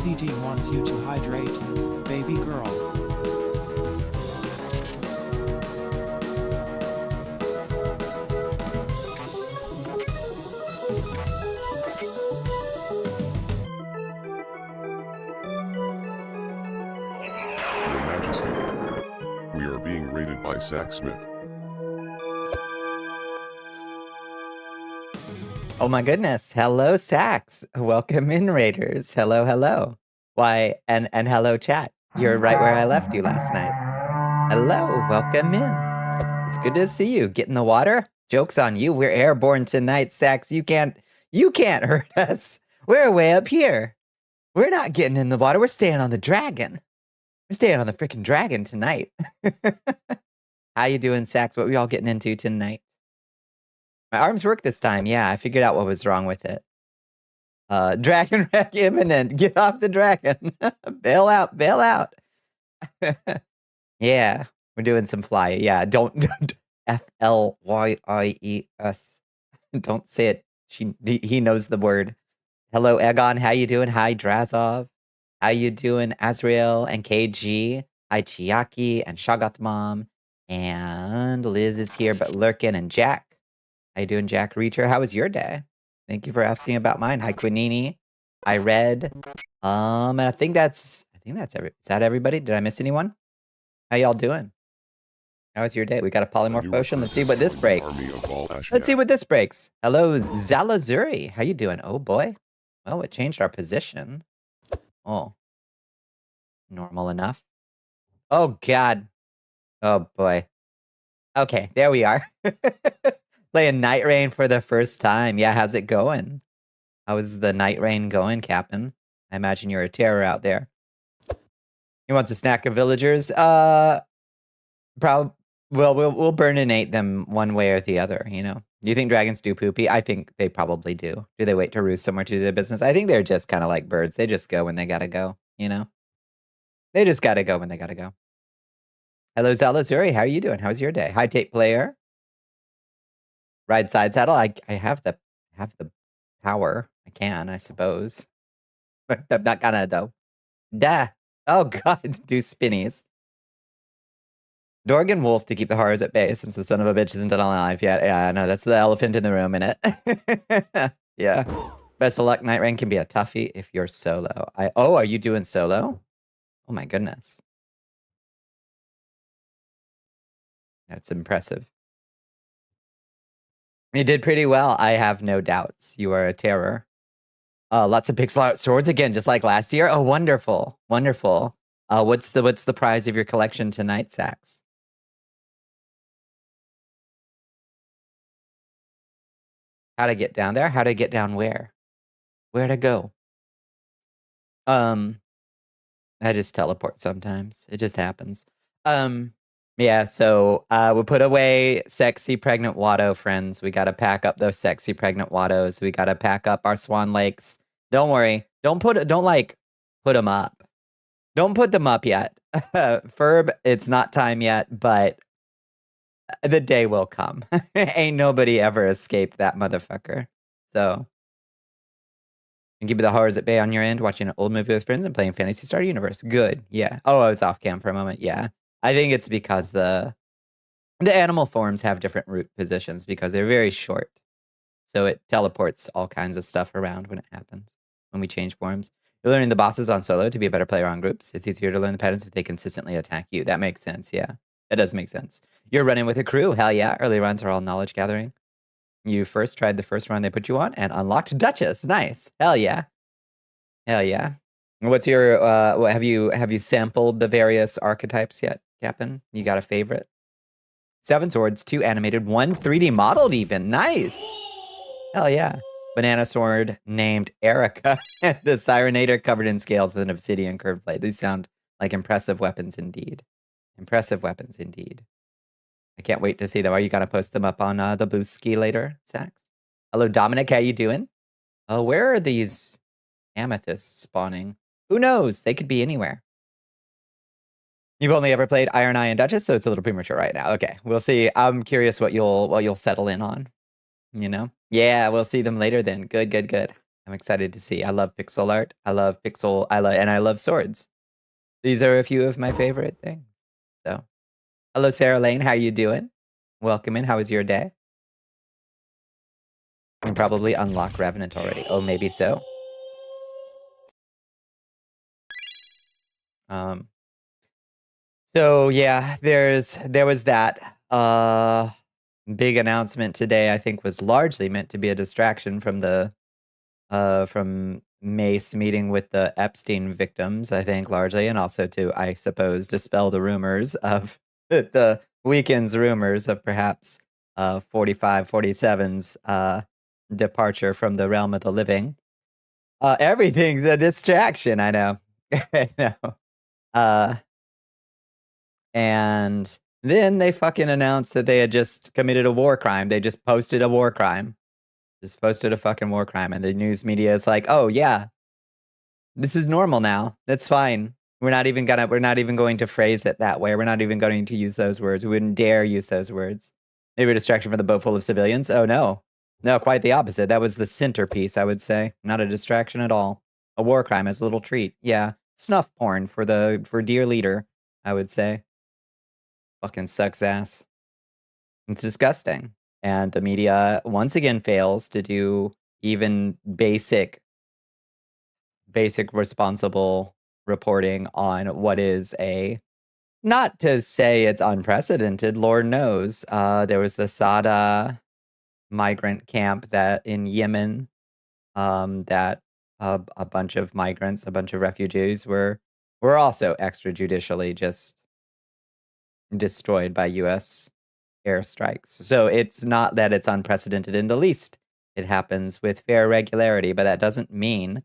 CT wants you to hydrate, baby girl. Majesty. We are being raided by Sacksmith. Oh my goodness. Hello, Sax. Welcome in, Raiders. Hello, hello. Why, and hello, chat. You're right where I left you last night. Hello, welcome in. It's good to see you. Get in the water? Joke's on you. We're airborne tonight, Sax. You can't hurt us. We're way up here. We're not getting in the water. We're staying on the dragon. We're staying on the freaking dragon tonight. How you doing, Sax? What we all getting into tonight? My arms work this time. Yeah, I figured out what was wrong with it. Dragon wreck imminent. Get off the dragon. Bail out. Bail out. Yeah, we're doing some fly. Yeah, don't FLYIES. Don't say it. He knows the word. Hello, Egon. How you doing? Hi, Drazov. How you doing, Azrael and KG? Hi, Chiaki and Shagath Mom. And Liz is here, but lurking, and Jack. How you doing, Jack Reacher? How was your day? Thank you for asking about mine. Hi, Quinini. I read. And I think that's is that everybody? Did I miss anyone? How y'all doing? How was your day? We got a polymorph potion. Let's see what this breaks. Let's see what this breaks. Hello, Zalazuri. How you doing? Oh boy. Well, it changed our position. Oh. Normal enough. Oh god. Oh boy. Okay, there we are. Playing Night Rain for the first time. Yeah, how's it going? How is the Night Rain going, Captain? I imagine you're a terror out there. He wants a snack of villagers. Well, we'll burninate them one way or the other, you know? Do you think dragons do poopy? I think they probably do. Do they wait to roost somewhere to do their business? I think they're just kind of like birds. They just go when they gotta go, you know? They just gotta go when they gotta go. Hello, Zalazuri. How are you doing? How's your day? Hi, Tape Player. Ride side saddle. I have the power. I can, I suppose. But I'm not gonna though. Duh. Oh god, do spinnies. Dorgan Wolf to keep the horrors at bay since the son of a bitch isn't alive yet. Yeah, I know, that's the elephant in the room, innit? Yeah. Best of luck, Night Rain can be a toughie if you're solo. Oh, are you doing solo? Oh my goodness. That's impressive. You did pretty well. I have no doubts. You are a terror. Lots of pixel art swords again, just like last year. Oh, wonderful. Wonderful. What's the prize of your collection tonight, Sax? How to get down there? How to get down where? Where to go? I just teleport sometimes. It just happens. Yeah, so we put away sexy pregnant Watto friends. We gotta pack up those sexy pregnant Wattos. We gotta pack up our Swan Lakes. Don't worry. Don't put them up. Don't put them up yet. Ferb, it's not time yet, but the day will come. Ain't nobody ever escaped that motherfucker. So, and keep the horrors at bay on your end, watching an old movie with friends and playing Phantasy Star Universe. Good, yeah. Oh, I was off cam for a moment, yeah. I think it's because the animal forms have different root positions because they're very short. So it teleports all kinds of stuff around when it happens, when we change forms. You're learning the bosses on solo to be a better player on groups. It's easier to learn the patterns if they consistently attack you. That makes sense, yeah. That does make sense. You're running with a crew, hell yeah. Early runs are all knowledge gathering. You first tried the first run they put you on and unlocked Duchess. Nice. Hell yeah. Hell yeah. What's your have you sampled the various archetypes yet, Captain? You got a favorite? 7 swords, 2 animated, 1 3D modeled even. Nice. Hell yeah. Banana sword named Erica. The Sirenator covered in scales with an obsidian curved blade. These sound like impressive weapons indeed. Impressive weapons indeed. I can't wait to see them. Are you gonna post them up on the boost ski later, Sax? Hello, Dominic. How you doing? Oh, where are these amethysts spawning? Who knows? They could be anywhere. You've only ever played Iron Eye and Duchess, so it's a little premature right now. Okay, we'll see. I'm curious what you'll settle in on. You know? Yeah, we'll see them later then. Good, good, good. I'm excited to see. I love pixel art. I love swords. These are a few of my favorite things. So, hello, Sarah Lane. How you doing? Welcome in. How was your day? You can probably unlock Revenant already. Oh, maybe so. So yeah, there was that big announcement today. I think was largely meant to be a distraction from the from Mace meeting with the Epstein victims. I think largely, and also to, I suppose, dispel the rumors of the weekend's rumors of perhaps 45-47's departure from the realm of the living. Everything's a distraction. I know. I know. And then they fucking announced that they had just committed a war crime. They just posted a war crime. Just posted a fucking war crime. And the news media is like, oh yeah, this is normal now. That's fine. We're not even going to phrase it that way. We're not even going to use those words. We wouldn't dare use those words. Maybe a distraction from the boat full of civilians. Oh no. No, quite the opposite. That was the centerpiece, I would say. Not a distraction at all. A war crime as a little treat. Yeah. Snuff porn for dear leader, I would say. Fucking sucks ass. It's disgusting. And the media once again fails to do even basic responsible reporting on what is not to say it's unprecedented, Lord knows. There was the Sada migrant camp that in Yemen, that a bunch of migrants, a bunch of refugees were also extrajudicially just destroyed by U.S. airstrikes. So it's not that it's unprecedented in the least. It happens with fair regularity, but that doesn't mean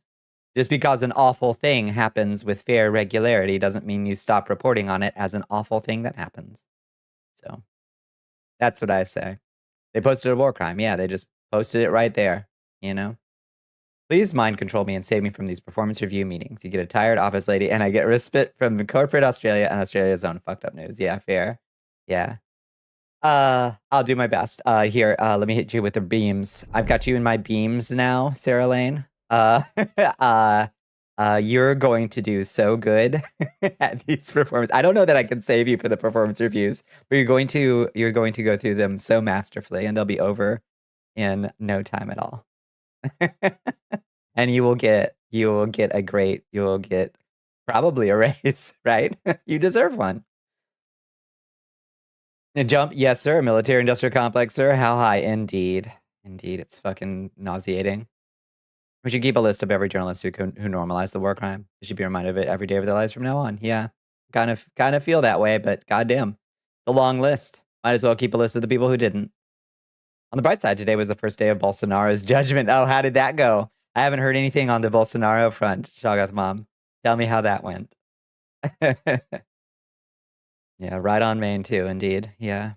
just because an awful thing happens with fair regularity doesn't mean you stop reporting on it as an awful thing that happens. So that's what I say. They posted a war crime. Yeah, they just posted it right there, you know? Please mind control me and save me from these performance review meetings. You get a tired office lady, and I get respite from corporate Australia and Australia's own fucked up news. Yeah, fair. Yeah. I'll do my best. Here, let me hit you with the beams. I've got you in my beams now, Sarah Lane. You're going to do so good at these performances. I don't know that I can save you for the performance reviews, but you're going to go through them so masterfully, and they'll be over in no time at all. And you will get probably a raise, right? You deserve one. And jump, yes, sir. Military industrial complex, sir. How high? Indeed. Indeed, it's fucking nauseating. We should keep a list of every journalist who normalized the war crime. They should be reminded of it every day of their lives from now on. Yeah. Kind of feel that way, but goddamn. The long list. Might as well keep a list of the people who didn't. On the bright side, today was the first day of Bolsonaro's judgment. Oh, how did that go? I haven't heard anything on the Bolsonaro front, Shoggoth Mom. Tell me how that went. Yeah, right on Maine too, indeed. Yeah.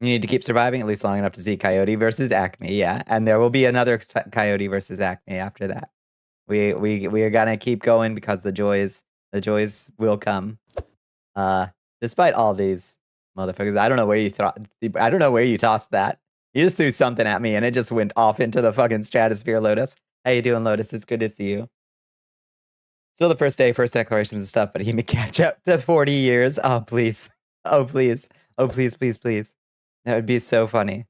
You need to keep surviving at least long enough to see Coyote versus Acme, yeah. And there will be another Coyote versus Acme after that. We are gonna keep going because the joys will come. Despite all these motherfuckers. I don't know where you tossed that. You just threw something at me and it just went off into the fucking stratosphere, Lotus. How you doing, Lotus? It's good to see you. Still the first day, first declarations and stuff, but he may catch up to 40 years. Oh, please. Oh, please. Oh, please, please, please. That would be so funny.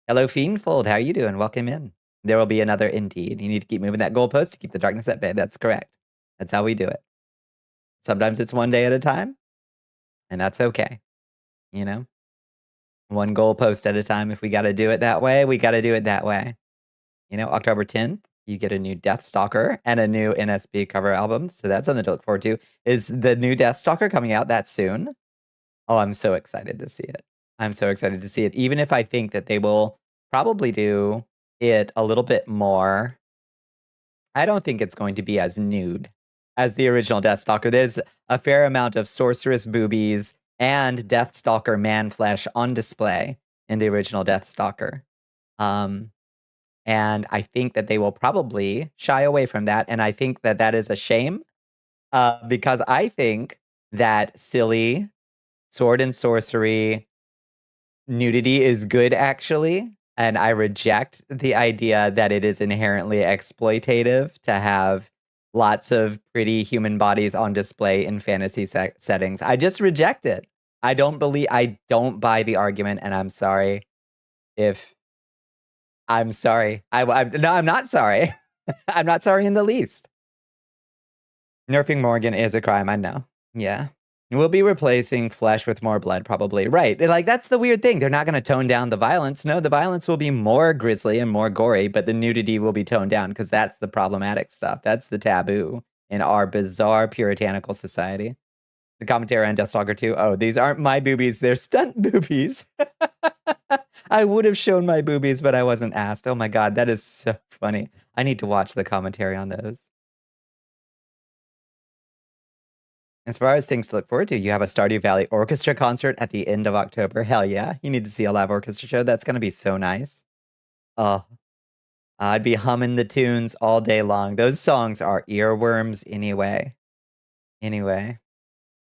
Hello, Fiendfold. How are you doing? Welcome in. There will be another indeed. You need to keep moving that goalpost to keep the darkness at bay. That's correct. That's how we do it. Sometimes it's one day at a time, and that's okay. You know? One goalpost at a time. If we got to do it that way, we got to do it that way. You know, October 10th, you get a new Deathstalker and a new NSB cover album. So that's something to look forward to. Is the new Deathstalker coming out that soon? Oh, I'm so excited to see it. I'm so excited to see it. Even if I think that they will probably do it a little bit more. I don't think it's going to be as nude as the original Deathstalker. There's a fair amount of sorceress boobies and Deathstalker man flesh on display in the original Deathstalker. And I think that they will probably shy away from that. And I think that that is a shame because I think that silly sword and sorcery nudity is good, actually. And I reject the idea that it is inherently exploitative to have lots of pretty human bodies on display in fantasy settings. I just reject it. I don't buy the argument, and I'm sorry if I'm sorry. No, I'm not sorry. I'm not sorry in the least. Nerfing Morgan is a crime, I know. Yeah. We'll be replacing flesh with more blood, probably. Right. Like, that's the weird thing. They're not going to tone down the violence. No, the violence will be more grisly and more gory, but the nudity will be toned down because that's the problematic stuff. That's the taboo in our bizarre puritanical society. The commentary on Deathstalker 2. Oh, these aren't my boobies. They're stunt boobies. I would have shown my boobies, but I wasn't asked. Oh my God, that is so funny. I need to watch the commentary on those. As far as things to look forward to, you have a Stardew Valley Orchestra concert at the end of October. Hell yeah. You need to see a live orchestra show. That's going to be so nice. Oh, I'd be humming the tunes all day long. Those songs are earworms anyway. Anyway.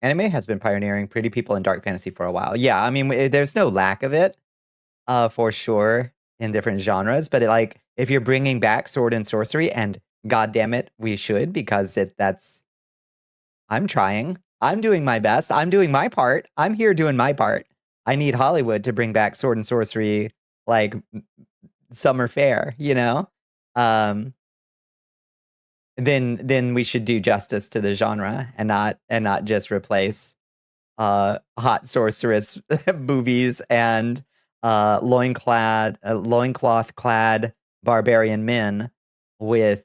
Anime has been pioneering pretty people in dark fantasy for a while. Yeah, I mean, there's no lack of it, for sure, in different genres. But like, if you're bringing back sword and sorcery, and God damn it, we should, because that's... I'm trying. I'm doing my best. I'm doing my part. I'm here doing my part. I need Hollywood to bring back sword and sorcery, like summer fair, you know? Then we should do justice to the genre and not just replace hot sorceress boobies and loincloth clad barbarian men with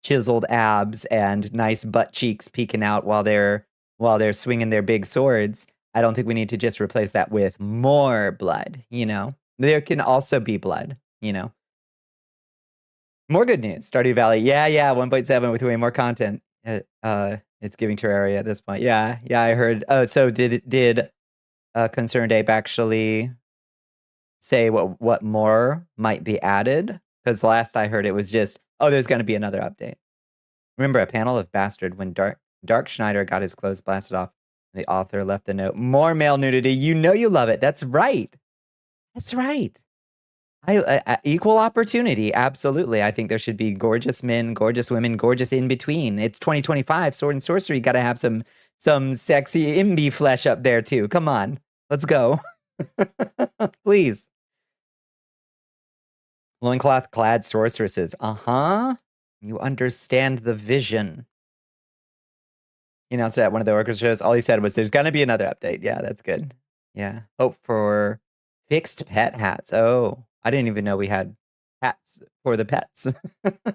chiseled abs and nice butt cheeks peeking out while they're swinging their big swords. I don't think we need to just replace that with more blood, you know? There can also be blood, you know? More good news. Stardew Valley. Yeah, 1.7 with way more content. It's giving Terraria at this point. Yeah, I heard. Oh, so did Concerned Ape actually say what more might be added? Because last I heard it was just, oh, there's going to be another update. Remember a panel of Bastard when Dark Schneider got his clothes blasted off. The author left a note. More male nudity. You know you love it. That's right. That's right. Equal opportunity, absolutely. I think there should be gorgeous men, gorgeous women, gorgeous in between. It's 2025, sword and sorcery. Got to have some sexy imbi flesh up there too. Come on, let's go, please. Loincloth clad sorceresses. You understand the vision. He announced it at one of the orchestra shows. All he said was, "There's gonna be another update." Yeah, that's good. Yeah, hope for fixed pet hats. Oh. I didn't even know we had hats for the pets. I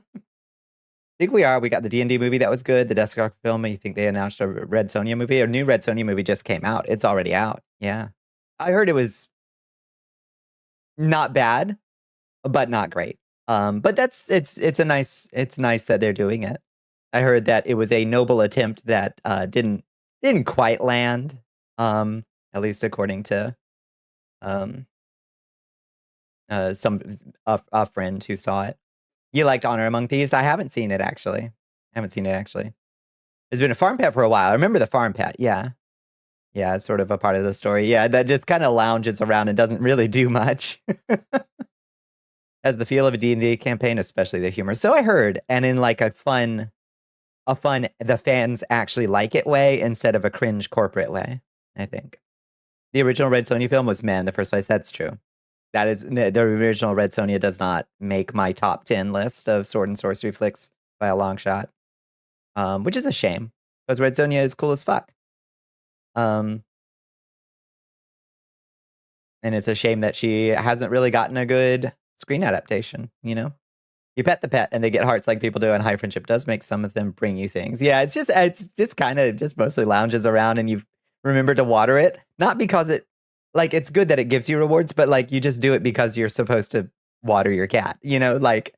think we are. We got the D&D movie that was good. The Deathstalker film. I think they announced a Red Sonja movie. A new Red Sonja movie just came out. It's already out. Yeah. I heard it was not bad, but not great. But it's nice that they're doing it. I heard that it was a noble attempt that didn't quite land. At least according to a friend who saw it. You liked Honor Among Thieves? I haven't seen it actually. It's been a farm pet for a while. I remember the farm pet. Yeah, it's sort of a part of the story. Yeah, that just kind of lounges around and doesn't really do much. Has the feel of a D&D campaign, especially the humor. So I heard, and in like a fun, the fans actually like it way instead of a cringe corporate way. I think the original Red Sonja film was in the first place. That's true. That is, the original Red Sonja does not make my top 10 list of sword and sorcery flicks by a long shot. Which is a shame, because Red Sonja is cool as fuck. And it's a shame that she hasn't really gotten a good screen adaptation, you know? You pet the pet and they get hearts like people do, and High Friendship does make some of them bring you things. Yeah, it's just kind of just mostly lounges around and you remember to water it. Not because like, it's good that it gives you rewards, but like, you just do it because you're supposed to water your cat, you know, like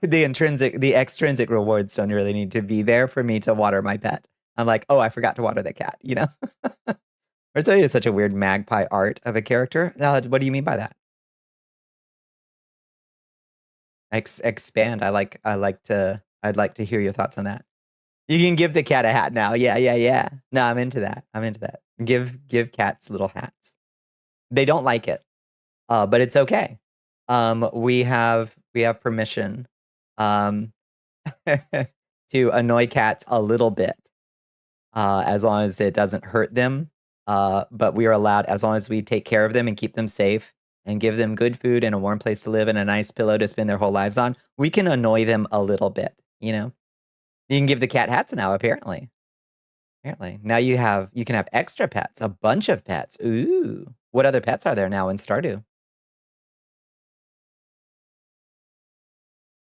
the extrinsic rewards don't really need to be there for me to water my pet. I'm like, oh, I forgot to water the cat, you know? Red Sonja is such a weird magpie art of a character. What do you mean by that? Expand. I'd like to hear your thoughts on that. You can give the cat a hat now. Yeah. No, I'm into that. Give cats little hats. They don't like it, but it's okay. We have permission to annoy cats a little bit, as long as it doesn't hurt them. But we are allowed, as long as we take care of them and keep them safe and give them good food and a warm place to live and a nice pillow to spend their whole lives on, we can annoy them a little bit, you know? You can give the cat hats now, apparently. Apparently. Now you can have extra pets, a bunch of pets. Ooh. What other pets are there now in Stardew?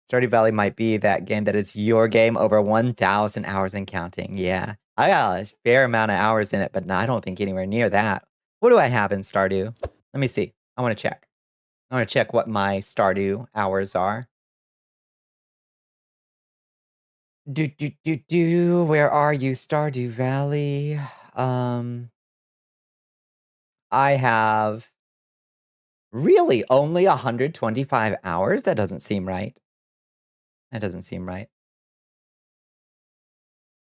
Stardew Valley might be that game that is your game over 1,000 hours and counting. Yeah. I got a fair amount of hours in it, but no, I don't think anywhere near that. What do I have in Stardew? Let me see. I want to check. I want to check what my Stardew hours are. Where are you, Stardew Valley? I have really only 125 hours? That doesn't seem right. That doesn't seem right.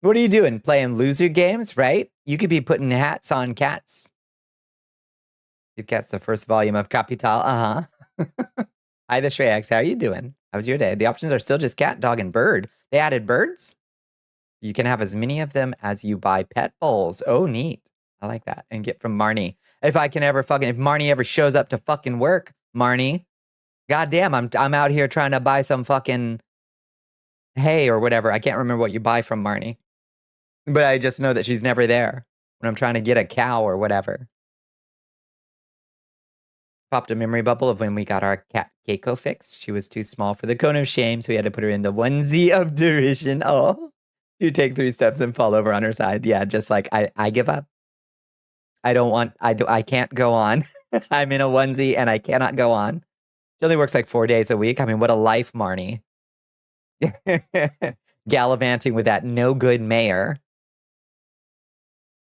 What are you doing? Playing loser games, right? You could be putting hats on cats. Give cats the first volume of Capital. Uh-huh. Hi, the Shreyx. How are you doing? How was your day? The options are still just cat, dog, and bird. They added birds? You can have as many of them as you buy pet bowls. Oh, neat. I like that. And get from Marnie. If Marnie ever shows up to fucking work, Marnie, goddamn, I'm out here trying to buy some fucking hay or whatever. I can't remember what you buy from Marnie. But I just know that she's never there when I'm trying to get a cow or whatever. Popped a memory bubble of when we got our cat Keiko fixed. She was too small for the cone of shame, so we had to put her in the onesie of derision. Oh, you take 3 steps and fall over on her side. Yeah, just like I give up. I can't go on. I'm in a onesie and I cannot go on. She only works like 4 days a week. I mean, what a life, Marnie. Gallivanting with that no good mayor.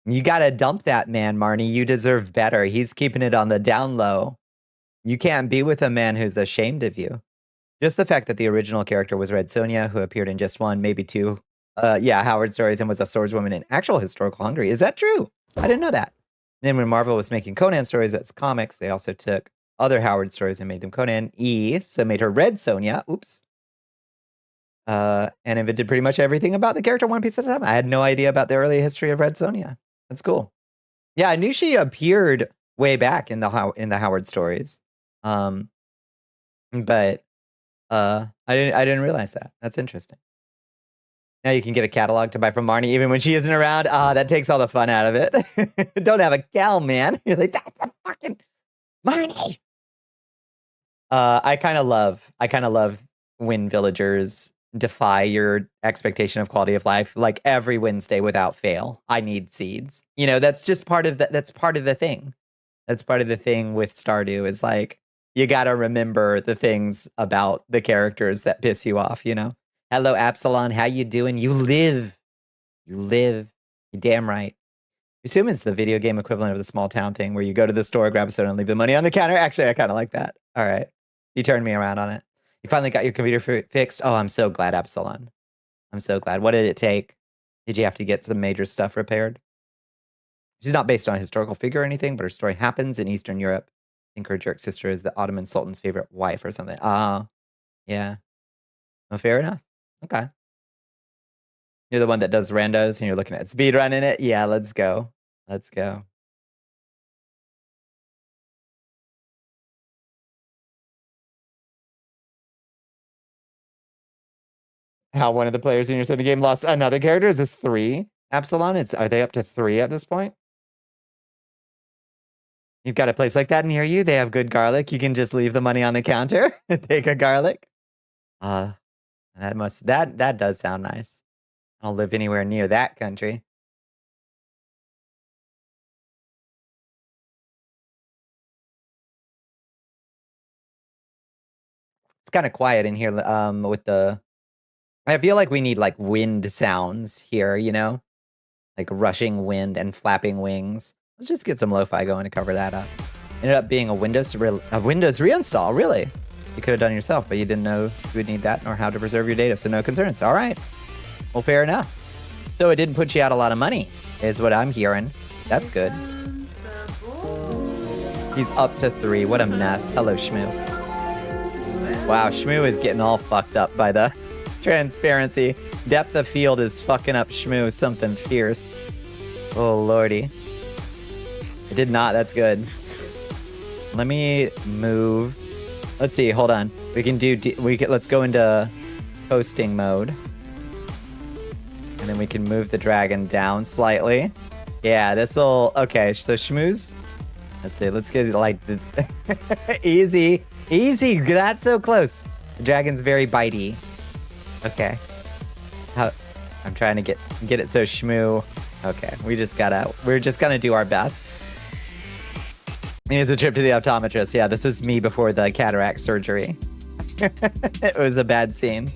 You gotta dump that man, Marnie. You deserve better. He's keeping it on the down low. You can't be with a man who's ashamed of you. Just the fact that the original character was Red Sonja, who appeared in just 1, maybe 2, Howard stories and was a swordswoman in actual historical Hungary. Is that true? I didn't know that. Then when Marvel was making Conan stories as comics, they also took other Howard stories and made them Conan-y, so made her Red Sonja. Oops. And invented pretty much everything about the character one piece at a time. I had no idea about the early history of Red Sonja. That's cool. Yeah, I knew she appeared way back in the Howard stories. But I didn't realize that. That's interesting. Now you can get a catalog to buy from Marnie even when she isn't around. That takes all the fun out of it. Don't have a cow, man. You're like, that's a fucking Marnie. I kind of love when villagers defy your expectation of quality of life. Like every Wednesday without fail, I need seeds. You know, that's just part of that's part of the thing. That's part of the thing with Stardew is like, you got to remember the things about the characters that piss you off, you know? Hello, Absalon. How you doing? You live. You damn right. I assume it's the video game equivalent of the small town thing where you go to the store, grab a soda, and leave the money on the counter. Actually, I kind of like that. All right. You turned me around on it. You finally got your computer fixed. Oh, I'm so glad, Absalon. I'm so glad. What did it take? Did you have to get some major stuff repaired? She's not based on a historical figure or anything, but her story happens in Eastern Europe. I think her jerk sister is the Ottoman Sultan's favorite wife or something. Yeah. Well, fair enough. Okay. You're the one that does randos and you're looking at speedrunning it? Yeah, let's go. Let's go. How one of the players in your Sony game lost another character? Is this 3? Absalon? Are they up to 3 at this point? You've got a place like that near you. They have good garlic. You can just leave the money on the counter and take a garlic. That does sound nice. I don't live anywhere near that country. It's kind of quiet in here with the... I feel like we need like wind sounds here, you know? Like rushing wind and flapping wings. Let's just get some lo-fi going to cover that up. Ended up being a Windows reinstall, really? You could have done yourself, but you didn't know you would need that nor how to preserve your data, so no concerns. All right. Well, fair enough. So it didn't put you out a lot of money, is what I'm hearing. That's good. He's up to 3. What a mess. Hello, Shmoo. Wow, Shmoo is getting all fucked up by the transparency. Depth of field is fucking up Shmoo something fierce. Oh, lordy. I did not. That's good. Let me move. Let's see. Hold on. We can do... let's go into hosting mode. And then we can move the dragon down slightly. Yeah, this'll... Okay, so Shmooze... Let's see, let's get like the... Easy. Easy, not so close. The dragon's very bitey. Okay. I'm trying to get it so Shmoo... Okay, we're just gonna do our best. It's a trip to the optometrist. Yeah, this was me before the cataract surgery. It was a bad scene.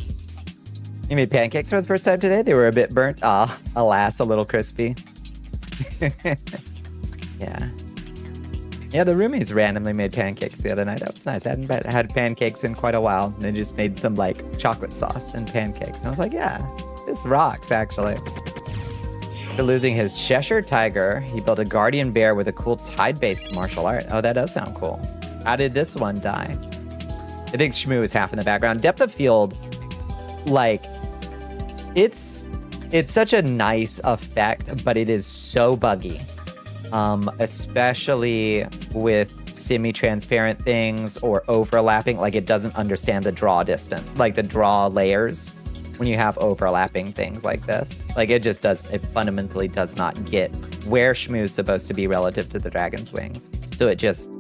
You made pancakes for the first time today? They were a bit burnt. Ah, alas, a little crispy. Yeah. Yeah, the roomies randomly made pancakes the other night. That was nice. I hadn't had pancakes in quite a while. And they just made some, like, chocolate sauce and pancakes. And I was like, yeah, this rocks, actually. After losing his Cheshire Tiger, he built a guardian bear with a cool tide-based martial art. Oh, that does sound cool. How did this one die? I think Shmoo is half in the background. Depth of field, like, it's such a nice effect, but it is so buggy. Especially with semi-transparent things or overlapping, like it doesn't understand the draw distance, like the draw layers when you have overlapping things like this. Like it fundamentally does not get where Shmoo's supposed to be relative to the dragon's wings. So it just,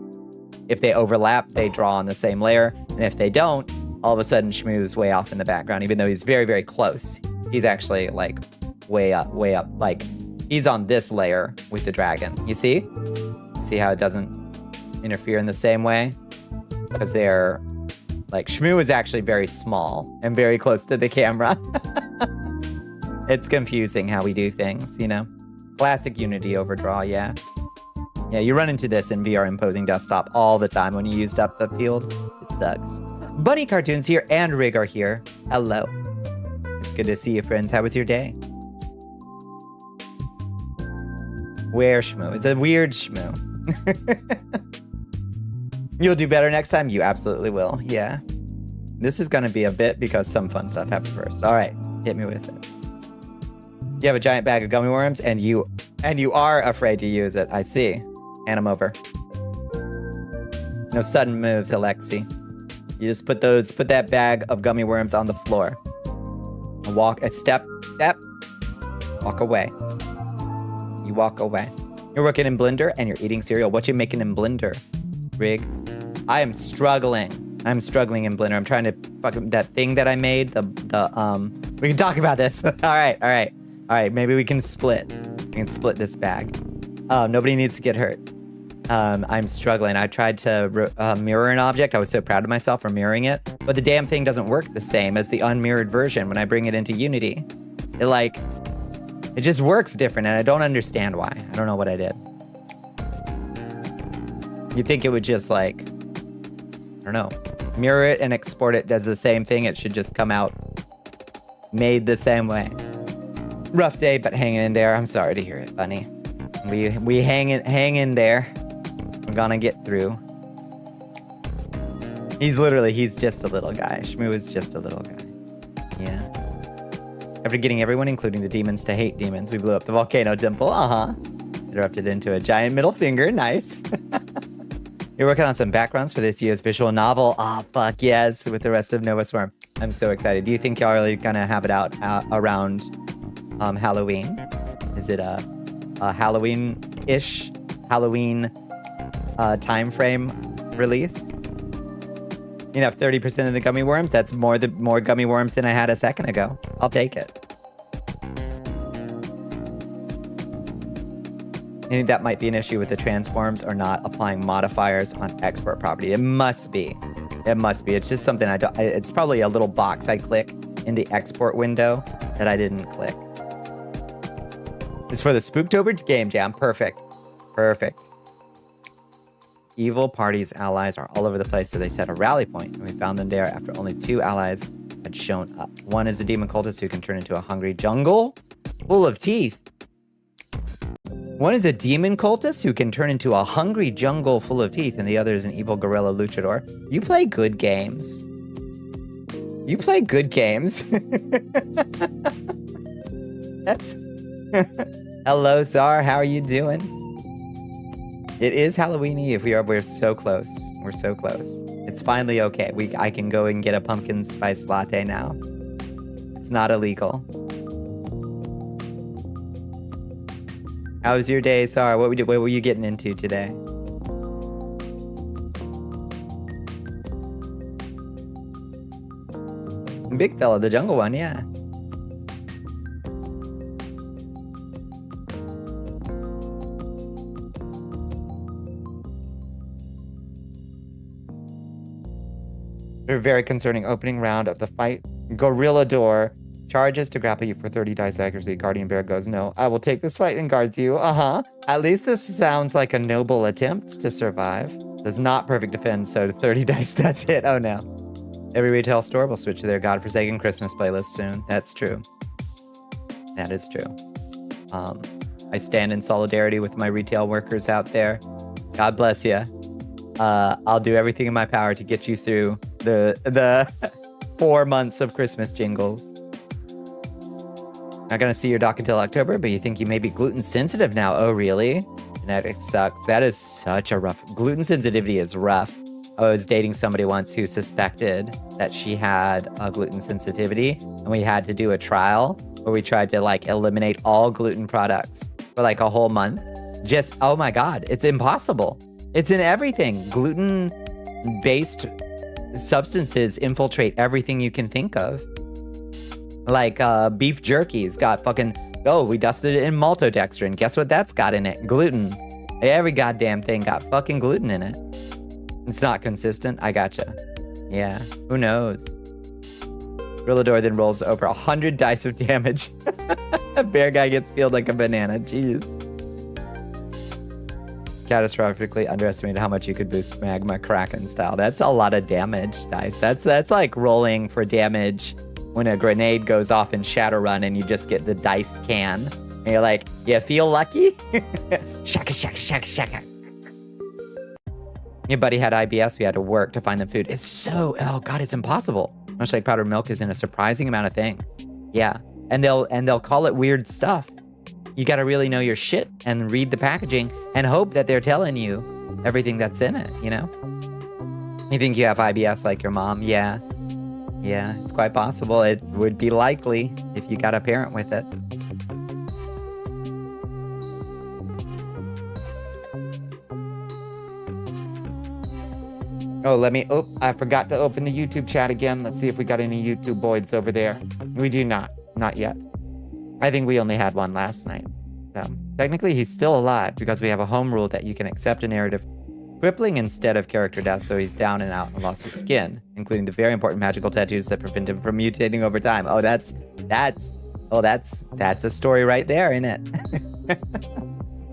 if they overlap, they draw on the same layer. And if they don't, all of a sudden Shmoo's way off in the background, even though he's very, very close. He's actually like way up, like he's on this layer with the dragon. You see? See how it doesn't interfere in the same way? Because they're, like, Shmoo is actually very small and very close to the camera. It's confusing how we do things, you know? Classic Unity overdraw, yeah. Yeah, you run into this in VR imposing desktop all the time when you used up the field. It sucks. Bunny Cartoons here and Rig are here. Hello. It's good to see you, friends. How was your day? Where Shmoo? It's a weird Shmoo. You'll do better next time? You absolutely will. Yeah. This is going to be a bit because some fun stuff happened first. All right. Hit me with it. You have a giant bag of gummy worms and you are afraid to use it. I see. And I'm over. No sudden moves, Alexi. You just put that bag of gummy worms on the floor. And step. Walk away. You walk away. You're working in Blender and you're eating cereal. What you making in Blender, Rig? I am struggling. I'm struggling in Blender. I'm trying to that thing that I made. We can talk about this. All right. Maybe we can split. We can split this bag. Nobody needs to get hurt. I'm struggling. I tried to mirror an object. I was so proud of myself for mirroring it, but the damn thing doesn't work the same as the unmirrored version when I bring it into Unity. It just works different, and I don't understand why. I don't know what I did. You'd think it would just, like, I don't know, mirror it and export it does the same thing. It should just come out made the same way. Rough day, but hanging in there. I'm sorry to hear it, Bunny. We hang in there. We're gonna get through. He's just a little guy. Shmoo is just a little guy. Yeah. After getting everyone, including the demons, to hate demons, we blew up the volcano temple. Erupted into a giant middle finger. Nice. You're working on some backgrounds for this year's visual novel. Oh, fuck yes, with the rest of Nova Swarm. I'm so excited. Do you think y'all are gonna have it out around Halloween? Is it a Halloween-ish, Halloween time frame release? You know, 30% of the gummy worms, that's more gummy worms than I had a second ago. I'll take it. I think that might be an issue with the transforms or not applying modifiers on export property. It must be. It's just something it's probably a little box I click in the export window that I didn't click. It's for the Spooktober Game Jam. Perfect. Evil Party's allies are all over the place, so they set a rally point, and we found them there after only 2 allies had shown up. One is a demon cultist who can turn into a hungry jungle full of teeth. One is a demon cultist who can turn into a hungry jungle full of teeth, and the other is an evil gorilla luchador. You play good games. That's... Hello, Czar. How are you doing? It is Halloween Eve. We're so close. We're so close. It's finally okay. I can go and get a pumpkin spice latte now. It's not illegal. How was your day, Sarah? What were you getting into today? Big fella, the jungle one, yeah. A very concerning opening round of the fight. Gorilla Door charges to grapple you for 30 dice accuracy. Guardian Bear goes, no, I will take this fight and guards you. At least this sounds like a noble attempt to survive. Does not perfect defend, so 30 dice does hit. Oh no. Every retail store will switch to their godforsaken Christmas playlist soon. That's true. That is true. I stand in solidarity with my retail workers out there. God bless you. I'll do everything in my power to get you through the 4 months of Christmas jingles. Not gonna see your doc until October, but you think you may be gluten sensitive now. Oh, really? Genetics sucks. That is such a rough... Gluten sensitivity is rough. I was dating somebody once who suspected that she had a gluten sensitivity, and we had to do a trial where we tried to like eliminate all gluten products for like a whole month. Just, oh my God, it's impossible. It's in everything. Gluten-based substances infiltrate everything you can think of. Like beef jerky's got fucking, oh, we dusted it in maltodextrin. Guess what that's got in it? Gluten. Every goddamn thing got fucking gluten in it. It's not consistent. I gotcha. Yeah, who knows? Grillador then rolls over 100 dice of damage. Bear guy gets peeled like a banana. Jeez. Catastrophically underestimated how much you could boost magma kraken style. That's a lot of damage dice. That's like rolling for damage when a grenade goes off in Shadowrun and you just get the dice can. And you're like, you feel lucky? Shaka, shaka, shaka, shaka. Your buddy had IBS. We had to work to find them food. It's so, oh God, it's impossible. Much like powdered milk is in a surprising amount of thing. Yeah, and they'll call it weird stuff. You got to really know your shit and read the packaging and hope that they're telling you everything that's in it, you know? You think you have IBS like your mom? Yeah. Yeah, it's quite possible. It would be likely if you got a parent with it. Oh, I forgot to open the YouTube chat again. Let's see if we got any YouTube boys over there. We do not yet. I think we only had one last night. So technically he's still alive because we have a home rule that you can accept a narrative crippling instead of character death, so he's down and out and lost his skin, including the very important magical tattoos that prevent him from mutating over time. Oh, that's a story right there, isn't it?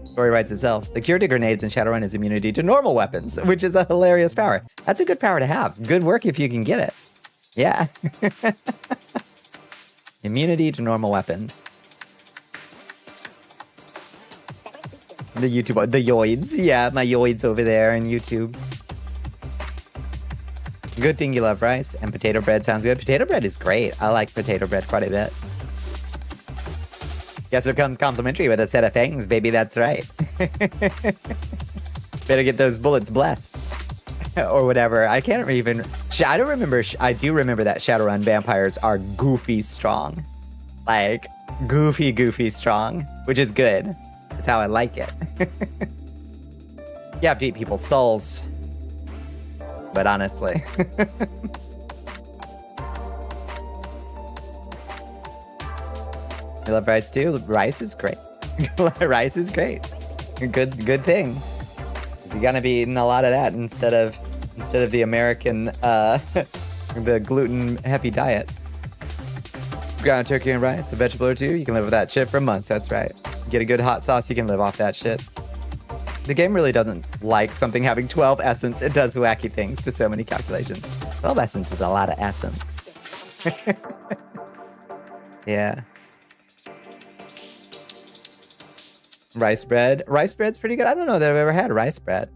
Story writes itself. The cure to grenades in Shadowrun is immunity to normal weapons, which is a hilarious power. That's a good power to have. Good work if you can get it. Yeah. Immunity to normal weapons. The YouTube, the yoids. Yeah, my yoids over there in YouTube. Good thing you love rice, and potato bread sounds good. Potato bread is great. I like potato bread quite a bit. Guess what comes complimentary with a set of things, baby? That's right. Better get those bullets blessed. Or whatever. I can't even... I don't remember... I do remember that Shadowrun vampires are goofy strong. Like, goofy strong. Which is good. That's how I like it. You have to eat people's souls. But honestly... You love rice too? Rice is great. Rice is great. Good thing. You're gonna be eating a lot of that instead of the American the gluten heavy diet. Ground turkey and rice, a vegetable or two, you can live with that shit for months. That's right. Get a good hot sauce, you can live off that shit. The game really doesn't like something having 12 essence. It does wacky things to so many calculations. 12 essence is a lot of essence. Yeah. Rice bread. Rice bread's pretty good. I don't know that I've ever had rice bread.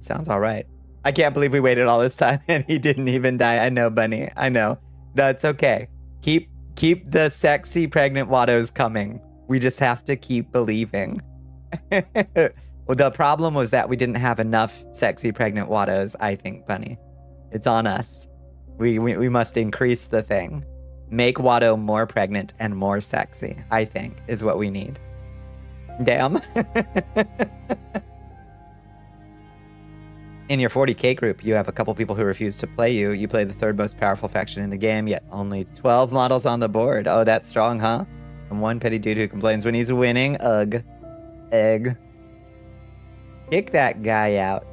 Sounds all right. I can't believe we waited all this time and he didn't even die. I know, Bunny. I know. That's okay. Keep the sexy pregnant Wattos coming. We just have to keep believing. Well, the problem was that we didn't have enough sexy pregnant Wattos, I think, Bunny. It's on us. We must increase the thing. Make Watto more pregnant and more sexy, I think, is what we need. Damn. In your 40k group, you have a couple people who refuse to play you. You play the third most powerful faction in the game, yet only 12 models on the board. Oh, that's strong, huh? And one petty dude who complains when he's winning. Ugh. Egg. Kick that guy out.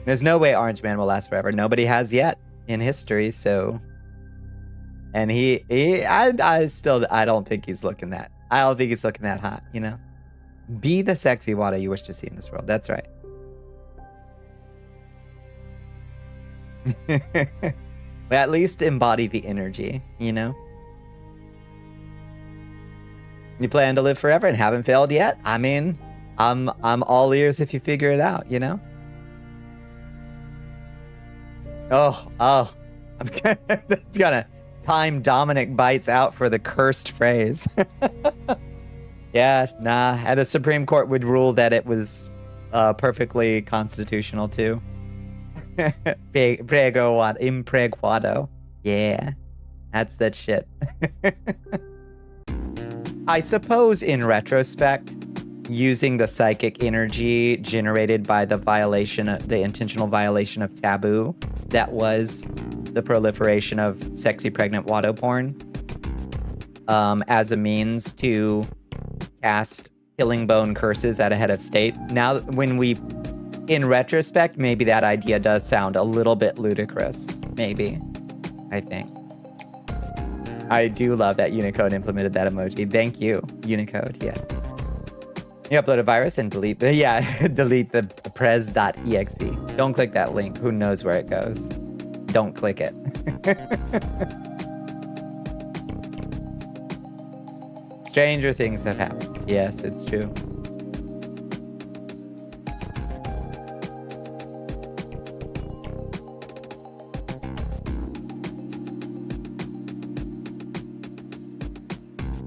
There's no way Orange Man will last forever. Nobody has yet in history, so... And I don't think he's looking that. I don't think he's looking that hot, you know? Be the sexy Wada you wish to see in this world. That's right. But at least embody the energy, you know? You plan to live forever and haven't failed yet? I mean, I'm all ears if you figure it out, you know? Oh, I'm gonna time Dominic bites out for the cursed phrase. Yeah, nah, and the Supreme Court would rule that it was perfectly constitutional too. Impreguado. Yeah, that's that shit. I suppose in retrospect, using the psychic energy generated by the intentional violation of taboo that was the proliferation of sexy pregnant Watto porn as a means to cast killing bone curses at a head of state. Now, in retrospect, maybe that idea does sound a little bit ludicrous. Maybe, I think. I do love that Unicode implemented that emoji. Thank you, Unicode, yes. You upload a virus and delete the pres.exe. Don't click that link. Who knows where it goes? Don't click it. Stranger things have happened. Yes, it's true.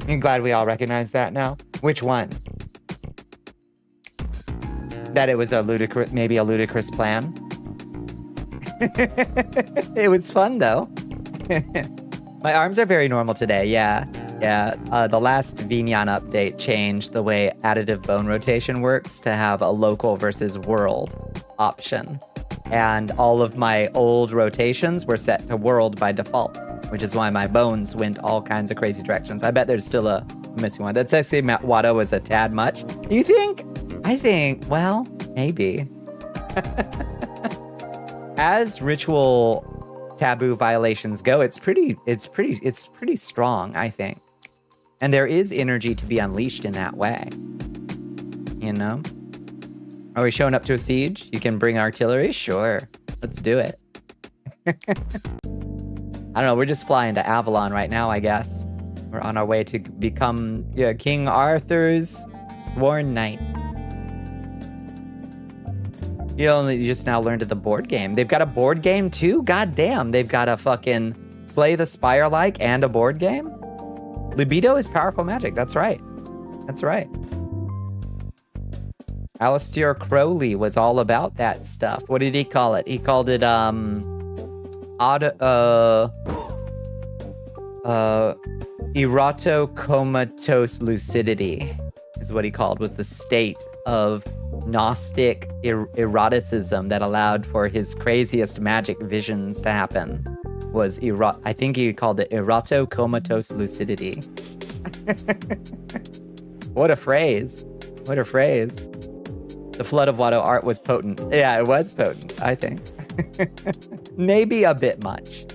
I'm glad we all recognize that now. Which one? That it was maybe a ludicrous plan. It was fun though. My arms are very normal today. Yeah. The last Vignan update changed the way additive bone rotation works to have a local versus world option. And all of my old rotations were set to world by default, which is why my bones went all kinds of crazy directions. I bet there's still a missing one. That sexy Watto was a tad much. You think? I think, well, maybe. As ritual taboo violations go, it's pretty strong, I think. And there is energy to be unleashed in that way. You know? Are we showing up to a siege? You can bring artillery? Sure. Let's do it. I don't know, we're just flying to Avalon right now, I guess. We're on our way to become King Arthur's sworn knight. You just now learned of the board game. They've got a board game too? God damn, they've got a fucking Slay the Spire-like and a board game? Libido is powerful magic, that's right. That's right. Aleister Crowley was all about that stuff. What did he call it? He called it, eratocomatose lucidity is what he called, was the state of Gnostic eroticism that allowed for his craziest magic visions to happen. I think he called it eratocomatose lucidity. What a phrase. What a phrase. The flood of Watto art was potent. Yeah, it was potent, I think. Maybe a bit much.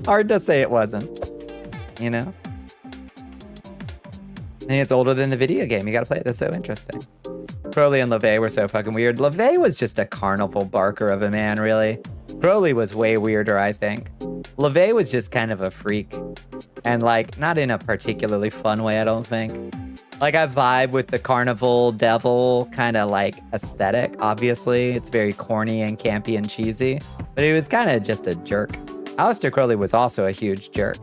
Hard to say it wasn't. You know? I think it's older than the video game. You gotta play it. That's so interesting. Crowley and LaVey were so fucking weird. LaVey was just a carnival barker of a man, really. Crowley was way weirder, I think. LaVey was just kind of a freak. And, like, not in a particularly fun way, I don't think. Like, I vibe with the carnival devil kind of, like, aesthetic, obviously. It's very corny and campy and cheesy. But he was kind of just a jerk. Aleister Crowley was also a huge jerk.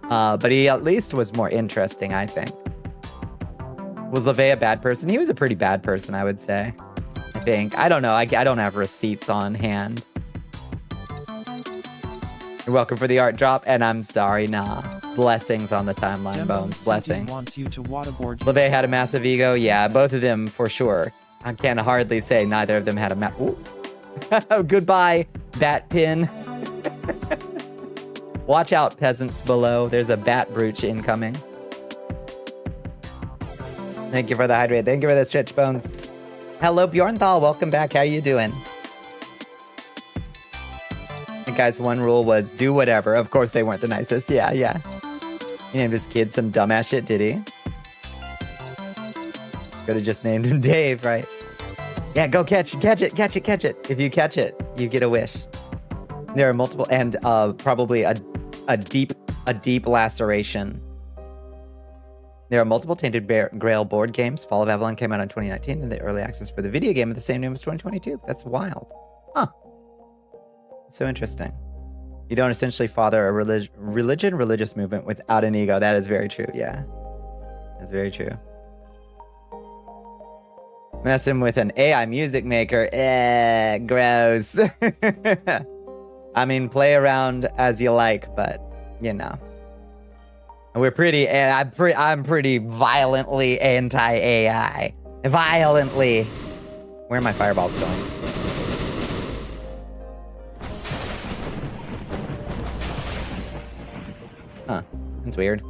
But he at least was more interesting, I think. Was LaVey a bad person? He was a pretty bad person, I would say. I think. I don't know. I don't have receipts on hand. You're welcome for the art drop, and I'm sorry, nah. Blessings on the timeline, Bones. Blessings. Wants you to waterboard. LeVay had a massive ego. Yeah, both of them for sure. I can hardly say neither of them had a Goodbye, bat pin. Watch out, peasants below. There's a bat brooch incoming. Thank you for the hydrate. Thank you for the stretch, Bones. Hello, Bjornthal. Welcome back. How you doing? And guys, one rule was do whatever. Of course, they weren't the nicest. Yeah. He named his kid some dumbass shit, did he? Could have just named him Dave, right? Yeah, go catch it. If you catch it, you get a wish. There are multiple, and probably a deep laceration. There are multiple Tainted Grail board games. Fall of Avalon came out in 2019, and the early access for the video game at the same name as 2022. That's wild. Huh. That's so interesting. You don't essentially father a religious movement without an ego. That is very true, yeah. That's very true. Messing with an AI music maker. Gross. I mean, play around as you like, but, you know. We're pretty, I'm pretty violently anti-AI. Violently. Where are my fireballs going? Huh, that's weird.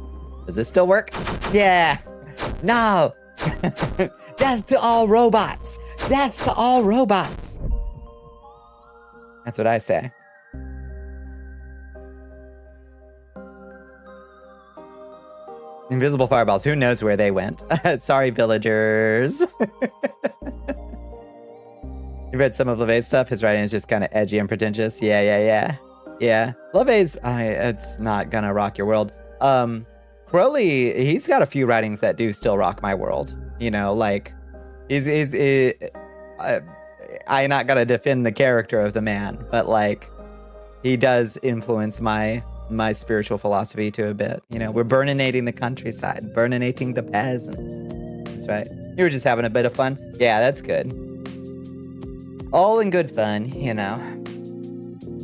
Does this still work? Yeah. No. Death to all robots. Death to all robots. That's what I say. Invisible fireballs. Who knows where they went? Sorry, villagers. You read some of LeVay's stuff? His writing is just kind of edgy and pretentious. Yeah. LeVay's, it's not gonna rock your world. Crowley, he's got a few writings that do still rock my world. You know, like, I'm not gonna defend the character of the man, but like, he does influence my spiritual philosophy to a bit. You know, we're burninating the countryside, burninating the peasants. That's right. You were just having a bit of fun. Yeah, that's good. All in good fun, you know.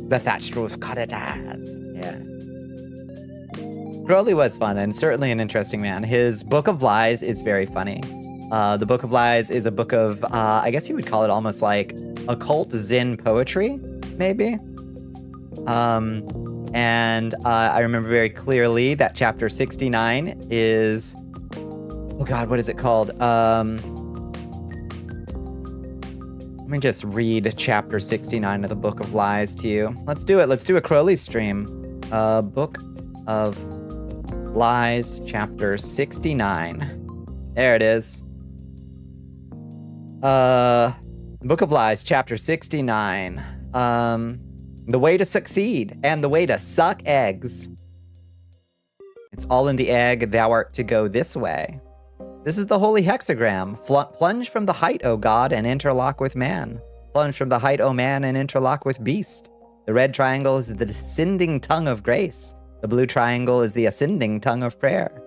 The thatched roof cottages. Yeah. Crowley was fun and certainly an interesting man. His Book of Lies is very funny. The Book of Lies is a book of, I guess you would call it almost like occult Zen poetry, maybe. And I remember very clearly that chapter 69 is, oh God, what is it called? Let me just read chapter 69 of the Book of Lies to you. Let's do it. Let's do a Crowley stream. Book of Lies, chapter 69. There it is. Book of Lies, chapter 69. The way to succeed and the way to suck eggs. It's all in the egg, thou art to go this way. This is the holy hexagram. Plunge from the height, O God, and interlock with man. Plunge from the height, O man, and interlock with beast. The red triangle is the descending tongue of grace. The blue triangle is the ascending tongue of prayer.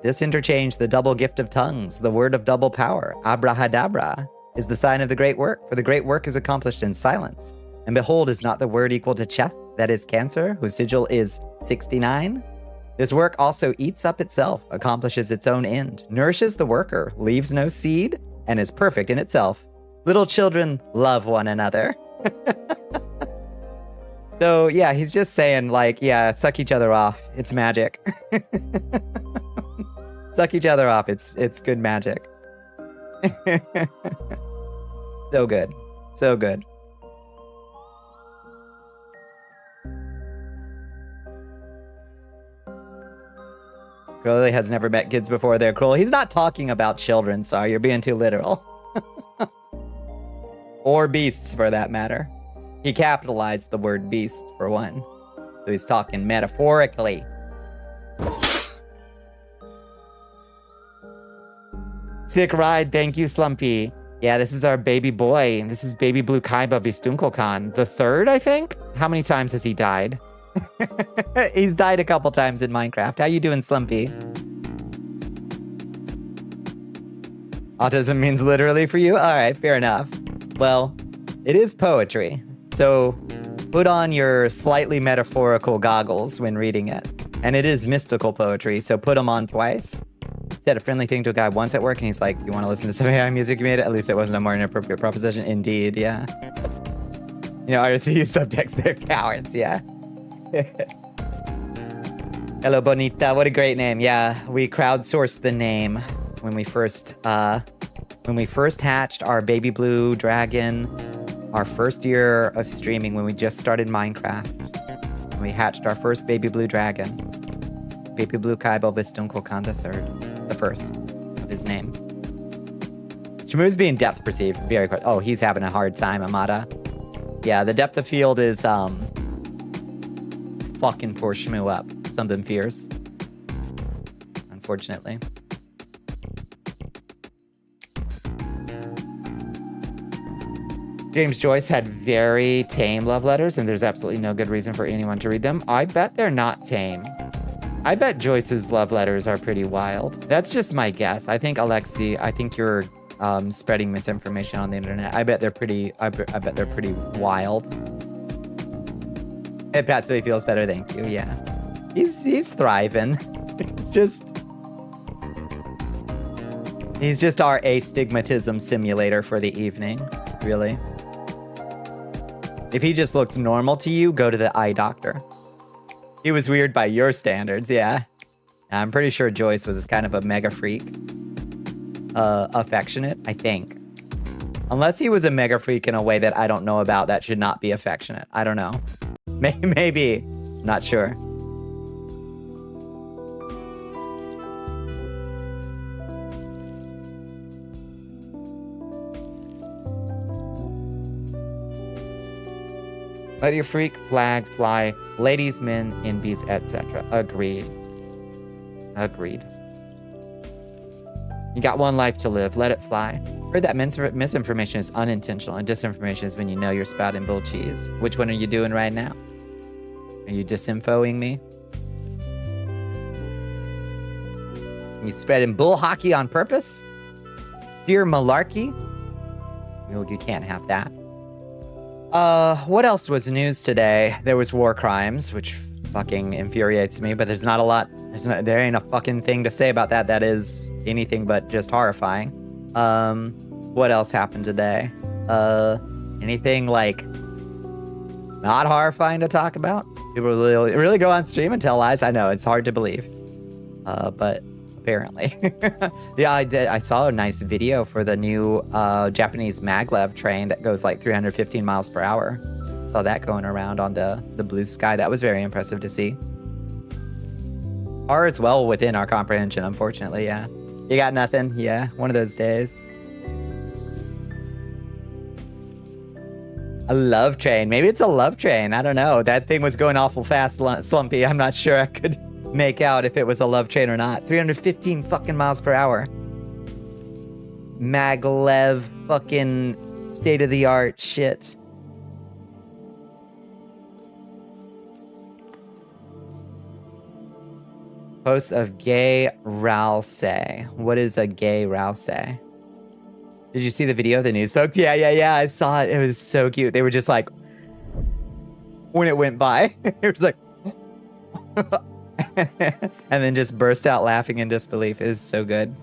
This interchange, the double gift of tongues, the word of double power, abrahadabra, is the sign of the great work, for the great work is accomplished in silence. And behold, is not the word equal to Cheth, that is Cancer, whose sigil is 69? This work also eats up itself, accomplishes its own end, nourishes the worker, leaves no seed, and is perfect in itself. Little children love one another. So yeah, he's just saying like, yeah, suck each other off. It's magic. Suck each other off. It's good magic. So good. So good. Crowley has never met kids before they're cruel. He's not talking about children, sorry, you're being too literal. Or beasts, for that matter. He capitalized the word beast, for one. So he's talking metaphorically. Sick ride, thank you, Slumpy. Yeah, this is our baby boy. This is baby Blue Kaiba Vistunkelkan. The third, I think? How many times has he died? He's died a couple times in Minecraft. How you doing, Slumpy? Autism means literally for you? All right, fair enough. Well, it is poetry. So put on your slightly metaphorical goggles when reading it. And it is mystical poetry, so put them on twice. Said a friendly thing to a guy once at work, and he's like, "You want to listen to some AI music you made? At least it wasn't a more inappropriate proposition." Indeed, yeah. You know, artists who use subtext, they're cowards, yeah. Hello, Bonita. What a great name. Yeah, we crowdsourced the name when we first hatched our baby blue dragon, our first year of streaming when we just started Minecraft. We hatched our first baby blue dragon. Baby blue Kaibo Vistunkokan the first of his name. Shmu's being depth perceived very quick. Oh, he's having a hard time, Amada. Yeah, the depth of field is it's fucking poor Shmu up. Something fierce. Unfortunately. James Joyce had very tame love letters, and there's absolutely no good reason for anyone to read them. I bet they're not tame. I bet Joyce's love letters are pretty wild. That's just my guess. I think Alexi, I think you're spreading misinformation on the internet. I bet they're pretty. I bet they're pretty wild. Hey, Pat, so he feels better. Thank you. Yeah, he's thriving. He's just our astigmatism simulator for the evening. Really. If he just looks normal to you, go to the eye doctor. He was weird by your standards, yeah. I'm pretty sure Joyce was kind of a mega freak. Affectionate, I think. Unless he was a mega freak in a way that I don't know about, that should not be affectionate. I don't know. Maybe. Not sure. Let your freak flag fly, ladies, men, envies, etc. Agreed. Agreed. You got one life to live. Let it fly. Heard that misinformation is unintentional and disinformation is when you know you're spouting bull cheese. Which one are you doing right now? Are you disinfoing me? You spreading bull hockey on purpose? Pure malarkey? You can't have that. What else was news today? There was war crimes, which fucking infuriates me, but there's not a lot. There ain't a fucking thing to say about that. That is anything but just horrifying. What else happened today? Anything like not horrifying to talk about? People really go on stream and tell lies. I know it's hard to believe, but apparently, yeah, I did. I saw a nice video for the new Japanese maglev train that goes like 315 miles per hour. Saw that going around on the blue sky. That was very impressive to see. Horror is well within our comprehension, unfortunately. Yeah, you got nothing. Yeah, one of those days. A love train. Maybe it's a love train. I don't know. That thing was going awful fast, Slumpy. I'm not sure I could make out if it was a love train or not. 315 fucking miles per hour. Maglev fucking state-of-the-art shit. Post of gay Rouse. What is a gay Rouse? Did you see the video of the news folks? Yeah. I saw it. It was so cute. They were just like, when it went by, it was like, and then just burst out laughing in disbelief. It was so good.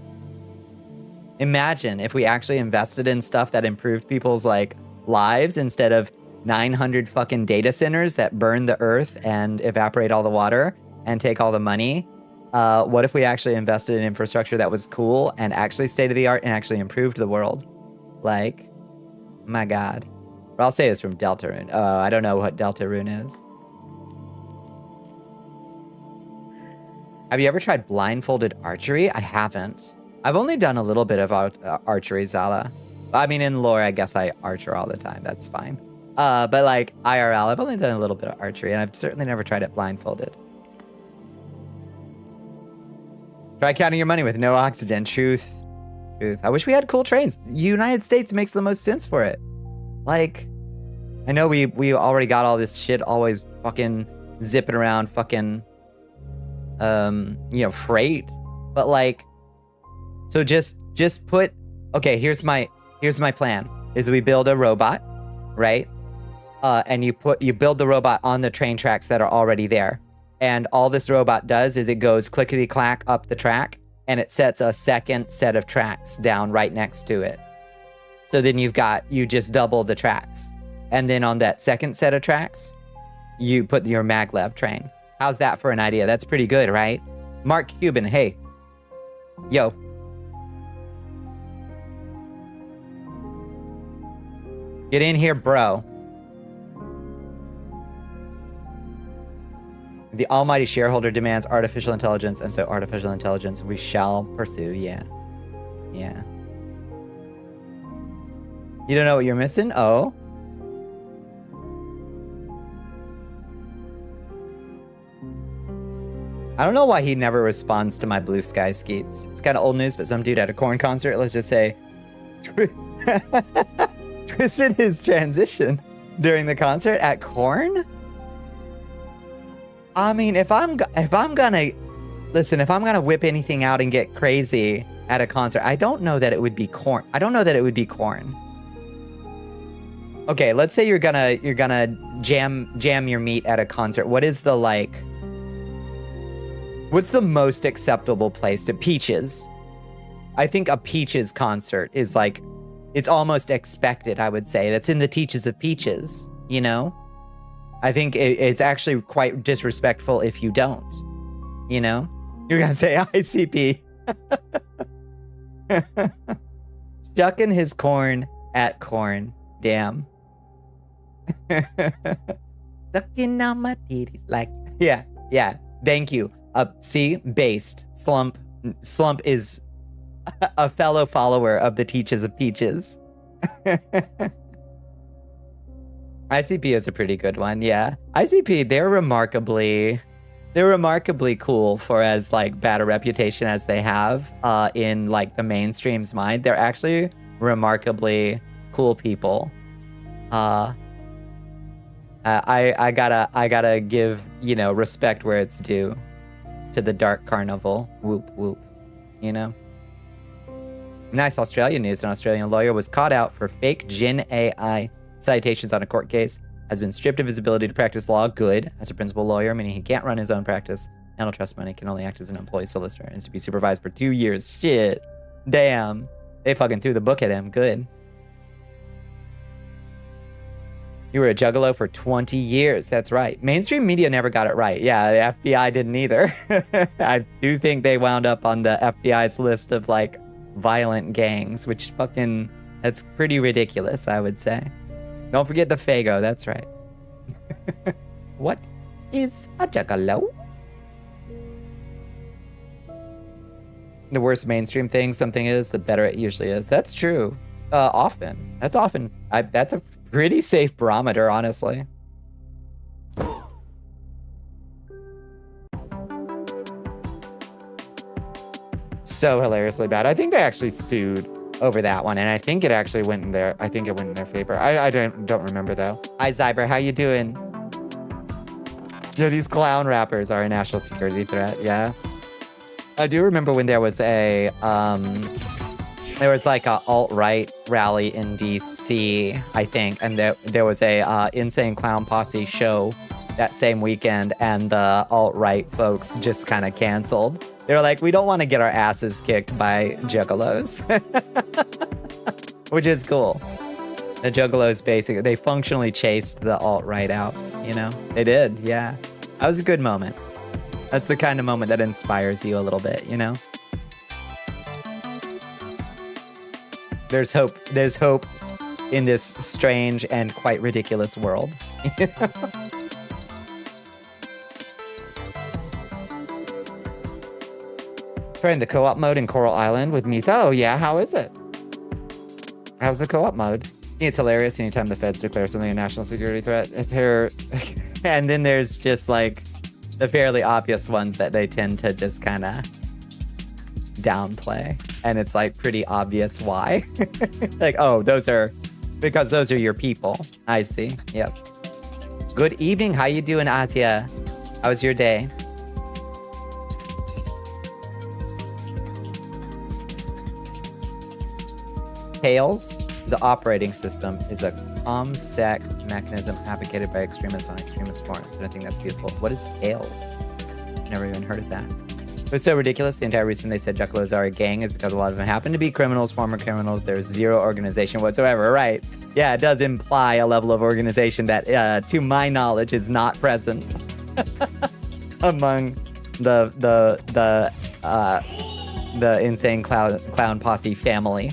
Imagine if we actually invested in stuff that improved people's like lives instead of 900 fucking data centers that burn the earth and evaporate all the water and take all the money. What if we actually invested in infrastructure that was cool and actually state-of-the-art and actually improved the world? Like, my God. What I'll say is from Deltarune. I don't know what Deltarune is. Have you ever tried blindfolded archery? I haven't. I've only done a little bit of archery, Zala. I mean, in lore, I guess I archer all the time. That's fine. But like IRL, I've only done a little bit of archery, and I've certainly never tried it blindfolded. Try counting your money with no oxygen. Truth. I wish we had cool trains. United States makes the most sense for it. Like, I know we already got all this shit always fucking zipping around fucking, freight. But like, so just put, okay, here's my plan, is we build a robot, right? And you build the robot on the train tracks that are already there. And all this robot does is it goes clickety-clack up the track, and it sets a second set of tracks down right next to it. So then you just double the tracks. And then on that second set of tracks, you put your maglev train. How's that for an idea? That's pretty good, right? Mark Cuban, hey. Yo. Get in here, bro. The almighty shareholder demands artificial intelligence, and so artificial intelligence we shall pursue. Yeah. Yeah. You don't know what you're missing? Oh. I don't know why he never responds to my blue sky skeets. It's kind of old news, but some dude at a Korn concert, let's just say, twisted his transition during the concert at Korn? I mean, if I'm gonna whip anything out and get crazy at a concert, I don't know that it would be Korn. I don't know that it would be Korn. Okay, let's say you're gonna jam your meat at a concert. What is the what's the most acceptable place to Peaches? I think a Peaches concert is like, it's almost expected, I would say. That's in the teaches of Peaches, you know? I think it's actually quite disrespectful if you don't, you know? You're gonna say ICP. Shucking his corn at Korn. Damn. Sucking on my titties like, yeah. Thank you. See, based. Slump is a fellow follower of the teaches of Peaches. ICP is a pretty good one, yeah. ICP, they're remarkably cool for as like bad a reputation as they have in like the mainstream's mind. They're actually remarkably cool people. I gotta give, you know, respect where it's due to the Dark Carnival. Whoop whoop, you know. Nice Australian news. An Australian lawyer was caught out for fake Gen AI citations on a court case, has been stripped of his ability to practice law. Good. As a principal lawyer, meaning he can't run his own practice, handle trust money, can only act as an employee solicitor, and is to be supervised for 2 years. Shit. Damn. They fucking threw the book at him. Good. You were a juggalo for 20 years. That's right. Mainstream media never got it right. Yeah, the FBI didn't either. I do think they wound up on the FBI's list of like violent gangs, which fucking, that's pretty ridiculous, I would say. Don't forget the Fago, that's right. What is a juggalo? The worse mainstream thing something is, the better it usually is. That's true. Often. That's often. That's a pretty safe barometer, honestly. So hilariously bad. I think they actually sued over that one, and I think it actually went in their. I think it went in their favor. I don't remember though. Hi Zyber, how you doing? Yeah, these clown rappers are a national security threat. Yeah, I do remember when there was a like a alt-right rally in DC, I think, and there was a Insane Clown Posse show that same weekend, and the alt-right folks just kind of canceled. They were like, we don't want to get our asses kicked by juggalos. Which is cool. The juggalos basically, they functionally chased the alt-right out, you know? They did, yeah. That was a good moment. That's the kind of moment that inspires you a little bit, you know? There's hope in this strange and quite ridiculous world. Trying the co-op mode in Coral Island with Misa. Oh yeah, how is it? How's the co-op mode? It's hilarious anytime the feds declare something a national security threat. And then there's just like the fairly obvious ones that they tend to just kind of downplay. And it's like pretty obvious why. Like, oh, because those are your people. I see. Yep. Good evening. How you doing, Asia? How was your day? Tails, the operating system, is a ComSec mechanism advocated by extremists on extremist forums. And I think that's beautiful. What is Tails? Never even heard of that. It was so ridiculous. The entire reason they said Juggalos are a gang is because a lot of them happen to be criminals, former criminals. There's zero organization whatsoever, right? Yeah, it does imply a level of organization that, to my knowledge, is not present among the insane clown posse family.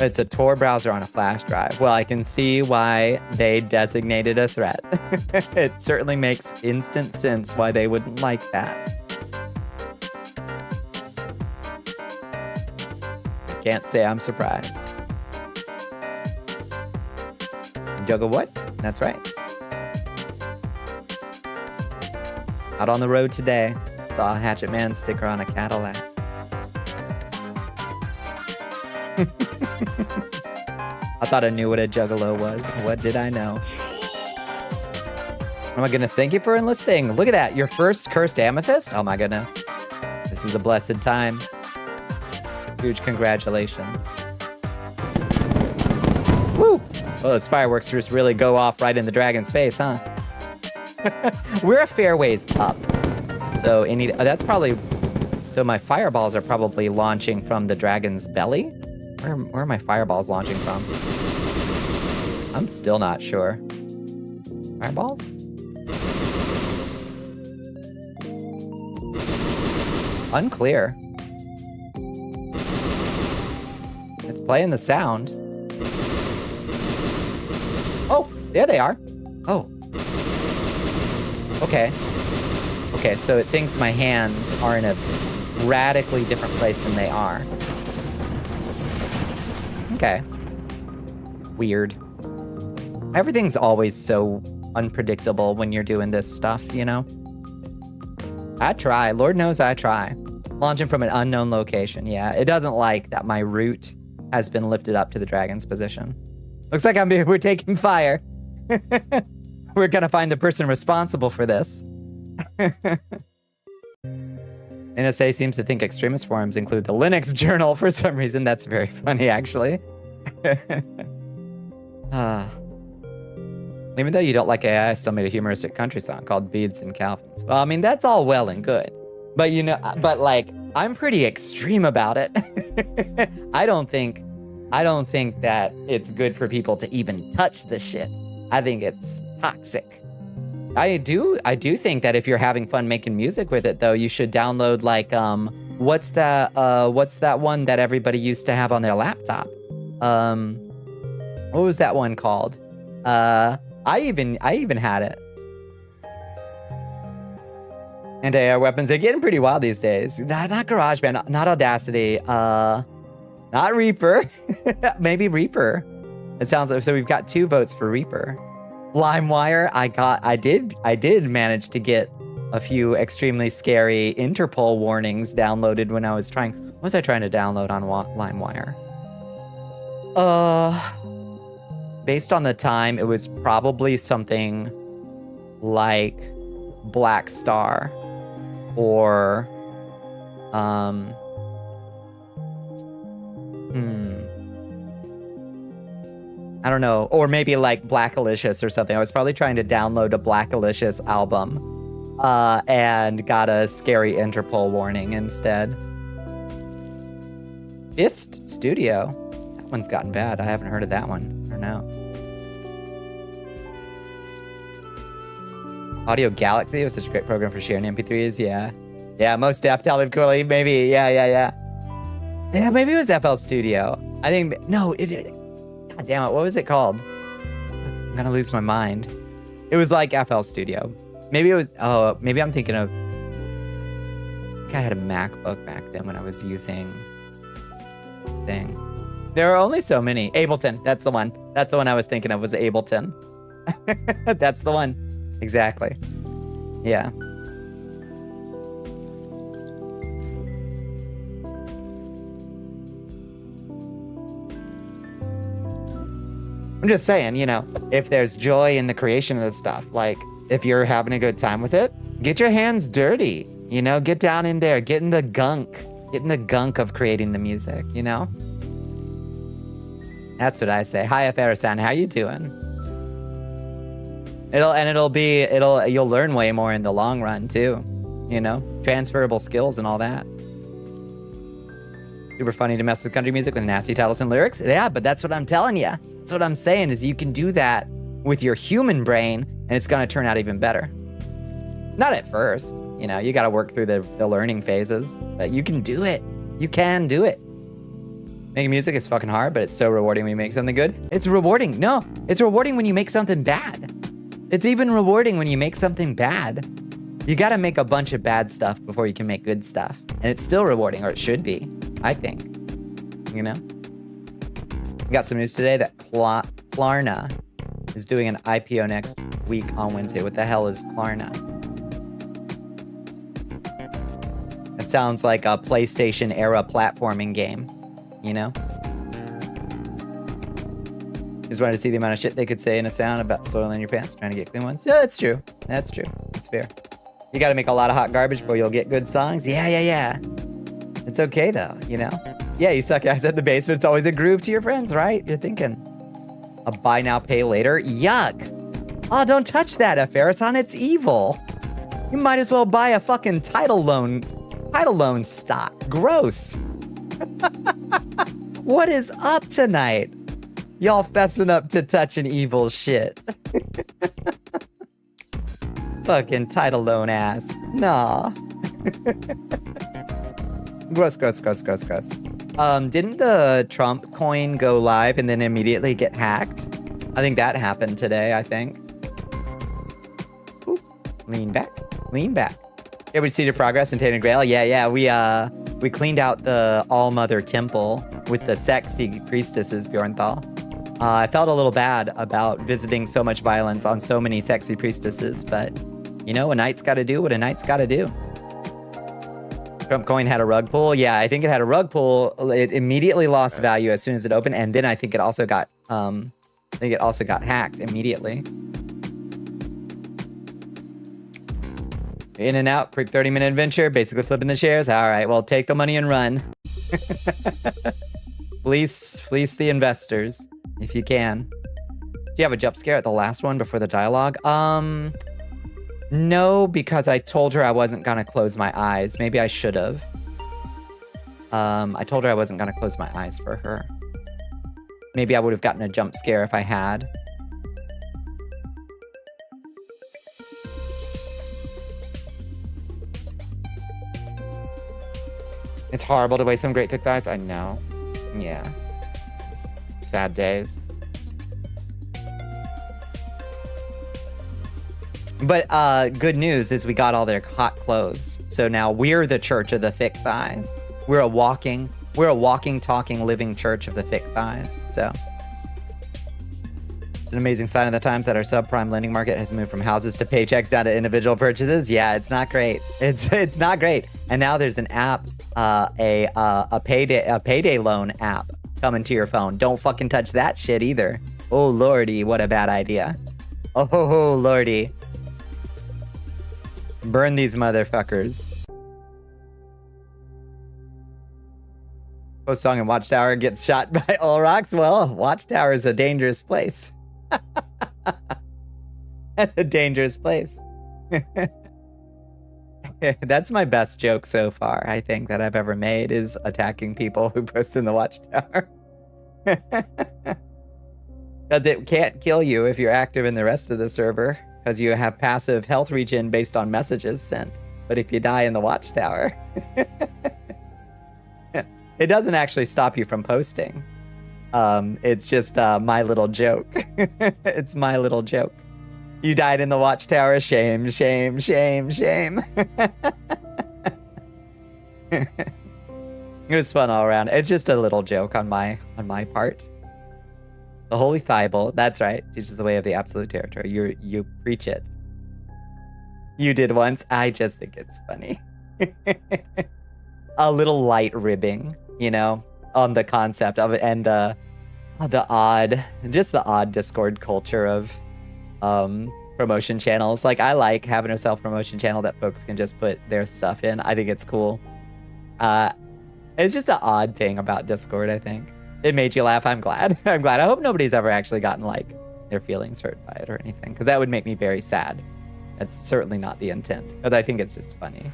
It's a Tor browser on a flash drive. Well, I can see why they designated a threat. It certainly makes instant sense why they wouldn't like that. Can't say I'm surprised. Juggle what? That's right. Out on the road today. Saw a Hatchet Man sticker on a Cadillac. I thought I knew what a juggalo was. What did I know? Oh my goodness, thank you for enlisting. Look at that, your first cursed amethyst? Oh my goodness. This is a blessed time. Huge congratulations. Woo! Oh, those fireworks just really go off right in the dragon's face, huh? We're a fair ways up. So that's probably... So my fireballs are probably launching from the dragon's belly? Where are my fireballs launching from? I'm still not sure. Fireballs? Unclear. It's playing the sound. Oh, there they are. Oh. Okay. Okay, so it thinks my hands are in a radically different place than they are. Okay. Weird. Everything's always so unpredictable when you're doing this stuff, you know? I try. Lord knows I try. Launching from an unknown location. Yeah, it doesn't like that my root has been lifted up to the dragon's position. Looks like we're taking fire. We're gonna find the person responsible for this. NSA seems to think extremist forums include the Linux journal for some reason. That's very funny, actually. Even though you don't like AI, I still made a humoristic country song called Beads and Calvins. Well, I mean, that's all well and good. But, you know, like, I'm pretty extreme about it. I don't think that it's good for people to even touch this shit. I think it's toxic. I do think that if you're having fun making music with it, though, you should download, like, what's that one that everybody used to have on their laptop? What was that one called? I even had it. And AR weapons, they're getting pretty wild these days. Not GarageBand, not Audacity, not Reaper. Maybe Reaper. It sounds like, so we've got 2 votes for Reaper. LimeWire, I did manage to get a few extremely scary Interpol warnings downloaded when I was trying. What was I trying to download on LimeWire? Based on the time, it was probably something like Black Star or I don't know, or maybe like Blackalicious or something. I was probably trying to download a Blackalicious album and got a scary Interpol warning instead. Fist Studio. That one's gotten bad. I haven't heard of that one. I don't know. Audio Galaxy was such a great program for sharing MP3s. Yeah. Yeah, most def, Talib Kweli, maybe. Yeah. Yeah, maybe it was FL Studio. I think, no, God damn it, what was it called? I'm gonna lose my mind. It was like FL Studio. Maybe it was, maybe I'm thinking of, I think I had a MacBook back then when I was using thing. There are only so many. Ableton, that's the one. That's the one I was thinking of, was Ableton. That's the one. Exactly. Yeah. I'm just saying, you know, if there's joy in the creation of this stuff, like if you're having a good time with it, get your hands dirty, you know, get down in there, get in the gunk of creating the music, you know? That's what I say. Hi, F. Arasan, how you doing? You'll learn way more in the long run too. You know, transferable skills and all that. Super funny to mess with country music with nasty titles and lyrics. Yeah, but that's what I'm telling you. That's what I'm saying is you can do that with your human brain and it's gonna turn out even better. Not at first, you know, you gotta work through the learning phases, but you can do it. You can do it. Making music is fucking hard, but it's so rewarding when you make something good. It's rewarding. No, it's rewarding when you make something bad. It's even rewarding when you make something bad. You gotta make a bunch of bad stuff before you can make good stuff. And it's still rewarding, or it should be, I think. You know? We got some news today that Klarna is doing an IPO next week on Wednesday. What the hell is Klarna? It sounds like a PlayStation era platforming game, you know? Just wanted to see the amount of shit they could say in a sound about soiling your pants, trying to get clean ones. Yeah, that's true. That's true. It's fair. You gotta make a lot of hot garbage before you'll get good songs. Yeah. It's okay though, you know? Yeah, you suck ass at the basement. It's always a groove to your friends, right? You're thinking, a buy now, pay later? Yuck. Oh, don't touch that, Farison. It's evil. You might as well buy a fucking title loan stock. Gross. What is up tonight? Y'all fessing up to touching evil shit. Fucking title loan ass. Nah. Gross. Didn't the Trump coin go live and then immediately get hacked? I think that happened today, I think. Ooh, lean back. Yeah, we see the progress in Tainted Grail. Yeah, we cleaned out the All-Mother Temple with the sexy priestesses, Bjornthal. I felt a little bad about visiting so much violence on so many sexy priestesses, but, you know, a knight's gotta do what a knight's gotta do. Trump coin had a rug pull. Yeah, I think it had a rug pull. It immediately lost value as soon as it opened, and then I think it also got hacked immediately. In and out, quick 30-minute adventure, basically flipping the shares. All right, well, take the money and run. Fleece the investors if you can. Do you have a jump scare at the last one before the dialogue? No, because I told her I wasn't gonna close my eyes. Maybe I should have. I told her I wasn't gonna close my eyes for her. Maybe I would have gotten a jump scare if I had. It's horrible to waste some great thick thighs. I know. Yeah. Sad days. But good news is we got all their hot clothes. So now we're the church of the thick thighs. We're a walking, talking, living church of the thick thighs. So it's an amazing sign of the times that our subprime lending market has moved from houses to paychecks down to individual purchases. Yeah, it's not great. It's not great. And now there's an app, a payday loan app coming to your phone. Don't fucking touch that shit either. Oh lordy, what a bad idea. Oh lordy. Burn these motherfuckers. Post song and Watchtower gets shot by all rocks. Well, Watchtower is a dangerous place. That's a dangerous place. That's my best joke so far, I think, that I've ever made, is attacking people who post in the Watchtower. Because it can't kill you if you're active in the rest of the server, because you have passive health regen based on messages sent. But if you die in the Watchtower, it doesn't actually stop you from posting. It's just my little joke. It's my little joke. You died in the Watchtower. Shame, shame, shame, shame. It was fun all around. It's just a little joke on my part. The Holy Bible, that's right, teaches the way of the absolute territory. You preach it. You did once. I just think it's funny. A little light ribbing, you know, on the concept of it, and the odd Discord culture of promotion channels. Like, I like having a self-promotion channel that folks can just put their stuff in. I think it's cool. It's just an odd thing about Discord, I think. It made you laugh. I'm glad. I'm glad. I hope nobody's ever actually gotten, like, their feelings hurt by it or anything, because that would make me very sad. That's certainly not the intent, but I think it's just funny.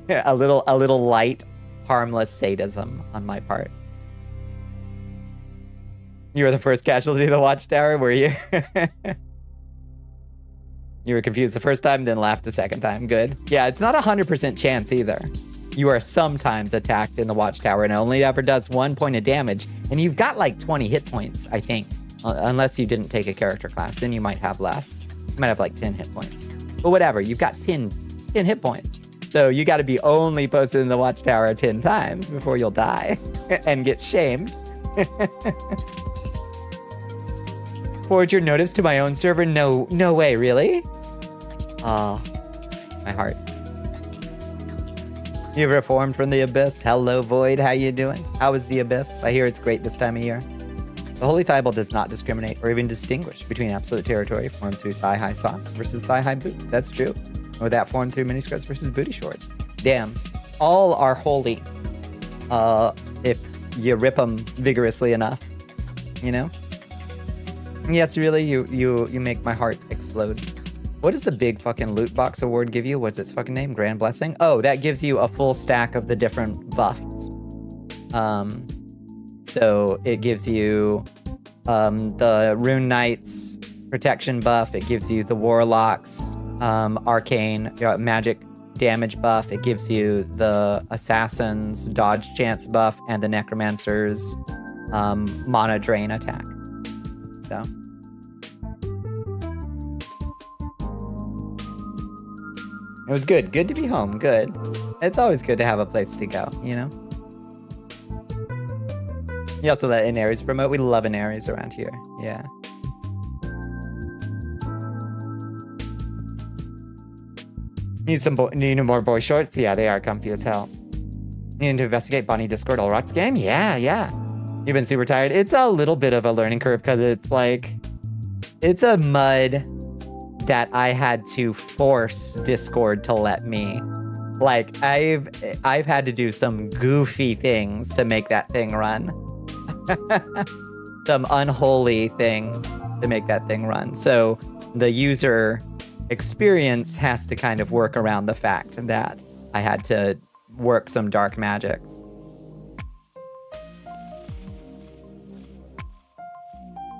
a little light, harmless sadism on my part. You were the first casualty of the Watchtower, were you? You were confused the first time, then laughed the second time. Good. Yeah, it's not 100% chance either. You are sometimes attacked in the Watchtower and it only ever does 1 point of damage. And you've got like 20 hit points, I think. Unless you didn't take a character class, then you might have less. You might have like 10 hit points. But whatever, you've got 10 hit points. So you got to be only posted in the Watchtower 10 times before you'll die and get shamed. Forward your notice to my own server? No way, really? Oh, my heart. You've reformed from the Abyss. Hello, Void. How you doing? How is the Abyss? I hear it's great this time of year. The Holy Thibault does not discriminate or even distinguish between absolute territory formed through thigh-high socks versus thigh-high boots. That's true. Or that formed through miniskirts versus booty shorts. Damn. All are holy. If you rip them vigorously enough. You know? Yes, really, you make my heart explode. What does the big fucking loot box award give you? What's its fucking name? Grand Blessing? Oh, that gives you a full stack of the different buffs. So it gives you the Rune Knight's protection buff. It gives you the Warlock's arcane magic damage buff. It gives you the Assassin's dodge chance buff and the Necromancer's mana drain attack. So. It was good. Good to be home. Good. It's always good to have a place to go, you know? You also let Inaries promote. We love Inaries around here. Yeah. Need more boy shorts? Yeah, they are comfy as hell. Need to investigate Bonnie Discord All Rocks game? Yeah. You've been super tired? It's a little bit of a learning curve because it's like... It's a mud that I had to force Discord to let me. Like, I've had to do some goofy things to make that thing run. Some unholy things to make that thing run. So the user experience has to kind of work around the fact that I had to work some dark magics.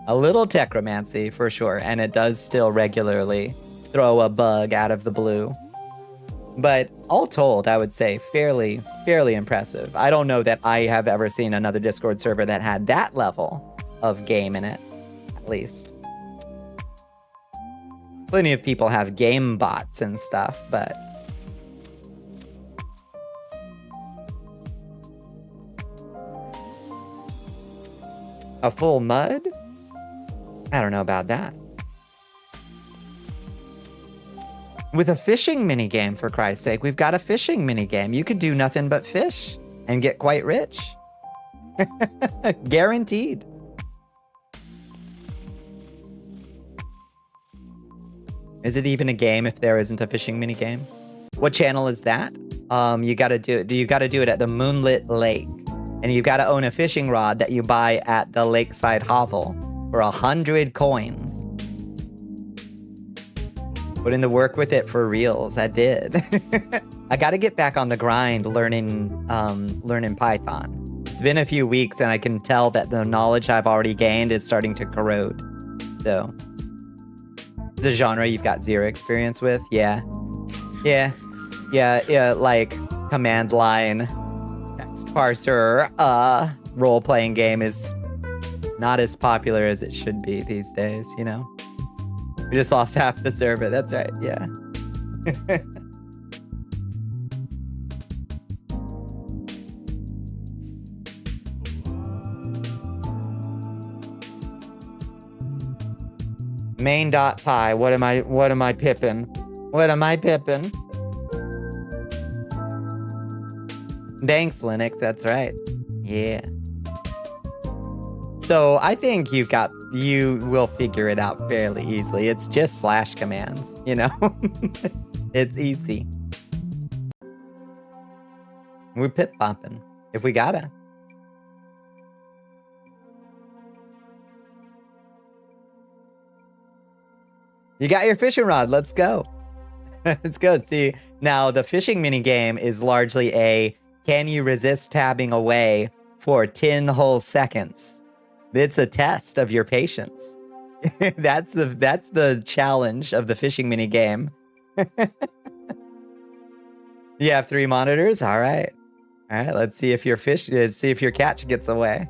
A little techromancy for sure, and it does still regularly throw a bug out of the blue. But all told, I would say fairly impressive. I don't know that I have ever seen another Discord server that had that level of game in it, at least. Plenty of people have game bots and stuff, but... A full mud? I don't know about that. With a fishing minigame, for Christ's sake. We've got a fishing minigame. You could do nothing but fish and get quite rich. Guaranteed. Is it even a game if there isn't a fishing minigame? What channel is that? You gotta do it at the Moonlit Lake. And you gotta own a fishing rod that you buy at the Lakeside Hovel for 100 coins. Put in the work with it for reals. I did. I gotta get back on the grind learning Python. It's been a few weeks and I can tell that the knowledge I've already gained is starting to corrode. So it's a genre you've got zero experience with. Yeah, like command line text parser role-playing game is not as popular as it should be these days, you know? We just lost half the server. That's right. Yeah. Main.py. What am I pipping? What am I pipping? Thanks, Linux. That's right. Yeah. So I think you will figure it out fairly easily. It's just slash commands, you know? It's easy. We're pip bopping if we gotta. You got your fishing rod. Let's go. Let's go. See, now the fishing mini game is largely a can you resist tabbing away for 10 whole seconds? It's a test of your patience. That's the challenge of the fishing mini game. You have 3 monitors. All right. All right. Let's see if your catch gets away.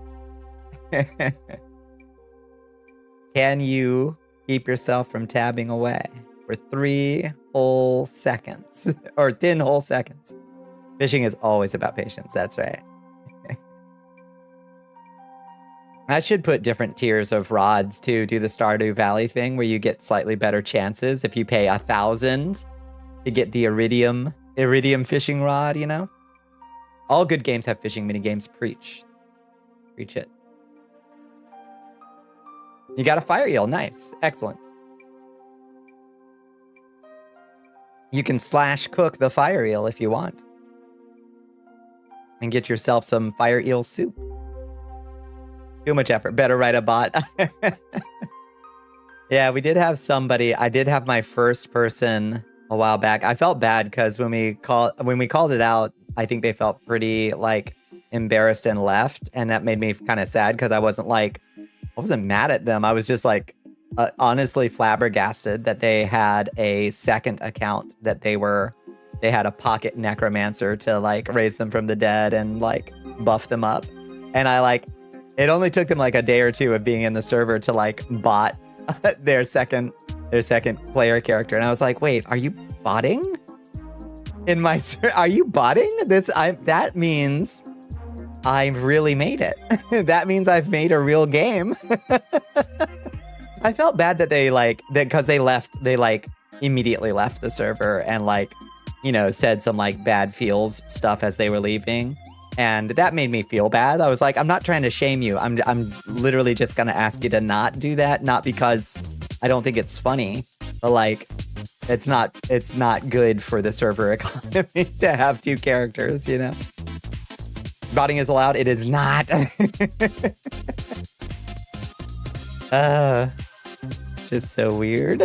Can you keep yourself from tabbing away for 3 whole seconds or 10 whole seconds? Fishing is always about patience. That's right. I should put different tiers of rods to do the Stardew Valley thing where you get slightly better chances if you pay 1,000 to get the iridium fishing rod, you know? All good games have fishing mini games. Preach it. You got a fire eel. Nice. Excellent. You can slash cook the fire eel if you want. And get yourself some fire eel soup. Too much effort. Better write a bot. Yeah, we did have somebody. I did have my first person a while back. I felt bad because when we called it out, I think they felt pretty like embarrassed and left, and that made me kind of sad because I wasn't mad at them. I was just like honestly flabbergasted that they had a second account that they had a pocket necromancer to like raise them from the dead and like buff them up, and it only took them like a day or two of being in the server to like bot their second player character, and I was like, wait, are you botting? Are you botting this? That means I've really made it. That means I've made a real game. I felt bad that because they immediately left the server and said some like bad feels stuff as they were leaving. And that made me feel bad. I was like, I'm not trying to shame you. I'm literally just gonna ask you to not do that. Not because I don't think it's funny, but like it's not good for the server economy to have 2 characters, you know? Botting is allowed. It is not. Just so weird.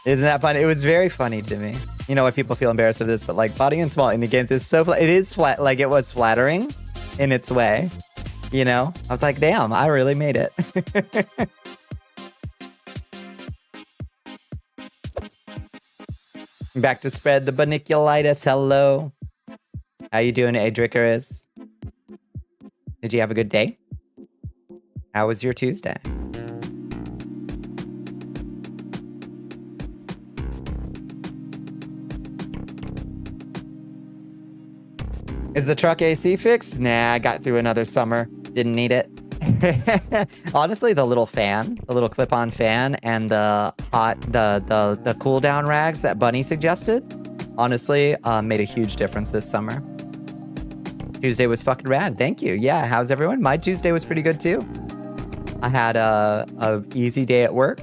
Isn't that funny? It was very funny to me. You know why people feel embarrassed of this, but like botting in small indie games is so it is flat. Like it was flattering in its way. You know, I was like, damn, I really made it. Back to spread the Bonniculitis. Hello. How you doing, Adricarus? Did you have a good day? How was your Tuesday? Is the truck AC fixed? Nah, I got through another summer. Didn't need it. Honestly, the little clip-on fan and the cool down rags that Bunny suggested, honestly, made a huge difference this summer. Tuesday was fucking rad. Thank you. Yeah, how's everyone? My Tuesday was pretty good too. I had a easy day at work.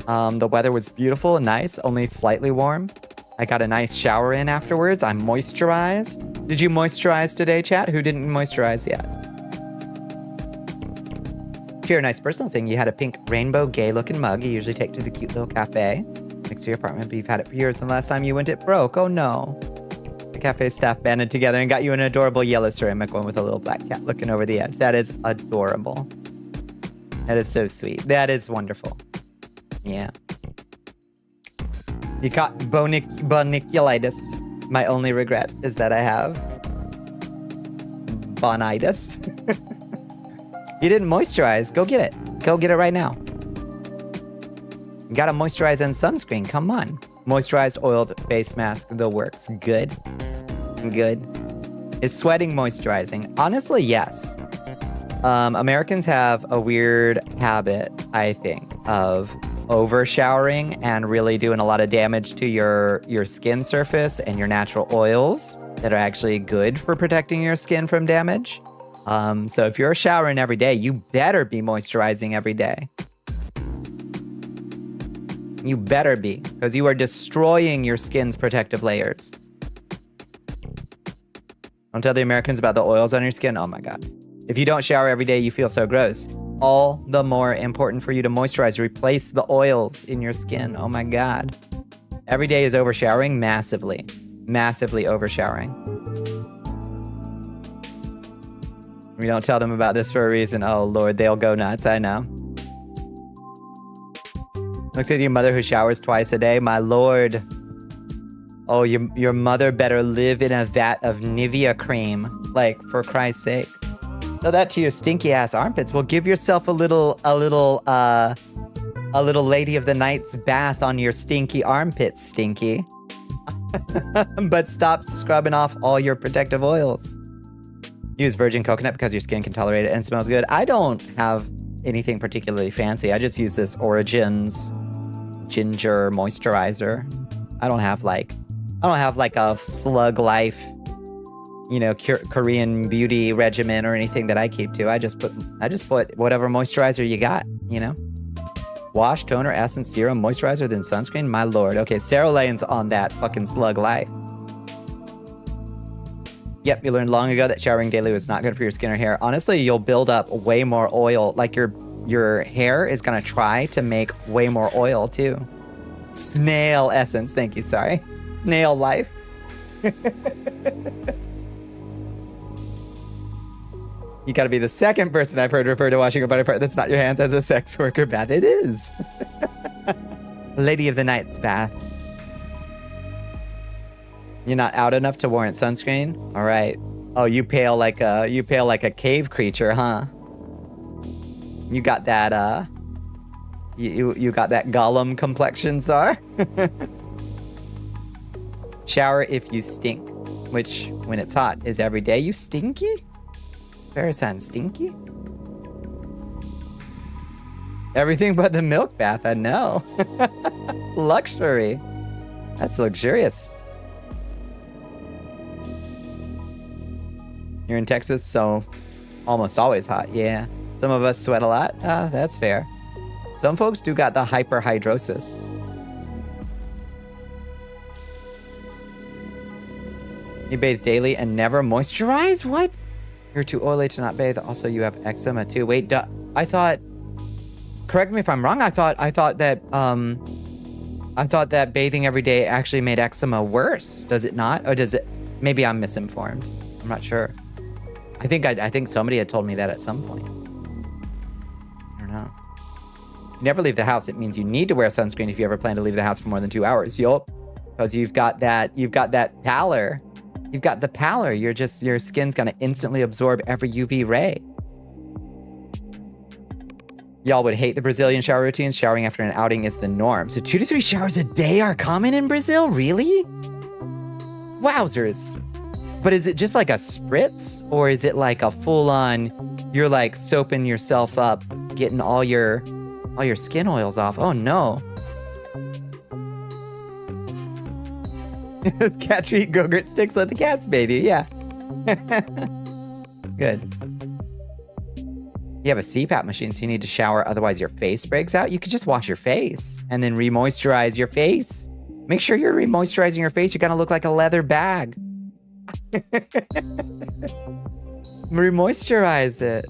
The weather was beautiful and nice, only slightly warm. I got a nice shower in afterwards. I'm moisturized. Did you moisturize today, chat? Who didn't moisturize yet? Pure nice personal thing. You had a pink rainbow gay looking mug you usually take to the cute little cafe next to your apartment, but you've had it for years. And the last time you went, it broke. Oh no. The cafe staff banded together and got you an adorable yellow ceramic one with a little black cat looking over the edge. That is adorable. That is so sweet. That is wonderful. Yeah. You caught Bonniculitis. My only regret is that I have Bonitis. You didn't moisturize. Go get it. Go get it right now. You gotta moisturize and sunscreen. Come on. Moisturized, oiled face mask. The works. Good. Good. Is sweating moisturizing? Honestly, yes. Americans have a weird habit, I think, of over showering and really doing a lot of damage to your skin surface and your natural oils that are actually good for protecting your skin from damage. So if you're showering every day, you better be moisturizing every day. You better be, because you are destroying your skin's protective layers. Don't tell the Americans about the oils on your skin. Oh my God. If you don't shower every day, you feel so gross. all the more important for you to moisturize. Replace the oils in your skin. Oh my God. Every day is overshowering massively. Massively overshowering. We don't tell them about this for a reason. Oh Lord, they'll go nuts, I know. Looks like your mother who showers twice a day. My Lord. Oh, your mother better live in a vat of Nivea cream. Like, for Christ's sake. Throw that to your stinky ass armpits. Well, give yourself a little Lady of the Night's bath on your stinky armpits, Stinky. But stop scrubbing off all your protective oils. Use virgin coconut because your skin can tolerate it and smells good. I don't have anything particularly fancy. I just use this Origins ginger moisturizer. I don't have like a Slug Life, you know, Korean beauty regimen or anything that I keep to. I just put whatever moisturizer you got, you know. Wash, toner, essence, serum, moisturizer, then sunscreen. My Lord. Okay, Sarah Lane's on that fucking Slug Life. Yep, you learned long ago that showering daily was not good for your skin or hair. Honestly, you'll build up way more oil. Like your hair is gonna try to make way more oil too. Snail essence. Thank you. Sorry. Snail life. You gotta be the second person I've heard refer to washing a body part that's not your hands as a sex worker bath. It is. Lady of the Night's bath. You're not out enough to warrant sunscreen? All right. Oh, you pale like a cave creature, huh? You got that you got that Gollum complexion, Czar? Shower if you stink, which when it's hot is every day. You stinky? Verisan stinky? Everything but the milk bath, I know. Luxury. That's luxurious. You're in Texas, so almost always hot. Yeah. Some of us sweat a lot. That's fair. Some folks do got the hyperhidrosis. You bathe daily and never moisturize? What? You're too oily to not bathe. Also, you have eczema too. Wait, I thought... Correct me if I'm wrong. I thought that bathing every day actually made eczema worse. Does it not? Or does it... Maybe I'm misinformed. I'm not sure. I think somebody had told me that at some point. I don't know. You never leave the house. It means you need to wear sunscreen if you ever plan to leave the house for more than 2 hours. Yup. Because you've got that pallor. You've got the pallor. Your skin's gonna instantly absorb every UV ray. Y'all would hate the Brazilian shower routines. Showering after an outing is the norm. So 2 to 3 showers a day are common in Brazil? Really? Wowzers. But is it just like a spritz? Or is it like a full-on, you're like soaping yourself up, getting all your skin oils off? Oh no. Cat treat, go-gurt sticks, let the cats bathe you. Yeah. Good. You have a CPAP machine, so you need to shower, otherwise your face breaks out. You could just wash your face and then re-moisturize your face. Make sure you're re-moisturizing your face. You're gonna look like a leather bag. Re-moisturize it.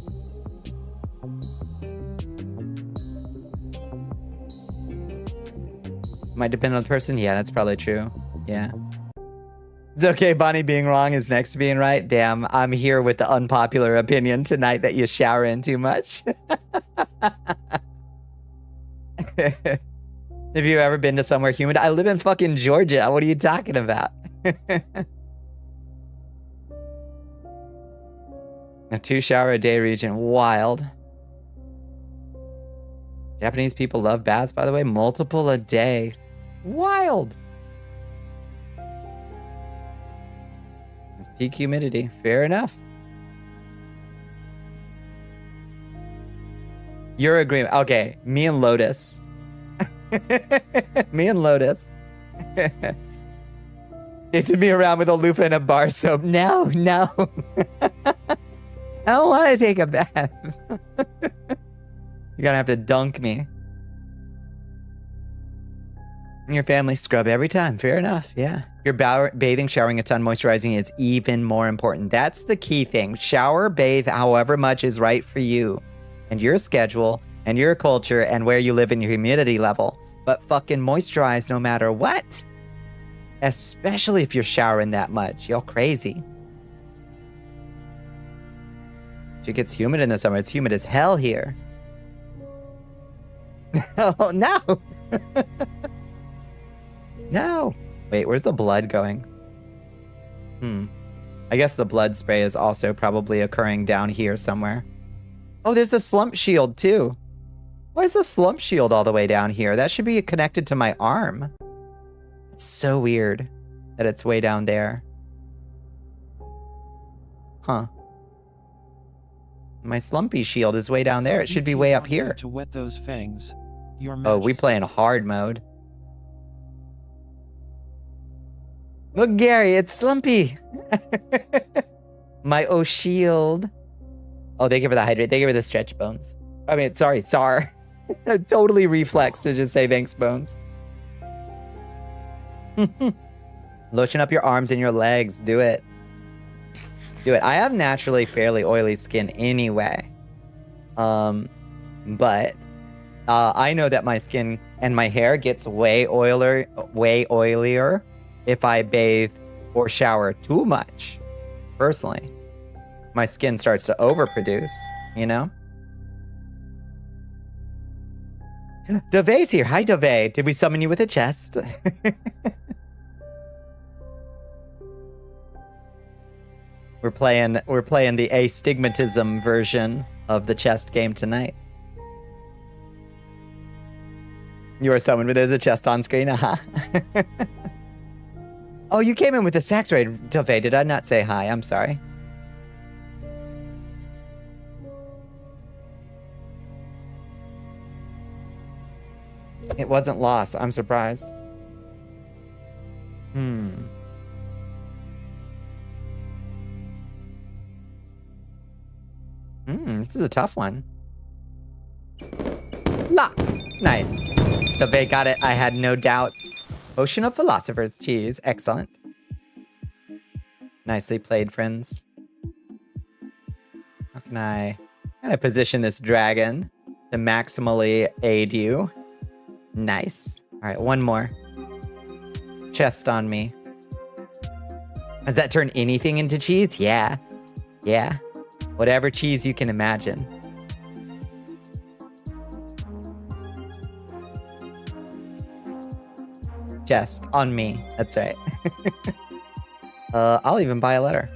Might depend on the person. Yeah, that's probably true. Yeah. It's okay, Bonnie being wrong is next to being right. Damn, I'm here with the unpopular opinion tonight that you shower in too much. Have you ever been to somewhere humid? I live in fucking Georgia. What are you talking about? A 2 shower a day region. Wild. Japanese people love baths, by the way. Multiple a day. Wild. It's peak humidity. Fair enough. You're agreeing. Okay, me and Lotus. Me and Lotus. Is to be around with a loofah and a bar soap? No, no. I don't want to take a bath. You're gonna have to dunk me. Your family scrub every time. Fair enough. Yeah. Your bathing, showering a ton, moisturizing is even more important. That's the key thing. Shower, bathe, however much is right for you. and your schedule and your culture and where you live and your humidity level, but fucking moisturize no matter what. Especially if you're showering that much. Y'all crazy. It gets humid in the summer. It's humid as hell here. Oh, no. No. Wait, where's the blood going? I guess the blood spray is also probably occurring down here somewhere. Oh, there's the slump shield too. Why is the slump shield all the way down here? That should be connected to my arm. It's so weird that it's way down there. Huh. My slumpy shield is way down there. It should be way up here. To wet those fangs. Oh, we play in hard mode. Look, Gary, it's Slumpy. My shield. Oh, they give her the hydrate. They give her the stretch bones. I mean, sorry, Sar. Totally reflex to just say thanks, bones. Lotion up your arms and your legs. Do it. Do it. I have naturally fairly oily skin anyway. But I know that my skin and my hair gets way oilier if I bathe or shower too much. Personally, my skin starts to overproduce, you know? Dave's here. Hi, Dave. Did we summon you with a chest? We're playing the astigmatism version of the chest game tonight. You are summoned with a chest on screen, Oh, you came in with a sax raid, Dove. Did I not say hi? I'm sorry. It wasn't lost. I'm surprised. This is a tough one. Lock. Nice. Dove got it. I had no doubts. Ocean of Philosophers. Cheese. Excellent. Nicely played, friends. How can I position this dragon to maximally aid you? Nice. All right, one more. Chest on me. Has that turned anything into cheese? Yeah. Yeah. Whatever cheese you can imagine. Chest on me. That's right. I'll even buy a letter.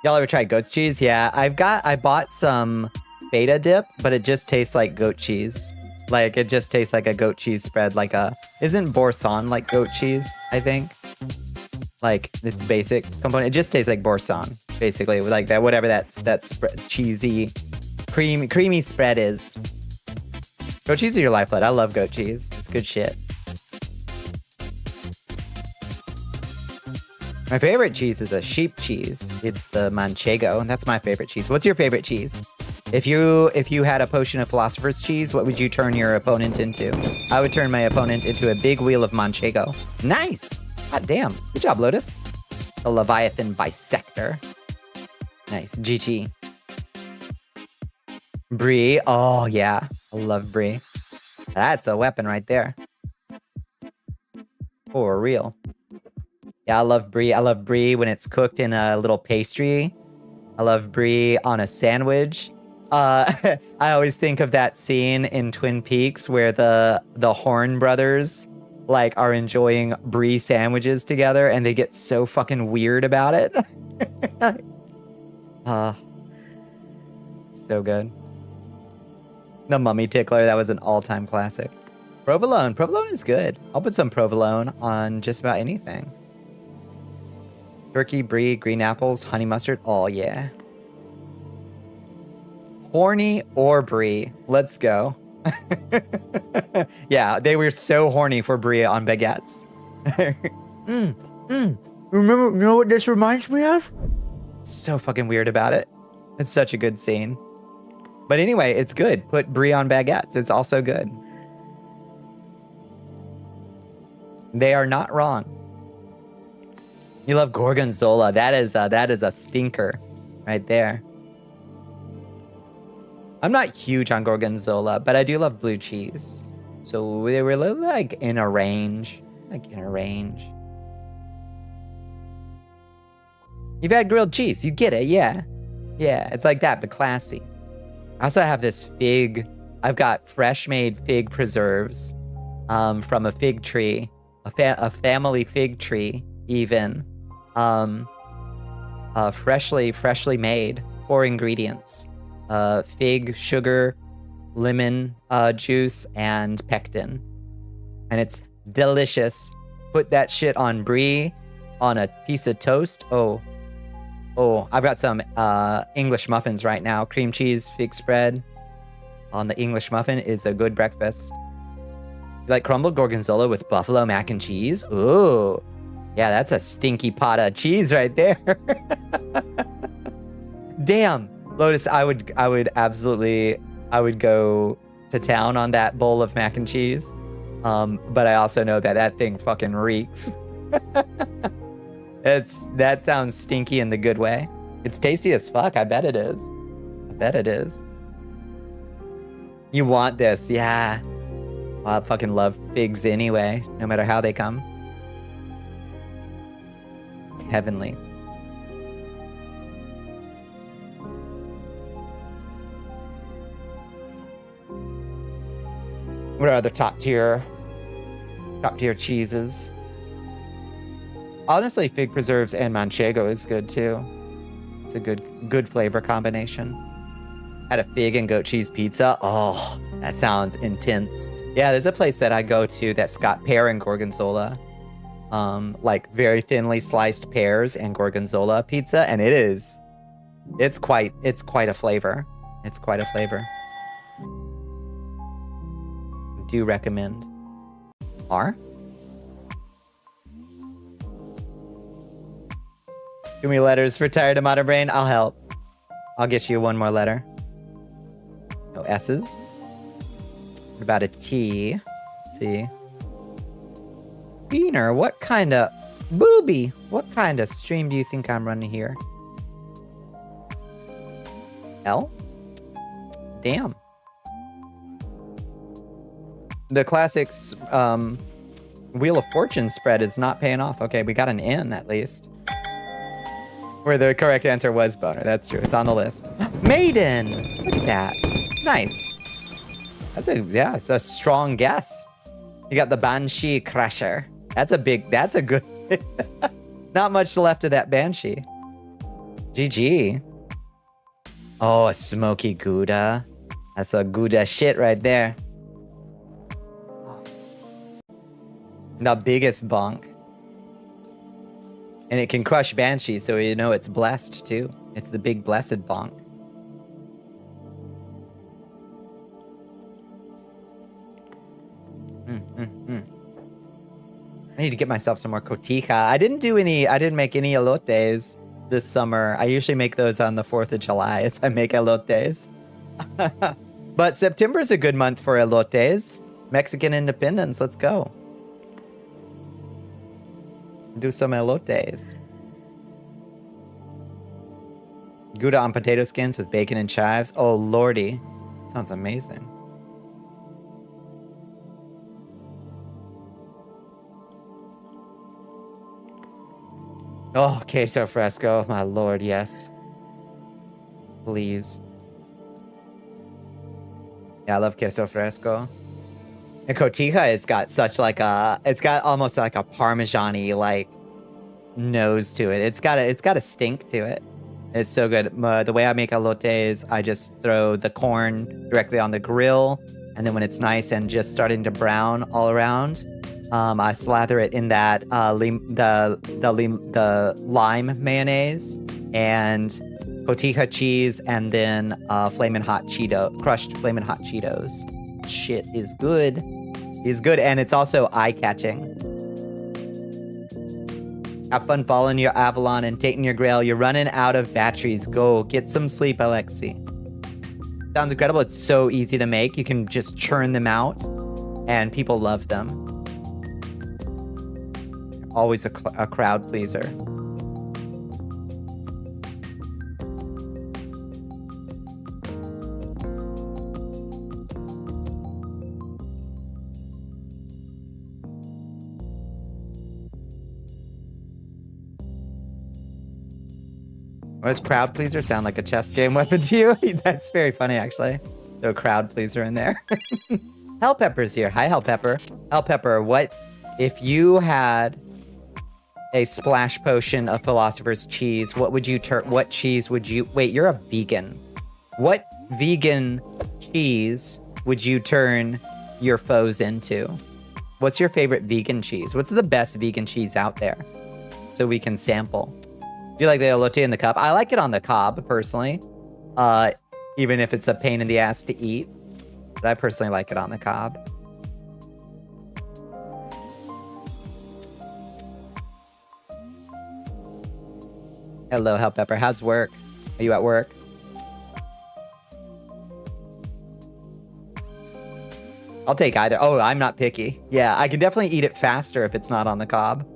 Y'all ever tried goat's cheese? Yeah, I bought some beta dip, but it just tastes like goat cheese. Like, it just tastes like a goat cheese spread, isn't Boursin like goat cheese, I think? Like, its basic component. It just tastes like Boursin, basically, like that, whatever that cheesy, creamy spread is. Goat cheese is your lifeblood. I love goat cheese. It's good shit. My favorite cheese is a sheep cheese. It's the Manchego, and that's my favorite cheese. What's your favorite cheese? If you had a potion of philosopher's cheese, what would you turn your opponent into? I would turn my opponent into a big wheel of Manchego. Nice! God damn. Good job, Lotus. The Leviathan Bisector. Nice. GG. Brie. Oh, yeah. I love Brie. That's a weapon right there. For real. Yeah, I love Brie. I love Brie when it's cooked in a little pastry. I love Brie on a sandwich. I always think of that scene in Twin Peaks where the Horn brothers are enjoying Brie sandwiches together and they get so fucking weird about it. So good. The Mummy Tickler, that was an all-time classic. Provolone. Provolone is good. I'll put some provolone on just about anything. Turkey, brie, green apples, honey mustard. Oh, yeah. Horny or brie. Let's go. Yeah, they were so horny for brie on baguettes. Remember, you know what this reminds me of? So fucking weird about it. It's such a good scene. But anyway, it's good. Put brie on baguettes. It's also good. They are not wrong. You love gorgonzola. That is a stinker right there. I'm not huge on gorgonzola, but I do love blue cheese. So they were like in a range. You've had grilled cheese. You get it, yeah. Yeah, it's like that, but classy. I also have this fig. I've got fresh made fig preserves from a fig tree, a family fig tree, even. Freshly made, 4 ingredients. Fig, sugar, lemon juice, and pectin. And it's delicious. Put that shit on brie, on a piece of toast. Oh, I've got some English muffins right now. Cream cheese, fig spread on the English muffin is a good breakfast. You like crumbled gorgonzola with buffalo mac and cheese? Ooh. Yeah, that's a stinky pot of cheese right there. Damn. Lotus, I would absolutely, I would go to town on that bowl of mac and cheese. But I also know that thing fucking reeks. That sounds stinky in the good way. It's tasty as fuck. I bet it is. You want this, yeah. Well, I fucking love figs anyway, no matter how they come. It's heavenly. What are other top tier cheeses? Honestly, fig preserves and manchego is good too. It's a good flavor combination. Had a fig and goat cheese pizza. Oh, that sounds intense. Yeah, there's a place that I go to that's got pear and gorgonzola. Like very thinly sliced pears and gorgonzola pizza, and it's quite a flavor. It's quite a flavor. Do recommend. R? Give me letters for Tired of Modern Brain. I'll help. I'll get you one more letter. No S's. What about a T? Let's see. Beaner, what kind of... Booby! What kind of stream do you think I'm running here? L? Damn. The classics Wheel of Fortune spread is not paying off. Okay, we got an N at least. Where the correct answer was boner. That's true. It's on the list. Maiden! Look at that. Nice. It's a strong guess. You got the Banshee Crusher. That's a good... Not much left of that Banshee. GG. Oh, a smoky Gouda. That's a Gouda shit right there. The biggest bonk. And it can crush Banshee, so you know it's blessed too. It's the big blessed bonk. I need to get myself some more cotija. I didn't make any elotes this summer. I usually make those on the 4th of July as I make elotes. But September is a good month for elotes. Mexican independence, let's go. Do some elotes. Gouda on potato skins with bacon and chives. Oh, lordy. Sounds amazing. Oh, queso fresco. My lord, yes. Please. Yeah, I love queso fresco. And cotija has got such like it's got almost like a Parmesan-y like nose to it. It's got a stink to it. It's so good. The way I make elote is I just throw the corn directly on the grill, and then when it's nice and just starting to brown all around, I slather it in that the lime mayonnaise and cotija cheese, and then crushed flamin' hot Cheetos. Shit is good. Is good, and it's also eye-catching. Have fun following your Avalon and taking your Grail. You're running out of batteries. Go get some sleep, Alexi. Sounds incredible. It's so easy to make. You can just churn them out, and people love them. Always a crowd pleaser. What does crowd pleaser sound like a chess game weapon to you? That's very funny, actually. Throw crowd pleaser in there. Hell Pepper's here. Hi, Hell Pepper. Hell Pepper, what if you had a splash potion of Philosopher's Cheese? What would you turn? What cheese would you? Wait, you're a vegan. What vegan cheese would you turn your foes into? What's your favorite vegan cheese? What's the best vegan cheese out there? So we can sample. Do you like the elote in the cup? I like it on the cob, personally. Even if it's a pain in the ass to eat. But I personally like it on the cob. Hello, Hell Pepper. How's work? Are you at work? I'll take either. Oh, I'm not picky. Yeah, I can definitely eat it faster if it's not on the cob.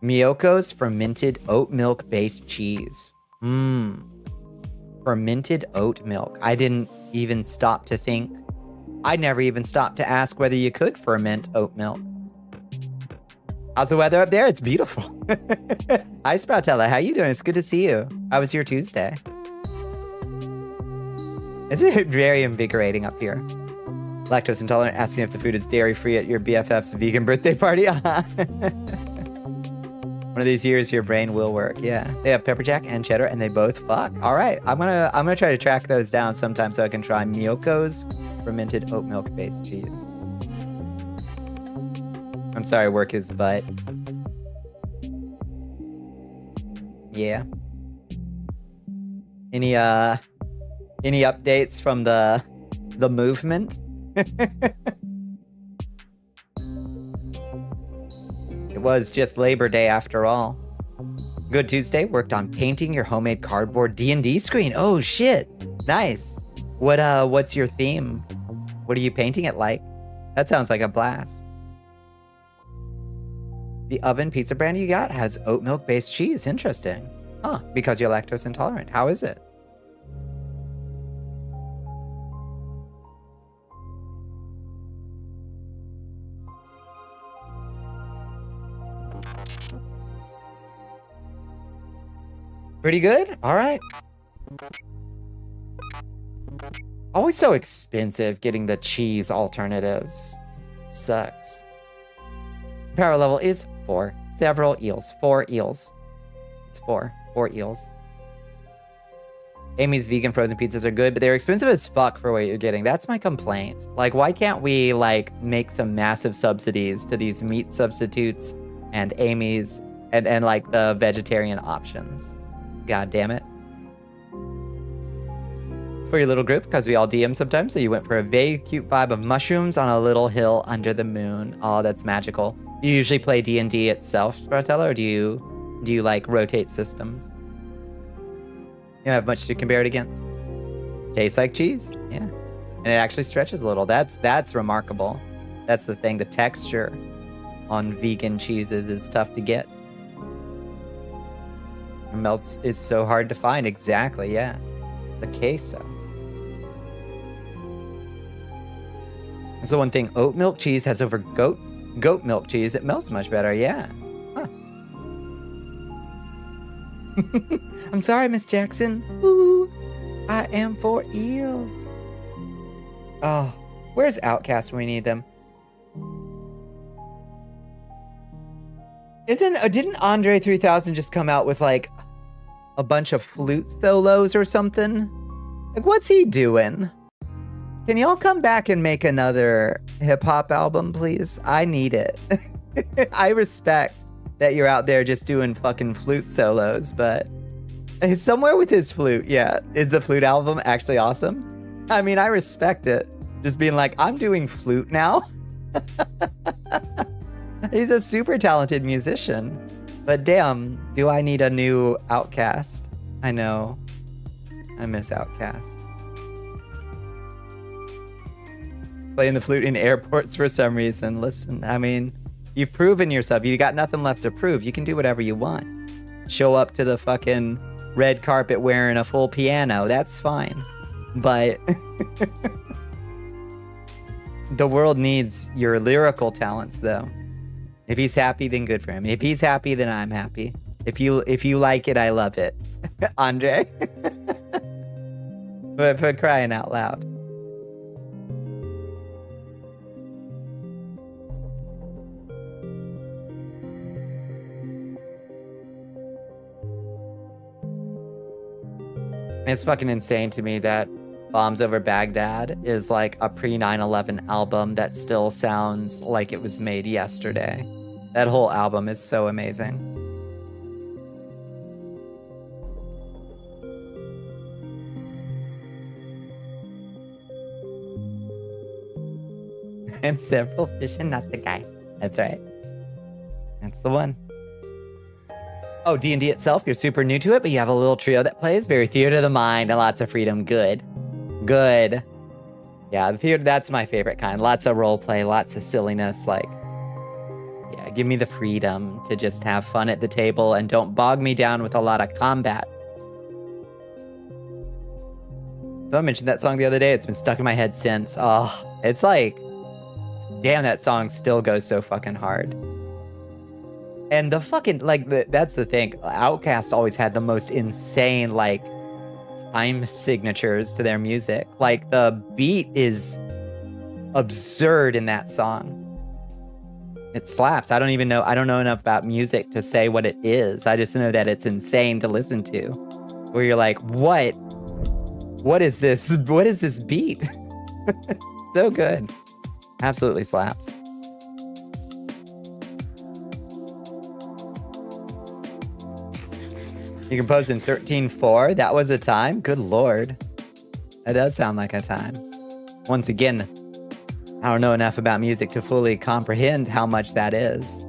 Miyoko's fermented oat milk based cheese. Fermented oat milk. I didn't even stop to think. I never even stopped to ask whether you could ferment oat milk. How's the weather up there? It's beautiful. Hi, Sproutella. How you doing? It's good to see you. How was your Tuesday? It's very invigorating up here. Lactose intolerant asking if the food is dairy-free at your BFF's vegan birthday party. One of these years, your brain will work. Yeah, they have pepper jack and cheddar, and they both fuck. All right, I'm gonna try to track those down sometime so I can try Miyoko's fermented oat milk based cheese. I'm sorry, work is butt. Yeah. Any updates from the movement? It was just Labor Day after all. Good Tuesday. Worked on painting your homemade cardboard D&D screen. Oh shit. Nice. What's your theme? What are you painting it like? That sounds like a blast. The oven pizza brand you got has oat milk based cheese. Interesting. Huh, because you're lactose intolerant. How is it? Pretty good? All right. Always so expensive getting the cheese alternatives. Sucks. Power level is 4. Several eels. 4 eels. It's 4. 4 eels. Amy's vegan frozen pizzas are good, but they're expensive as fuck for what you're getting. That's my complaint. Like, why can't we, like, make some massive subsidies to these meat substitutes and Amy's and like, the vegetarian options? God damn it. It's for your little group, because we all DM sometimes, so you went for a vague, cute vibe of mushrooms on a little hill under the moon. Oh, that's magical. You usually play D&D itself, Sproutella, or do you like rotate systems? You don't have much to compare it against. Tastes like cheese, yeah. And it actually stretches a little. That's remarkable. That's the thing. The texture on vegan cheeses is tough to get. Melts is so hard to find. Exactly, yeah. The queso. That's the one thing. Oat milk cheese has over goat milk cheese. It melts much better, yeah. Huh. I'm sorry, Miss Jackson. Ooh, I am for eels. Oh, where's Outcast when we need them? Didn't Andre 3000 just come out with like a bunch of flute solos or something? Like, what's he doing? Can y'all come back and make another hip hop album, please? I need it. I respect that you're out there just doing fucking flute solos, but he's somewhere with his flute. Yeah. Is the flute album actually awesome? I mean, I respect it. Just being like, I'm doing flute now. He's a super talented musician. But damn, do I need a new Outcast? I know. I miss Outcast. Playing the flute in airports for some reason. Listen, I mean, you've proven yourself. You got nothing left to prove. You can do whatever you want. Show up to the fucking red carpet wearing a full piano. That's fine. But the world needs your lyrical talents, though. If he's happy, then good for him. If he's happy, then I'm happy. If you like it, I love it. Andre. But for crying out loud. It's fucking insane to me that Bombs Over Baghdad is like a pre 9/11 album that still sounds like it was made yesterday. That whole album is so amazing. I'm several fish and not the guy. That's right. That's the one. Oh, D&D itself, you're super new to it, but you have a little trio that plays. Very theater of the mind and lots of freedom. Good. Good. Yeah, the theater, that's my favorite kind. Lots of role play, lots of silliness. Like, yeah, give me the freedom to just have fun at the table and don't bog me down with a lot of combat. So I mentioned that song the other day. It's been stuck in my head since. Oh, it's like, damn, that song still goes so fucking hard. And the fucking, like, that's the thing. Outkast always had the most insane, like, time signatures to their music. Like, the beat is absurd in that song. It slaps. I don't know enough about music to say what it is. I just know that it's insane to listen to. Where you're like, what? What is this? What is this beat? So good. Absolutely slaps. You composed in 13/4. That was a time? Good lord. That does sound like a time. Once again, I don't know enough about music to fully comprehend how much that is.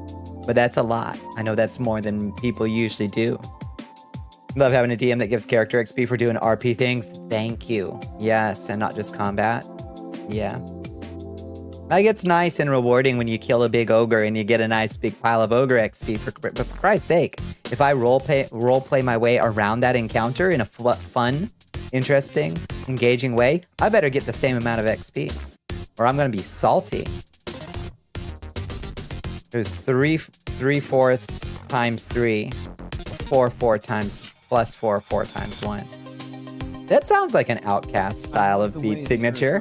But that's a lot. I know that's more than people usually do. Love having a DM that gives character XP for doing RP things. Thank you. Yes, and not just combat. Yeah. Like, it's nice and rewarding when you kill a big ogre and you get a nice big pile of ogre XP. But for Christ's sake, if I role play my way around that encounter in a fun, interesting, engaging way, I better get the same amount of XP, or I'm gonna be salty. There's 3/4 times 3, 4/4 times plus 4/4 times 1. That sounds like an Outkast style of beat signature.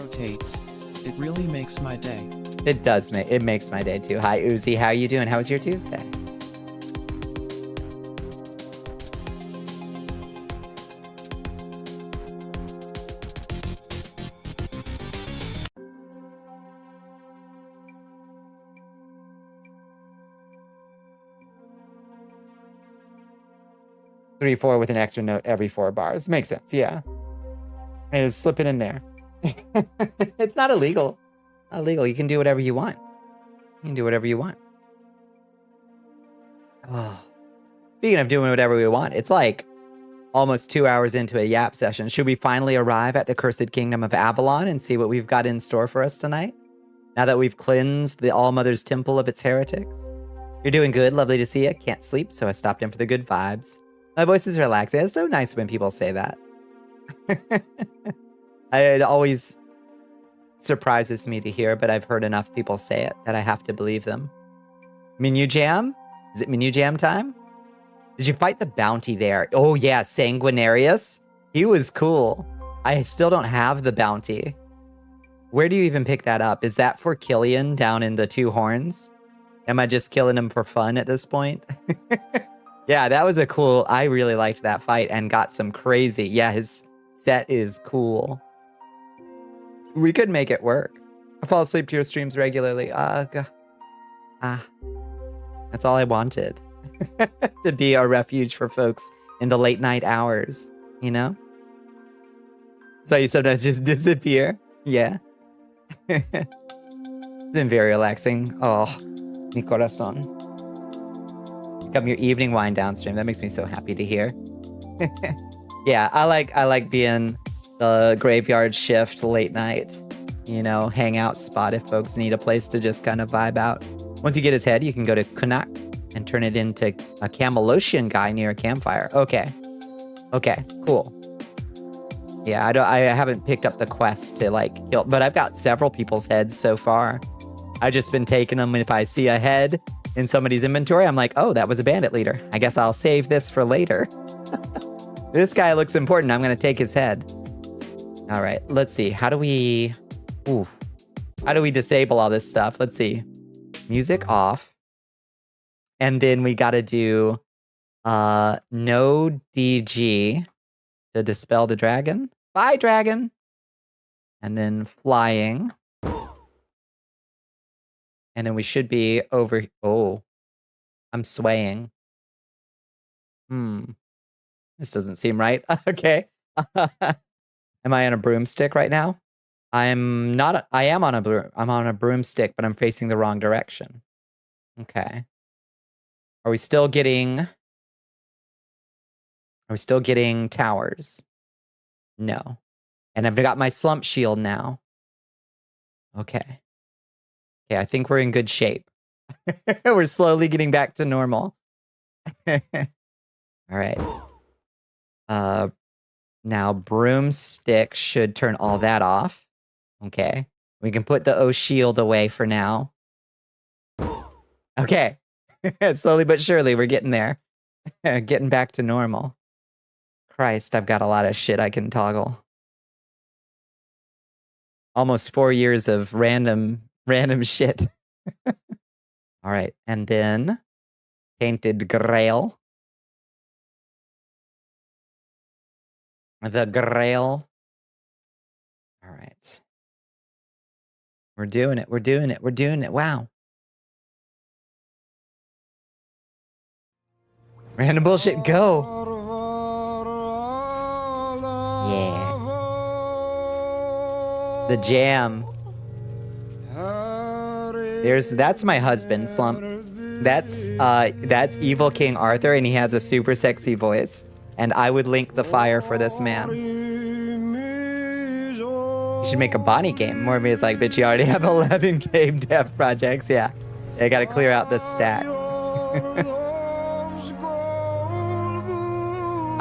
It really makes my day. It does it makes my day too. Hi Uzi, how are you doing? How was your Tuesday? Three, 4 with an extra note every 4 bars. Makes sense, yeah. I just slip it in there. It's not illegal. Not illegal. You can do whatever you want. You can do whatever you want. Oh. Speaking of doing whatever we want, it's like almost 2 hours into a Yap session. Should we finally arrive at the Cursed Kingdom of Avalon and see what we've got in store for us tonight? Now that we've cleansed the All-Mother's Temple of its heretics? You're doing good. Lovely to see you. Can't sleep, so I stopped in for the good vibes. My voice is relaxing. It's so nice when people say that. It always surprises me to hear, but I've heard enough people say it that I have to believe them. Menu Jam? Is it Menu Jam time? Did you fight the bounty there? Oh yeah, Sanguinarius. He was cool. I still don't have the bounty. Where do you even pick that up? Is that for Killian down in the Two Horns? Am I just killing him for fun at this point? Yeah, that was a cool... I really liked that fight and got some crazy... Yeah, his set is cool. We could make it work. I fall asleep to your streams regularly. That's all I wanted. To be a refuge for folks in the late night hours, you know? So you sometimes just disappear. Yeah. It's been very relaxing. Oh, mi corazón. Come your evening wind down stream. That makes me so happy to hear. Yeah, I like being the graveyard shift late night, you know, hangout spot if folks need a place to just kind of vibe out. Once you get his head, you can go to Kunak and turn it into a Camelocian guy near a campfire. Okay. Okay, cool. Yeah, I haven't picked up the quest to like kill, but I've got several people's heads so far. I've just been taking them. If I see a head in somebody's inventory, I'm like, oh, that was a bandit leader. I guess I'll save this for later. This guy looks important. I'm going to take his head. All right, let's see. How do we disable all this stuff? Let's see. Music off. And then we got to do no DG to dispel the dragon. Bye, dragon. And then flying. And then we should be over. Oh, I'm swaying. This doesn't seem right. Okay. Am I on a broomstick right now? I'm not. I am on I'm on a broomstick, but I'm facing the wrong direction. Okay. Are we still getting towers? No. And I've got my slump shield now. Okay. Okay, I think we're in good shape. We're slowly getting back to normal. All right. Now broomstick should turn all that off. Okay. We can put the O shield away for now. Okay. Slowly but surely, we're getting there. Getting back to normal. Christ, I've got a lot of shit I can toggle. Almost 4 years of random shit. All right, and then Tainted Grail. The Grail. All right. We're doing it. We're doing it. We're doing it. Wow. Random bullshit, go. Yeah. The jam. That's my husband, Slump. That's evil King Arthur, and he has a super sexy voice. And I would link the fire for this man. You should make a Bonnie game. More of me is like, bitch, you already have 11 game dev projects. Yeah. I gotta clear out this stack.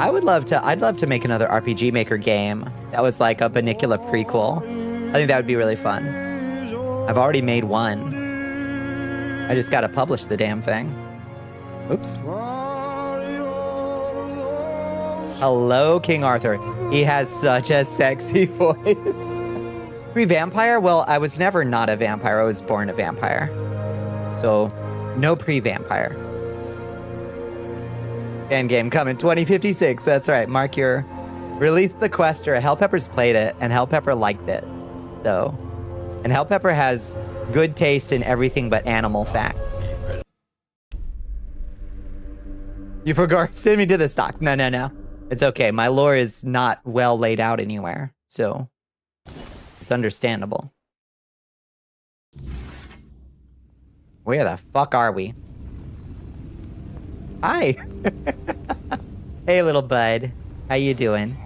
I'd love to make another RPG Maker game that was like a Bonnicula prequel. I think that would be really fun. I've already made one. I just gotta publish the damn thing. Oops. Hello, King Arthur. He has such a sexy voice. Pre-vampire? Well, I was never not a vampire. I was born a vampire. So, no pre-vampire. Fan game coming 2056. That's right. Mark your release the quester. Hellpepper's played it, and Hellpepper liked it. So, and Hellpepper has good taste in everything but animal facts. You forgot. Send me to the stocks. No. It's okay. My lore is not well laid out anywhere, so it's understandable. Where the fuck are we? Hi. Hey, little bud. How you doing?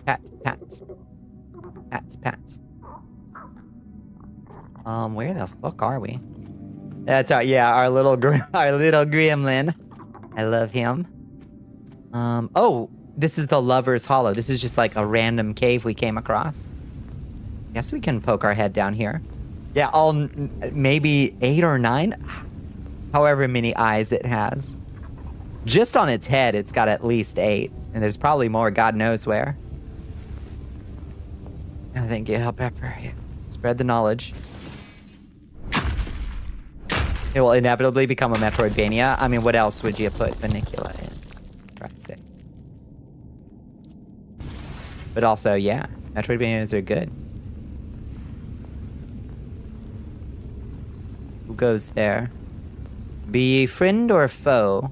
Pat. Where the fuck are we? That's our little gremlin. I love him. Oh, this is the Lover's Hollow. This is just like a random cave we came across. Guess we can poke our head down here. Yeah, maybe 8 or 9. However many eyes it has. Just on its head, it's got at least 8. And there's probably more, God knows where. Oh, thank you, Hellpepper. Yeah. Spread the knowledge. It will inevitably become a Metroidvania. I mean, what else would you put Bonnicula in? Try to say. But also, yeah, Metroidvanias are good. Who goes there? Be friend or foe?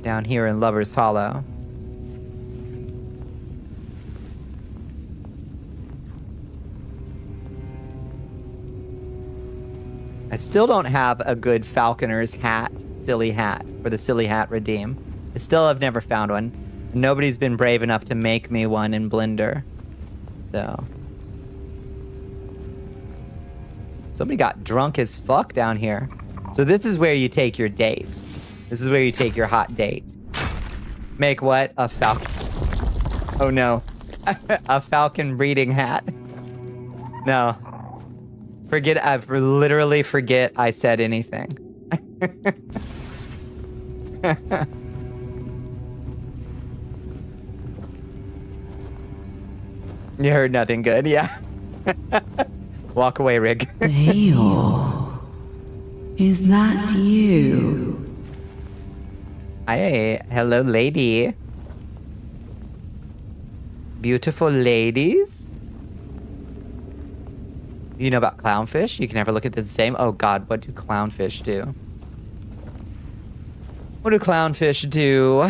Down here in Lover's Hollow. I still don't have a good Falconer's hat, silly hat, for the silly hat redeem. I still have never found one. Nobody's been brave enough to make me one in Blender. So. Somebody got drunk as fuck down here. So this is where you take your date. This is where you take your hot date. Make what? A falcon. Oh no. A falcon breeding hat. No. Literally forget I said anything. You heard nothing good, yeah. Walk away, Rig. Eeyore, is that you? Hi, hello, lady. Beautiful ladies. You know about clownfish? You can never look at the same. Oh God, what do clownfish do? What do clownfish do?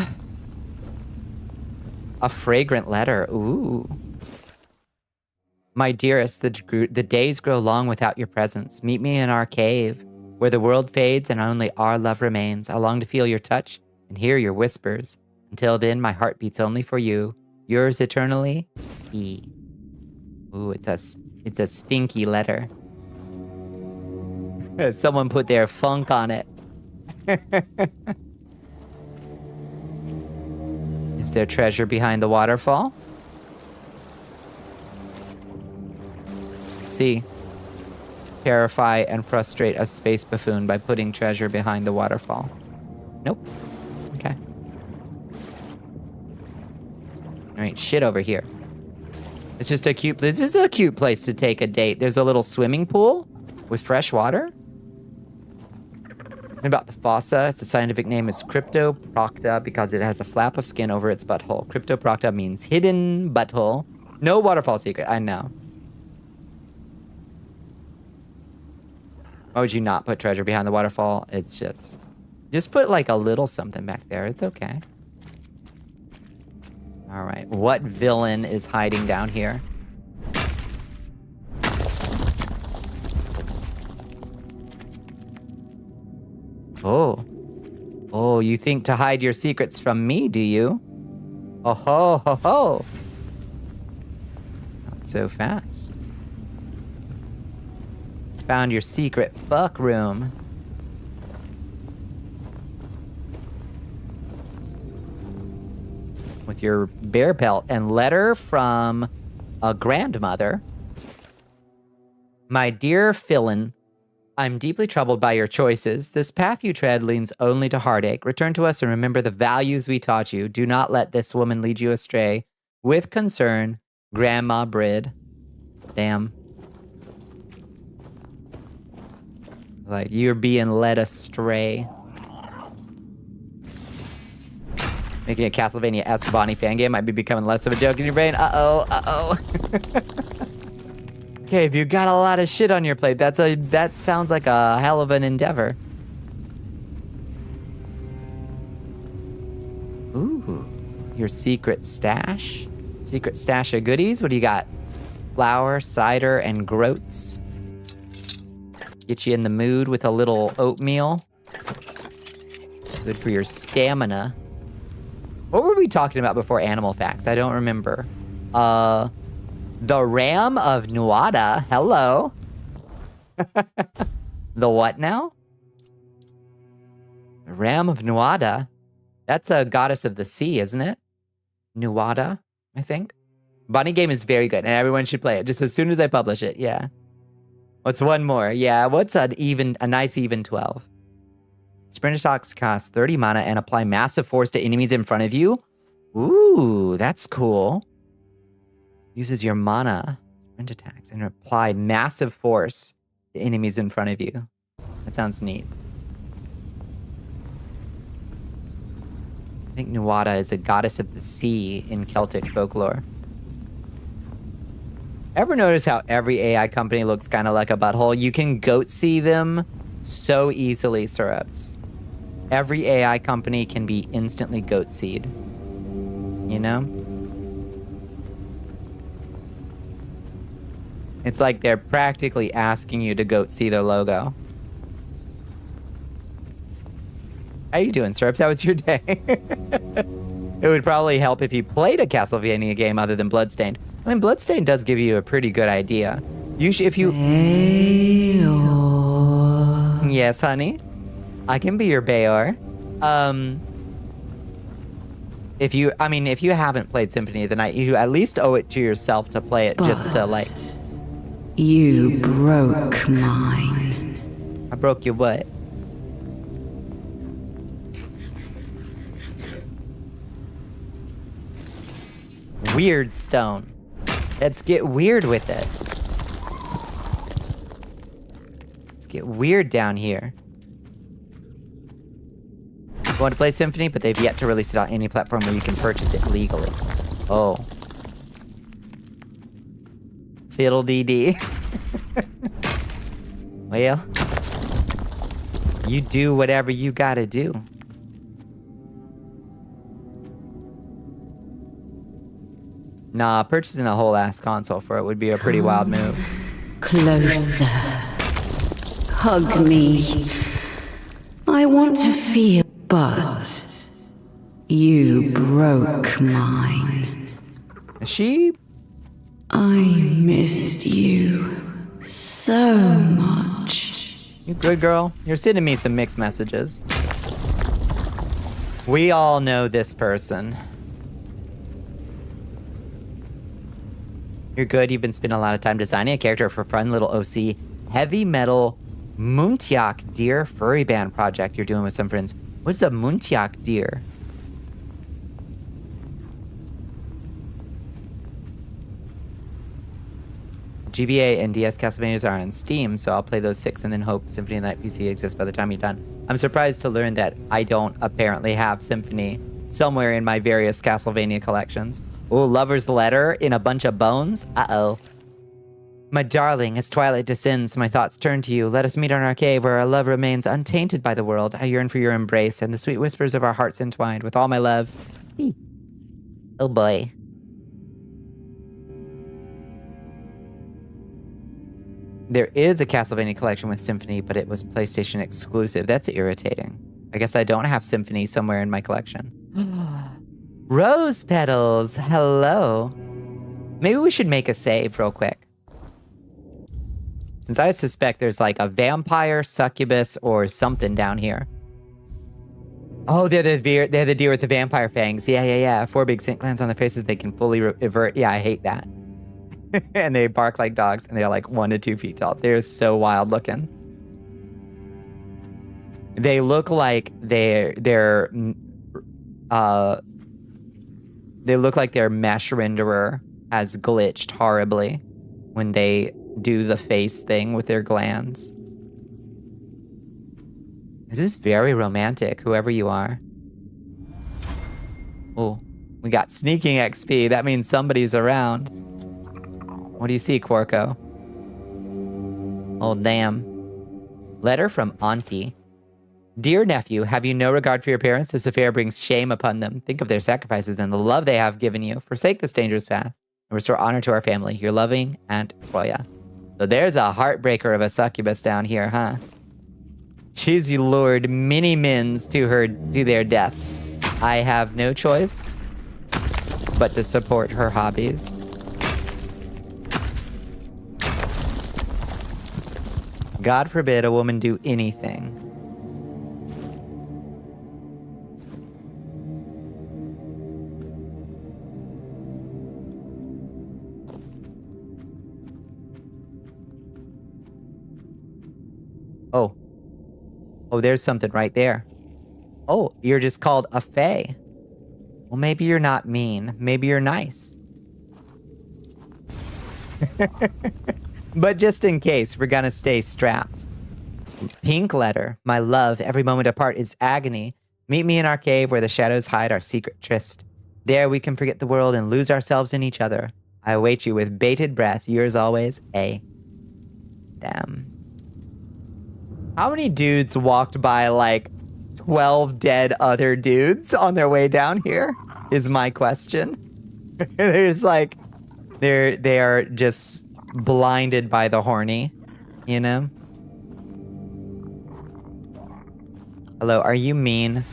A fragrant letter. Ooh. My dearest, the days grow long without your presence. Meet me in our cave, where the world fades and only our love remains. I long to feel your touch and hear your whispers. Until then, my heart beats only for you. Yours eternally, E. Ooh, it's a stinky letter. Someone put their funk on it. Is there treasure behind the waterfall? Let's see. Terrify and frustrate a space buffoon by putting treasure behind the waterfall. Nope. Okay. Alright, shit over here. It's just a cute... This is a cute place to take a date. There's a little swimming pool with fresh water. And about the fossa, its scientific name is Cryptoprocta because it has a flap of skin over its butthole. Cryptoprocta means hidden butthole. No waterfall secret, I know. Why would you not put treasure behind the waterfall? It's just... Just put like a little something back there. It's okay. Alright, what villain is hiding down here? Oh. Oh, you think to hide your secrets from me, do you? Oh ho ho ho. Not so fast. Found your secret fuck room. With your bear pelt and letter from a grandmother. My dear Philin, I'm deeply troubled by your choices. This path you tread leads only to heartache. Return to us and remember the values we taught you. Do not let this woman lead you astray. With concern, Grandma Brid. Damn. Like, you're being led astray. Making a Castlevania-esque Bonnie fan game might be becoming less of a joke in your brain. Uh-oh, uh-oh. Okay, if you got a lot of shit on your plate, that sounds like a hell of an endeavor. Ooh, your secret stash? Secret stash of goodies? What do you got? Flour, cider, and groats. Get you in the mood with a little oatmeal. Good for your stamina. What were we talking about before animal facts? I don't remember. The Ram of Nuada. Hello. The what now? The Ram of Nuada. That's a goddess of the sea, isn't it? Nuada, I think. Bunny game is very good, and everyone should play it just as soon as I publish it. Yeah. What's one more? Yeah. What's a nice even 12? Sprint attacks cost 30 mana and apply massive force to enemies in front of you. Ooh, that's cool. Uses your mana, sprint attacks, and apply massive force to enemies in front of you. That sounds neat. I think Nuada is a goddess of the sea in Celtic folklore. Ever notice how every AI company looks kind of like a butthole? You can goat see them so easily, Syrups. Every AI company can be instantly goat seed. You know? It's like they're practically asking you to goat see their logo. How you doing, Syrups? How was your day? It would probably help if you played a Castlevania game other than Bloodstained. I mean, Bloodstained does give you a pretty good idea. If you... Eeyore. Yes, honey. I can be your Bayor. If you haven't played Symphony of the Night, you at least owe it to yourself to play it just to, like... You broke mine. I broke your what? Wyrd stone. Let's get weird with it. Let's get weird down here. I want to play Symphony, but they've yet to release it on any platform where you can purchase it legally. Oh. Fiddle DD. Well, you do whatever you gotta do. Nah, purchasing a whole ass console for it would be a pretty wild move. Closer. Hug me. I want to feel, but you broke mine. She? I missed you so much. You good, girl? You're sending me some mixed messages. We all know this person. You're good. You've been spending a lot of time designing a character for fun little OC heavy metal Muntiak deer furry band project you're doing with some friends. What's a Muntiak deer? GBA and DS Castlevanias are on Steam, so I'll play those 6 and then hope Symphony of the Night PC exists by the time you're done. I'm surprised to learn that I don't apparently have Symphony somewhere in my various Castlevania collections. Oh, Lover's Letter in a bunch of bones? Uh-oh. My darling, as twilight descends, my thoughts turn to you. Let us meet on our cave where our love remains untainted by the world. I yearn for your embrace and the sweet whispers of our hearts entwined with all my love. Eee. Oh boy. There is a Castlevania collection with Symphony, but it was PlayStation exclusive. That's irritating. I guess I don't have Symphony somewhere in my collection. Rose petals, hello. Maybe we should make a save real quick. Since I suspect there's like a vampire, succubus, or something down here. Oh, they're the deer with the vampire fangs. Yeah. 4 big scent glands on their faces they can fully revert. Yeah, I hate that. And they bark like dogs, and they're like 1 to 2 feet tall. They're so wild looking. They look like they look like their mesh renderer has glitched horribly when they do the face thing with their glands. This is very romantic, whoever you are. Oh, we got sneaking XP. That means somebody's around. What do you see, Quarko? Oh, damn. Letter from Auntie. Dear nephew, have you no regard for your parents? This affair brings shame upon them. Think of their sacrifices and the love they have given you. Forsake this dangerous path and restore honor to our family. Your loving Aunt Toya. So there's a heartbreaker of a succubus down here, huh? She's lured many mins to their deaths. I have no choice but to support her hobbies. God forbid a woman do anything. Oh, there's something right there. Oh, you're just called a fae. Well, maybe you're not mean. Maybe you're nice. But just in case, we're gonna stay strapped. Pink letter. My love, every moment apart is agony. Meet me in our cave where the shadows hide our secret tryst. There we can forget the world and lose ourselves in each other. I await you with bated breath. Yours always, A. Damn. How many dudes walked by like 12 dead other dudes on their way down here? Is my question. There's like, they are just blinded by the horny, you know? Hello, are you mean?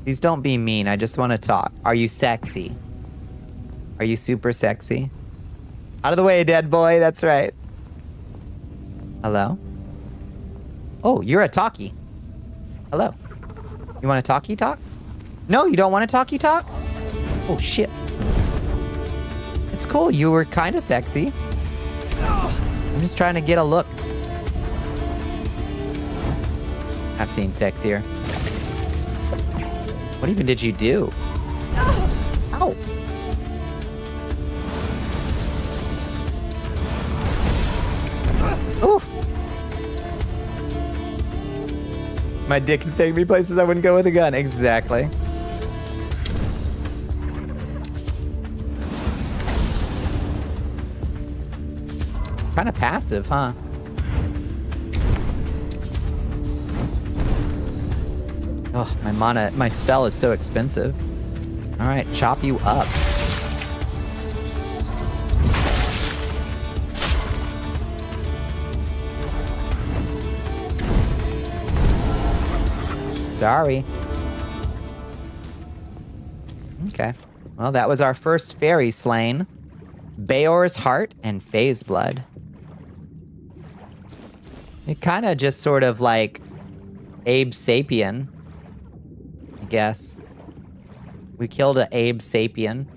Please don't be mean. I just want to talk. Are you sexy? Are you super sexy? Out of the way, dead boy. That's right. Hello? Oh, you're a talkie. Hello. You want a talkie talk? No, you don't want a talkie talk? Oh, shit. It's cool. You were kind of sexy. I'm just trying to get a look. I've seen sexier. What even did you do? Ow. My dick is taking me places I wouldn't go with a gun. Exactly. Kind of passive, huh? Oh, my spell is so expensive. All right, chop you up. Sorry. Okay. Well, that was our first fairy slain. Bayor's Heart and Phase Blood. It kind of just sort of like Abe Sapien, I guess. We killed a Abe Sapien.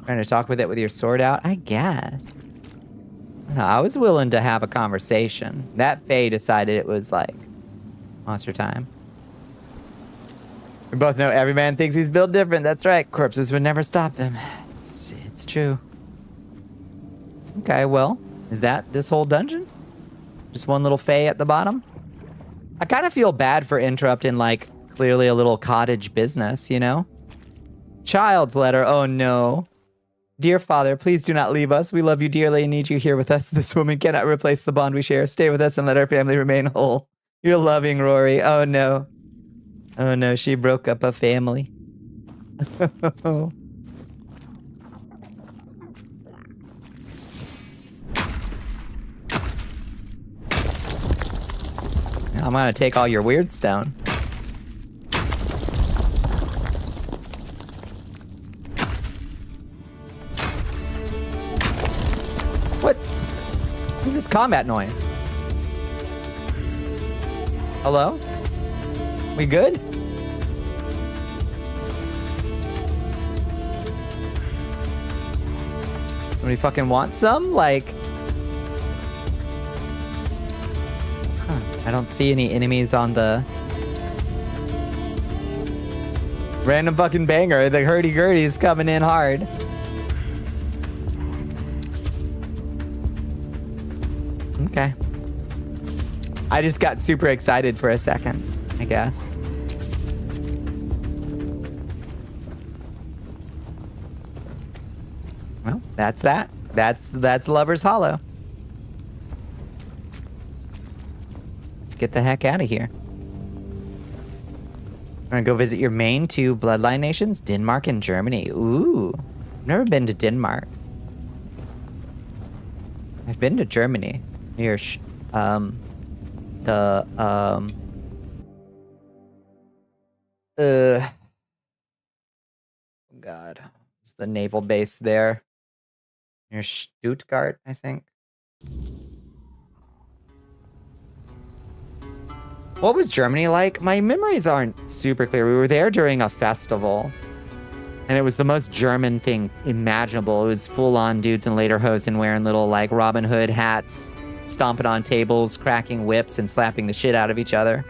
Trying to talk with it with your sword out? I guess. I was willing to have a conversation. That Fae decided it was like monster time. We both know every man thinks he's built different. That's right. Corpses would never stop them. It's true. Okay, well, is that this whole dungeon? Just one little Fae at the bottom? I kind of feel bad for interrupting, like, clearly a little cottage business, you know? Child's letter. Oh, no. Dear Father, please do not leave us. We love you dearly and need you here with us. This woman cannot replace the bond we share. Stay with us and let our family remain whole. You're loving, Rory. Oh, no. Oh, no. She broke up a family. I'm gonna take all your weird stone. What? What's this combat noise? Hello? We good? Somebody fucking want some? Like... I don't see any enemies on the... Random fucking banger. The hurdy-gurdy's coming in hard. Okay. I just got super excited for a second, I guess. Well, that's that. That's Lover's Hollow. Get the heck out of here. I'm gonna go visit your main two bloodline nations, Denmark and Germany. Ooh, I've never been to Denmark. I've been to Germany near oh God, it's the naval base there near Stuttgart, I think. What was Germany like? My memories aren't super clear. We were there during a festival, and it was the most German thing imaginable. It was full-on dudes in lederhosen wearing little, like, Robin Hood hats, stomping on tables, cracking whips, and slapping the shit out of each other.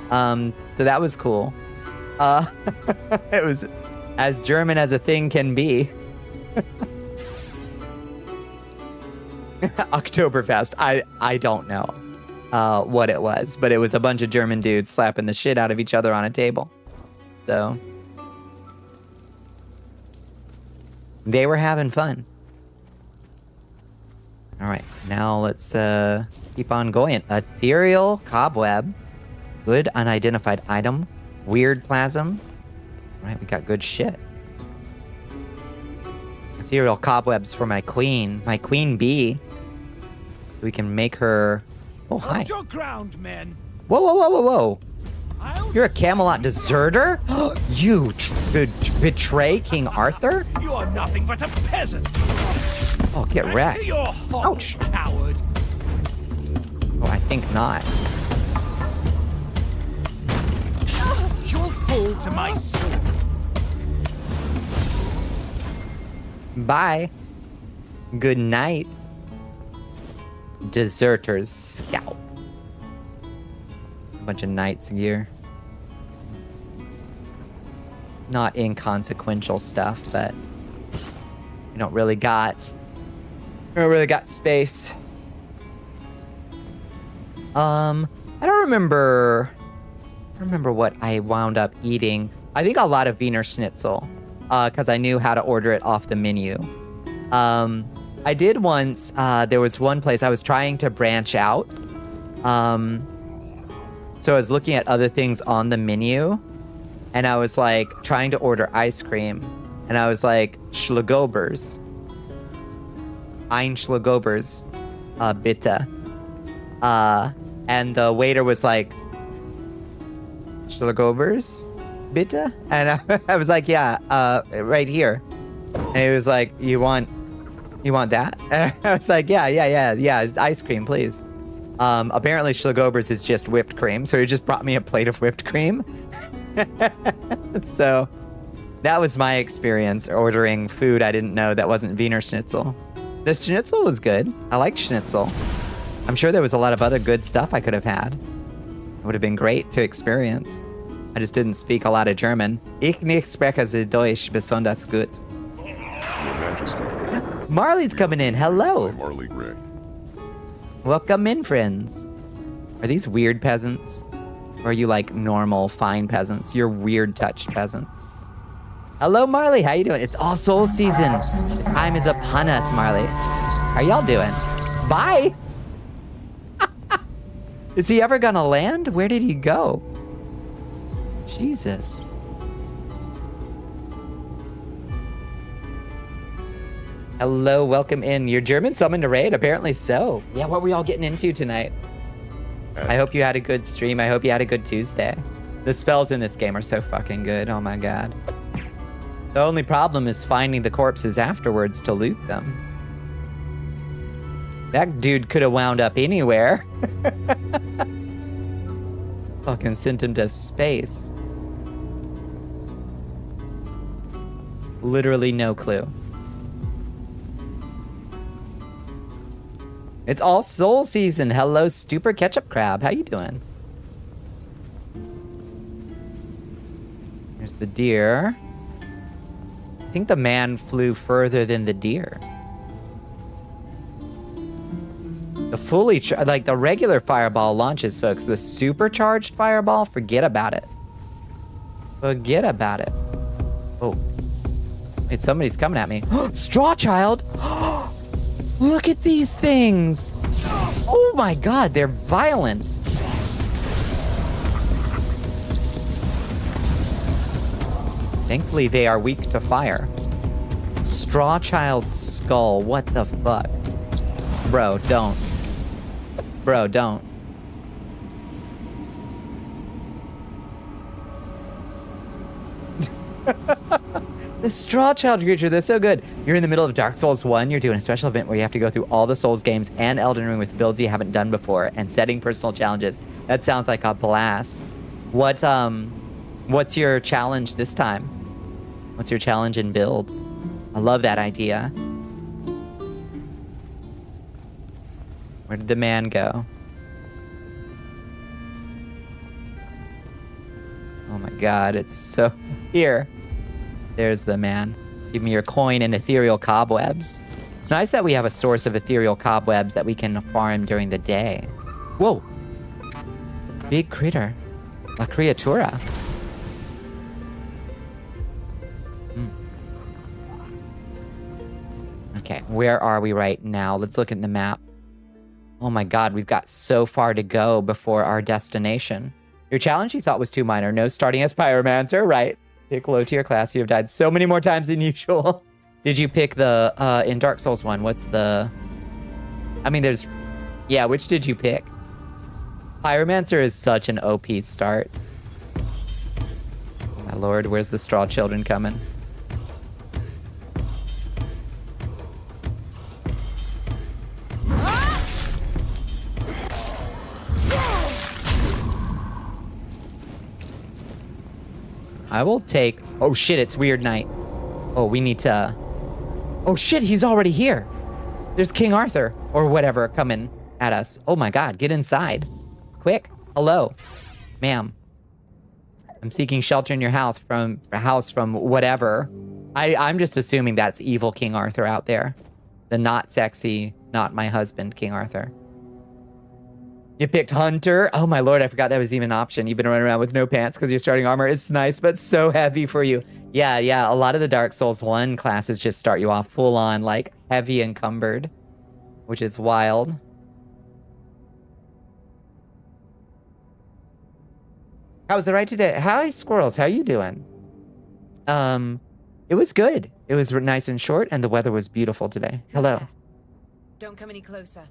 So that was cool. It was as German as a thing can be. Oktoberfest. I don't know. What it was, but it was a bunch of German dudes slapping the shit out of each other on a table. So they were having fun. All right, now let's keep on going. Ethereal cobweb, good unidentified item, weird plasm. All right, we got good shit. Ethereal cobwebs for my queen bee, so we can make her. Oh, hi. Hold your ground, men. Whoa, whoa, whoa, whoa, whoa. You're a Camelot deserter? You betray King Arthur? You are nothing but a peasant. Oh, get wrecked. To your hole, Ouch. coward. Oh, I think not. You'll fall to my sword. Bye. Good night. Deserter's scalp. A bunch of knight's gear. Not inconsequential stuff, but we don't really got space. I don't remember what I wound up eating. I think a lot of Wiener Schnitzel, because I knew how to order it off the menu. I did once, there was one place I was trying to branch out. So I was looking at other things on the menu, and I was like trying to order ice cream, and I was like, Schlagobers. Ein Schlagobers, bitte. And the waiter was like, Schlagobers, bitte? And I was like, yeah, right here. And he was like, you want that? And I was like, yeah, ice cream, please. Apparently Schlagobers is just whipped cream, so he just brought me a plate of whipped cream. So that was my experience ordering food I didn't know that wasn't Wiener Schnitzel. The schnitzel was good. I like schnitzel. I'm sure there was a lot of other good stuff I could have had. It would have been great to experience. I just didn't speak a lot of German. Ich nicht spreche the Deutsch besonders gut. Your Majesty. Marley's coming in. Hello. I'm Marley Gray. Welcome in, friends. Are these weird peasants? Or are you like normal, fine peasants? You're weird touched peasants. Hello, Marley. How you doing? It's All Souls season. The time is upon us, Marley. How y'all doing? Bye. Is he ever gonna land? Where did he go? Jesus. Hello, welcome in. Your German summoned a raid? Apparently so. Yeah, what were y'all getting into tonight? I hope you had a good stream. I hope you had a good Tuesday. The spells in this game are so fucking good. Oh my god. The only problem is finding the corpses afterwards to loot them. That dude could have wound up anywhere. Fucking sent him to space. Literally no clue. It's All Soul season. Hello, Stupor Ketchup Crab. How you doing? There's the deer. I think the man flew further than the deer. The fully, like the regular fireball launches, folks. The supercharged fireball, forget about it. Forget about it. Oh. Wait, somebody's coming at me. Straw Child! Look at these things! Oh my god, they're violent. Thankfully, they are weak to fire. Straw Child's skull, what the fuck? Bro, don't. Bro, don't. The Straw Child creature, they're so good. You're in the middle of Dark Souls 1, you're doing a special event where you have to go through all the Souls games and Elden Ring with builds you haven't done before and setting personal challenges. That sounds like a blast. What's your challenge this time? What's your challenge in build? I love that idea. Where did the man go? Oh my god, it's so... Here. There's the man. Give me your coin and ethereal cobwebs. It's nice that we have a source of ethereal cobwebs that we can farm during the day. Whoa! Big critter. La criatura. Okay, where are we right now? Let's look at the map. Oh my god, we've got so far to go before our destination. Your challenge you thought was too minor. No starting as Pyromancer, right? Pick low tier class. You have died so many more times than usual. Did you pick the, in Dark Souls 1, what's the... I mean, there's... Yeah, which did you pick? Pyromancer is such an OP start. My lord, where's the Straw Children coming? I will take... Oh shit, it's Weird Night. Oh, we need to... Oh shit, he's already here. There's King Arthur, or whatever, coming at us. Oh my god, get inside. Quick. Hello. Ma'am. I'm seeking shelter in your house from whatever. I'm just assuming that's evil King Arthur out there. The not sexy, not my husband King Arthur. You picked Hunter. Oh my lord, I forgot that was even an option. You've been running around with no pants because your starting armor is nice, but so heavy for you. Yeah, yeah. A lot of the Dark Souls 1 classes just start you off full on, like, heavy encumbered, which is wild. How was the ride today? Hi, squirrels. How you doing? It was good. It was nice and short, and the weather was beautiful today. Hello. There? Don't come any closer.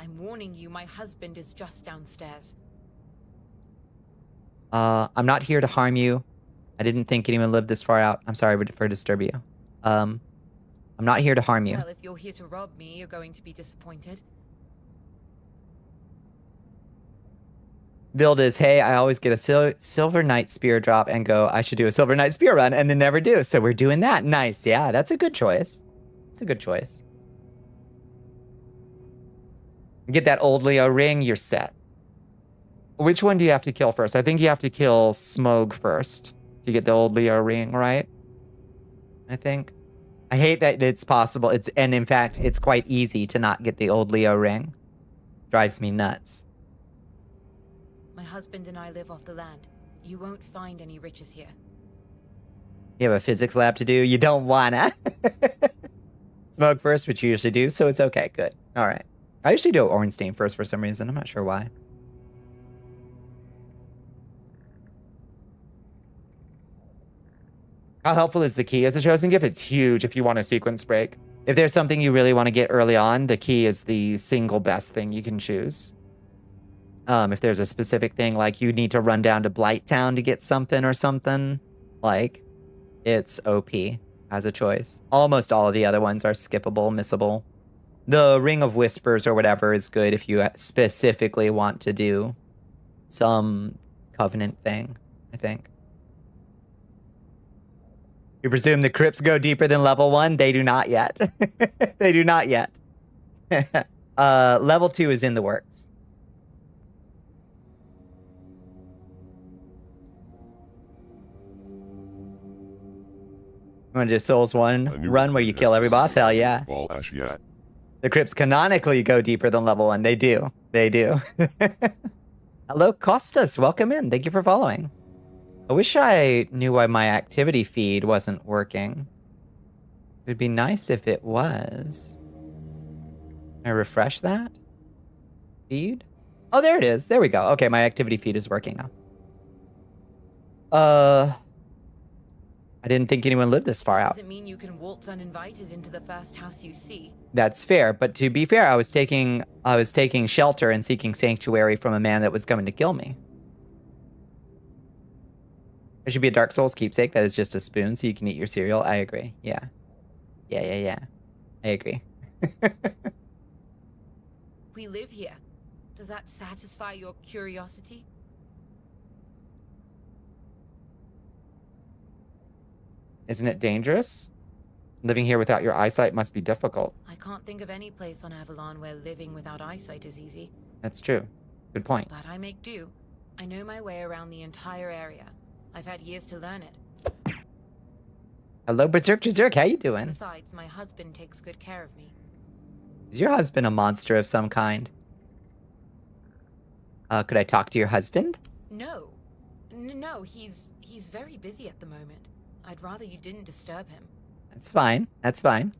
I'm warning you, my husband is just downstairs. I'm not here to harm you. I didn't think anyone lived this far out. I'm sorry for disturbing you. I'm not here to harm you. Well, if you're here to rob me, you're going to be disappointed. Build is, hey, I always get a Silver Knight Spear drop and go, I should do a Silver Knight Spear run, and then never do. So we're doing that. Nice. Yeah, that's a good choice. It's a good choice. Get that old Leo ring, you're set. Which one do you have to kill first? I think you have to kill Smog first to get the old Leo ring, right? I think. I hate that it's possible. And in fact, it's quite easy to not get the old Leo ring. Drives me nuts. My husband and I live off the land. You won't find any riches here. You have a physics lab to do? You don't wanna. Smoke first, which you usually do, so it's okay. Good. All right. I usually do Ornstein first for some reason. I'm not sure why. How helpful is the key as a chosen gift? It's huge if you want a sequence break. If there's something you really want to get early on, the key is the single best thing you can choose. If there's a specific thing, like you need to run down to Blighttown to get something or something, like, it's OP as a choice. Almost all of the other ones are skippable, missable. The Ring of Whispers or whatever is good if you specifically want to do some Covenant thing, I think. You presume the crypts go deeper than level 1? They do not yet. They do not yet. Level 2 is in the works. You want to do Souls 1 run where you kill every boss? Hell yeah. The crypts canonically go deeper than level 1. They do. They do. Hello, Costas. Welcome in. Thank you for following. I wish I knew why my activity feed wasn't working. It would be nice if it was. Can I refresh that? Feed? Oh, there it is. There we go. Okay, my activity feed is working now. I didn't think anyone lived this far out. Doesn't mean you can waltz uninvited into the first house you see. That's fair, but to be fair, I was taking shelter and seeking sanctuary from a man that was coming to kill me. There should be a Dark Souls keepsake that is just a spoon so you can eat your cereal. I agree. Yeah. Yeah. I agree. We live here. Does that satisfy your curiosity? Isn't it dangerous? Living here without your eyesight must be difficult. I can't think of any place on Avalon where living without eyesight is easy. That's true. Good point. But I make do. I know my way around the entire area. I've had years to learn it. Hello, Berserk Jazerk. How you doing? Besides, my husband takes good care of me. Is your husband a monster of some kind? Could I talk to your husband? No. No, he's very busy at the moment. I'd rather you didn't disturb him. That's fine. That's fine.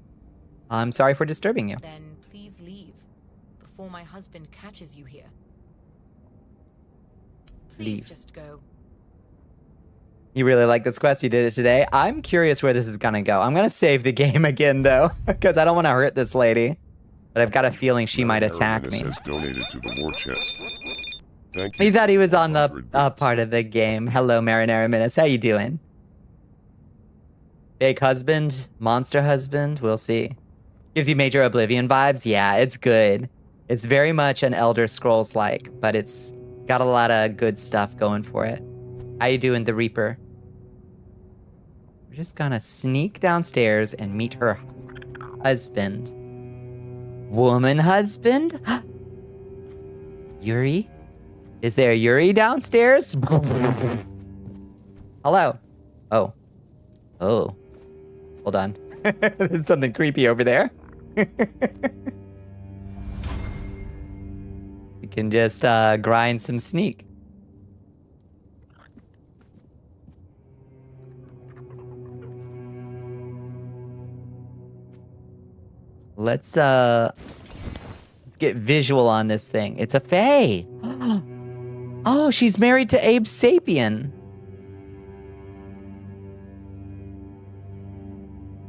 I'm sorry for disturbing you. Then please leave before my husband catches you here. Please just go. You really like this quest? You did it today? I'm curious where this is gonna go. I'm gonna save the game again, though, because I don't want to hurt this lady. But I've got a feeling she might attack me. Donated to the war chest. Thank He you. thought he was on the part of the game. Hello, Marinara Menace. How you doing? Big husband? Monster husband? We'll see. Gives you major Oblivion vibes? Yeah, it's good. It's very much an Elder Scrolls-like, but it's got a lot of good stuff going for it. How you doing, the Reaper? We're just gonna sneak downstairs and meet her husband. Woman husband? Yuri? Is there Yuri downstairs? Hello. Oh. Hold on. There's something creepy over there. Be can just grind some sneak. Let's get visual on this thing. It's a fae. Oh, she's married to Abe Sapien.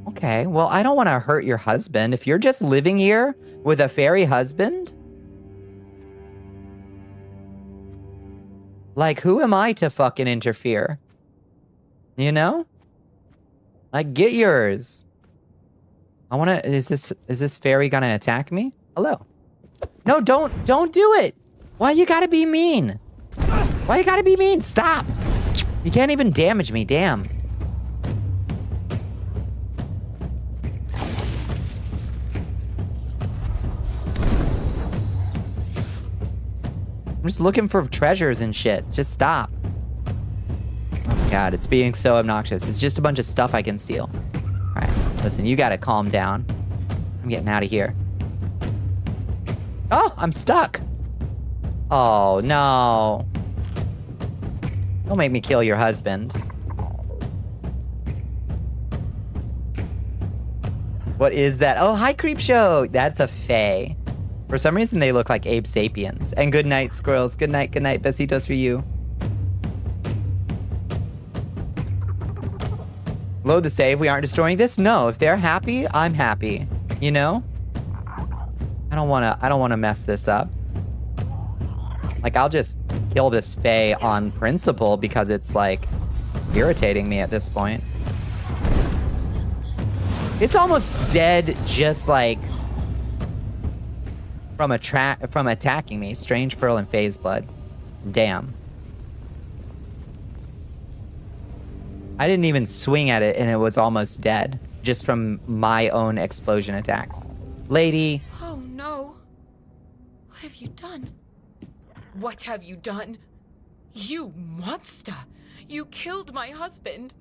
Okay, well, I don't want to hurt your husband. If you're just living here with a fairy husband, like, who am I to fucking interfere? You know? Like, get yours. I want to, is this fairy gonna attack me? Hello. No, don't do it. Why you gotta be mean? Why you gotta be mean? Stop. You can't even damage me, damn. I'm just looking for treasures and shit. Just stop. Oh God, it's being so obnoxious. It's just a bunch of stuff I can steal. All right, listen, you gotta calm down. I'm getting out of here. Oh, I'm stuck. Oh, no. Don't make me kill your husband. What is that? Oh, hi, Creepshow. That's a fae. For some reason, they look like Abe Sapiens. And good night, squirrels. Good night, besitos for you. Load the save. We aren't destroying this? No, if they're happy, I'm happy. You know? I don't wanna mess this up. Like, I'll just kill this fae on principle because it's, like, irritating me at this point. It's almost dead just, like, from attacking me. Strange Pearl and Phase Blood. Damn. I didn't even swing at it and it was almost dead. Just from my own explosion attacks. Lady. Oh no. What have you done? What have you done? You monster! You killed my husband!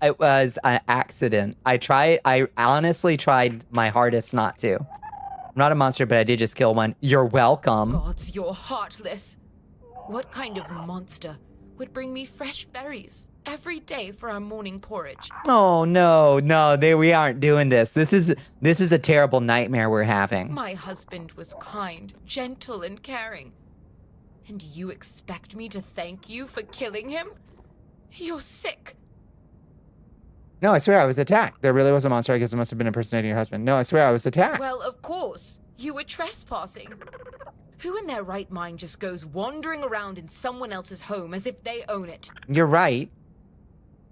It was an accident. I honestly tried my hardest not to. I'm not a monster, but I did just kill one. You're welcome. Gods, you're heartless. What kind of monster would bring me fresh berries every day for our morning porridge? Oh, no, we aren't doing this. This is a terrible nightmare we're having. My husband was kind, gentle, and caring. And you expect me to thank you for killing him? You're sick. No, I swear I was attacked. There really was a monster. I guess it must have been impersonating your husband. No, I swear I was attacked. Well, of course. You were trespassing. Who in their right mind just goes wandering around in someone else's home as if they own it? You're right.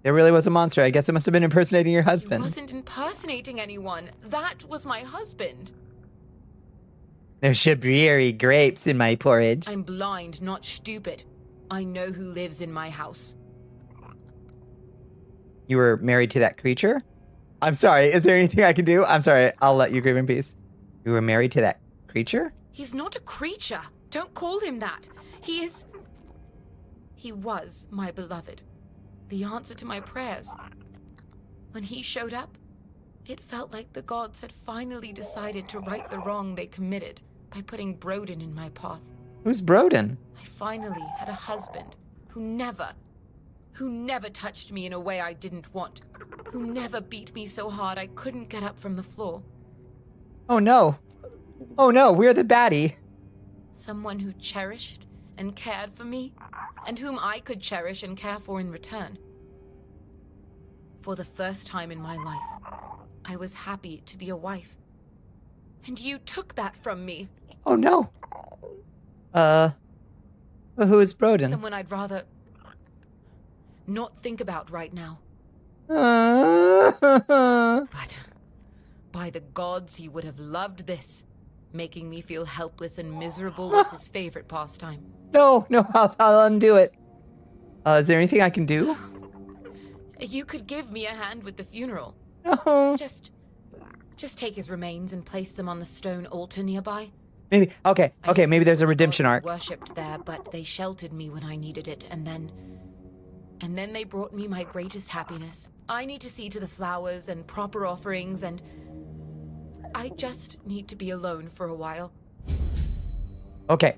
There really was a monster. I guess it must have been impersonating your I husband. wasn't impersonating anyone. That was my husband. There should be grapes in my porridge. I'm blind, not stupid. I know who lives in my house. You were married to that creature? I'm sorry. Is there anything I can do? I'm sorry. I'll let you grieve in peace. You were married to that creature? He's not a creature. Don't call him that. He was my beloved. The answer to my prayers. When he showed up, it felt like the gods had finally decided to right the wrong they committed by putting Broden in my path. Who's Broden? I finally had a husband who never touched me in a way I didn't want, who never beat me so hard I couldn't get up from the floor. Oh no. Oh no, we're the baddie. Someone who cherished and cared for me, and whom I could cherish and care for in return. For the first time in my life, I was happy to be a wife. And you took that from me. Oh no. Who is Broden? Someone I'd rather not think about right now. But by the gods, he would have loved this. Making me feel helpless and miserable was his favorite pastime. No, I'll undo it. Is there anything I can do? You could give me a hand with the funeral. No. Just take his remains and place them on the stone altar nearby. Maybe. Okay, maybe there's a redemption arc. Worshipped there, but they sheltered me when I needed it, and then they brought me my greatest happiness. I need to see to the flowers and proper offerings, and I just need to be alone for a while. Okay.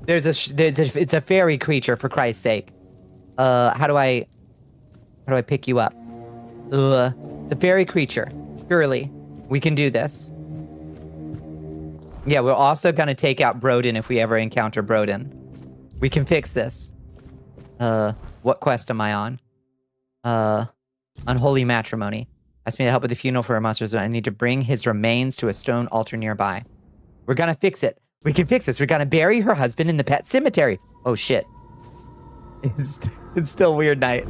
It's a fairy creature, for Christ's sake. How do I pick you up? It's a fairy creature. Surely we can do this. Yeah, we're also gonna take out Broden if we ever encounter Broden. We can fix this. What quest am I on? Unholy matrimony. Asked me to help with the funeral for a monster. I need to bring his remains to a stone altar nearby. We're gonna fix it. We can fix this. We're gonna bury her husband in the pet cemetery. Oh shit. It's still weird night.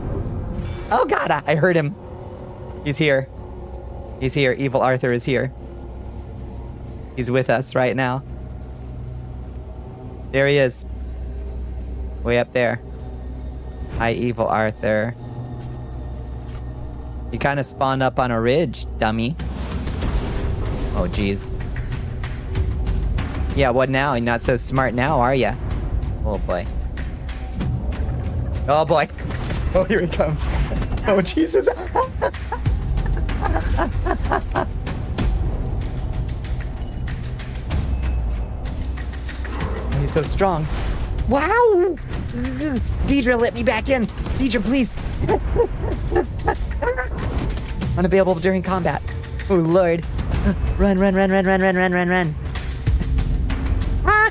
Oh god, I heard him. He's here. He's here. Evil Arthur is here. He's with us right now. There he is. Way up there. Hi, Evil Arthur. You kind of spawned up on a ridge, dummy. Oh, jeez. Yeah, what now? You're not so smart now, are ya? Oh, boy. Oh, boy. Oh, here he comes. Oh, Jesus. He's so strong. Wow! Deidre, let me back in. Deidre, please. Unavailable during combat. Oh, Lord. Run. Ah!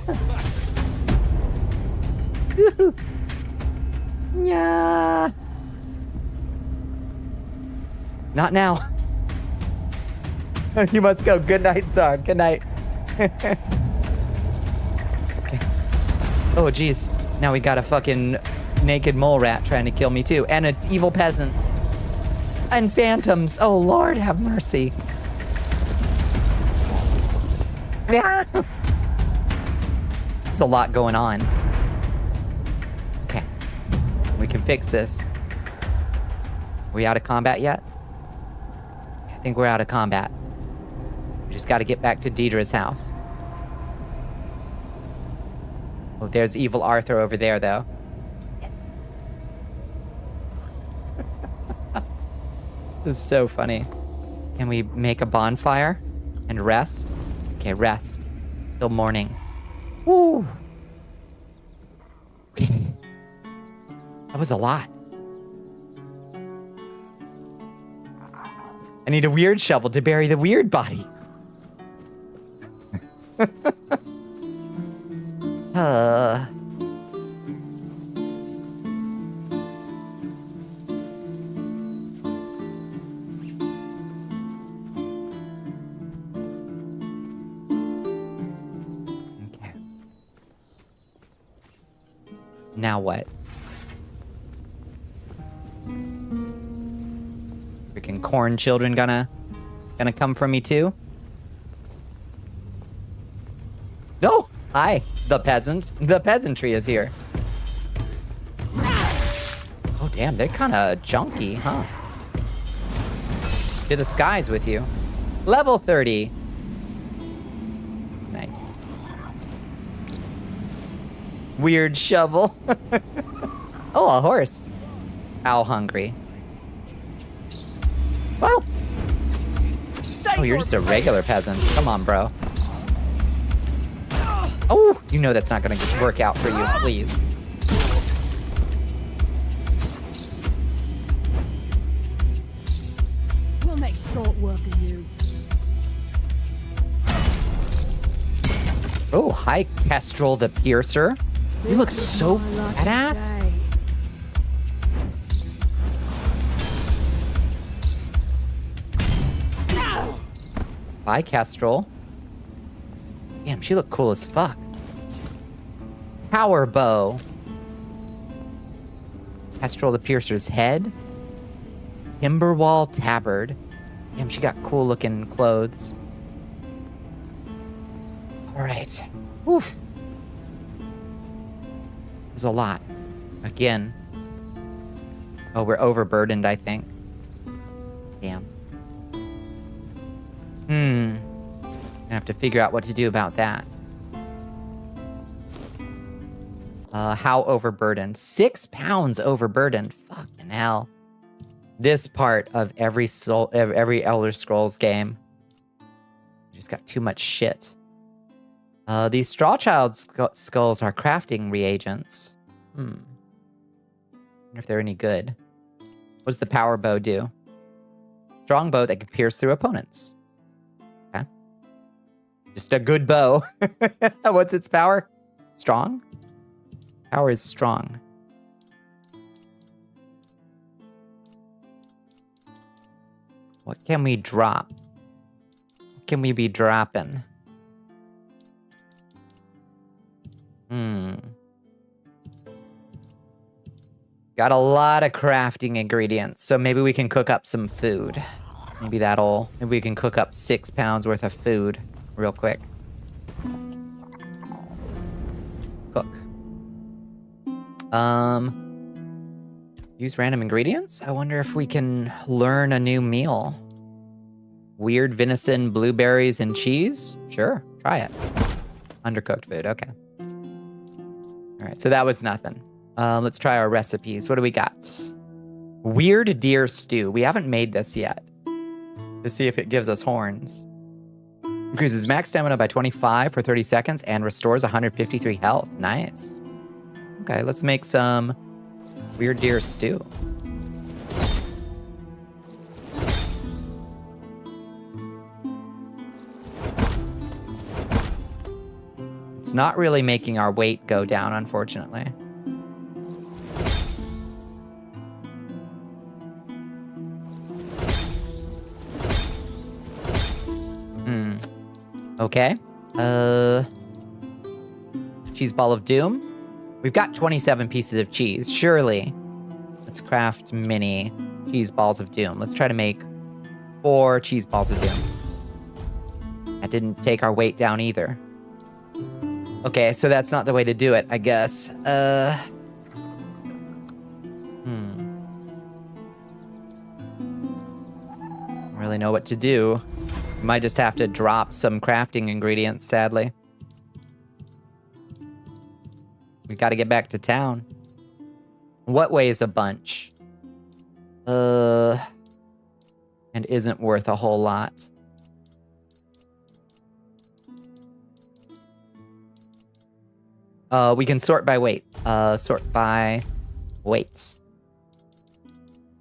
Yeah. Not now. You must go. Good night, Tsar. Good night. Okay. Oh, jeez. Now we got a fucking naked mole rat trying to kill me, too. And an evil peasant. And phantoms. Oh, Lord, have mercy. Yeah. There's a lot going on. Okay. We can fix this. Are we out of combat yet? I think we're out of combat. We just got to get back to Deidre's house. Oh, there's evil Arthur over there, though. This is so funny. Can we make a bonfire and rest? Okay, rest. Till morning. Woo! Okay. That was a lot. I need a weird shovel to bury the weird body. Okay. Now what? Freaking corn children gonna come for me too? No! Hi, the peasant. The peasantry is here. Oh, damn, they're kind of junky, huh? To the skies with you. Level 30. Nice. Weird shovel. Oh, a horse. How hungry. Wow. Oh, you're just a regular peasant. Come on, bro. Oh, you know that's not going to work out for you, please. We'll make short work of you. Oh, hi, Kestrel the Piercer. You look so badass. Bye, Kestrel. Damn, she looked cool as fuck. Power bow. Kestrel the Piercer's head. Timberwall tabard. Damn, she got cool looking clothes. Alright. Oof. There's a lot. Again. Oh, we're overburdened, I think. Damn. Gonna have to figure out what to do about that. How overburdened? 6 pounds overburdened. Fucking hell. This part of every Elder Scrolls game. Just got too much shit. These straw child skulls are crafting reagents. Wonder if they're any good. What does the power bow do? Strong bow that can pierce through opponents. Okay. Just a good bow. What's its power? Strong? Power is strong. What can we drop? What can we be dropping? Got a lot of crafting ingredients, so maybe we can cook up some food. Maybe we can cook up 6 pounds worth of food real quick. Cook. Use random ingredients? I wonder if we can learn a new meal. Weird venison, blueberries, and cheese? Sure, try it. Undercooked food, okay. All right, so that was nothing. Let's try our recipes. What do we got? Weird deer stew. We haven't made this yet. Let's see if it gives us horns. Increases max stamina by 25 for 30 seconds and restores 153 health. Nice. Okay, let's make some weird deer stew. It's not really making our weight go down, unfortunately. Okay. Cheese ball of doom. We've got 27 pieces of cheese. Surely. Let's craft mini cheese balls of doom. Let's try to make 4 cheese balls of doom. That didn't take our weight down either. Okay, so that's not the way to do it, I guess. Don't really know what to do. Might just have to drop some crafting ingredients, sadly. We gotta get back to town. What weighs a bunch? And isn't worth a whole lot. We can sort by weight. Sort by weight.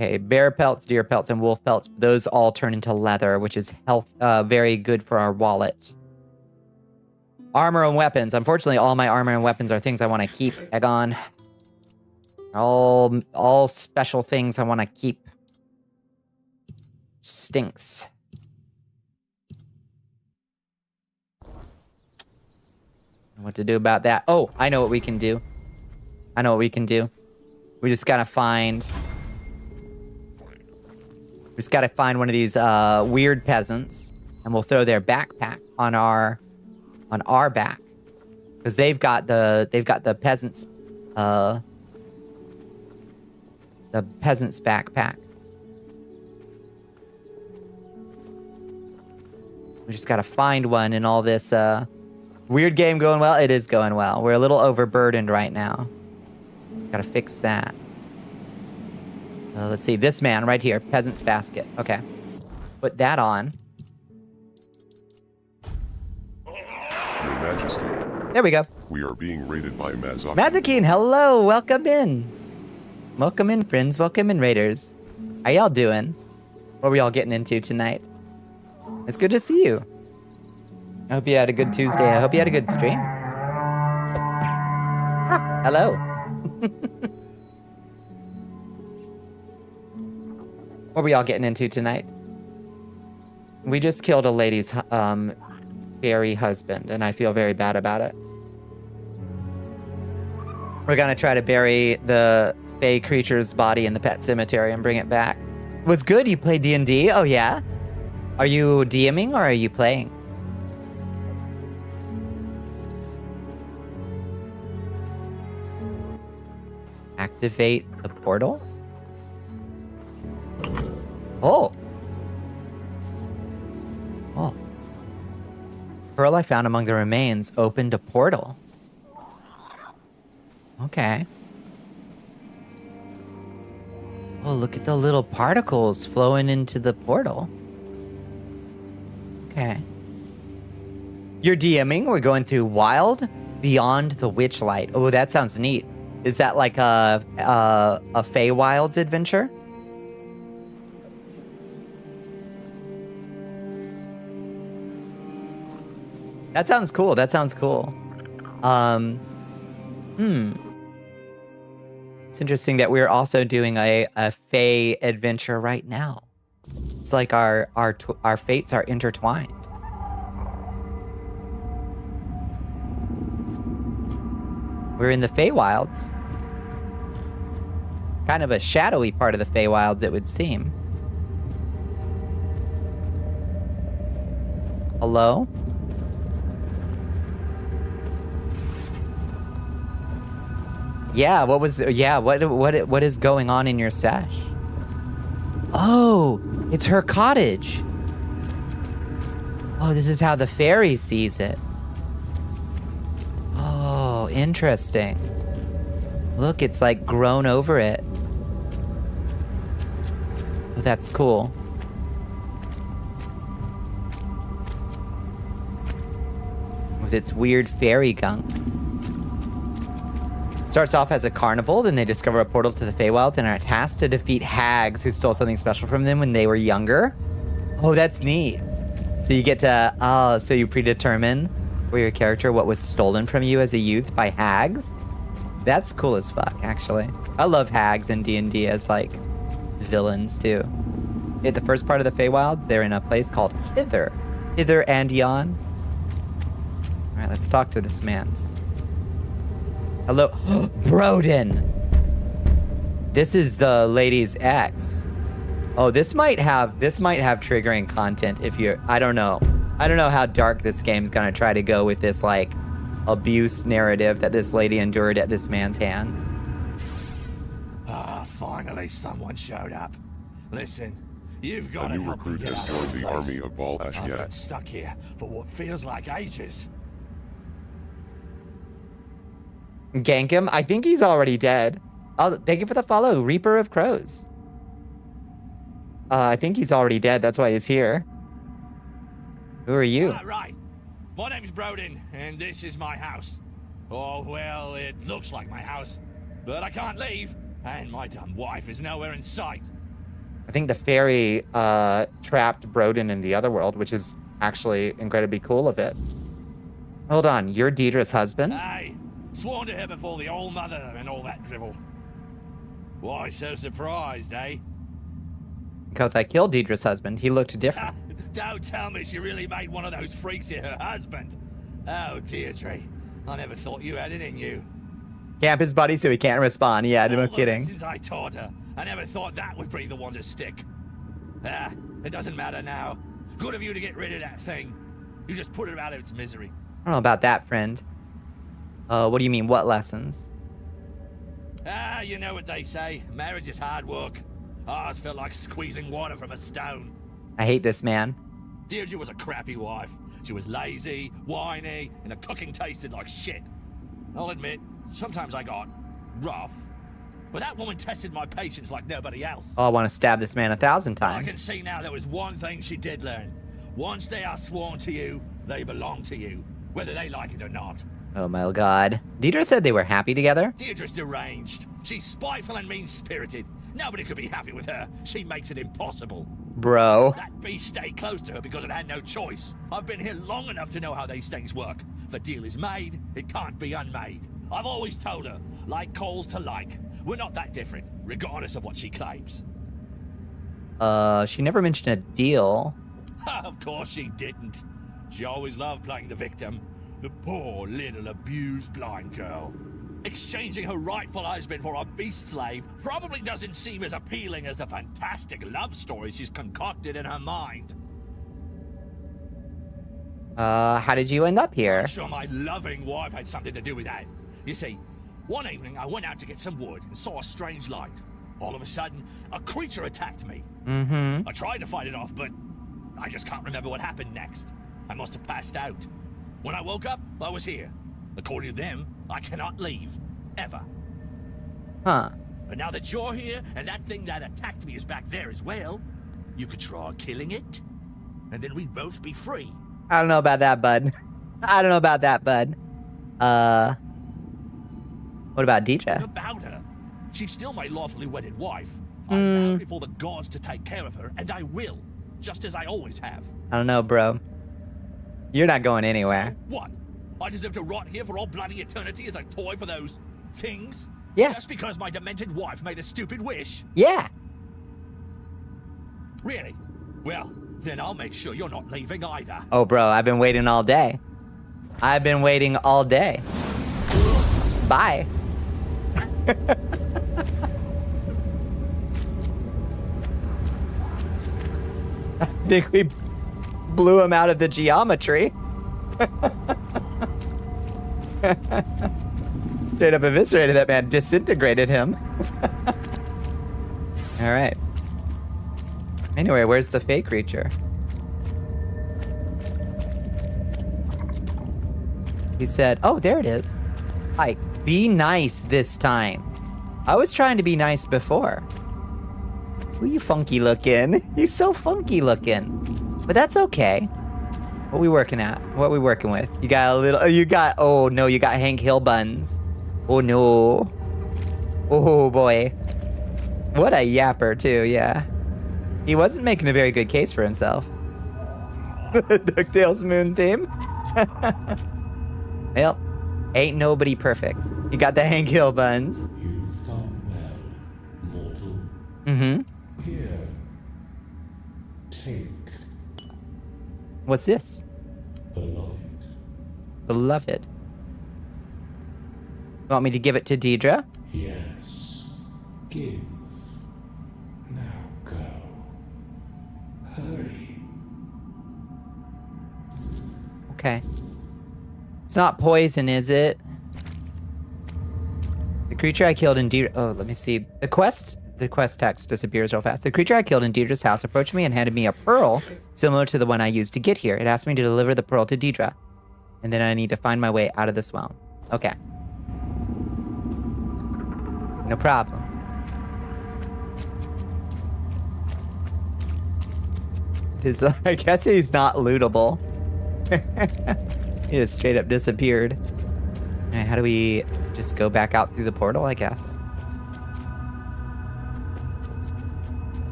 Okay, bear pelts, deer pelts, and wolf pelts. Those all turn into leather, which is very good for our wallet. Armor and weapons. Unfortunately, all my armor and weapons are things I want to keep, Egon. All special things I want to keep. Stinks. What to do about that? Oh, I know what we can do. We just gotta find... We just gotta find one of these weird peasants, and we'll throw their backpack on our back, because they've got the peasants backpack. We just gotta find one in all this weird game going well. It is going well. We're a little overburdened right now. Gotta fix that. Let's see, this man right here, peasant's basket. Okay, put that on. Your Majesty, There we go. we are being raided by Mazaki. Mazakine, hello, welcome in. Welcome in, friends. Welcome in, raiders. How y'all doing? What are we all getting into tonight? It's good to see you. I hope you had a good Tuesday. I hope you had a good stream. Ah, hello. What are we all getting into tonight? We just killed a lady's fairy husband, and I feel very bad about it. We're gonna try to bury the fae creature's body in the pet cemetery and bring it back. It was good. You played D&D? Oh yeah? Are you DMing or are you playing? Activate the portal? Oh. Oh. Pearl I found among the remains opened a portal. Okay. Oh, look at the little particles flowing into the portal. Okay. You're DMing? We're going through Wild Beyond the Witchlight. Oh, that sounds neat. Is that like a Feywilds adventure? That sounds cool. That sounds cool. It's interesting that we're also doing a Fey adventure right now. It's like our fates are intertwined. We're in the Feywilds. Kind of a shadowy part of the Feywilds, it would seem. Hello? Yeah, what is going on in your sesh? Oh, it's her cottage. Oh, this is how the fairy sees it. Oh, interesting. Look, it's like grown over it. Oh, that's cool. With its weird fairy gunk. Starts off as a carnival, then they discover a portal to the Feywilds and are tasked to defeat hags who stole something special from them when they were younger. Oh, that's neat. So you get to, so you predetermine for your character what was stolen from you as a youth by hags? That's cool as fuck, actually. I love hags in D&D as, like, villains, too. At the first part of the Feywild, they're in a place called Hither. Hither and Yon. Alright, let's talk to this man's. Hello, Broden. This is the lady's ex. Oh, this might have triggering content if you're, I don't know how dark this game's gonna try to go with this, like, abuse narrative that this lady endured at this man's hands. Finally someone showed up. Listen, you've got A to new help me recruit get has out of joined this the place. army of Val I've Ashiet. been stuck here for what feels like ages. Gank him? I think he's already dead. Oh, thank you for the follow, Reaper of Crows. I think he's already dead. That's why he's here. Who are you? Right. My name's Broden, and this is my house. Oh, well, it looks like my house, but I can't leave, and my dumb wife is nowhere in sight. I think the fairy trapped Broden in the other world, which is actually incredibly cool of it. Hold on, you're Deidre's husband? Aye, sworn to her before the old mother and all that drivel. Why so surprised, eh? Because I killed Deidre's husband. He looked different. Don't tell me she really made one of those freaks here her husband. Oh, Deirdre, I never thought you had it in you. Camp his buddy so he can't respond. Yeah, no All the kidding. lessons I taught her, I never thought that would be the one to stick. It doesn't matter now. Good of you to get rid of that thing. You just put it out of its misery. I don't know about that, friend. What do you mean, what lessons? You know what they say. Marriage is hard work. Ours felt like squeezing water from a stone. I hate this man. Deirdre was a crappy wife. She was lazy, whiny, and her cooking tasted like shit. I'll admit, sometimes I got rough. But that woman tested my patience like nobody else. Oh, I want to stab this man 1,000 I can times. see now there was one thing she did learn. Once they are sworn to you, they belong to you, whether they like it or not. Oh my god. Deidre said they were happy together? Deirdre's deranged. She's spiteful and mean-spirited. Nobody could be happy with her. She makes it impossible. Bro. That beast stayed close to her because it had no choice. I've been here long enough to know how these things work. If a deal is made, it can't be unmade. I've always told her, like coals to like. We're not that different, regardless of what she claims. She never mentioned a deal. Of course she didn't. She always loved playing the victim. The poor little abused blind girl. Exchanging her rightful husband for a beast slave probably doesn't seem as appealing as the fantastic love story she's concocted in her mind. How did you end up here? I'm sure my loving wife had something to do with that. You see, one evening I went out to get some wood and saw a strange light. All of a sudden, a creature attacked me. Mm-hmm. I tried to fight it off, but I just can't remember what happened next. I must have passed out. When I woke up, I was here. According to them, I cannot leave. Ever. Huh. But now that you're here, and that thing that attacked me is back there as well, you could try killing it, and then we'd both be free. I don't know about that, bud. I don't know about that, bud. What about Deidre? About her. She's still my lawfully wedded wife. I vowed before the gods to take care of her, and I will. Just as I always have. I don't know, bro. You're not going anywhere. So, what? I deserve to rot here for all bloody eternity as a toy for those things? Yeah. Just because my demented wife made a stupid wish? Yeah. Really? Well, then I'll make sure you're not leaving either. Oh, bro, I've been waiting all day. I've been waiting all day. Bye. I think we blew him out of the geometry. Straight up eviscerated that man, disintegrated him. All right. Anyway, where's the fake creature? He said, oh, there it is. Hi, be nice this time. I was trying to be nice before. Who you funky looking? You so funky looking. But that's okay. What we working at? What we working with? You got a little, oh no, you got Hank Hill buns. Oh no. Oh boy. What a yapper too, yeah. He wasn't making a very good case for himself. DuckTales moon theme. Well, ain't nobody perfect. You got the Hank Hill buns. You've done well, mortal. Mm-hmm. Here, take What's this? beloved. Beloved. You want me to give it to Deidre? Yes, give. Now go. Hurry. Okay. It's not poison, is it? The creature I killed in Deidre... Oh, let me see. The quest text disappears real fast. The creature I killed in Deidre's house approached me and handed me a pearl similar to the one I used to get here. It asked me to deliver the pearl to Deidre. And then I need to find my way out of this well. Okay. No problem. I guess he's not lootable. He just straight up disappeared. All right, how do we just go back out through the portal, I guess?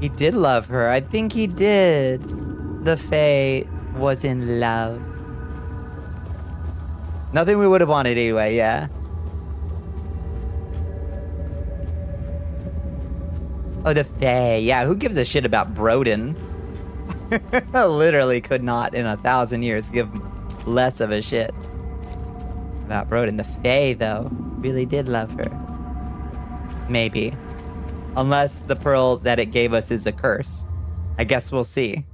He did love her. I think he did. The Fae was in love. Nothing we would have wanted anyway, yeah. Oh, the Fae. Yeah, who gives a shit about Broden? Literally could not in 1,000 years give less of a shit about Broden. The Fae, though, really did love her. Maybe. Unless the pearl that it gave us is a curse. I guess we'll see.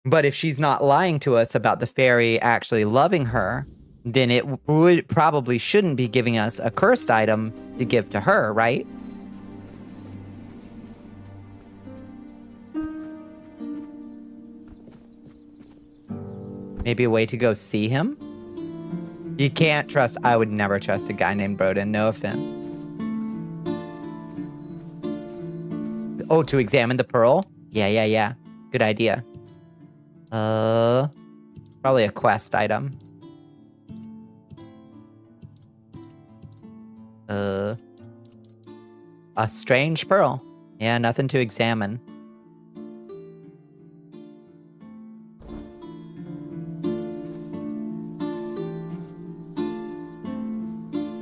But if she's not lying to us about the fairy actually loving her, then it probably shouldn't be giving us a cursed item to give to her, right? Maybe a way to go see him? You can't trust... I would never trust a guy named Broden, no offense. Oh, to examine the pearl? Yeah. Good idea. Probably a quest item. A strange pearl. Yeah, nothing to examine.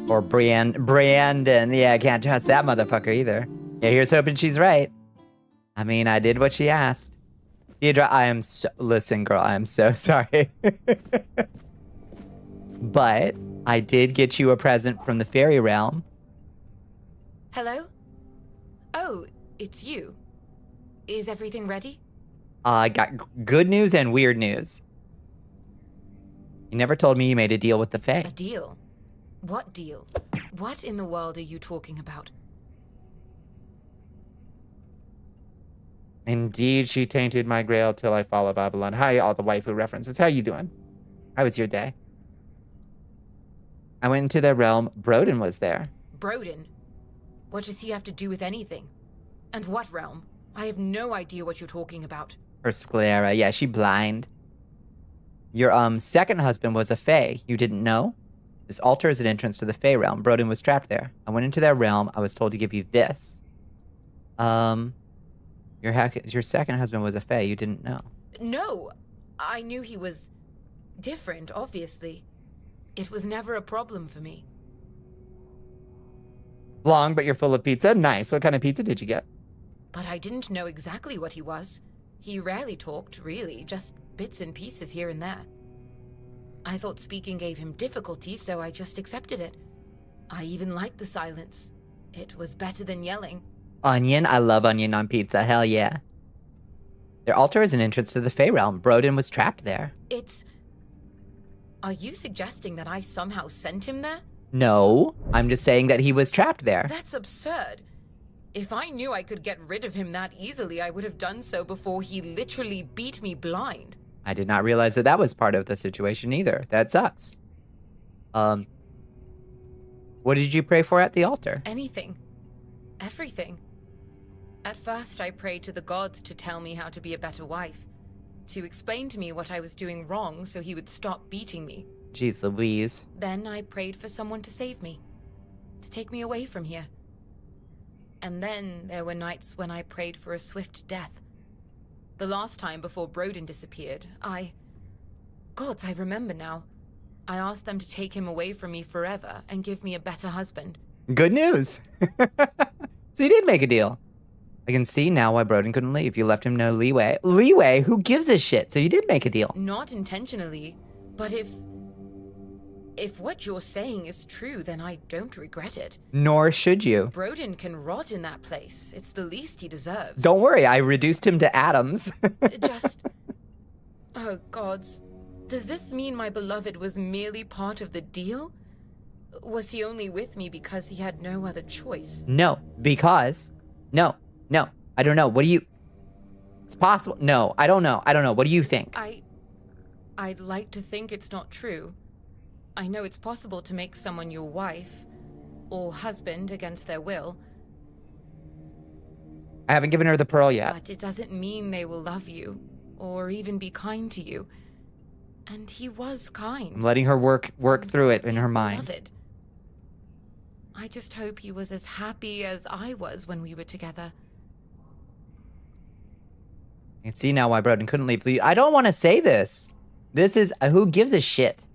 Or Brandon. Yeah, I can't trust that motherfucker either. Yeah, here's hoping she's right. I mean, I did what she asked. Deidre, I am so... Listen, girl, I am so sorry. But I did get you a present from the fairy realm. Hello? Oh, it's you. Is everything ready? I got good news and weird news. You never told me you made a deal with the Fae. A deal? What deal? What in the world are you talking about? Indeed, she tainted my Grail till I follow Babylon. Hi, all the waifu references. How you doing? How was your day? I went into their realm. Broden was there. Broden? What does he have to do with anything? And what realm? I have no idea what you're talking about. Her sclera. Yeah, she blind. Your second husband was a fae. You didn't know? This altar is an entrance to the fae realm. Broden was trapped there. I went into their realm. I was told to give you this. Your second husband was a fae. You didn't know. No, I knew he was different, obviously. It was never a problem for me. Long, but you're full of pizza? Nice. What kind of pizza did you get? But I didn't know exactly what he was. He rarely talked, really, just bits and pieces here and there. I thought speaking gave him difficulty, so I just accepted it. I even liked the silence. It was better than yelling. Onion? I love onion on pizza. Hell yeah. Their altar is an entrance to the Fae realm. Broden was trapped there. Are you suggesting that I somehow sent him there? No, I'm just saying that he was trapped there. That's absurd. If I knew I could get rid of him that easily, I would have done so before he literally beat me blind. I did not realize that that was part of the situation either. That sucks. What did you pray for at the altar? Anything. Everything. At first, I prayed to the gods to tell me how to be a better wife, to explain to me what I was doing wrong so he would stop beating me. Jeez Louise. Then I prayed for someone to save me, to take me away from here. And then there were nights when I prayed for a swift death. The last time before Broden disappeared, Gods, I remember now. I asked them to take him away from me forever and give me a better husband. Good news. So you did make a deal. I can see now why Broden couldn't leave. You left him no leeway. Leeway? Who gives a shit? So you did make a deal. Not intentionally, but if what you're saying is true, then I don't regret it. Nor should you. Broden can rot in that place. It's the least he deserves. Don't worry, I reduced him to atoms. Oh, gods. Does this mean my beloved was merely part of the deal? Was he only with me because he had no other choice? No, because... No, I don't know. What do you... It's possible. No, I don't know. What do you think? I'd like to think it's not true. I know it's possible to make someone your wife or husband against their will. I haven't given her the pearl yet. But it doesn't mean they will love you or even be kind to you. And he was kind. I'm letting her work through it in her mind. Beloved. I just hope he was as happy as I was when we were together. You can see now why Broden couldn't leave. I don't want to say this. This is... who gives a shit?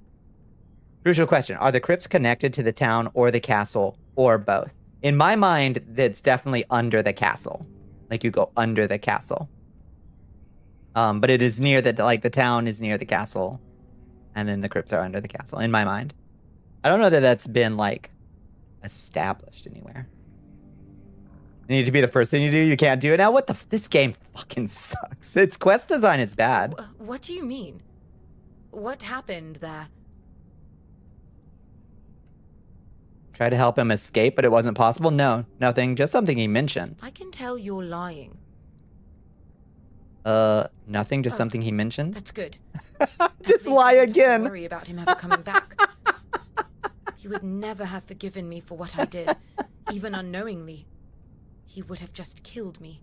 Crucial question. Are the crypts connected to the town or the castle or both? In my mind, it's definitely under the castle. Like you go under the castle. But it is near the town is near the castle. And then the crypts are under the castle, in my mind. I don't know that that's been, like, established anywhere. It need to be the first thing you do. You can't do it now. What the... This game fucking sucks. Its quest design is bad. What do you mean? What happened there? Try to help him escape, but it wasn't possible? No, nothing. Just something he mentioned. I can tell you're lying. Nothing. Just something he mentioned? That's good. Just lie again. Worry about him ever coming back. He would never have forgiven me for what I did, even unknowingly. He would have just killed me.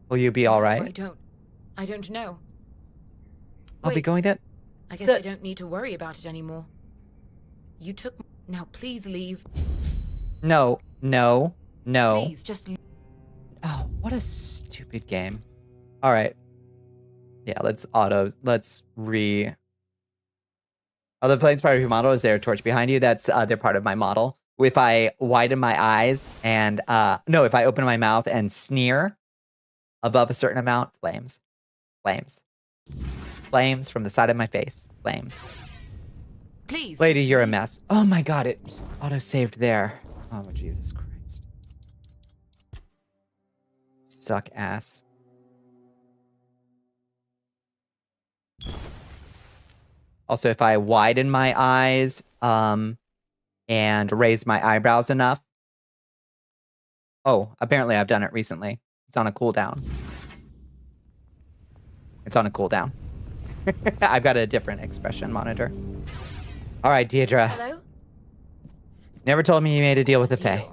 Will you be all right? I don't know. I'll be going there. I guess I don't need to worry about it anymore. You took... Now, please leave. No. Please, just leave. Oh, what a stupid game. All right. Yeah, let's re... Oh, the plane's part of your model. Is there a torch behind you? That's, they're part of my model. If I widen my eyes and, no, if I open my mouth and sneer above a certain amount, flames. Flames. Flames from the side of my face. Flames. Please. Lady, you're a mess. Oh my god, it auto-saved there. Oh, Jesus Christ. Suck ass. Also, if I widen my eyes, and raise my eyebrows enough. Oh, apparently I've done it recently. It's on a cooldown. It's on a cooldown. I've got a different expression monitor. All right, Deirdre. Hello? Never told me you made a deal with the Fae.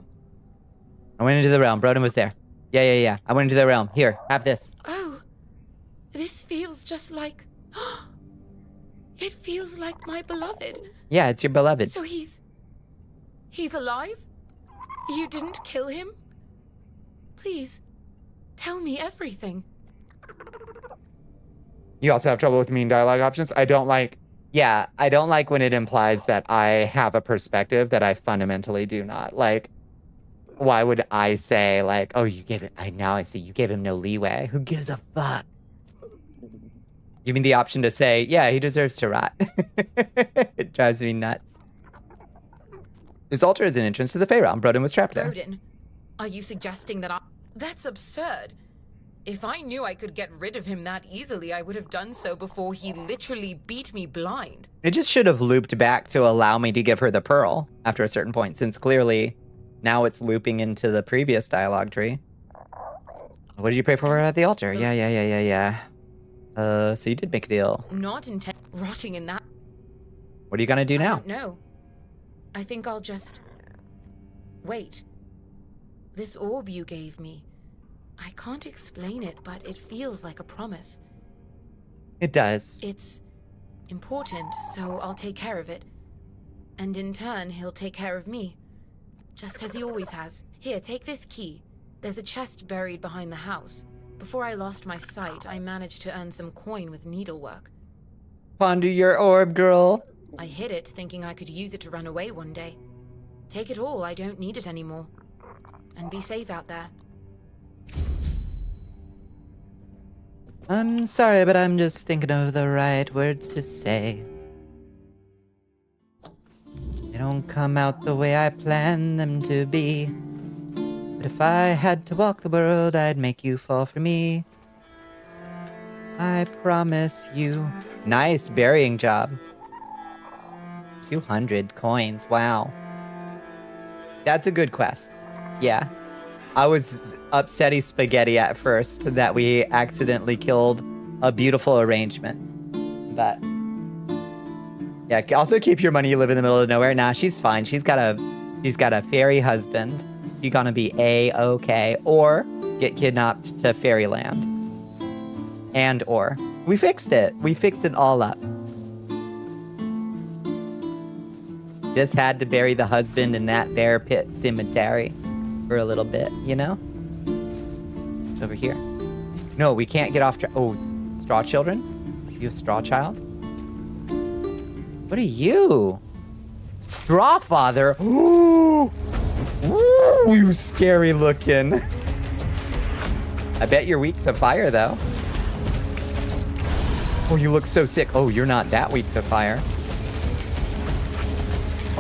I went into the realm. Broden was there. Yeah. I went into the realm. Here, have this. Oh, this feels just like... It feels like my beloved. Yeah, it's your beloved. So he's alive? You didn't kill him? Please, tell me everything. You also have trouble with mean dialogue options. I don't like when it implies that I have a perspective that I fundamentally do not. Like, why would I say, like, oh, you gave it, now I see, you gave him no leeway. Who gives a fuck? You mean the option to say, yeah, he deserves to rot. It drives me nuts. This altar is an entrance to the Fey realm. Broden was trapped there. Broden, are you suggesting that That's absurd. If I knew I could get rid of him that easily, I would have done so before he literally beat me blind. It just should have looped back to allow me to give her the pearl after a certain point, since clearly now it's looping into the previous dialogue tree. What did you pray for her at the altar? Yeah. So you did make a deal. Not intent rotting in that. What are you gonna do now? No. I think I'll just... Wait. This orb you gave me. I can't explain it, but it feels like a promise. It does. It's important, so I'll take care of it. And in turn, he'll take care of me. Just as he always has. Here, take this key. There's a chest buried behind the house. Before I lost my sight, I managed to earn some coin with needlework. Ponder your orb, girl. I hid it, thinking I could use it to run away one day. Take it all, I don't need it anymore. And be safe out there. I'm sorry, but I'm just thinking of the right words to say. They don't come out the way I planned them to be. But if I had to walk the world, I'd make you fall for me. I promise you. Nice burying job. 200 coins, wow. That's a good quest. Yeah. I was upsetty spaghetti at first that we accidentally killed a beautiful arrangement. But yeah, also keep your money, you live in the middle of nowhere. Nah, she's fine. She's got a fairy husband. You're gonna be A-okay. Or get kidnapped to fairyland. And or. We fixed it. We fixed it all up. Just had to bury the husband in that bear pit cemetery for a little bit, you know? It's over here. No, we can't get off track. Oh, straw children? You a straw child? What are you? Straw father? Ooh, ooh, you scary looking. I bet you're weak to fire, though. Oh, you look so sick. Oh, you're not that weak to fire.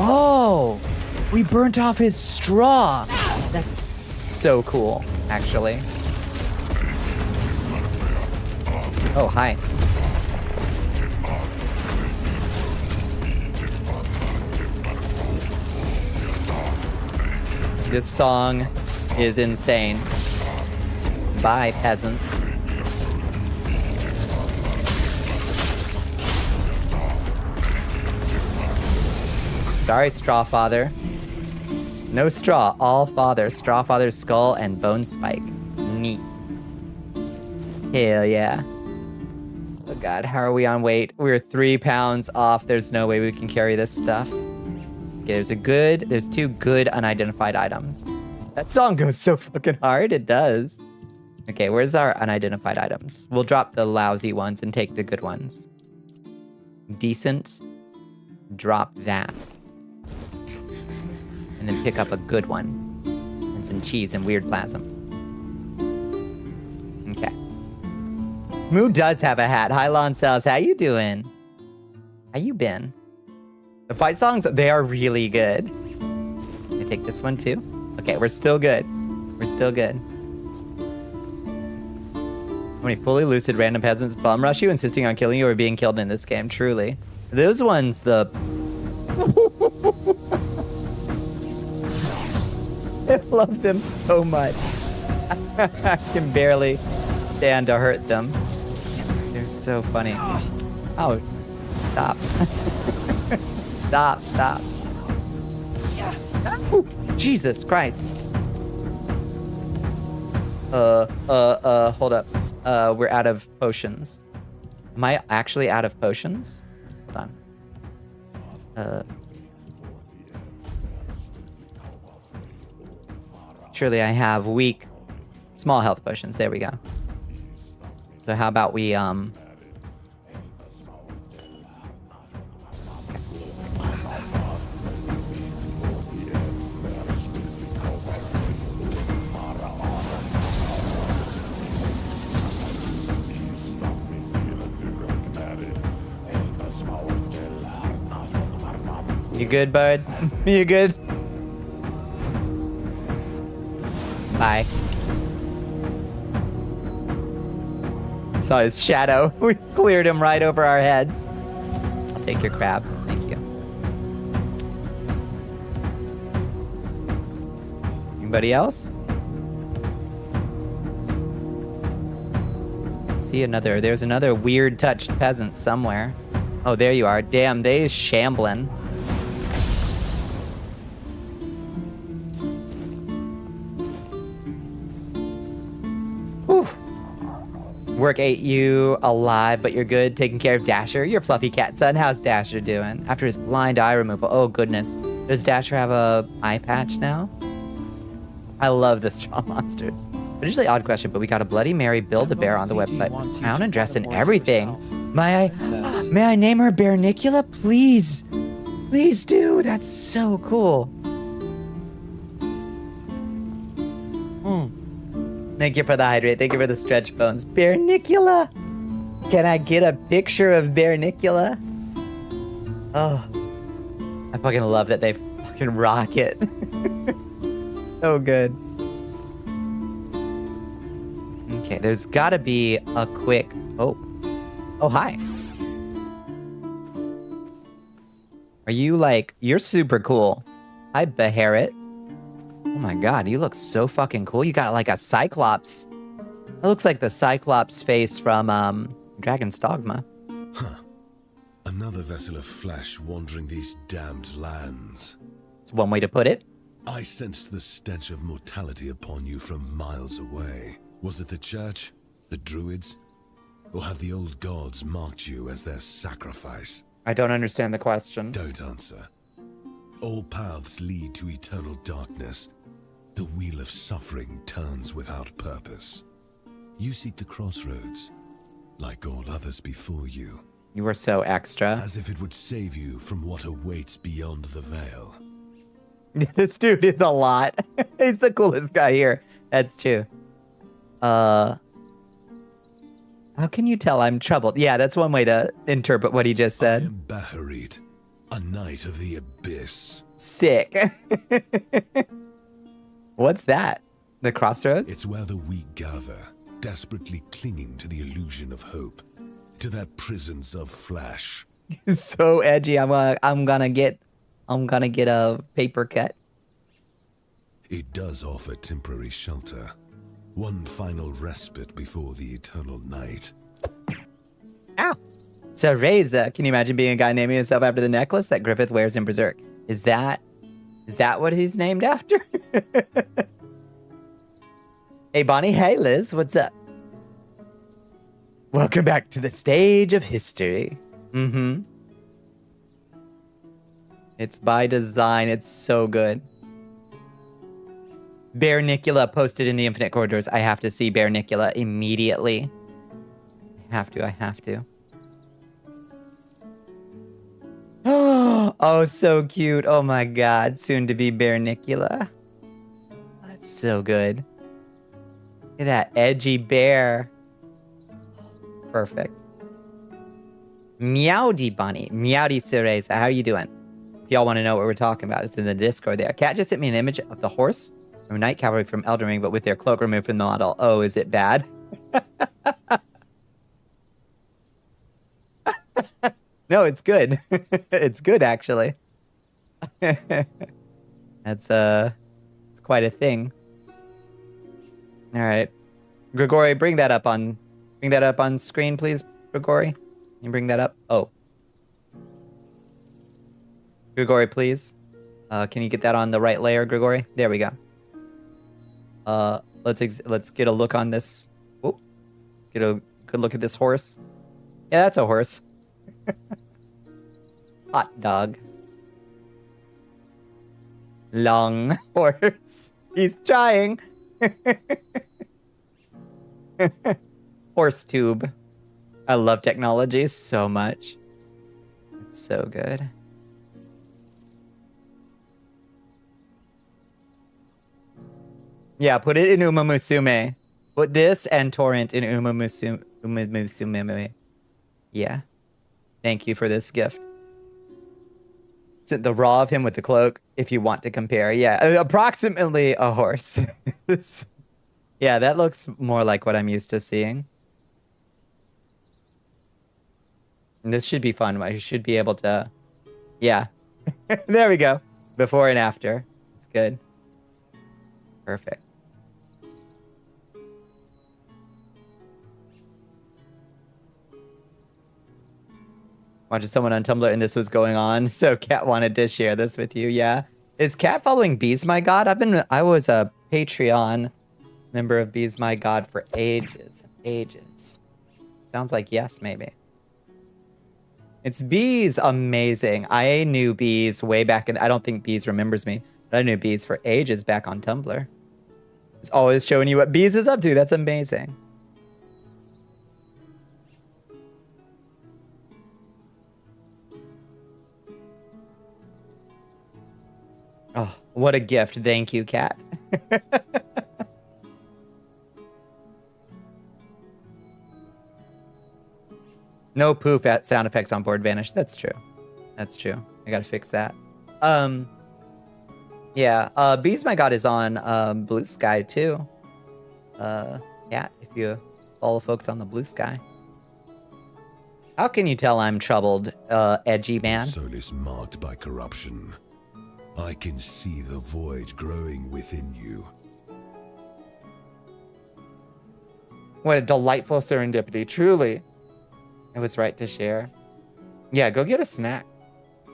Oh, we burnt off his straw. That's so cool, actually. Oh, hi. This song is insane. Bye, peasants. Sorry, Straw Father. No straw, all father. Straw Father's skull and bone spike. Neat. Hell yeah. Oh god, how are we on weight? We're 3 pounds off. There's no way we can carry this stuff. Okay, there's 2 good unidentified items. That song goes so fucking hard, it does. Okay, where's our unidentified items? We'll drop the lousy ones and take the good ones. Decent. Drop that. And then pick up a good one. And some cheese and weird plasm. Okay. Moo does have a hat. Hi, Lancels. How you doing? How you been? The fight songs, they are really good. Can I take this one too? Okay, we're still good. We're still good. How many fully lucid random peasants bum rush you, insisting on killing you or being killed in this game? Truly. Those ones, the... I love them so much. I can barely stand to hurt them. They're so funny. Oh, stop. Stop. Ooh, Jesus Christ. Hold up. We're out of potions. Am I actually out of potions? Hold on. Surely I have weak, small health potions. There we go. So how about we, You good, bud? You good? Bye. Saw his shadow. We cleared him right over our heads. I'll take your crab. Thank you. Anybody else? See another. There's another weird touched peasant somewhere. Oh, there you are. Damn, they shambling. Whew. Work ate you alive, but you're good. Taking care of Dasher, your fluffy cat son. How's Dasher doing? After his blind eye removal. Oh, goodness. Does Dasher have a eye patch now? I love the straw monsters. Usually odd question, but we got a Bloody Mary Build-A-Bear on the website. Crown and dress and everything. May I name her Bonnicula? Please. Please do. That's so cool. Thank you for the hydrate. Thank you for the stretch bones. Bonnicula. Can I get a picture of Bonnicula? Oh. I fucking love that they fucking rock it. So good. Okay, there's gotta be a quick... Oh, hi. Are you like... You're super cool. Hi, Beharit. Oh my god, you look so fucking cool. You got like a Cyclops. That looks like the Cyclops face from Dragon's Dogma. Huh. Another vessel of flesh wandering these damned lands. It's one way to put it. I sensed the stench of mortality upon you from miles away. Was it the church? The druids? Or have the old gods marked you as their sacrifice? I don't understand the question. Don't answer. All paths lead to eternal darkness. The wheel of suffering turns without purpose. You seek the crossroads, like all others before you. You were so extra. As if it would save you from what awaits beyond the veil. This dude is a lot. He's the coolest guy here. That's true. How can you tell I'm troubled? Yeah, that's one way to interpret what he just said. I am Baharit, a knight of the abyss. Sick. What's that? The crossroads? It's where the weak gather, desperately clinging to the illusion of hope, to that prisons of flesh. So edgy. I'm gonna get a paper cut. It does offer temporary shelter. One final respite before the eternal night. Ow! Teresa. Can you imagine being a guy naming himself after the necklace that Griffith wears in Berserk? Is that what he's named after? Hey, Bonnie. Hey, Liz. What's up? Welcome back to the stage of history. It's by design. It's so good. Bonnicula posted in the Infinite Corridors. I have to see Bonnicula immediately. I have to. Oh, so cute. Oh my god. Soon to be Bonnicula. That's so good. Look at that edgy bear. Perfect. Meowdy Bunny. Meowdy Cereza. How are you doing? If y'all want to know what we're talking about, it's in the Discord there. Cat just sent me an image of the horse from Night Cavalry from Elden Ring, but with their cloak removed from the model. Oh, is it bad? No, it's good. It's good, actually. It's quite a thing. All right. Grigori, bring that up on screen, please, Grigori. Can you bring that up? Oh. Grigori, please. Can you get that on the right layer, Grigori? There we go. Let's get a look on this. Whoop. Get a good look at this horse. Yeah, that's a horse. Hot dog. Long horse. He's trying. Horse tube. I love technology so much. It's so good. Yeah, put it in Uma Musume. Put this and Torrent in Uma Musume. Yeah. Thank you for this gift. Sent the raw of him with the cloak, if you want to compare. Yeah, approximately a horse. Yeah, that looks more like what I'm used to seeing. And this should be fun. I should be able to... Yeah. There we go. Before and after. It's good. Perfect. Watching someone on Tumblr and this was going on, so Kat wanted to share this with you. Yeah, is Kat following Bees My God? I was a Patreon member of Bees My God for ages. Sounds like yes, maybe. It's Bees, amazing. I knew Bees way back in. I don't think Bees remembers me, but I knew Bees for ages back on Tumblr. It's always showing you what Bees is up to. That's amazing. Oh, what a gift. Thank you, Kat. No poop at sound effects on board vanish. That's true. That's true. I gotta fix that. Yeah, Bees My God is on Blue Sky too. Yeah, if you follow folks on the Blue Sky. How can you tell I'm troubled, edgy man? Soul is marked by corruption. I can see the void growing within you. What a delightful serendipity, truly. It was right to share. Yeah, go get a snack.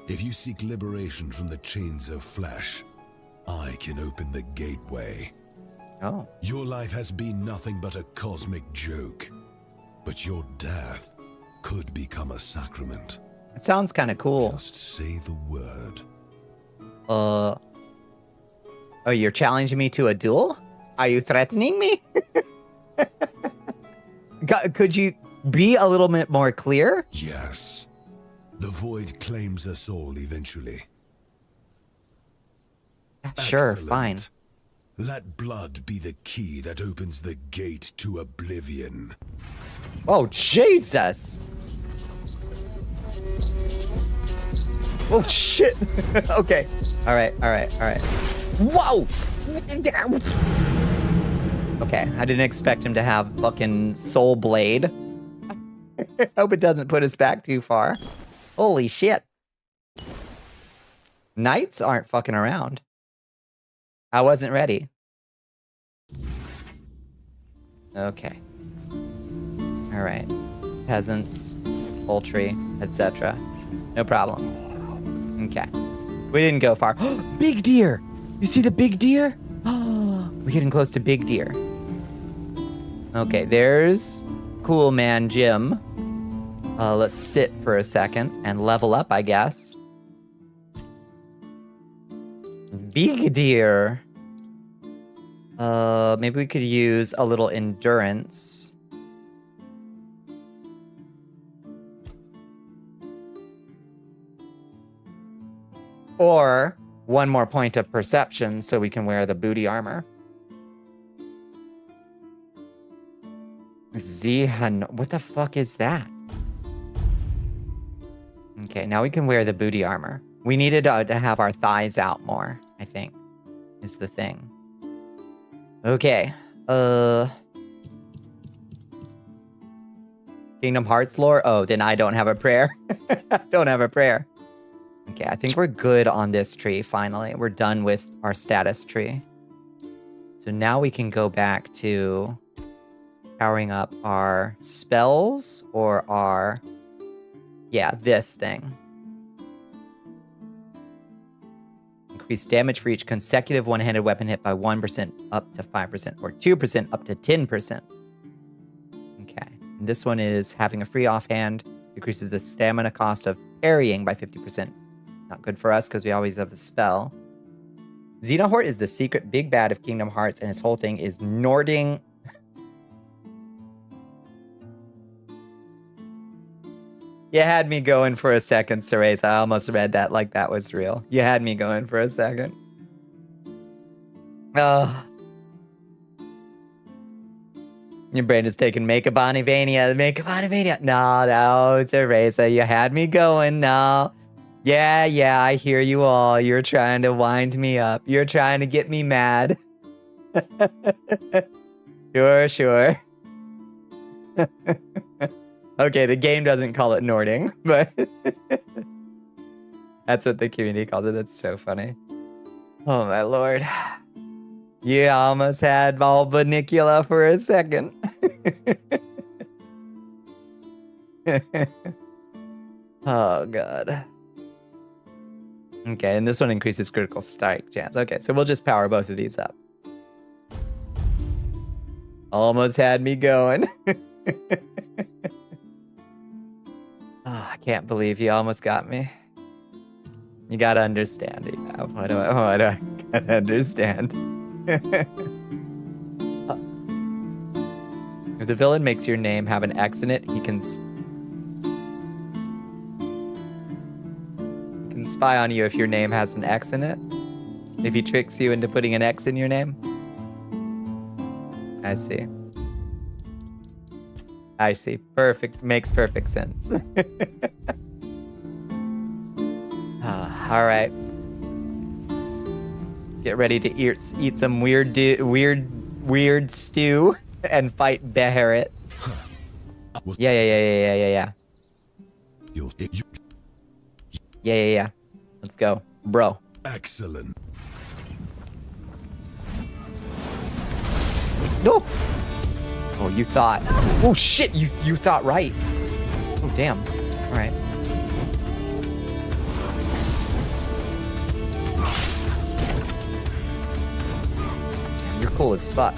If you seek liberation from the chains of flesh, I can open the gateway. Oh. Your life has been nothing but a cosmic joke, but your death could become a sacrament. It sounds kind of cool. Just say the word. Oh, you're challenging me to a duel? Are you threatening me? Could you be a little bit more clear? Yes. The void claims us all eventually. Sure, Excellent. fine. Let blood be the key that opens the gate to oblivion. Oh, Jesus! Oh, shit! Okay. Alright. Whoa! Okay, I didn't expect him to have fucking Soul Blade. Hope it doesn't put us back too far. Holy shit. Knights aren't fucking around. I wasn't ready. Okay. Alright. Peasants, poultry, etc. No problem. Okay. We didn't go far. Big deer! You see the big deer? Oh, we're getting close to big deer. Okay, there's Cool Man Jim. Let's sit for a second and level up, I guess. Big deer. Maybe we could use a little endurance. Or one more point of perception so we can wear the booty armor. Zihan, what the fuck is that? Okay, now we can wear the booty armor. We needed to have our thighs out more, I think, is the thing. Okay, Kingdom Hearts lore? Oh, then I don't have a prayer. Don't have a prayer. Okay, I think we're good on this tree, finally. We're done with our status tree. So now we can go back to powering up our spells or our... Yeah, this thing. increase damage for each consecutive one-handed weapon hit by 1% up to 5%, or 2% up to 10%. Okay. And this one is having a free offhand. Decreases the stamina cost of parrying by 50%. Not good for us because we always have a spell. Xenohort is the secret big bad of Kingdom Hearts, and his whole thing is Nording. You had me going for a second, Cereza. I almost read that like that was real. You had me going for a second. Oh. Your brain is taking Make a Bonivania. Make a Bonivania. No, Cereza. You had me going. No. Yeah, I hear you all. You're trying to wind me up. You're trying to get me mad. Sure. Okay, the game doesn't call it Nording, but that's what the community calls it. That's so funny. Oh my lord. You almost had all Bonnicula for a second. Oh god. Okay, and this one increases critical strike chance. Okay, so we'll just power both of these up. Almost had me going. Oh, I can't believe you almost got me. You gotta understand it. Yeah, what do I gotta understand? If the villain makes your name have an X in it, he can spy on you if your name has an X in it. If he tricks you into putting an X in your name. I see. Perfect. Makes perfect sense. All right. Let's get ready to eat some weird stew and fight Beharit. Yeah. Yeah. Let's go, bro. Excellent. No. Oh, you thought. Oh shit, you thought right. Oh damn. All right. Damn, you're cool as fuck.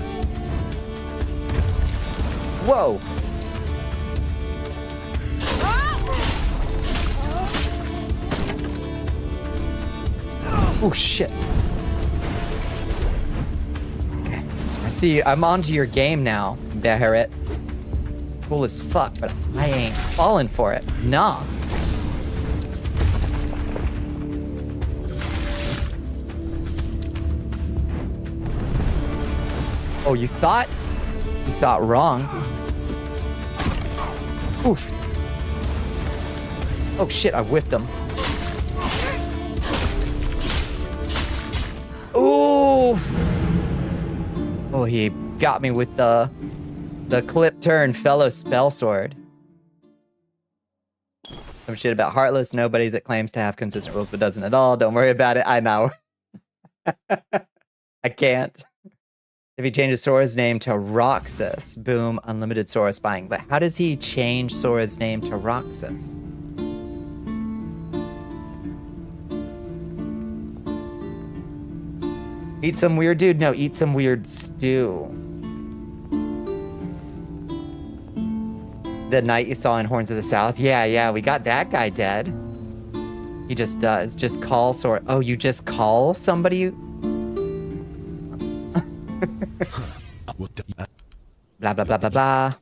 Whoa. Oh shit. Okay. I see. I'm onto your game now, Beharit. Cool as fuck, but I ain't falling for it. Nah. Oh, you thought wrong. Oof. Oh shit, I whiffed him. Ooh! Oh, he got me with the clip turn fellow spell sword. Some shit about Heartless. Nobody's that claims to have consistent rules but doesn't at all. Don't worry about it. I know. I can't. If he changes Sora's name to Roxas, boom, unlimited Sora spying. But how does he change Sora's name to Roxas? Eat some weird dude? No, eat some weird stew. The knight you saw in Horns of the South? Yeah, we got that guy dead. He just does. Just call Sora. Oh, you just call somebody? Blah, blah, blah, blah, blah.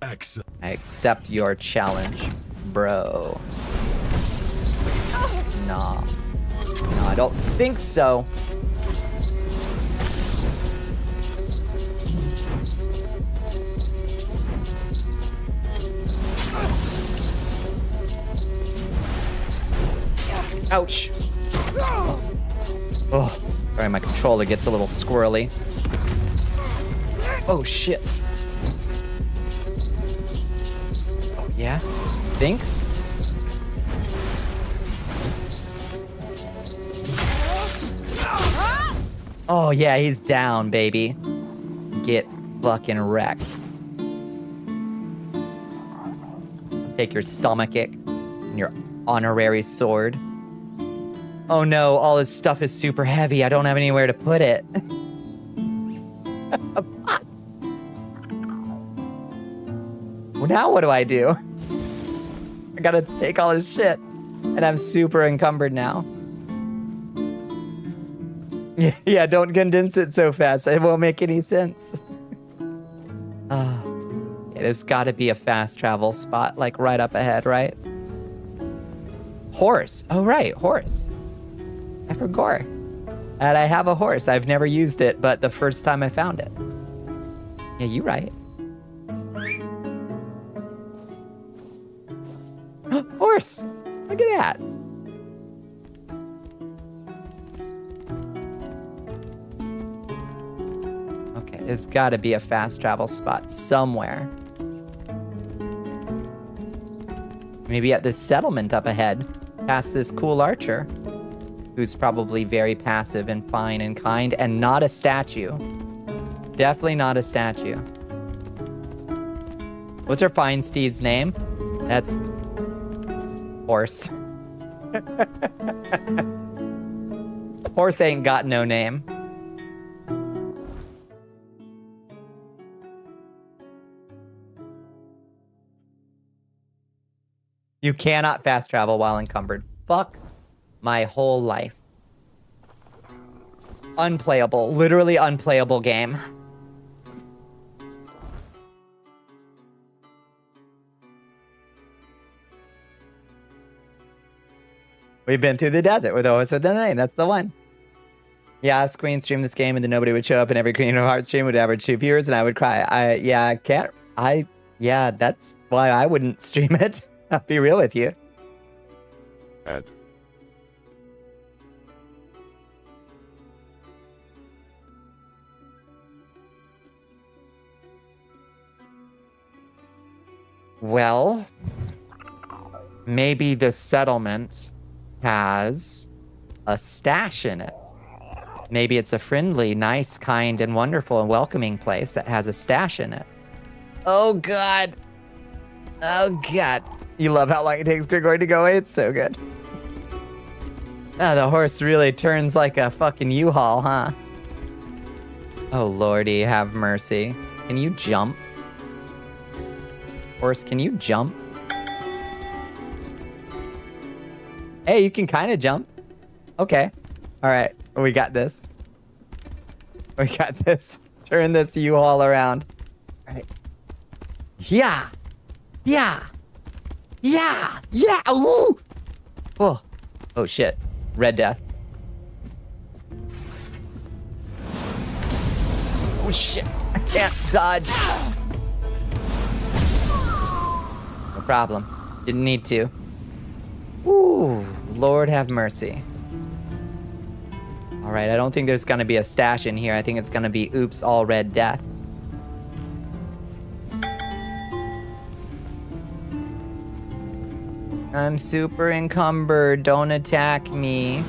Excellent. I accept your challenge, bro. Nah. No, I don't think so. Ouch. Oh, sorry, my controller gets a little squirrely. Oh, shit. Oh, yeah? Think? Oh, yeah, he's down, baby. Get fucking wrecked. I'll take your stomachic and your honorary sword. Oh no, all his stuff is super heavy. I don't have anywhere to put it. Well, now what do I do? I gotta take all his shit. And I'm super encumbered now. Yeah, don't condense it so fast. It won't make any sense. Yeah, there's gotta be a fast travel spot, like right up ahead, right? Horse. Oh, right, horse. I forgot. And I have a horse. I've never used it, but the first time I found it. Yeah, you right. Horse! Look at that. Okay, there's gotta be a fast travel spot somewhere. Maybe at this settlement up ahead, past this cool archer, who's probably very passive and fine and kind and not a statue. Definitely not a statue. What's our fine steed's name? That's horse. Horse ain't got no name. You cannot fast travel while encumbered. Fuck my whole life. Unplayable. Literally unplayable game. We've been through the desert with Oasis with the name. That's the one. Yeah, Queen streamed this game and then nobody would show up and every Kingdom Hearts stream would average 2 viewers and I would cry. Yeah, that's why I wouldn't stream it. I'll be real with you. Add. Well, maybe the settlement has a stash in it. Maybe it's a friendly, nice, kind, and wonderful and welcoming place that has a stash in it. Oh, God. Oh, God. You love how long it takes Grigori to go away? It's so good. Oh, the horse really turns like a fucking U-Haul, huh? Oh, Lordy, have mercy. Can you jump? Horse, can you jump? Hey, you can kind of jump. Okay. All right. We got this. We got this. Turn this U-Haul around. All right. Yeah. Yeah. Yeah. Yeah. Ooh. Oh. Oh, shit. Red Death. Oh, shit. I can't dodge. No problem. Didn't need to. Ooh. Lord have mercy. All right. I don't think there's going to be a stash in here. I think it's going to be oops, all Red Death. I'm super encumbered. Don't attack me.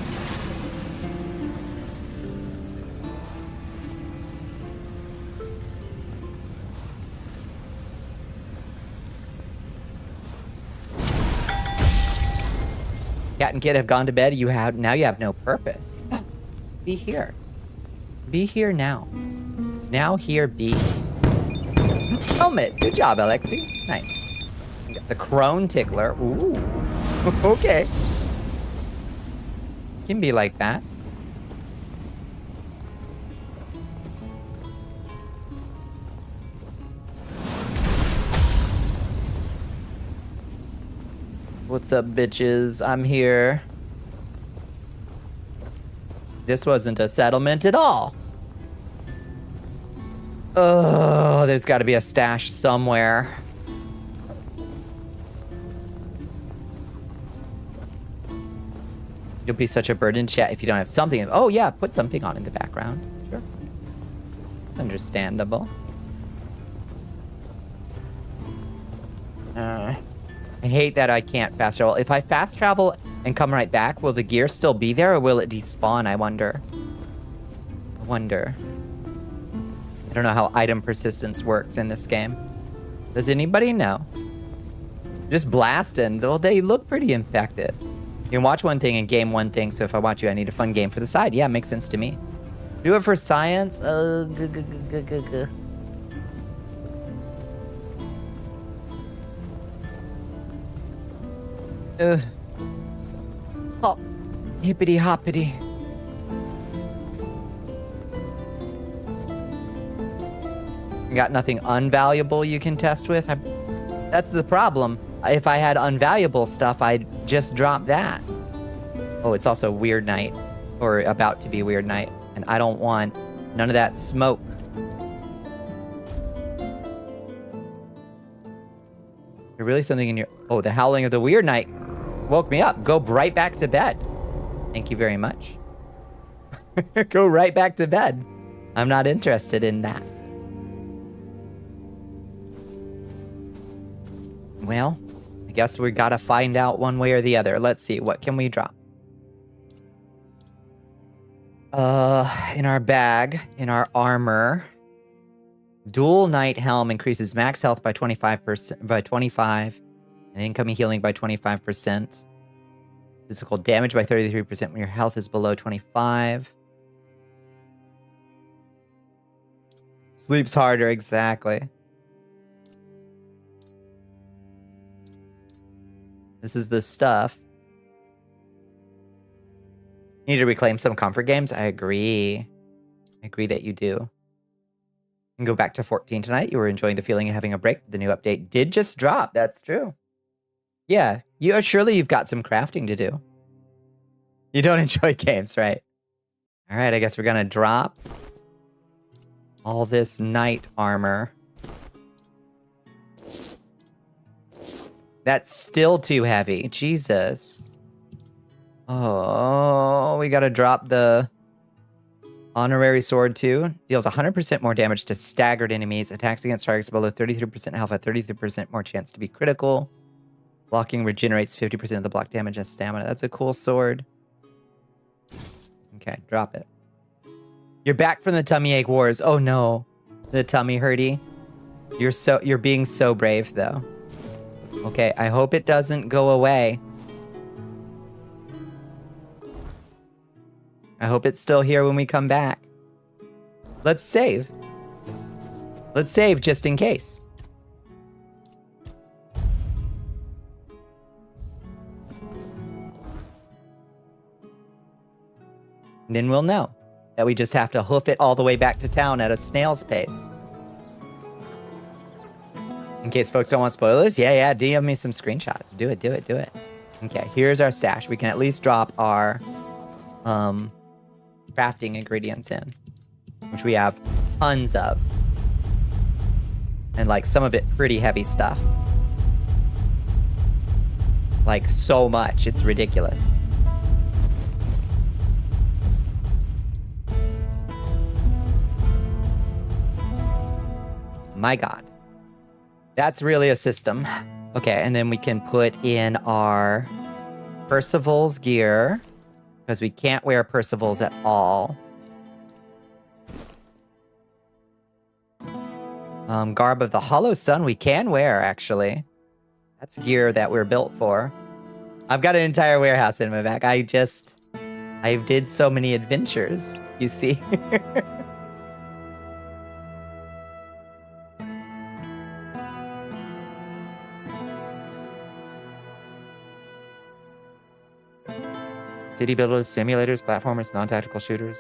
Cat and Kid have gone to bed. Now you have no purpose. Be here. Be here now. Now here be. Helmet. Good job, Alexi. Nice. The crone tickler. Ooh. Okay. Can be like that. What's up, bitches? I'm here. This wasn't a settlement at all. Oh, there's got to be a stash somewhere. You'll be such a burden, chat, if you don't have something. Oh, yeah, put something on in the background. Sure. It's understandable. I hate that I can't fast travel. If I fast travel and come right back, will the gear still be there or will it despawn, I wonder? I wonder. I don't know how item persistence works in this game. Does anybody know? Just blasting, though they look pretty infected. You can watch one thing and game one thing, so if I watch you, I need a fun game for the side. Yeah, makes sense to me. Do it for science? Hop. Hippity hoppity. Got nothing unvaluable you can test with? That's the problem. If I had unvaluable stuff, I'd just drop that. Oh, it's also Wyrd night. Or about to be Wyrd night. And I don't want none of that smoke. There's really something in your... Oh, the howling of the Wyrd night woke me up. Go right back to bed. Thank you very much. Go right back to bed. I'm not interested in that. Well, I guess we gotta find out one way or the other. Let's see, what can we drop? In our bag, in our armor, dual knight helm increases max health by 25%, and incoming healing by 25%. Physical damage by 33% when your health is below 25. Sleeps harder, exactly. This is the stuff. You need to reclaim some comfort games. I agree. I agree that you do. And go back to 14 tonight. You were enjoying the feeling of having a break. The new update did just drop. That's true. Yeah, surely you've got some crafting to do. You don't enjoy games, right? All right, I guess we're gonna drop all this knight armor. That's still too heavy. Jesus. Oh, we gotta drop the honorary sword too. Deals 100% more damage to staggered enemies. Attacks against targets below 33% health have 33% more chance to be critical. Blocking regenerates 50% of the block damage and stamina. That's a cool sword. Okay, drop it. You're back from the tummy ache wars. Oh no. The tummy hurty. You're being so brave though. Okay, I hope it doesn't go away. I hope it's still here when we come back. Let's save. Let's save just in case. And then we'll know that we just have to hoof it all the way back to town at a snail's pace. In case folks don't want spoilers, yeah, DM me some screenshots. Do it. Okay, here's our stash. We can at least drop our crafting ingredients in, which we have tons of. And like some of it pretty heavy stuff. Like so much, it's ridiculous. My God. That's really a system. Okay, and then we can put in our Percival's gear, because we can't wear Percival's at all. Garb of the Hollow Sun we can wear, actually. That's gear that we're built for. I've got an entire warehouse in my back. I did so many adventures, you see. City builders, simulators, platformers, non-tactical shooters.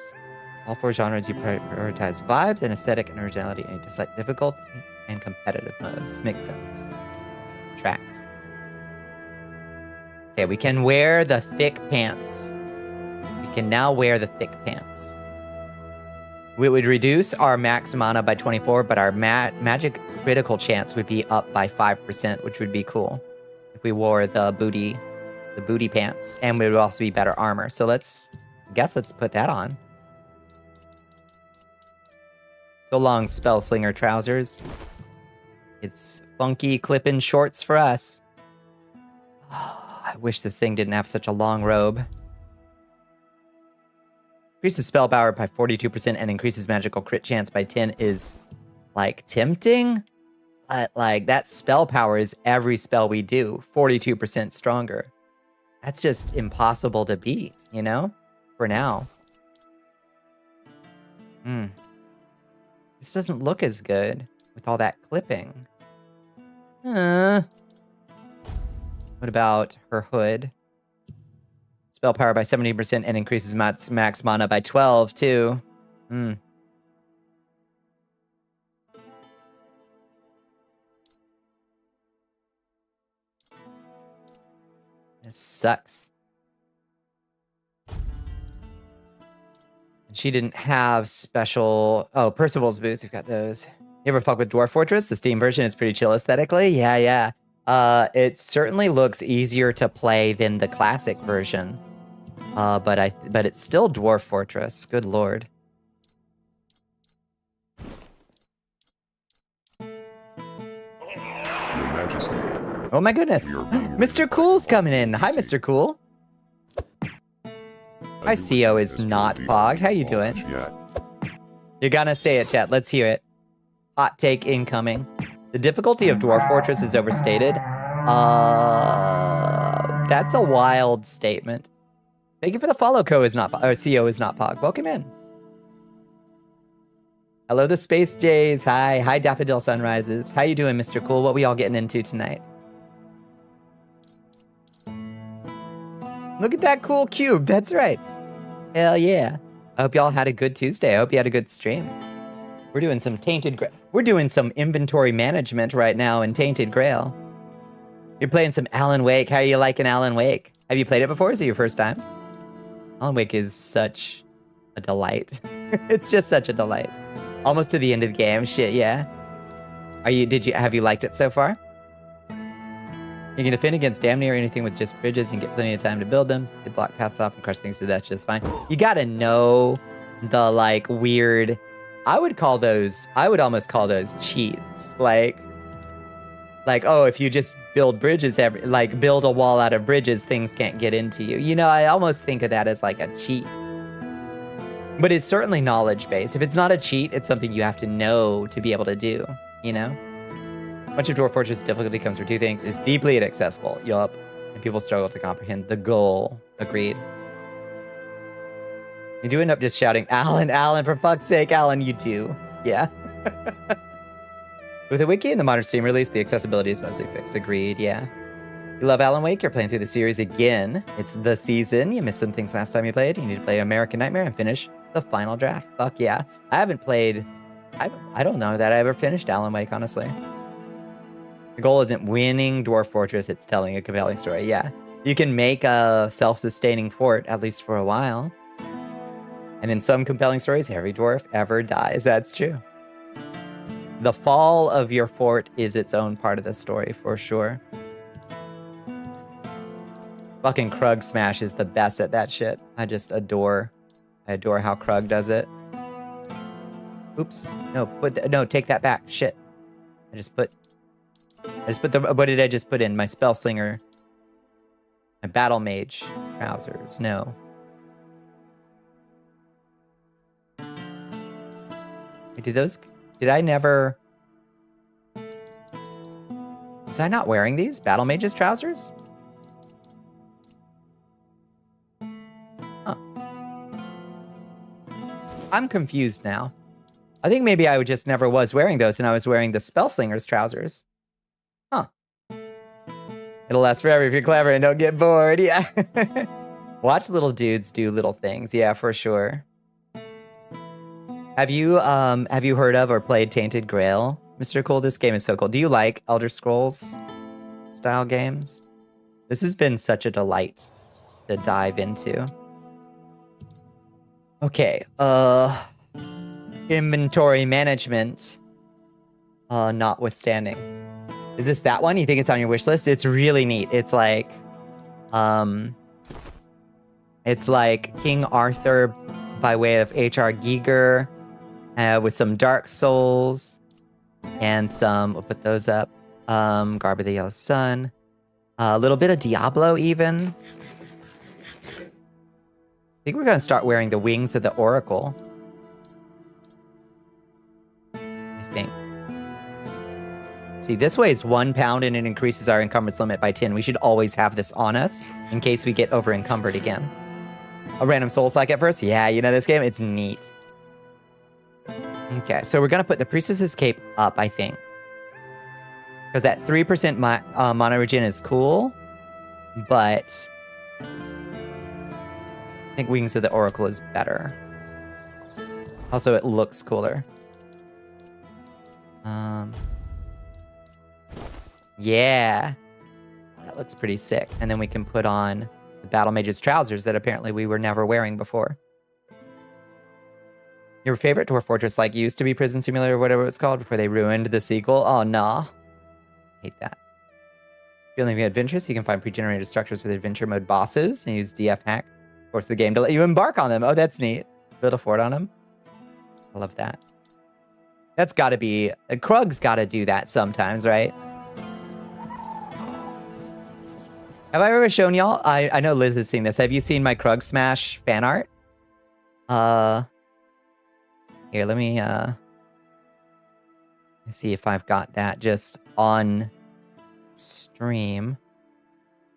All four genres you prioritize vibes and aesthetic and originality and dislike difficulty and competitive modes. Makes sense. Tracks. Okay, we can wear the thick pants. We can now wear the thick pants. We would reduce our max mana by 24, but our magic critical chance would be up by 5%, which would be cool if we wore the booty pants, and it would also be better armor. So let's put that on. So long, Spellslinger trousers. It's funky clip-in shorts for us. Oh, I wish this thing didn't have such a long robe. Increases spell power by 42% and increases magical crit chance by 10 is, like, tempting. But, like, that spell power is every spell we do. 42% stronger. That's just impossible to beat, you know? For now. This doesn't look as good with all that clipping. What about her hood? Spell power by 70% and increases max mana by 12 too. This sucks. She didn't have special... Oh, Percival's boots. We've got those. You ever fuck with Dwarf Fortress? The Steam version is pretty chill aesthetically. Yeah. It certainly looks easier to play than the classic version. But it's still Dwarf Fortress. Good lord. Your Majesty. Oh my goodness. Mr. Cool's coming in. Hi, Mr. Cool. My CO is not Pog. How you doing? You're gonna say it, chat. Let's hear it. Hot take incoming. The difficulty of Dwarf Fortress is overstated. That's a wild statement. Thank you for the follow. CO is not Pog. Welcome in. Hello, the Space Jays. Hi, Daffodil Sunrises. How you doing, Mr. Cool? What we all getting into tonight? Look at that cool cube. That's right. Hell yeah. I hope y'all had a good Tuesday. I hope you had a good stream. We're doing some Tainted Grail. We're doing some inventory management right now in Tainted Grail. You're playing some Alan Wake. How are you liking Alan Wake? Have you played it before? Is it your first time? Alan Wake is such a delight. It's just such a delight. Almost to the end of the game. Shit, yeah. Have you liked it so far? You can defend against damn near anything with just bridges and get plenty of time to build them. They block paths off and crush things to death just fine. You gotta know the like weird, I would almost call those cheats. Like, oh, if you just build bridges, build a wall out of bridges, things can't get into you. You know, I almost think of that as like a cheat. But it's certainly knowledge-based. If it's not a cheat, it's something you have to know to be able to do, you know? Much of Dwarf Fortress difficulty comes from two things. It's deeply inaccessible, yup, and people struggle to comprehend the goal. Agreed. You do end up just shouting, Alan, for fuck's sake, Alan, you do. Yeah. With the wiki and the modern Steam release, the accessibility is mostly fixed. Agreed, yeah. You love Alan Wake, you're playing through the series again. It's the season. You missed some things last time you played. You need to play American Nightmare and finish the final draft. Fuck yeah. I haven't played... I don't know that I ever finished Alan Wake, honestly. The goal isn't winning Dwarf Fortress, it's telling a compelling story. Yeah. You can make a self-sustaining fort, at least for a while. And in some compelling stories, every dwarf ever dies. That's true. The fall of your fort is its own part of the story, for sure. Fucking Krug Smash is the best at that shit. I adore how Krug does it. Oops. No, take that back. Shit. What did I just put in? My Spell Slinger. My Battle Mage trousers. No. Wait, did I never... Was I not wearing these? Battle Mage's trousers? Huh. I'm confused now. I think maybe I just never was wearing those and I was wearing the Spell Slinger's trousers. Huh. It'll last forever if you're clever and don't get bored, yeah. Watch little dudes do little things, yeah, for sure. Have you heard of or played Tainted Grail, Mr. Cool? This game is so cool. Do you like Elder Scrolls style games? This has been such a delight to dive into. Okay, inventory management, notwithstanding. Is this that one? You think it's on your wish list? It's really neat. It's like King Arthur by way of H.R. Giger, with some Dark Souls and some, we'll put those up, Garb of the Yellow Sun, a little bit of Diablo even. I think we're going to start wearing the wings of the Oracle. I think. See, this weighs 1 pound and it increases our encumbrance limit by 10. We should always have this on us in case we get over encumbered again. A random soul psych at first? Yeah, you know this game? It's neat. Okay, so we're going to put the Priestess's Cape up, I think. Because that 3% mono regen is cool, but I think Wings of the Oracle is better. Also, it looks cooler. Yeah. That looks pretty sick. And then we can put on the Battle Mage's trousers that apparently we were never wearing before. Your favorite Dwarf Fortress like used to be Prison Simulator or whatever it's called before they ruined the sequel? Oh, nah. Hate that. Feeling adventurous, you can find pre-generated structures with adventure mode bosses and use DF hack. Force the game to let you embark on them. Oh, that's neat. Build a fort on them. I love that. That's gotta be... Krug's gotta do that sometimes, right? Have I ever shown y'all? I know Liz has seen this. Have you seen my Krug Smash fan art? Here, let me see if I've got that just on stream.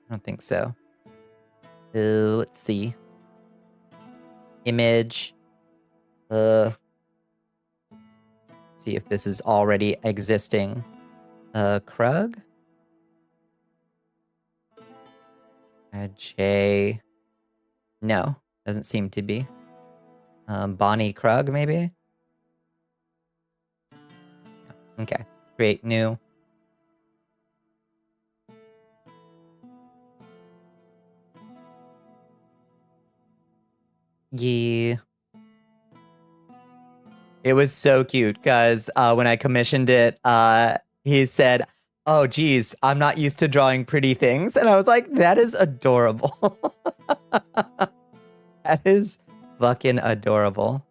I don't think so. Let's see. Image. See if this is already existing. Krug? J. No, doesn't seem to be. Bonnie Krug, maybe? Okay, create new. Yeah. It was so cute because when I commissioned it, he said, oh, geez, I'm not used to drawing pretty things. And I was like, that is adorable. That is fucking adorable.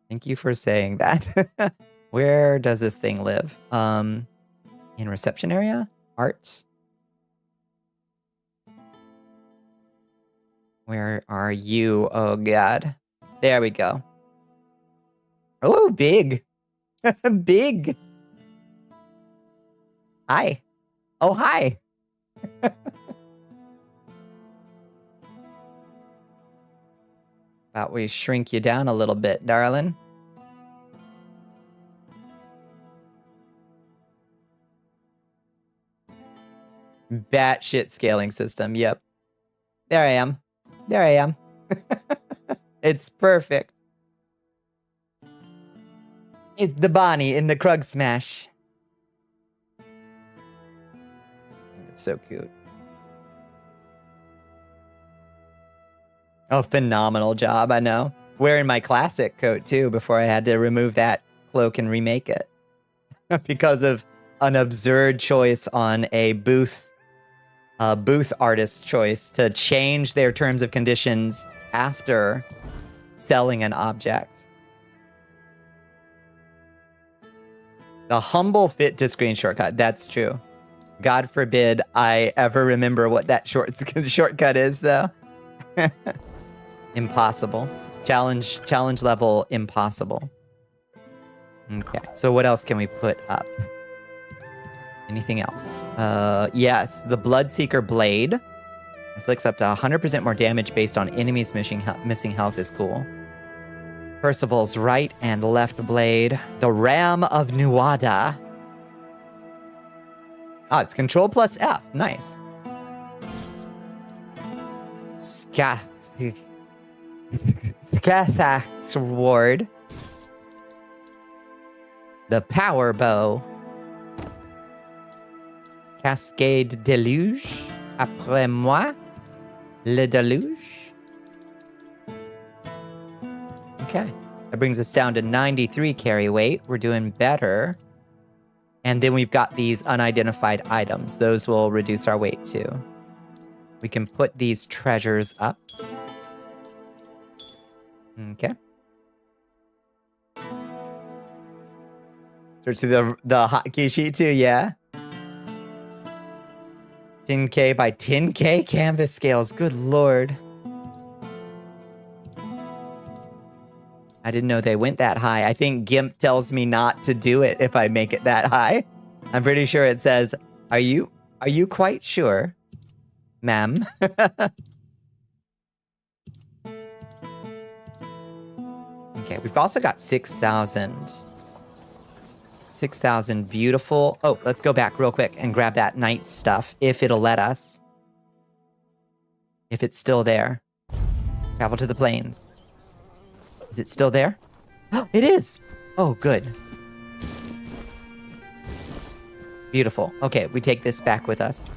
Thank you for saying that. Where does this thing live? In reception area? Art? Where are you? Oh, God. There we go. Oh, big. Big. Hi. Oh, hi. About we shrink you down a little bit, darling. Batshit scaling system. Yep. There I am. There I am. It's perfect. It's the Bonnie in the Krug Smash. It's so cute. Oh, phenomenal job, I know. Wearing my classic coat, too, before I had to remove that cloak and remake it. Because of an absurd choice on a booth artist's choice to change their terms of conditions after selling an object. The humble fit to screen shortcut. That's true. God forbid I ever remember what that shortcut is, though. Impossible. Challenge level impossible. Okay, so what else can we put up? Anything else? Yes, the Bloodseeker Blade. Inflicts up to 100% more damage based on enemies missing health is cool. Percival's right and left blade. The Ram of Nuada. Ah, it's Control plus F. Nice. Skatha's Ward. The Power Bow. Cascade Deluge. Après moi. Le Deluge. Okay. That brings us down to 93 carry weight. We're doing better. And then we've got these unidentified items. Those will reduce our weight too. We can put these treasures up. Okay. Search through the hotkey sheet too, yeah. 10K by 10K canvas scales. Good lord. I didn't know they went that high. I think GIMP tells me not to do it if I make it that high. I'm pretty sure it says, are you quite sure, ma'am? Okay, we've also got 6,000. 6,000 beautiful. Oh, let's go back real quick and grab that night stuff, if it'll let us. If it's still there. Travel to the plains. Is it still there? It is! Oh, good. Beautiful. Okay, we take this back with us.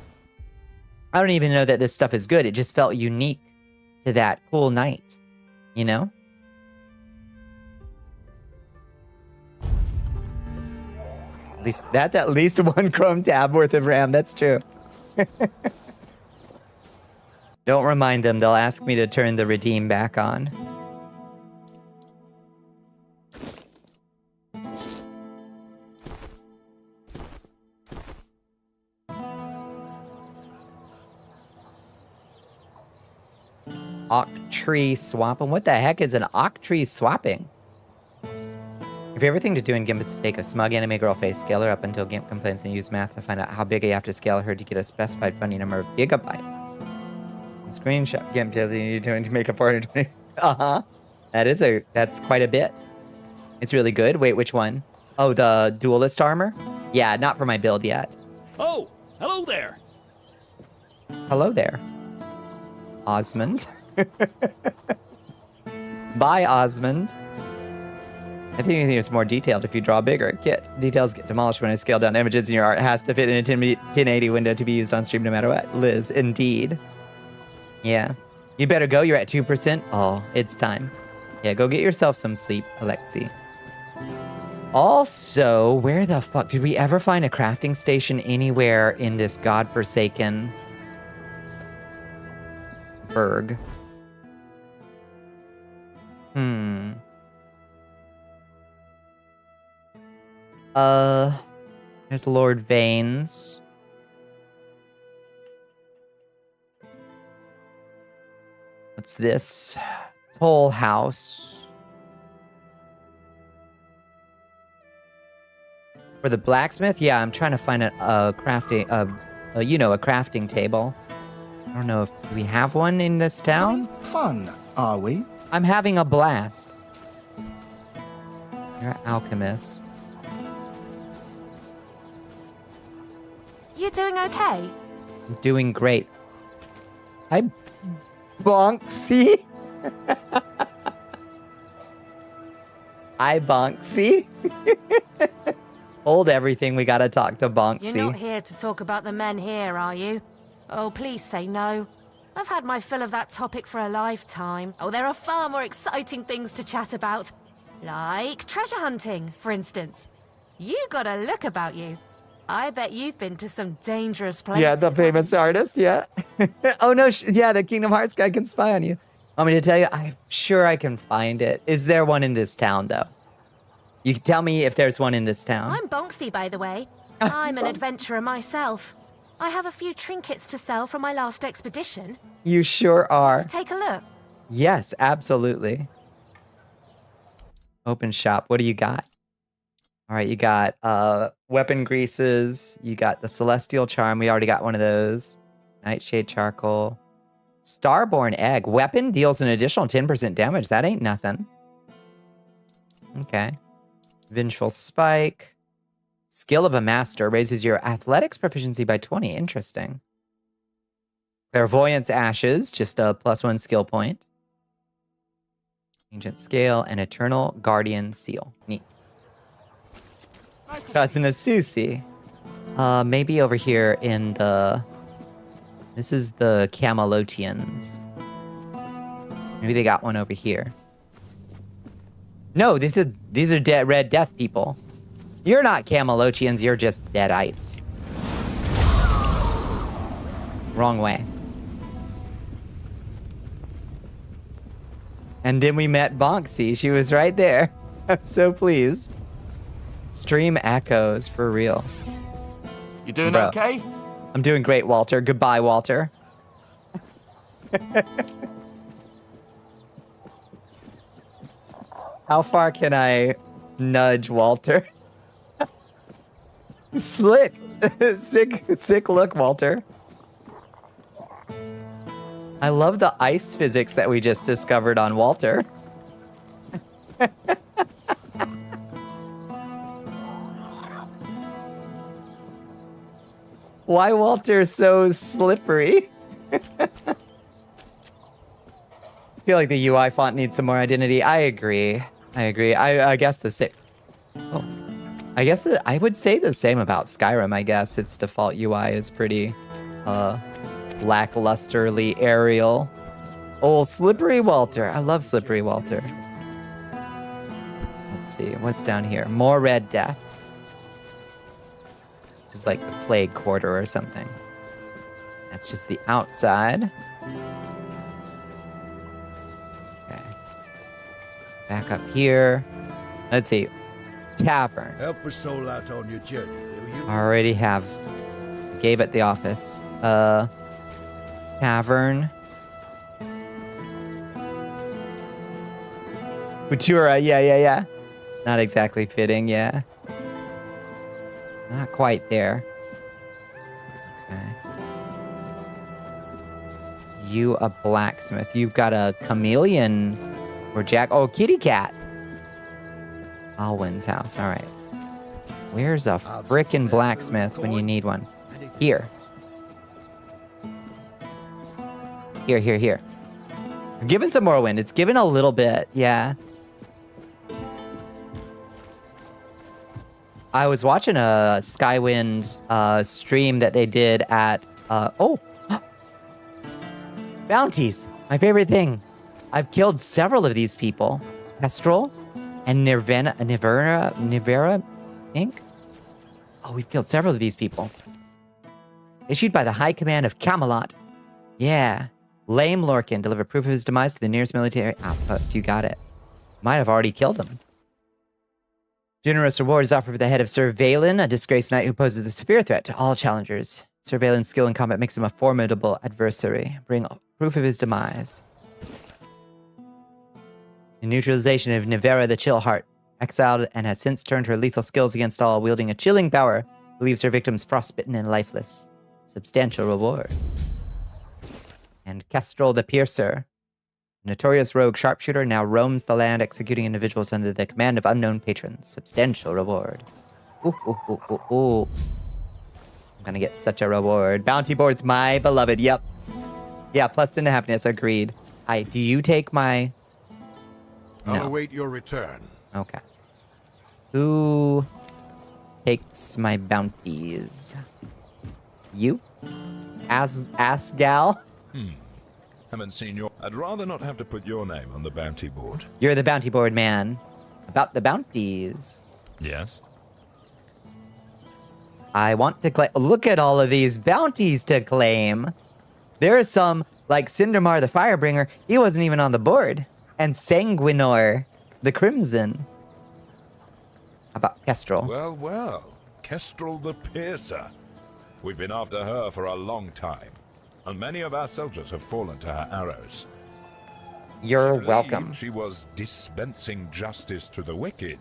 I don't even know that this stuff is good. It just felt unique to that cool night. You know? At least, that's at least 1 Chrome tab worth of RAM. That's true. Don't remind them. They'll ask me to turn the redeem back on. Oak tree swapping? What the heck is an oak tree swapping? Your favorite thing to do in GIMP is to take a smug anime girl face, scale her up until GIMP complains, and use math to find out how big you have to scale her to get a specified funny number of gigabytes. And screenshot GIMP tells you you're doing to make a 420. That's quite a bit. It's really good. Wait, which one? Oh, the duelist armor? Yeah, not for my build yet. Oh, hello there. Hello there, Osmond. Bye, Osmond. I think it's more detailed if you draw bigger. Kit. Details get demolished when I scale down images and your art has to fit in a 1080 window to be used on stream no matter what. Liz, indeed. Yeah. You better go. You're at 2%. Oh, it's time. Yeah, go get yourself some sleep, Alexi. Also, where the fuck? Did we ever find a crafting station anywhere in this godforsaken burg? There's Lord Vane's. What's this? Toll House. For the blacksmith? Yeah, I'm trying to find a crafting, a crafting table. I don't know if we have one in this town. Fun, are we? I'm having a blast. You're an alchemist. You doing okay? I'm doing great. Hi, Bonksy. Hi, Bonksy. Hold everything. We gotta talk to Bonksy. You're not here to talk about the men here, are you? Oh, please say no. I've had my fill of that topic for a lifetime. Oh, there are far more exciting things to chat about. Like treasure hunting, for instance. You got a look about you. I bet you've been to some dangerous places. Yeah, the famous artist, yeah. Oh, no, yeah, the Kingdom Hearts guy can spy on you. Want me to tell you? I'm sure I can find it. Is there one in this town, though? You can tell me if there's one in this town. I'm Bonksy, by the way. I'm an adventurer myself. I have a few trinkets to sell from my last expedition. You sure are. Let's take a look. Yes, absolutely. Open shop. What do you got? All right, you got weapon greases. You got the Celestial Charm. We already got one of those. Nightshade Charcoal. Starborn Egg. Weapon deals an additional 10% damage. That ain't nothing. Okay. Vengeful Spike. Skill of a Master raises your athletics proficiency by 20. Interesting. Clairvoyance Ashes. Just a +1 skill point. Ancient Scale and Eternal Guardian Seal. Neat. Cousin of Susie. Maybe over here in the... This is the Camelotians. Maybe they got one over here. No, these are dead Red Death people. You're not Camelotians, you're just Deadites. Wrong way. And then we met Bonksy. She was right there. I'm so pleased. Stream echoes, for real. You doing Bro. okay? I'm doing great, Walter. Goodbye, Walter. How far can I nudge Walter? Slick. Sick look, Walter. I love the ice physics that we just discovered on Walter. Why Walter so slippery? I feel like the UI font needs some more identity. I agree. I guess the same. Oh, I guess I would say the same about Skyrim. I guess its default UI is pretty lacklusterly aerial. Oh, slippery Walter. I love slippery Walter. Let's see what's down here. More Red Death. This is like the Plague Quarter or something. That's just the outside. Okay. Back up here. Let's see. Tavern. Help a soul out on your journey, will you? Already have. Gave it the office. Tavern. Futura, yeah. Not exactly fitting, yeah. Not quite there. Okay. You a blacksmith. You've got a chameleon or Jack. Oh, kitty cat. Alwyn's house. All right. Where's a frickin' blacksmith when you need one? Here. Here. It's giving some more wind. It's giving a little bit. Yeah. I was watching a Skywind stream that they did at bounties. My favorite thing. I've killed several of these people. Kestrel and Nivera Inc. Oh, we've killed several of these people. Issued by the High Command of Camelot. Yeah. Lame Lorcan. Deliver proof of his demise to the nearest military outpost. You got it. Might have already killed him. Generous reward is offered for the head of Sir Valen, a disgraced knight who poses a severe threat to all challengers. Sir Valen's skill in combat makes him a formidable adversary. Bring proof of his demise. The neutralization of Nivera the Chillheart, exiled and has since turned her lethal skills against all, wielding a chilling power, who leaves her victims frostbitten and lifeless. Substantial reward. And Kestrel the Piercer, a notorious rogue sharpshooter, now roams the land executing individuals under the command of unknown patrons. Substantial reward. Ooh. I'm gonna get such a reward. Bounty board's my beloved. Yep. Yeah, plus 10 to happiness. Agreed. Do you take my... No. I'll await your return. Okay. Who takes my bounties? You? Asgal? Haven't seen your... I'd rather not have to put your name on the bounty board. You're the bounty board man. About the bounties. Yes? I want to claim... Look at all of these bounties to claim. There are some, like Cindermar the Firebringer. He wasn't even on the board. And Sanguinor the Crimson. How about Kestrel? Well. Kestrel the Piercer. We've been after her for a long time. And many of our soldiers have fallen to her arrows. You're welcome. She was dispensing justice to the wicked,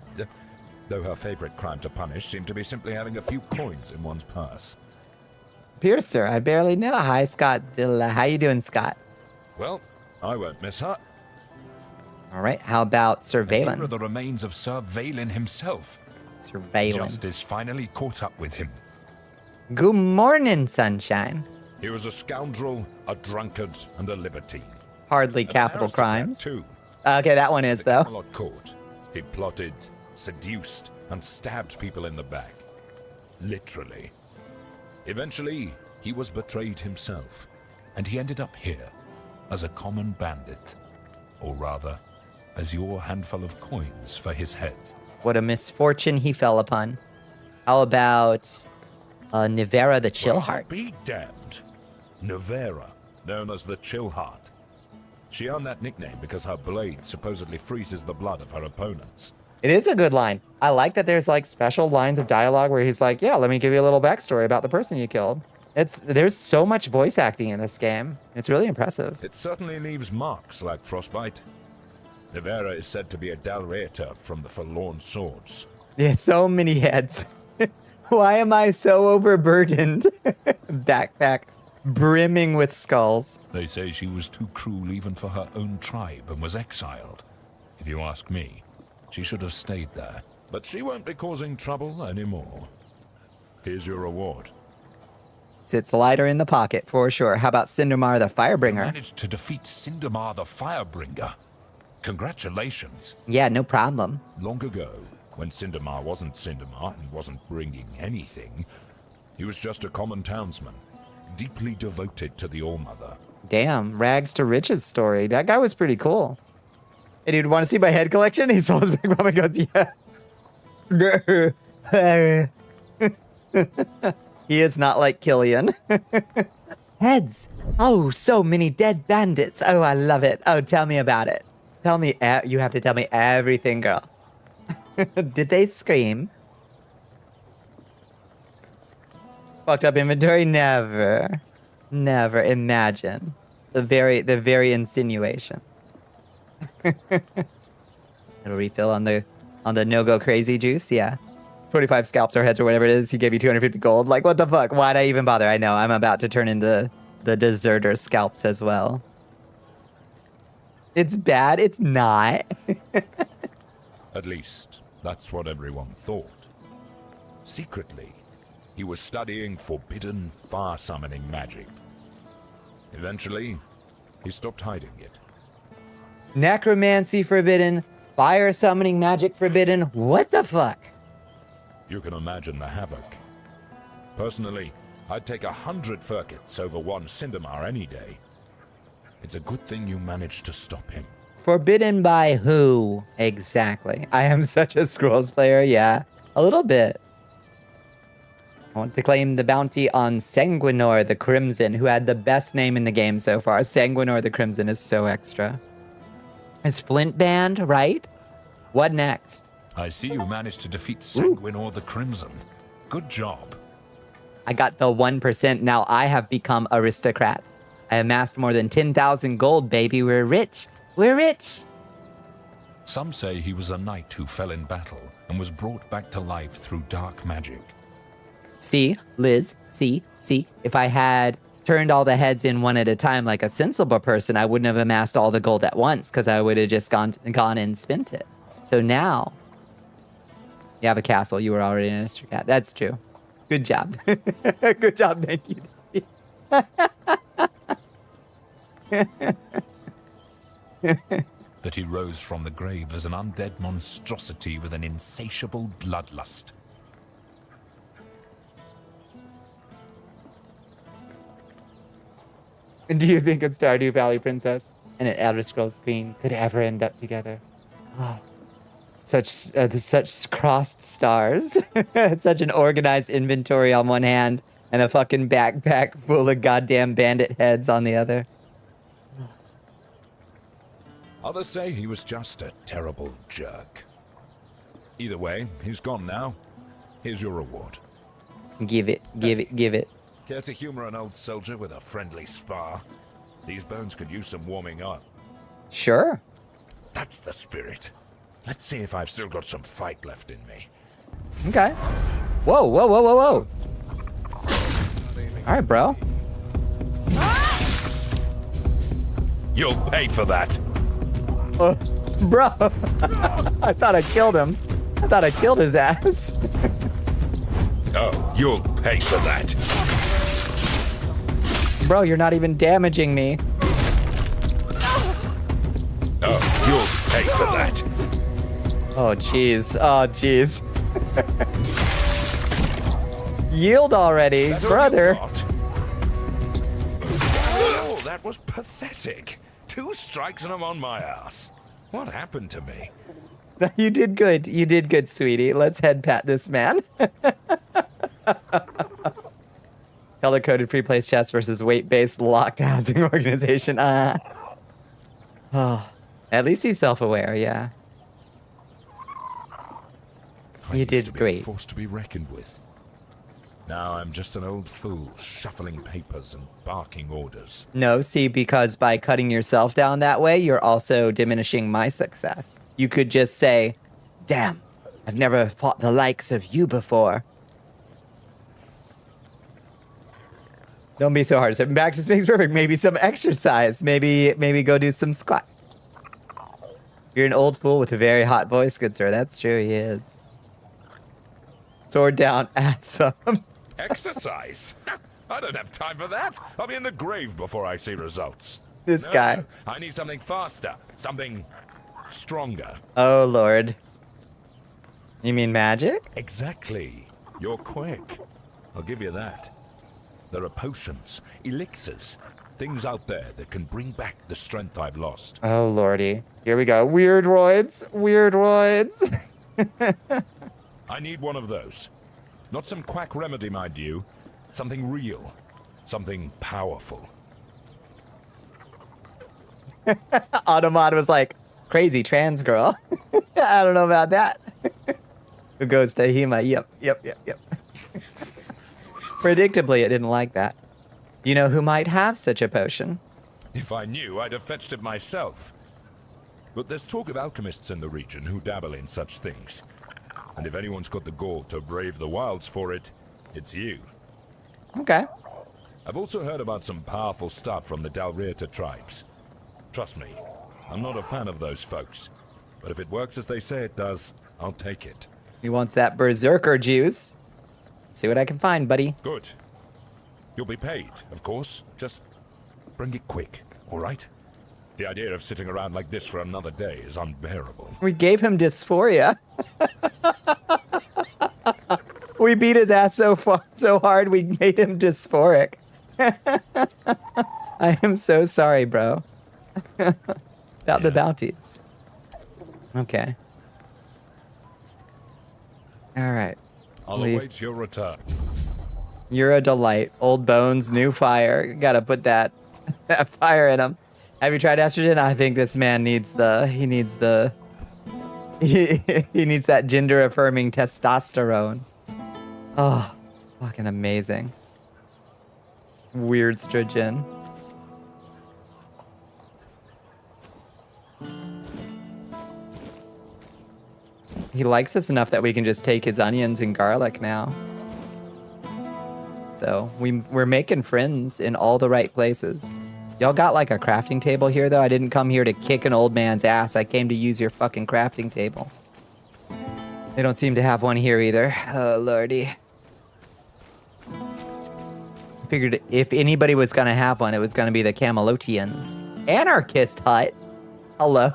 though her favorite crime to punish seemed to be simply having a few coins in one's purse. Piercer, I barely know. Hi, Scott Dilla. How you doing, Scott? Well, I won't miss her. All right, how about Sir Valen? Here are the remains of Sir Valen himself. Sir Valen. Justice finally caught up with him. Good morning, sunshine. He was a scoundrel, a drunkard, and a libertine. Hardly capital crimes. Too. Okay, that one is, though. Camelot court. He plotted, seduced, and stabbed people in the back. Literally. Eventually, he was betrayed himself, and he ended up here, as a common bandit. Or rather, as your handful of coins for his head. What a misfortune he fell upon. How about Nivera the Chillheart? Be damned. Nivera, known as the Chillheart. She earned that nickname because her blade supposedly freezes the blood of her opponents. It is a good line. I like that there's like special lines of dialogue where he's like, yeah, let me give you a little backstory about the person you killed. There's so much voice acting in this game. It's really impressive. It certainly leaves marks like frostbite. Nivera is said to be a Dalreator from the Forlorn Swords. Yeah, so many heads. Why am I so overburdened? Backpack brimming with skulls. They say she was too cruel even for her own tribe and was exiled. If you ask me, she should have stayed there. But she won't be causing trouble anymore. Here's your reward. Sits lighter in the pocket, for sure. How about Cindermar the You Firebringer? managed to defeat Cindermar the Firebringer. Congratulations. Yeah, no problem. Long ago, when Cindermar wasn't Cindermar and wasn't bringing anything, he was just a common townsman, deeply devoted to the All-Mother. Damn, rags to riches story. That guy was pretty cool. Hey, dude, want to see my head collection? He saw his big mom and goes, yeah. He is not like Killian. Heads. Oh, so many dead bandits. Oh, I love it. Oh, tell me about it. Tell me. You have to tell me everything, girl. Did they scream? Fucked up inventory? Never. Never. Imagine. The very insinuation. It'll refill on the no-go crazy juice, yeah. 25 scalps or heads or whatever it is. He gave you 250 gold. Like, what the fuck? Why'd I even bother? I know, I'm about to turn in the deserter scalps as well. It's bad. It's not. At least, that's what everyone thought. Secretly, he was studying forbidden fire-summoning magic. Eventually, he stopped hiding it. Necromancy forbidden. Fire summoning magic forbidden. What the fuck? You can imagine the havoc. Personally, I'd take 100 Furkets over one Cindermar any day. It's a good thing you managed to stop him. Forbidden by who? Exactly. I am such a Scrolls player, yeah. A little bit. I want to claim the bounty on Sanguinor the Crimson, who had the best name in the game so far. Sanguinor the Crimson is so extra. Is Flint banned, right? What next? I see you managed to defeat Sanguinor the Crimson. Good job. I got the 1%. Now I have become aristocrat. I amassed more than 10,000 gold, baby. We're rich. We're rich. Some say he was a knight who fell in battle and was brought back to life through dark magic. See, Liz, see. If I had turned all the heads in one at a time like a sensible person, I wouldn't have amassed all the gold at once because I would have just gone and spent it. So now, you have a castle. You were already an aristocrat. That's true. Good job. Good job. Thank you. That he rose from the grave as an undead monstrosity with an insatiable bloodlust. Do you think a Stardew Valley princess and an Elder Scrolls queen could ever end up together? Oh, such crossed stars. Such an organized inventory on one hand and a fucking backpack full of goddamn bandit heads on the other. Others say he was just a terrible jerk. Either way, he's gone now. Here's your reward. Give it. Care to humor an old soldier with a friendly spar? These bones could use some warming up. Sure. That's the spirit. Let's see if I've still got some fight left in me. Okay. Whoa. All right, bro. You'll pay for that. Bro. I thought I killed him. I thought I killed his ass. Oh, you'll pay for that. Bro, you're not even damaging me. Oh, you'll pay for that. Oh, jeez. Yield already, That brother. Oh, that was pathetic. 2 strikes and I'm on my ass. What happened to me? You did good. You did good, sweetie. Let's head pat this man. Color-coded pre-placed chess versus weight-based locked housing organization. Oh, at least he's self-aware, yeah. You did great. A force to be reckoned with. Now I'm just an old fool shuffling papers and barking orders. No, see, because by cutting yourself down that way, you're also diminishing my success. You could just say, damn, I've never fought the likes of you before. Don't be so hard. So practice makes perfect. Maybe some exercise. Maybe go do some squat. You're an old fool with a very hot voice, good sir. That's true, he is. Sword down, add some. Exercise? I don't have time for that. I'll be in the grave before I see results. This guy. I need something faster. Something stronger. Oh, Lord. You mean magic? Exactly. You're quick. I'll give you that. There are potions, elixirs, things out there that can bring back the strength I've lost. Oh, Lordy. Here we go. Weird roids. Weird roids. I need one of those. Not some quack remedy, mind you. Something real. Something powerful. Automod was like, crazy trans girl. I don't know about that. Who goes to Hema? Yep. Predictably, it didn't like that. You know who might have such a potion? If I knew, I'd have fetched it myself. But there's talk of alchemists in the region who dabble in such things. And if anyone's got the gall to brave the wilds for it, it's you. Okay. I've also heard about some powerful stuff from the Dalrieta tribes. Trust me, I'm not a fan of those folks. But if it works as they say it does, I'll take it. He wants that berserker juice. See what I can find, buddy. Good. You'll be paid, of course. Just bring it quick, all right? The idea of sitting around like this for another day is unbearable. We gave him dysphoria. We beat his ass so hard we made him dysphoric. I am so sorry, bro. About the bounties. Okay. All right. I'll await your return. You're a delight. Old bones, new fire. Gotta put that fire in him. Have you tried estrogen? I think this man needs he needs that gender affirming testosterone. Oh, fucking amazing. Weird strogen. He likes us enough that we can just take his onions and garlic now. So we're making friends in all the right places. Y'all got like a crafting table here though? I didn't come here to kick an old man's ass. I came to use your fucking crafting table. They don't seem to have one here either. Oh, lordy. I figured if anybody was gonna have one, it was gonna be the Camelotians. Anarchist hut. Hello.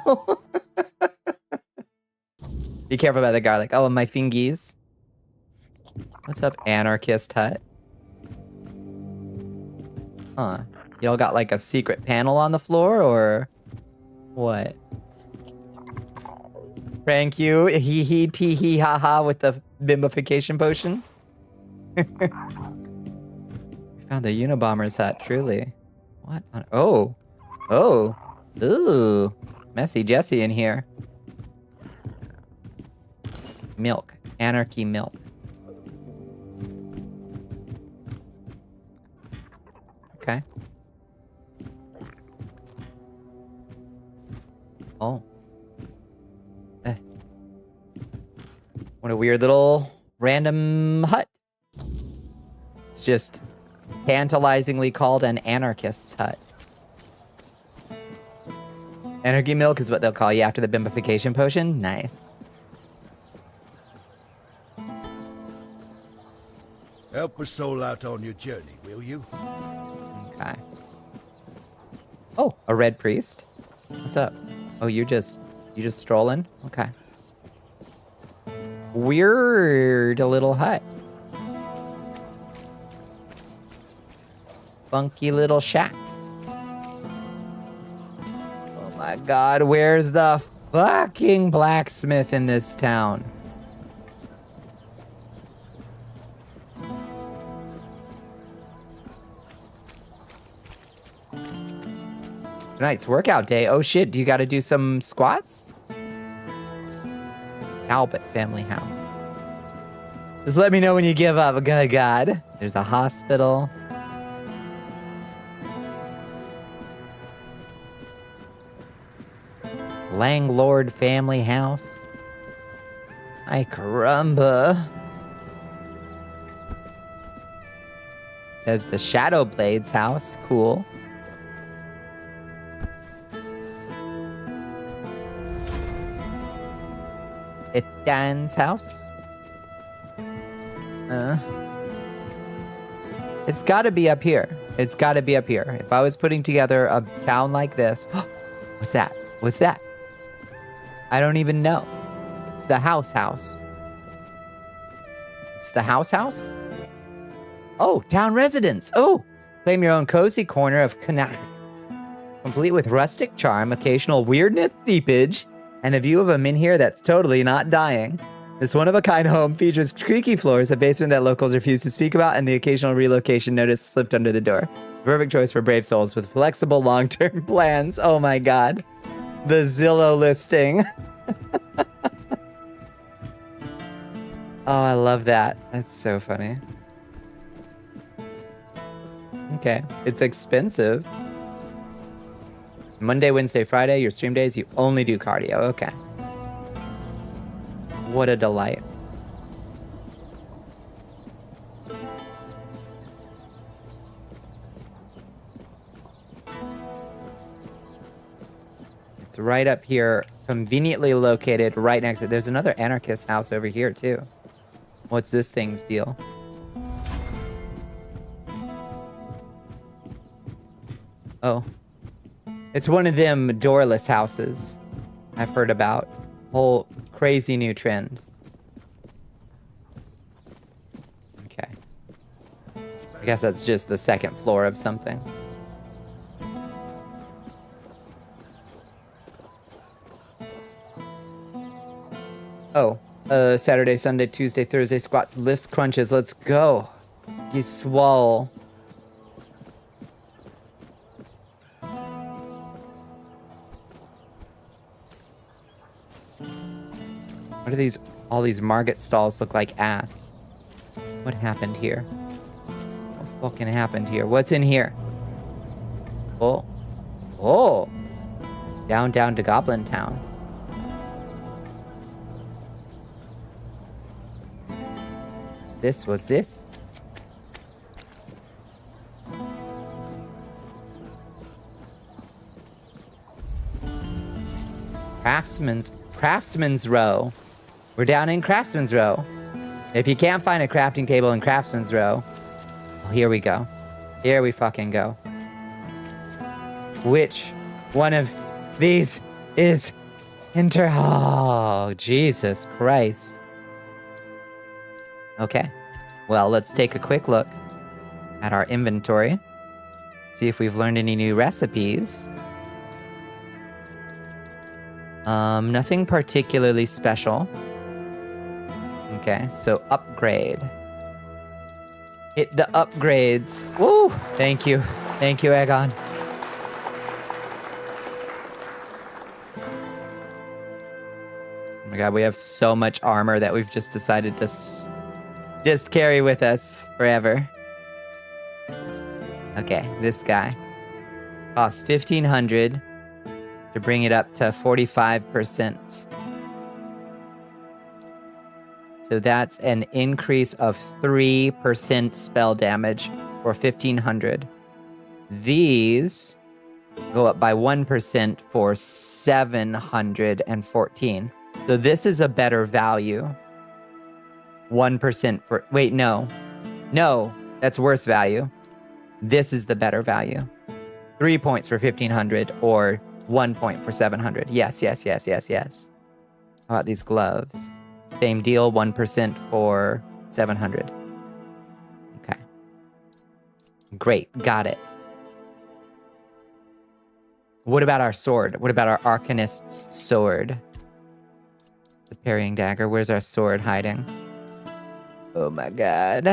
Be careful about the garlic. Oh, and my fingies. What's up, anarchist hut? Huh. Y'all got like a secret panel on the floor or what? Prank you, hee hee tee hee ha ha with the bimbification potion. We found the Unabomber's hut, truly. What? Oh. Ooh. Messy Jesse in here. Milk. Anarchy milk. Okay. Oh. What a weird little random hut. It's just tantalizingly called an anarchist's hut. Anarchy milk is what they'll call you after the bimbification potion. Nice. Help a soul out on your journey, will you? Okay. Oh, a red priest. What's up? Oh, you just strolling? Okay. Weird little hut. Funky little shack. Oh my god, where's the fucking blacksmith in this town? Tonight's workout day. Oh shit, do you gotta do some squats? Albert family house. Just let me know when you give up. Good God. There's a hospital. Langlord family house. Ay caramba. There's the Shadow Blades house. Cool. Dan's house. It's got to be up here. It's got to be up here. If I was putting together a town like this, what's that? What's that? I don't even know. It's the house. It's the house. Oh, town residence. Oh, claim your own cozy corner of Cana, complete with rustic charm, occasional weirdness, seepage, and a view of a min here that's totally not dying. This one-of-a-kind home features creaky floors, a basement that locals refuse to speak about, and the occasional relocation notice slipped under the door. Perfect choice for brave souls with flexible long-term plans. Oh my god. The Zillow listing. Oh, I love that. That's so funny. Okay. It's expensive. Monday, Wednesday, Friday, your stream days, you only do cardio. Okay. What a delight. It's right up here, conveniently located right next to it. There's another anarchist house over here too. What's this thing's deal? Oh. It's one of them doorless houses I've heard about. Whole crazy new trend. Okay. I guess that's just the second floor of something. Oh. Saturday, Sunday, Tuesday, Thursday, squats, lifts, crunches. Let's go. You swole. What do these, all these market stalls look like ass? What happened here? What fucking happened here? What's in here? Oh. Oh. Down to Goblin Town. What's this? Craftsman's Row. We're down in Craftsman's Row. If you can't find a crafting table in Craftsman's Row, well, here we go. Here we fucking go. Which one of these is Oh, Jesus Christ. Okay. Well, let's take a quick look at our inventory. See if we've learned any new recipes. Nothing particularly special. Okay, so upgrade. Hit the upgrades. Woo! Thank you. Thank you, Aegon. Oh my god, we have so much armor that we've just decided to just carry with us forever. Okay, this guy. Costs 1,500 to bring it up to 45%. So that's an increase of 3% spell damage for 1,500. These go up by 1% for 714. So this is a better value. 1% for... Wait, no. No, that's worse value. This is the better value. 3 points for 1,500 or 1 point for 700. Yes, yes, yes, yes, yes. How about these gloves? Same deal, 1% for 700. Okay. Great, got it. What about our sword? What about our Arcanist's sword? The parrying dagger. Where's our sword hiding? Oh my god.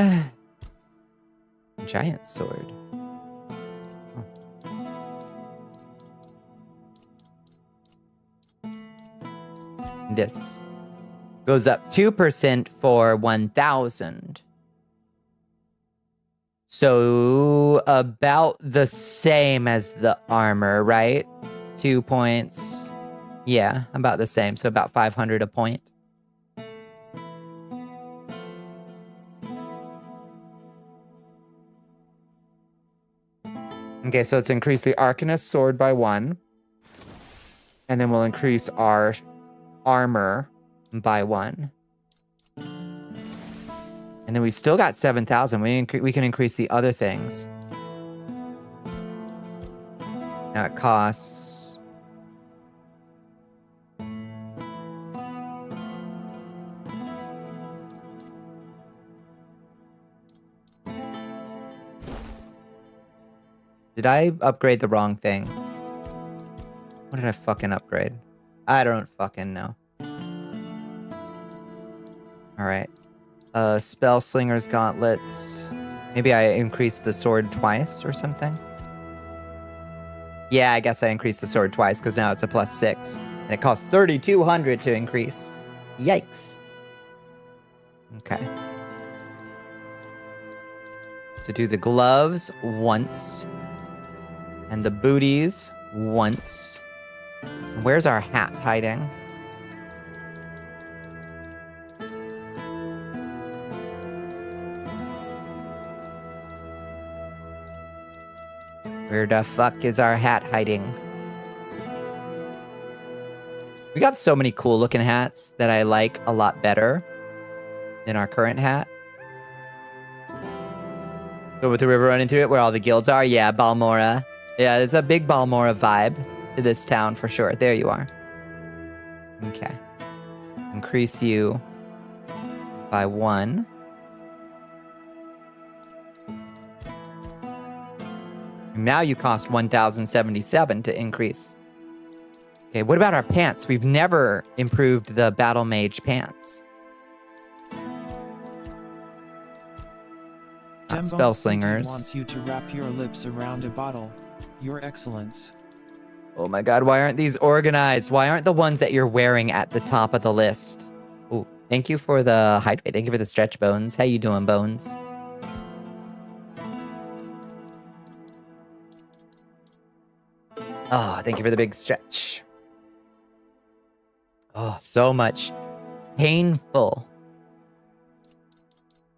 Giant sword. This goes up 2% for 1,000. So about the same as the armor, right? 2 points. Yeah, about the same. So about 500 a point. Okay, so let's increase the Arcanist sword by 1. And then we'll increase our armor by 1. And then we've still got 7,000. We can increase the other things. Now it costs... Did I upgrade the wrong thing? What did I fucking upgrade? I don't fucking know. Alright. Spell Slinger's Gauntlets. Maybe I increased the sword twice or something? Yeah, I guess I increased the sword twice because now it's a +6. And it costs 3,200 to increase. Yikes. Okay. So do the gloves once. And the booties once. Where's our hat hiding? Where the fuck is our hat hiding? We got so many cool looking hats that I like a lot better than our current hat. Go with the river running through it where all the guilds are. Yeah, Balmora. Yeah, there's a big Balmora vibe to this town for sure. There you are. Okay. Increase you by 1. Now you cost 1,077 to increase. Okay, what about our pants? We've never improved the Battle Mage pants. Not Spell Slingers. Wants you to wrap your lips around a bottle. Your Excellence. Oh my god, why aren't these organized? Why aren't the ones that you're wearing at the top of the list? Oh, thank you for the hydrate. Thank you for the stretch, Bones. How you doing, Bones? Oh, thank you for the big stretch. Oh, so much painful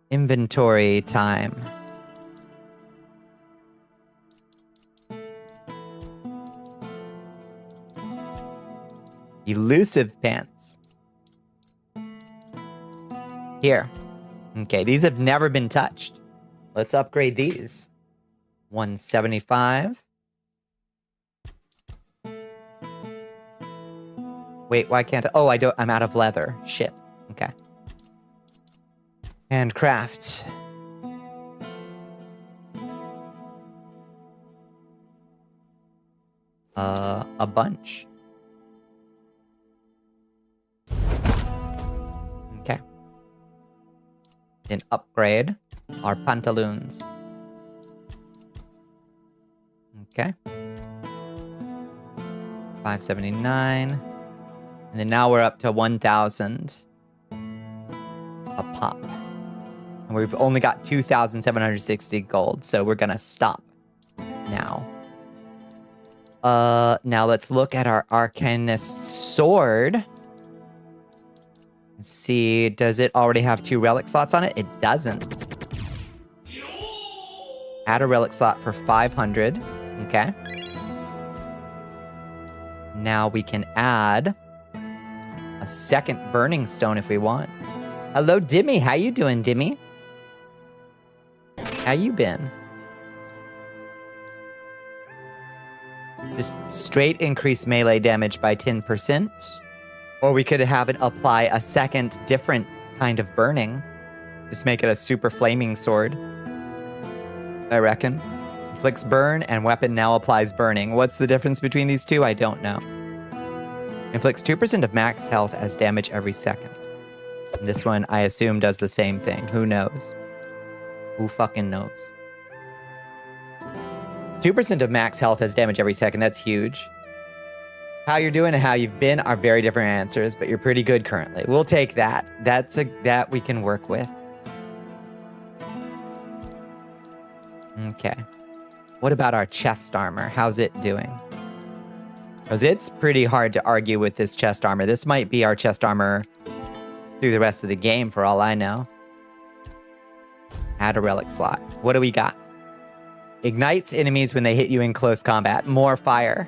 inventory time. Elusive pants. Here. Okay, these have never been touched. Let's upgrade these. 175. Wait, why can't I? Oh, I'm out of leather. Shit. Okay. And craft. A bunch. Okay. Then upgrade our pantaloons. Okay. 579. And then now we're up to 1,000 a pop. And we've only got 2,760 gold, so we're gonna stop now. Now let's look at our Arcanist sword. Let's see, does it already have 2 relic slots on it? It doesn't. Add a relic slot for 500. Okay. Now we can add a second burning stone if we want. Hello, Dimmy. How you doing, Dimmy? How you been? Just straight increase melee damage by 10%. Or we could have it apply a second different kind of burning. Just make it a super flaming sword. I reckon. Inflicts burn and weapon now applies burning. What's the difference between these two? I don't know. Inflicts 2% of max health as damage every second. And this one, I assume, does the same thing. Who knows? Who fucking knows? 2% of max health as damage every second. That's huge. How you're doing and how you've been are very different answers, but you're pretty good currently. We'll take that. That we can work with. Okay. What about our chest armor? How's it doing? Because it's pretty hard to argue with this chest armor. This might be our chest armor through the rest of the game, for all I know. Add a relic slot. What do we got? Ignites enemies when they hit you in close combat. More fire.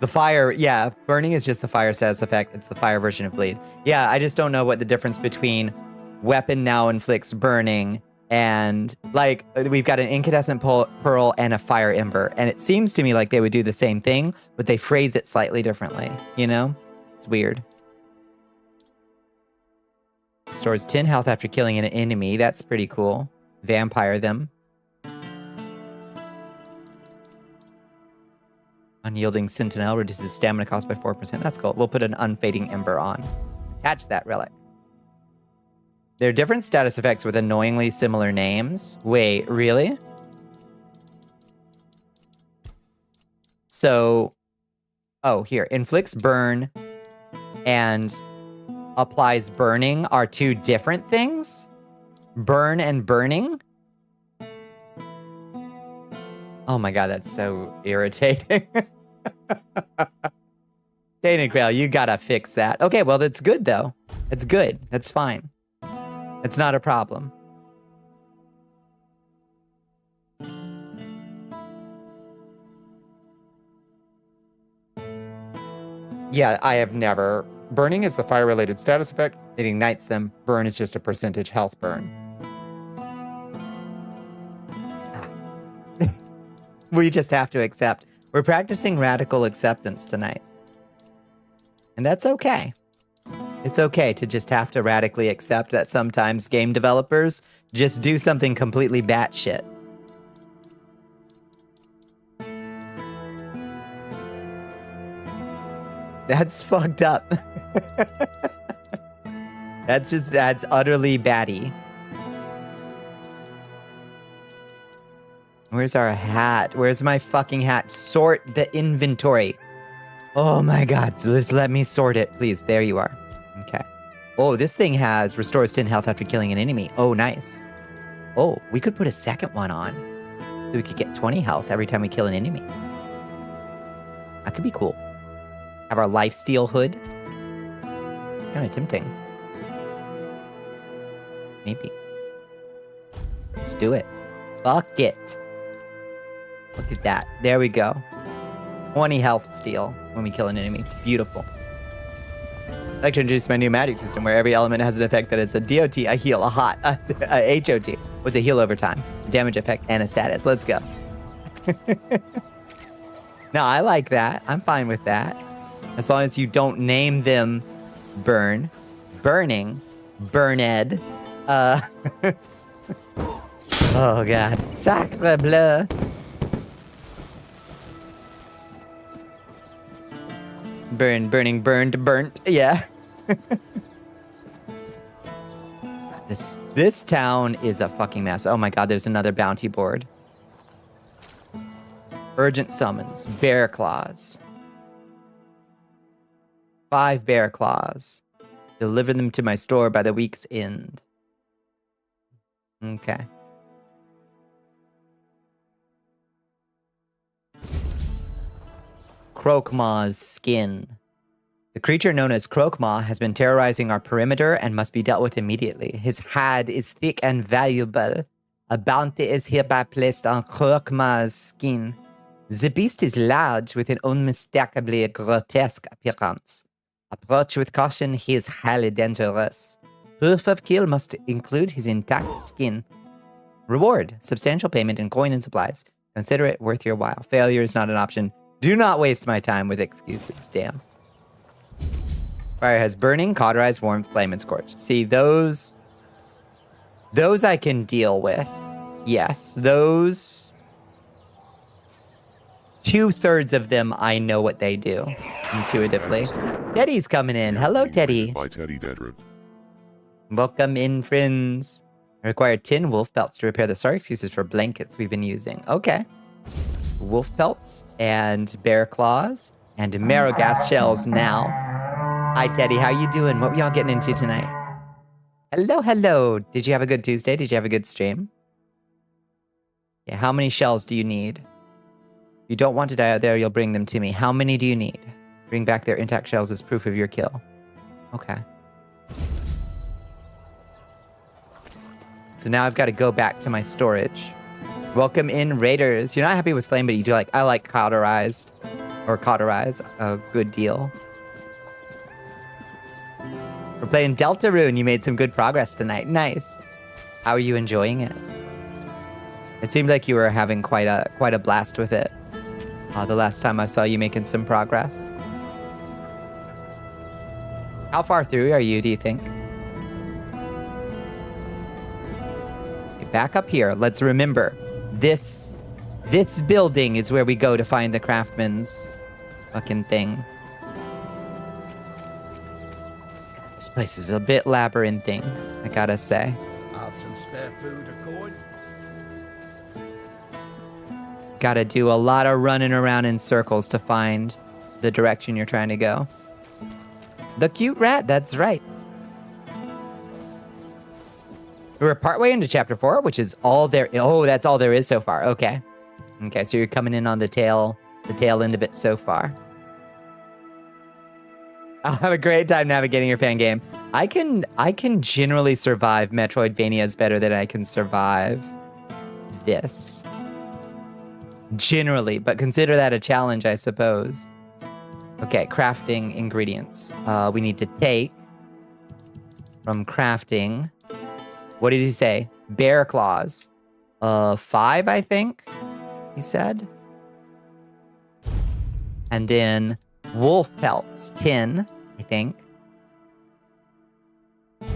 The fire, yeah, burning is just the fire status effect. It's the fire version of bleed. Yeah, I just don't know what the difference between weapon now inflicts burning and, like, we've got an incandescent pearl and a fire ember. And it seems to me like they would do the same thing, but they phrase it slightly differently, you know? It's weird. Stores 10 health after killing an enemy. That's pretty cool. Vampire them. Unyielding Sentinel reduces stamina cost by 4%. That's cool. We'll put an Unfading Ember on. Attach that relic. There are different status effects with annoyingly similar names. Wait, really? So, oh, here. Inflicts burn and applies burning are two different things? Burn and burning? Oh my god, that's so irritating. Tainted Grail, you gotta fix that. Okay, well, that's good, though. It's good. That's fine. It's not a problem. Yeah, I have never. Burning is the fire-related status effect. It ignites them. Burn is just a percentage health burn. We just have to accept. We're practicing radical acceptance tonight. And that's okay. It's okay to just have to radically accept that sometimes game developers just do something completely batshit. That's fucked up. That's utterly batty. Where's our hat? Where's my fucking hat? Sort the inventory. Oh my god, so just let me sort it, please. There you are. Okay. Oh, this thing restores 10 health after killing an enemy. Oh, nice. Oh, we could put a second one on. So we could get 20 health every time we kill an enemy. That could be cool. Have our lifesteal hood. Kind of tempting. Maybe. Let's do it. Fuck it. Look at that. There we go. 20 health steal when we kill an enemy. Beautiful. I'd like to introduce my new magic system where every element has an effect that is a DOT, a heal, a hot, a HOT. What's a heal over time? A damage effect, and a status. Let's go. No, I like that. I'm fine with that. As long as you don't name them burn, burning, burned. Oh god. Sacre bleu. Burn, burning, burned, burnt. Yeah. This town is a fucking mess. Oh my god, there's another bounty board. Urgent summons. Bear claws. 5 bear claws. Deliver them to my store by the week's end. Okay. Croakmaw's skin. The creature known as Croakmaw has been terrorizing our perimeter and must be dealt with immediately. His hide is thick and valuable. A bounty is hereby placed on Croakmaw's skin. The beast is large with an unmistakably grotesque appearance. Approach with caution, he is highly dangerous. Proof of kill must include his intact skin. Reward, substantial payment in coin and supplies. Consider it worth your while. Failure is not an option. Do not waste my time with excuses, damn. Fire has burning, cauterized, warmth, flame, and scorch. See, those I can deal with. Yes, those 2/3 of them I know what they do intuitively. Teddy's coming in. Hello, Teddy. By Teddy Deadroot. Welcome in, friends. I require 10 wolf pelts to repair the star excuses for blankets we've been using. Okay. Wolf pelts and bear claws and marrow gas shells now. Hi, Teddy. How you doing? What were y'all getting into tonight? Hello, hello. Did you have a good Tuesday? Did you have a good stream? Yeah, how many shells do you need? If you don't want to die out there, you'll bring them to me. How many do you need? Bring back their intact shells as proof of your kill. Okay. So now I've got to go back to my storage. Welcome in, Raiders. You're not happy with flame, but you do like, I like cauterized. Or cauterize. A good deal. We're playing Deltarune. You made some good progress tonight. Nice. How are you enjoying it? It seemed like you were having quite a blast with it. The last time I saw you making some progress. How far through are you, do you think? Okay, back up here. Let's remember, this building is where we go to find the craftsman's fucking thing. This place is a bit labyrinthine, I gotta say. Have some spare food or coin? Gotta do a lot of running around in circles to find the direction you're trying to go. The cute rat, that's right. We're partway into chapter 4, which is all there. Oh, that's all there is so far. Okay. Okay, so you're coming in on the tail end of it so far. I'll have a great time navigating your fan game. I can generally survive Metroidvanias better than I can survive this. Generally, but consider that a challenge, I suppose. Okay, crafting ingredients. We need to take from crafting. What did he say? Bear claws. 5, I think, he said. And then wolf pelts, 10, I think.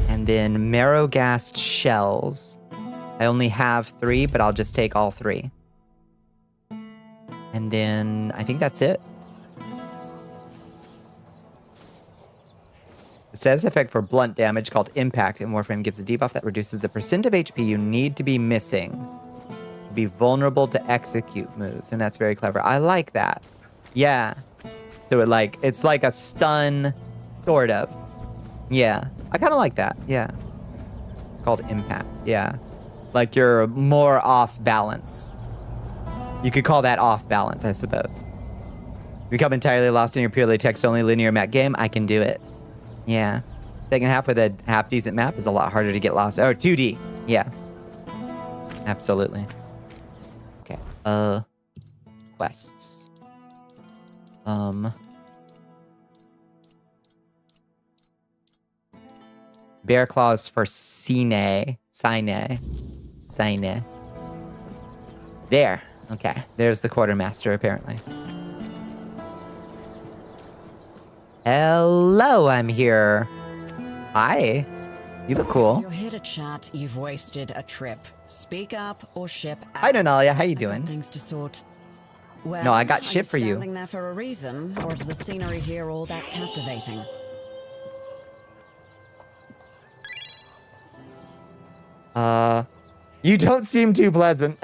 And then marrow-gassed shells. I only have 3, but I'll just take all 3. And then I think that's it. The status effect for blunt damage called Impact in Warframe gives a debuff that reduces the percent of HP you need to be missing to be vulnerable to execute moves. And that's very clever. I like that. Yeah. So it's like a stun, sort of. Yeah. I kind of like that. Yeah. It's called Impact. Yeah. Like you're more off balance. You could call that off balance, I suppose. Become entirely lost in your purely text-only linear map game, I can do it. Yeah. Second half with a half-decent map is a lot harder to get lost. Oh, 2D. Yeah. Absolutely. Okay. Quests. Bear claws for Sine. There. Okay. There's the quartermaster, apparently. Hello, I'm here. Hi. You look cool. If you're here to chat, you've wasted a trip. Speak up or ship out. Hi, Nonalia. How you I've got doing? things to sort. Well, No, I got are shit for you. Standing there for a reason, or is the scenery here all that captivating? You don't seem too pleasant.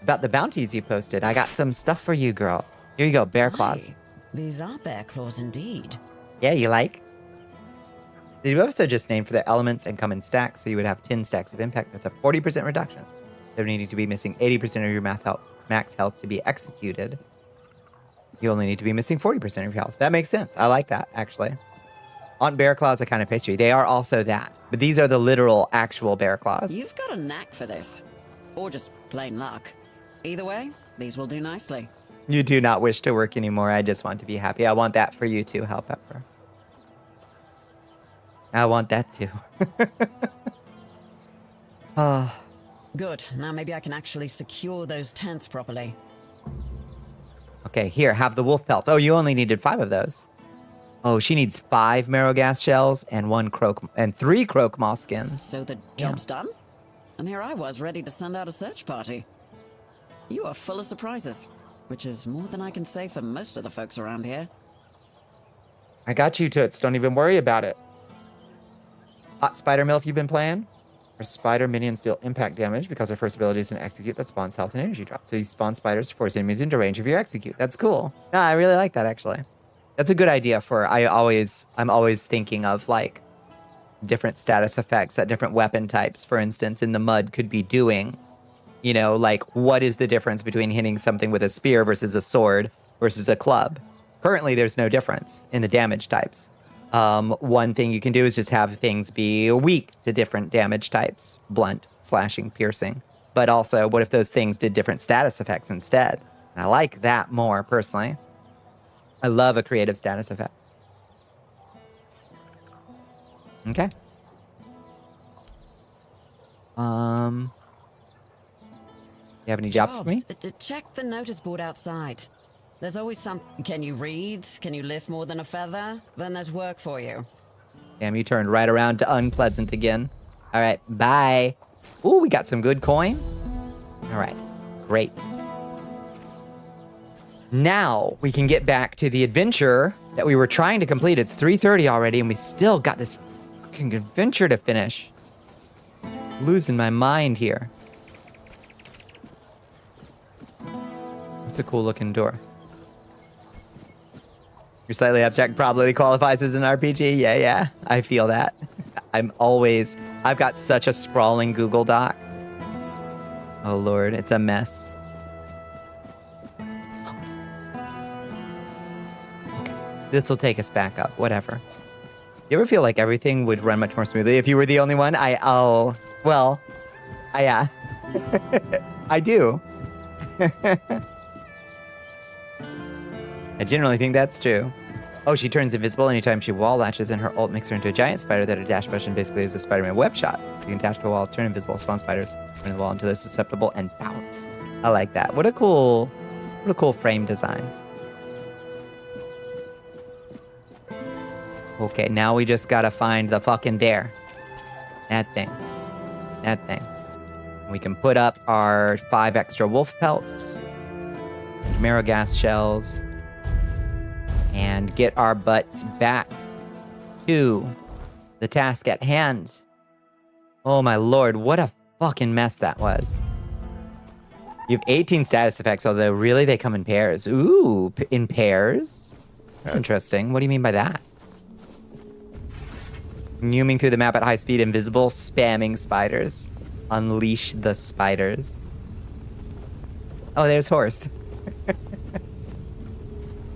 About the bounties you posted. I got some stuff for you, girl. Here you go, bear claws. Aye, these are bear claws indeed. Yeah, you like? The buffs are just named for their elements and come in stacks, so you would have 10 stacks of impact. That's a 40% reduction. They're needing to be missing 80% of your max health to be executed. You only need to be missing 40% of your health. That makes sense. I like that, actually. On bear claws, a kind of pastry. They are also that. But these are the literal, actual bear claws. You've got a knack for this. Or just plain luck. Either way, these will do nicely. You do not wish to work anymore. I just want to be happy. I want that for you too, Hellpepper. I want that too. Good. Now maybe I can actually secure those tents properly. Okay, here, have the wolf pelts. Oh, you only needed 5 of those. Oh, she needs 5 marrow gas shells and 3 croak moss skins. So the job's done? And here I was ready to send out a search party. You are full of surprises, which is more than I can say for most of the folks around here. I got you, Toots. Don't even worry about it. Hot Spider Mill, if you've been playing. Our spider minions deal impact damage because our first ability is an execute that spawns health and energy drop. So you spawn spiders to force enemies into range of your execute. That's cool. No, I really like that, actually. That's a good idea for, I'm always thinking of like different status effects that different weapon types, for instance, in the mud could be doing. You know, like what is the difference between hitting something with a spear versus a sword versus a club? Currently, there's no difference in the damage types. One thing you can do is just have things be weak to different damage types. Blunt, slashing, piercing. but also what if those things did different status effects instead? And I like that more, personally. I love a creative status effect. Okay. You have any jobs for me? Check the notice board outside. There's always some... Can you read? Can you lift more than a feather? Then there's work for you. Damn, you turned right around to unpleasant again. All right, bye. Ooh, we got some good coin. All right, great. Now we can get back to the adventure that we were trying to complete. It's 3:30 already, and we still got this fucking adventure to finish. Losing my mind here. It's a cool looking door. Your slightly abstract probably qualifies as an RPG. Yeah, I feel that. I've got such a sprawling Google Doc. Oh Lord, it's a mess. This will take us back up, whatever. You ever feel like everything would run much more smoothly if you were the only one? Yeah. I do. I generally think that's true. Oh, she turns invisible anytime she wall latches, and her ult makes her into a giant spider that her dash button basically is a Spider-Man web shot. You can attach to a wall, turn invisible, spawn spiders, turn the wall until they're susceptible, and bounce. I like that. What a cool frame design. Okay, now we just gotta find the fucking there. That thing. We can put up our 5 extra wolf pelts, marrow gas shells, and get our butts back to the task at hand. Oh my Lord, what a fucking mess that was. You have 18 status effects, although really they come in pairs. Ooh, in pairs? That's interesting. What do you mean by that? Zooming through the map at high speed, invisible, spamming spiders. Unleash the spiders. Oh, there's horse.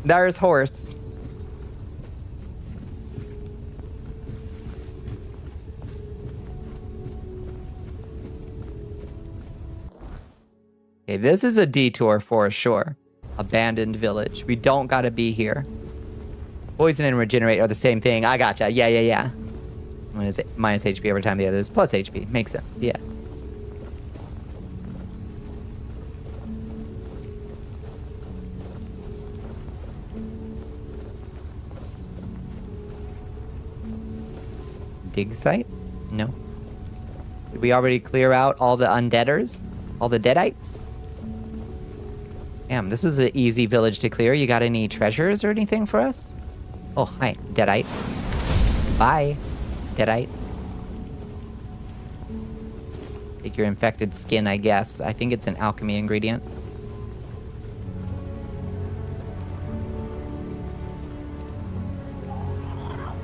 There's horse. Okay, this is a detour for sure. Abandoned village. We don't gotta be here. Poison and regenerate are the same thing. I gotcha. Yeah. One is minus HP every time the other is plus HP. Makes sense. Yeah. Dig site? No. Did we already clear out all the undeaders? All the deadites? Damn, this was an easy village to clear. You got any treasures or anything for us? Oh, hi, deadite. Bye, deadite. Take your infected skin, I guess. I think it's an alchemy ingredient.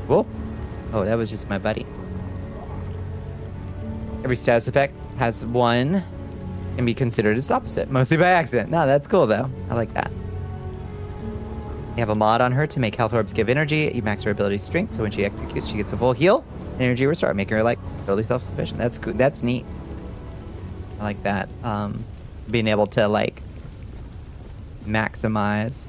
Whoa. Oh, that was just my buddy. Every status effect has one can be considered its opposite, mostly by accident. No, that's cool though. I like that. You have a mod on her to make health orbs give energy. You max her ability strength, so when she executes, she gets a full heal, energy restore, making her like totally self-sufficient. That's good. That's neat. I like that. Being able to like maximize.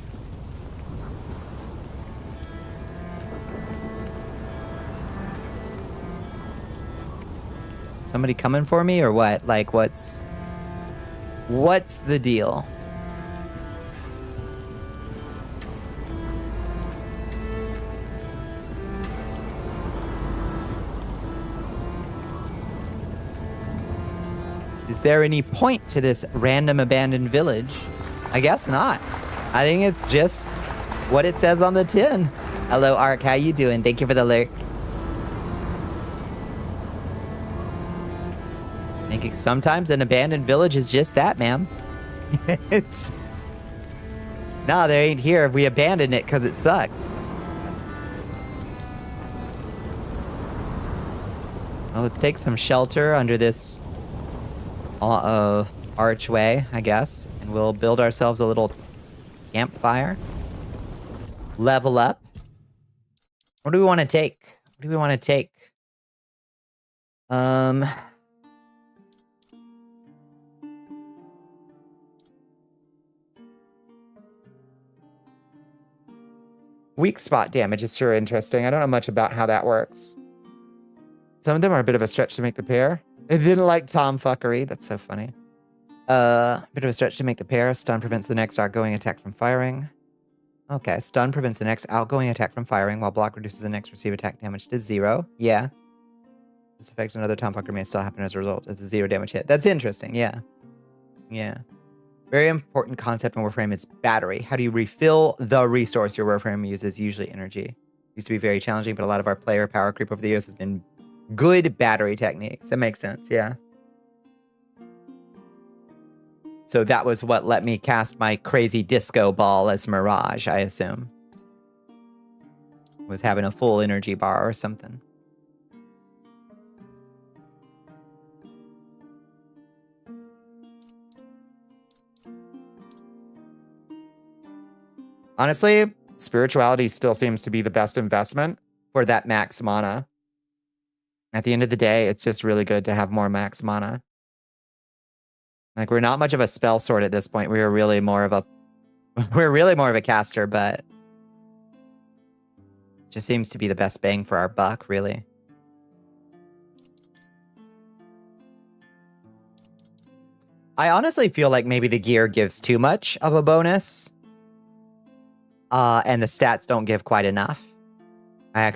Somebody coming for me or what? Like, what's the deal? Is there any point to this random abandoned village? I guess not. I think it's just what it says on the tin. Hello, Ark. How you doing? Thank you for the lurk. I think sometimes an abandoned village is just that, ma'am. It's... No, they ain't here. We abandoned it because it sucks. Well, let's take some shelter under this archway, I guess. And we'll build ourselves a little campfire. Level up. What do we want to take? What do we want to take? Weak spot damage is sure interesting. I don't know much about how that works. Some of them are a bit of a stretch to make the pair. It didn't like tomfuckery. That's so funny. Bit of a stretch to make the pair. Stun prevents the next outgoing attack from firing. Okay, stun prevents the next outgoing attack from firing, while block reduces the next received attack damage to 0. Yeah. This affects another tomfucker may still happen as a result of the 0 damage hit. That's interesting, yeah. Yeah. Very important concept in Warframe is battery. How do you refill the resource your Warframe uses? Usually energy. Used to be very challenging, but a lot of our player power creep over the years has been good battery techniques. That makes sense, yeah. So that was what let me cast my crazy disco ball as Mirage, I assume. Was having a full energy bar or something. Honestly, spirituality still seems to be the best investment for that max mana. At the end of the day, it's just really good to have more max mana. Like, we're not much of a spell sword at this point. We're really more of a caster, but it just seems to be the best bang for our buck, really. I honestly feel like maybe the gear gives too much of a bonus. And the stats don't give quite enough. I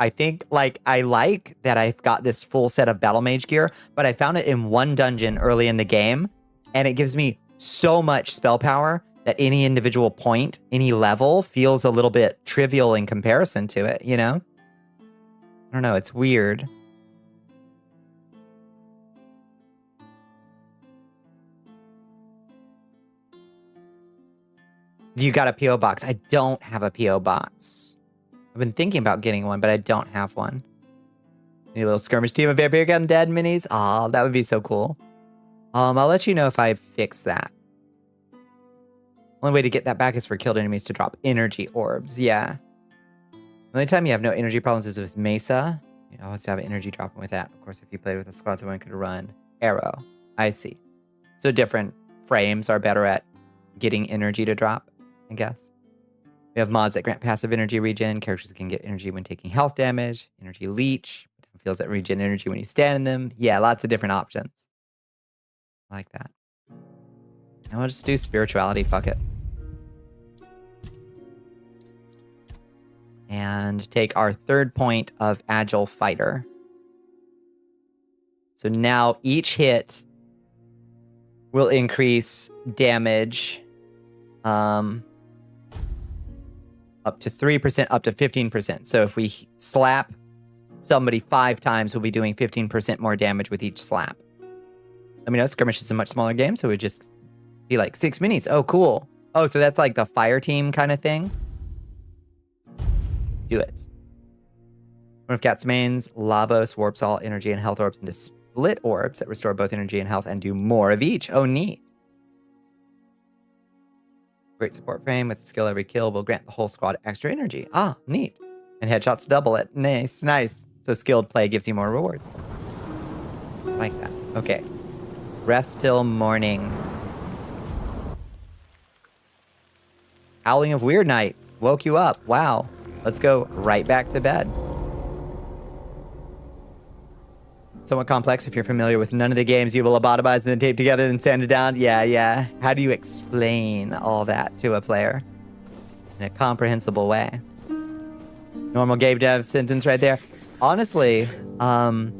think, like, I like that I've got this full set of Battle Mage gear, but I found it in one dungeon early in the game, and it gives me so much spell power that any individual point, any level, feels a little bit trivial in comparison to it, you know? I don't know, it's weird. You got a P.O. box. I don't have a P.O. box. I've been thinking about getting one, but I don't have one. Any little skirmish team of Vampire Undead minis? Aw, that would be so cool. I'll let you know if I fix that. Only way to get that back is for killed enemies to drop energy orbs. Yeah. The only time you have no energy problems is with Mesa. You always have energy dropping with that. Of course, if you played with a squad, someone could run Arrow. I see. So different frames are better at getting energy to drop, I guess. We have mods that grant passive energy regen. Characters can get energy when taking health damage. Energy leech. Feels that regen energy when you stand in them. Yeah, lots of different options. I like that. And we'll just do spirituality. Fuck it. And take our third point of Agile Fighter. So now each hit will increase damage up to 3%, up to 15%. So if we slap somebody 5 times, we'll be doing 15% more damage with each slap. Let me know, Skirmish is a much smaller game, so it would just be like 6 minis. Oh, cool. Oh, so that's like the fire team kind of thing? Do it. One of Cat's mains, Lavos warps all energy and health orbs into split orbs that restore both energy and health and do more of each. Oh, neat. Great support frame with skill every kill will grant the whole squad extra energy. Ah, neat. And headshots double it. Nice, nice. So skilled play gives you more rewards. Like that. Okay. Rest till morning. Howling of Wyrd Night woke you up. Wow. Let's go right back to bed. Somewhat complex if you're familiar with none of the games you will lobotomize and then tape together and sand it down. Yeah. How do you explain all that to a player in a comprehensible way? Normal game dev sentence right there. Honestly, I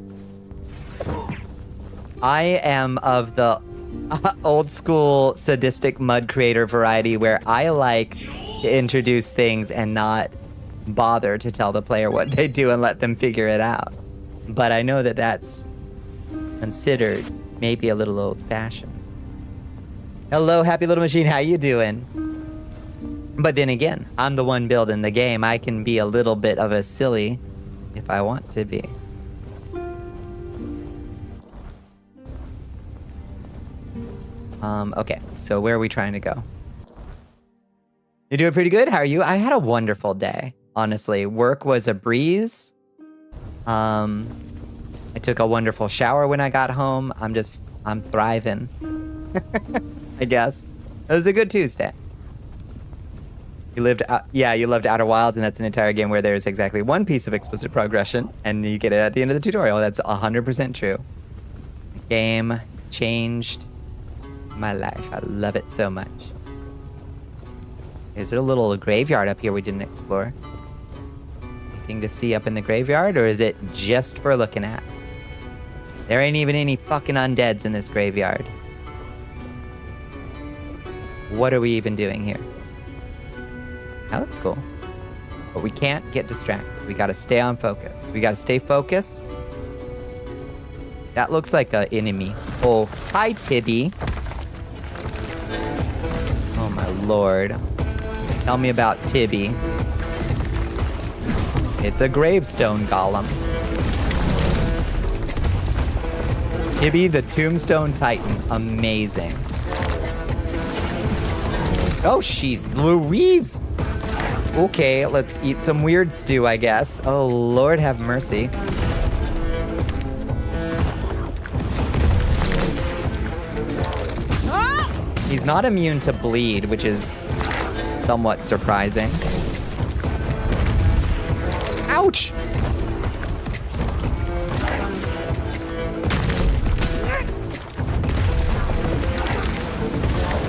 am of the old school sadistic mud creator variety where I like to introduce things and not bother to tell the player what they do and let them figure it out. But I know that that's considered maybe a little old-fashioned. Hello, happy little machine. How you doing? But then again, I'm the one building the game. I can be a little bit of a silly if I want to be. Okay, so where are we trying to go? You're doing pretty good. How are you? I had a wonderful day, honestly. Work was a breeze. I took a wonderful shower when I got home. I'm thriving. I guess. It was a good Tuesday. You lived you loved Outer Wilds, and that's an entire game where there's exactly one piece of explicit progression, and you get it at the end of the tutorial. That's 100% true. The game changed my life. I love it so much. Is there a little graveyard up here we didn't explore? Anything to see up in the graveyard, or is it just for looking at? There ain't even any fucking undeads in this graveyard. What are we even doing here? That looks cool. But we can't get distracted. We gotta stay on focus. We gotta stay focused. That looks like an enemy. Oh, hi, Tibby. Oh, my lord. Tell me about Tibby. It's a gravestone golem. Tibby, the Tombstone Titan. Amazing. Oh, she's Louise. Okay, let's eat some weird stew, I guess. Oh, Lord have mercy. He's not immune to bleed, which is somewhat surprising. Ouch!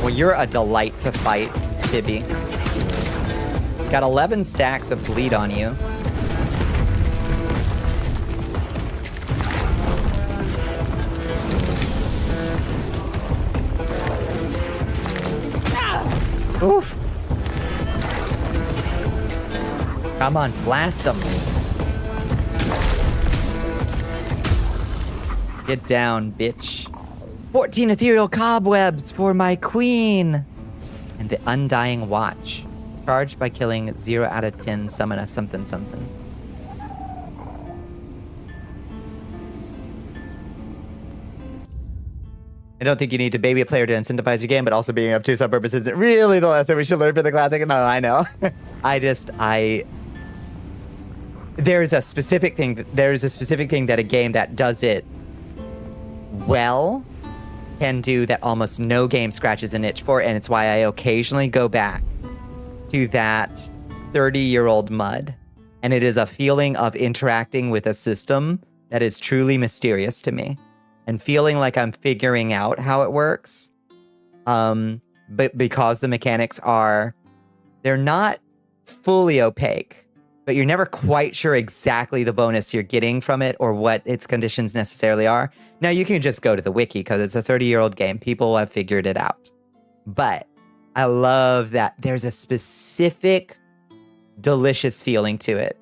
Well, you're a delight to fight, Tibby. Got 11 stacks of bleed on you. Oof. Come on, blast him. Get down, bitch. 14 ethereal cobwebs for my queen. And the Undying Watch. Charged by killing 0 out of 10 summon a something something. I don't think you need to baby a player to incentivize your game, but also being obtuse on purpose isn't really the lesson we should learn for the classic. No, I know. There's a specific thing that a game that does it well can do that almost no game scratches an itch for, and it's why I occasionally go back to that 30-year-old mud. And it is a feeling of interacting with a system that is truly mysterious to me. And feeling like I'm figuring out how it works. But because the mechanics they're not fully opaque, but you're never quite sure exactly the bonus you're getting from it or what its conditions necessarily are. Now, you can just go to the wiki because it's a 30-year-old game. People have figured it out. But I love that there's a specific delicious feeling to it.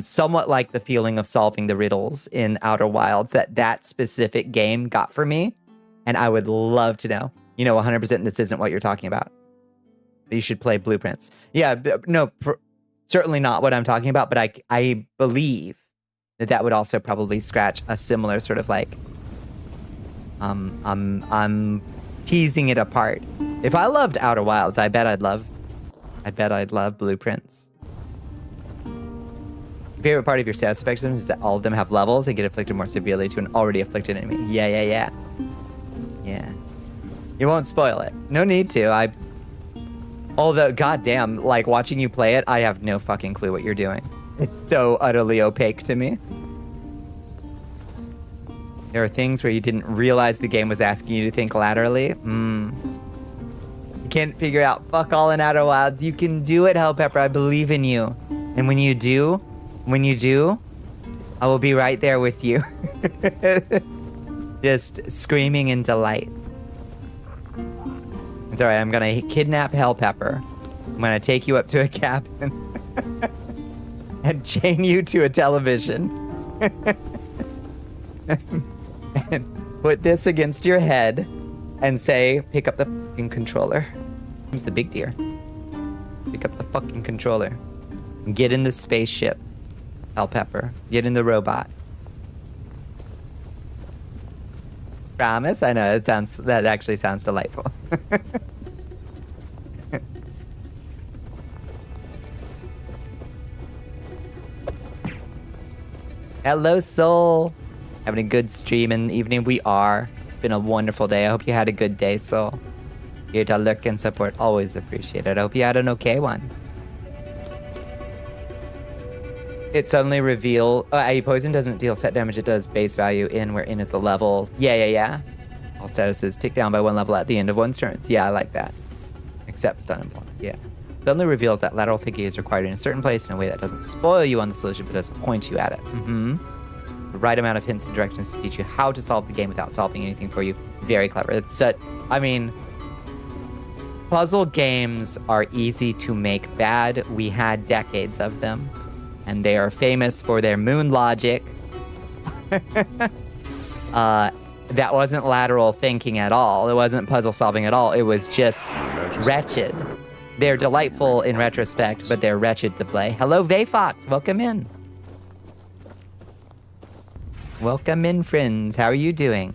Somewhat like the feeling of solving the riddles in Outer Wilds that specific game got for me. And I would love to know. 100% this isn't what you're talking about. You should play Blueprints. Yeah, no, certainly not what I'm talking about, but I believe that would also probably scratch a similar sort of like, I'm teasing it apart. If I loved Outer Wilds, I bet I'd love Blueprints. Favorite part of your status effect system is that all of them have levels and get afflicted more severely to an already afflicted enemy. Yeah. You won't spoil it. No need to. Although, goddamn, like watching you play it, I have no fucking clue what you're doing. It's so utterly opaque to me. There are things where you didn't realize the game was asking you to think laterally. You can't figure out fuck all in Outer Wilds. You can do it, Hellpepper. I believe in you. And when you do, I will be right there with you. Just screaming in delight. It's alright, I'm gonna kidnap Hellpepper. I'm gonna take you up to a cabin and chain you to a television. And put this against your head and say, pick up the fucking controller. Who's the big deer? Pick up the fucking controller. And get in the spaceship. Hellpepper. Get in the robot. Promise? I know, that actually sounds delightful. Hello, Soul. Having a good stream and evening? We are. It's been a wonderful day. I hope you had a good day, Soul. Here to lurk and support, always appreciated. I hope you had an okay one. It suddenly reveal. A poison doesn't deal set damage, it does base value in, where in is the level. Yeah. All statuses tick down by 1 level at the end of one's turns. Yeah, I like that. Except stun and block, yeah. Suddenly reveals that lateral thinking is required in a certain place in a way that doesn't spoil you on the solution, but does point you at it. The right amount of hints and directions to teach you how to solve the game without solving anything for you. Very clever. It's such, I mean, puzzle games are easy to make bad. We had decades of them, and they are famous for their moon logic. That wasn't lateral thinking at all. It wasn't puzzle solving at all. It was just wretched. They're delightful in retrospect, but they're wretched to play. Hello, Vayfox. Welcome in. Welcome in, friends. How are you doing?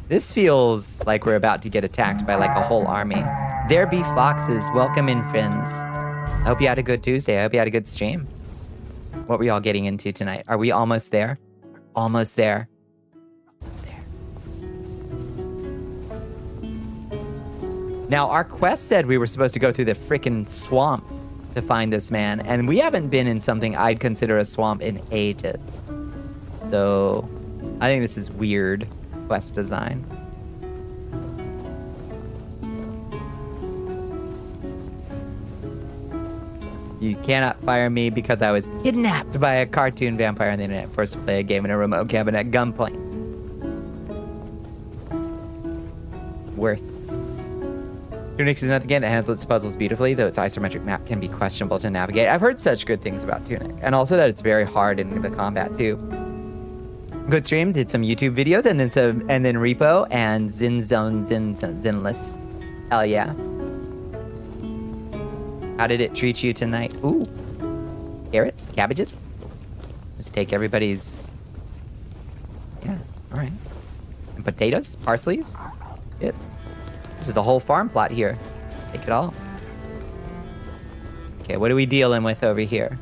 This feels like we're about to get attacked by like a whole army. There be foxes. Welcome in, friends. I hope you had a good Tuesday. I hope you had a good stream. What were y'all getting into tonight? Are we almost there? Almost there. Almost there. Now, our quest said we were supposed to go through the frickin' swamp to find this man, and we haven't been in something I'd consider a swamp in ages. So, I think this is weird quest design. You cannot fire me because I was kidnapped by a cartoon vampire on the internet, forced to play a game in a remote cabin at gunpoint. Worth. Tunic is another game that handles its puzzles beautifully, though its isometric map can be questionable to navigate. I've heard such good things about Tunic, and also that it's very hard in the combat too. Good stream, did some YouTube videos, and then Repo and Zinless. Hell yeah. How did it treat you tonight? Ooh. Carrots, cabbages. Let's take everybody's. Yeah, all right. And potatoes, parsleys. Good. This is the whole farm plot here. Take it all. Okay, what are we dealing with over here?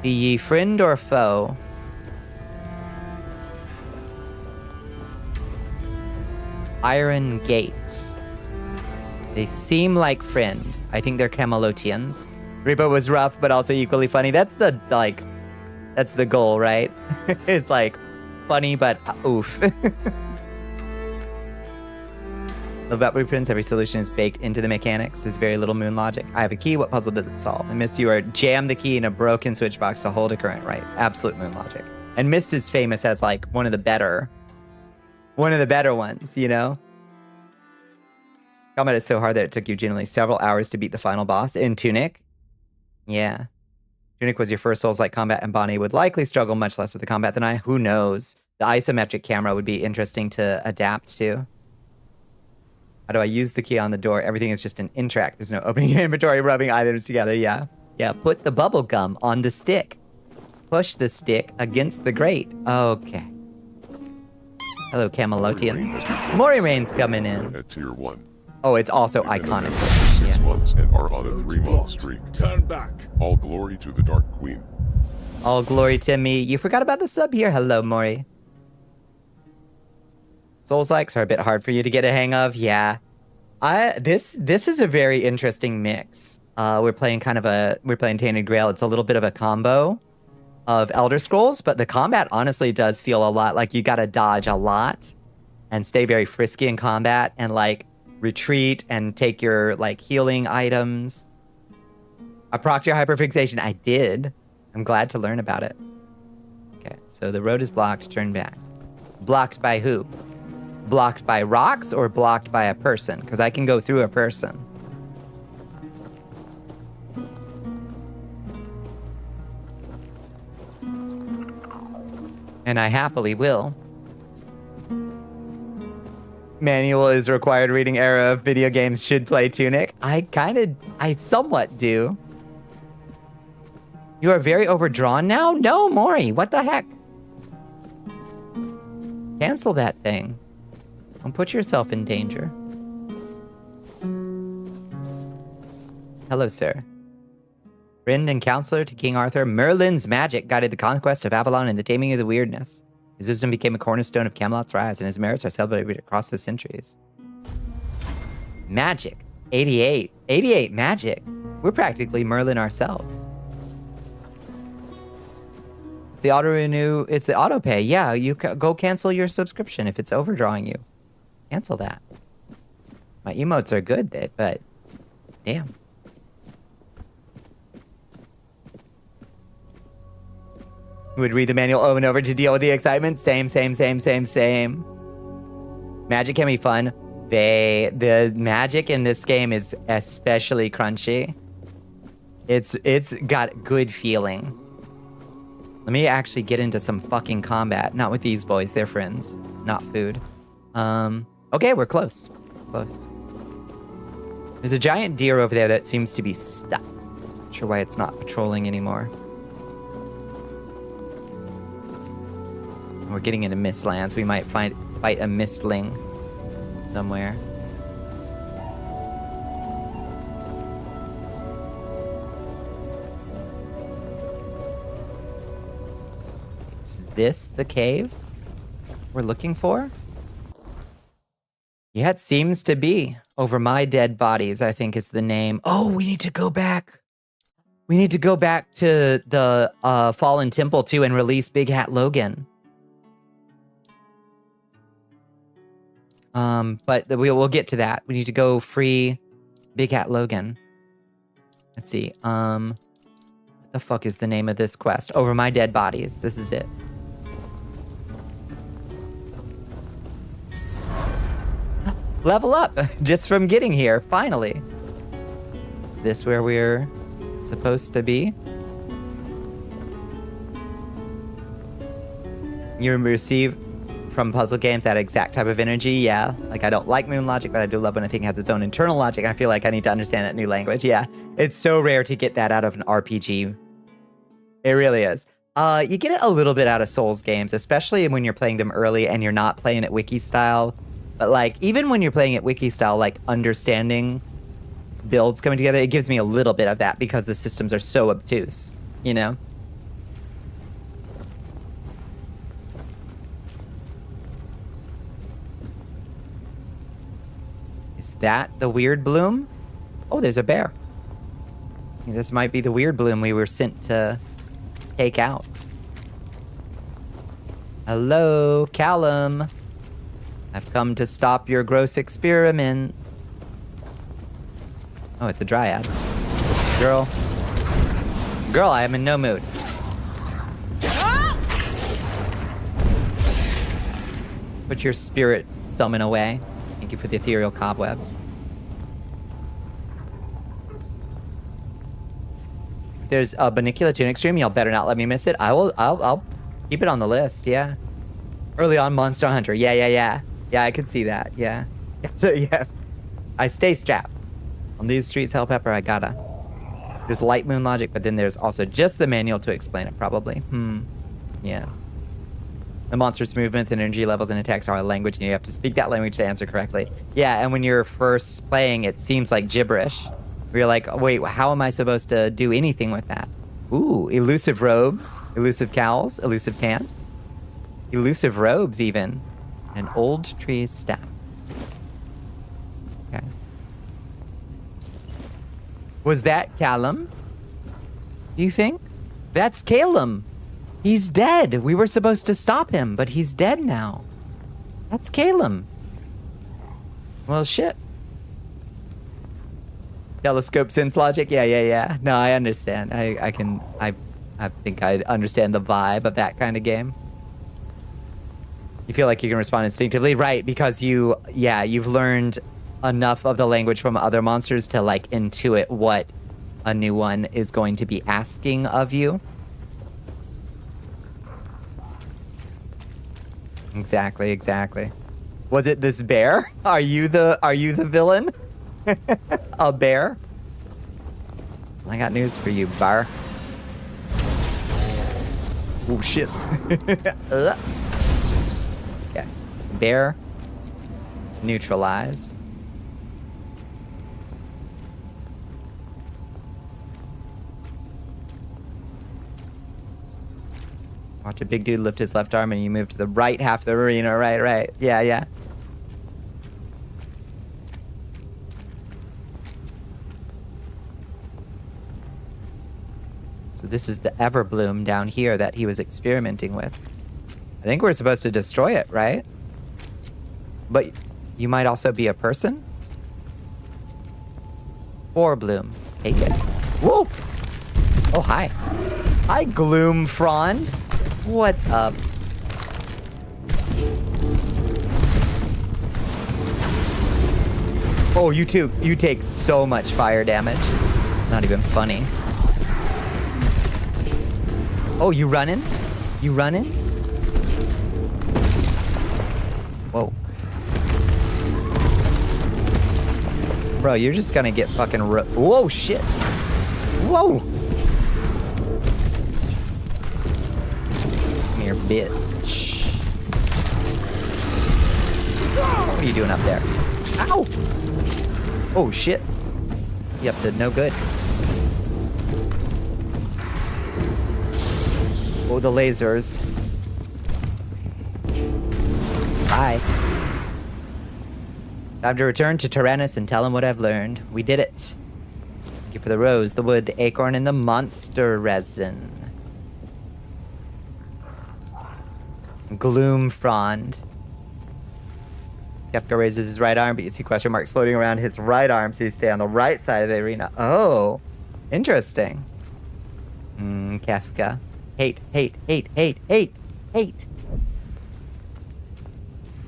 Be ye friend or foe? Iron Gate. They seem like friend. I think they're Camelotians. Repo was rough, but also equally funny. That's the, like, that's the goal, right? It's like, funny, but oof. About blueprints, every solution is baked into the mechanics. There's very little moon logic. I have a key. What puzzle does it solve? And Mist, you are jam the key in a broken switch box to hold a current, right? Absolute moon logic. And Mist is famous as like one of the better ones, you know? Combat is so hard that it took you generally several hours to beat the final boss in Tunic. Yeah. Tunic was your first Souls-like combat, and Bonnie would likely struggle much less with the combat than I. Who knows? The isometric camera would be interesting to adapt to. How do I use the key on the door? Everything is just an in-track. There's no opening your inventory, rubbing items together. Yeah. Yeah, put the bubble gum on the stick. Push the stick against the grate. Okay. Hello, Camelotians. Mori Rain's coming in. At tier 1. Oh, it's also iconic. 6 months and are on a 3-month streak. Turn back. All glory to the Dark Queen. All glory to me. You forgot about the sub here. Hello, Mori. Souls-likes are a bit hard for you to get a hang of. Yeah. This is a very interesting mix. We're playing Tainted Grail. It's a little bit of a combo of Elder Scrolls, but the combat honestly does feel a lot like you gotta dodge a lot and stay very frisky in combat and like retreat and take your like healing items. I procced your hyperfixation. I did. I'm glad to learn about it. Okay, so the road is blocked. Turn back. Blocked by who? Blocked by rocks or blocked by a person? Because I can go through a person. And I happily will. Manual is required reading era of video games should play Tunic. I somewhat do. You are very overdrawn now? No, Mori, what the heck? Cancel that thing. Don't put yourself in danger. Hello, sir. Friend and counselor to King Arthur, Merlin's magic guided the conquest of Avalon and the taming of the weirdness. His wisdom became a cornerstone of Camelot's rise, and his merits are celebrated across the centuries. Magic. 88. 88 magic. We're practically Merlin ourselves. It's the auto renew. It's the auto pay. Yeah, you go cancel your subscription if it's overdrawing you. Cancel that. My emotes are good, but damn. Would read the manual over and over to deal with the excitement. Same. Magic can be fun. The magic in this game is especially crunchy. It's got good feeling. Let me actually get into some fucking combat. Not with these boys, they're friends, not food. Okay, we're close. Close. There's a giant deer over there that seems to be stuck. Not sure why it's not patrolling anymore. We're getting into mistlands. We might fight a mistling somewhere. Is this the cave we're looking for? Yeah, it seems to be. Over my dead bodies, I think is the name. Oh, we need to go back. We need to go back to the Fallen Temple too and release Big Hat Logan. But we'll get to that. We need to go free Big Hat Logan. Let's see. What the fuck is the name of this quest? Over my dead bodies. This is it. Level up just from getting here, finally. Is this where we're supposed to be? You receive from puzzle games that exact type of energy, yeah. Like, I don't like moon logic, but I do love when a thing has its own internal logic, and I feel like I need to understand that new language, yeah. It's so rare to get that out of an RPG. It really is. You get it a little bit out of Souls games, especially when you're playing them early and you're not playing it wiki style. But like, even when you're playing it wiki style, like understanding builds coming together, it gives me a little bit of that because the systems are so obtuse, you know? Is that the Wyrd bloom? Oh, there's a bear. This might be the Wyrd bloom we were sent to take out. Hello, Callum. I've come to stop your gross experiments. Oh, it's a dryad. Girl, I am in no mood. Put your spirit summon away. Thank you for the ethereal cobwebs. There's a Bonnicula tunic stream. Y'all better not let me miss it. I'll keep it on the list. Yeah. Early on, Monster Hunter. Yeah. Yeah, I could see that. Yeah. So yeah, I stay strapped. On these streets, Hell Pepper, I gotta. There's light moon logic, but then there's also just the manual to explain it, probably. Yeah. The monster's movements and energy levels and attacks are a language, and you have to speak that language to answer correctly. Yeah, and when you're first playing, it seems like gibberish. Where you're like, wait, how am I supposed to do anything with that? Ooh, elusive robes, elusive cowls, elusive pants, elusive robes even. An old tree staff. Okay. Was that Callum? Do you think? That's Callum. He's dead. We were supposed to stop him, but he's dead now. That's Callum. Well, shit. Telescope sense logic? Yeah. No, I understand. I think I understand the vibe of that kind of game. You feel like you can respond instinctively, right? Because you've learned enough of the language from other monsters to like intuit what a new one is going to be asking of you. Exactly. Was it this bear? Are you the villain? A bear? I got news for you, bar. Oh shit. Okay. Bear neutralized. Watch a big dude lift his left arm and you move to the right half of the arena. Right. Yeah. This is the Everbloom down here that he was experimenting with. I think we're supposed to destroy it, right? But you might also be a person? 4 bloom. Take it. Whoa! Oh, hi. Hi, Gloom Frond. What's up? Oh, you take so much fire damage. Not even funny. Oh, you running? You running? Whoa. Bro, you're just gonna get fucking whoa, shit. Whoa. Come here, bitch. What are you doing up there? Ow! Oh, shit. You up to no good. Oh, the lasers. Bye. Time to return to Tyrannus and tell him what I've learned. We did it. Thank you for the rose, the wood, the acorn, and the monster resin. Gloom Frond. Kefka raises his right arm, but you see question marks floating around his right arm, so you stay on the right side of the arena. Oh, interesting. Kefka. Hate.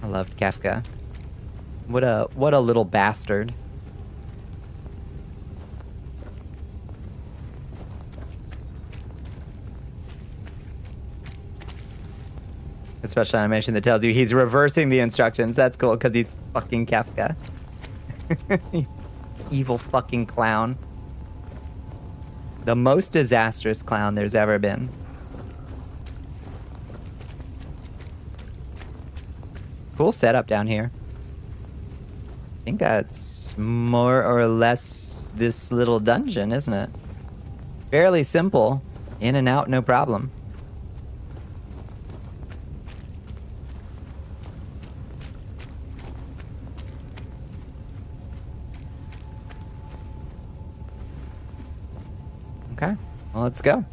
I loved Kefka. What a little bastard. A special animation that tells you he's reversing the instructions. That's cool, because he's fucking Kefka. Evil fucking clown. The most disastrous clown there's ever been. Cool setup down here. I think that's more or less this little dungeon, isn't it? Fairly simple. In and out, no problem. Okay, well, let's go.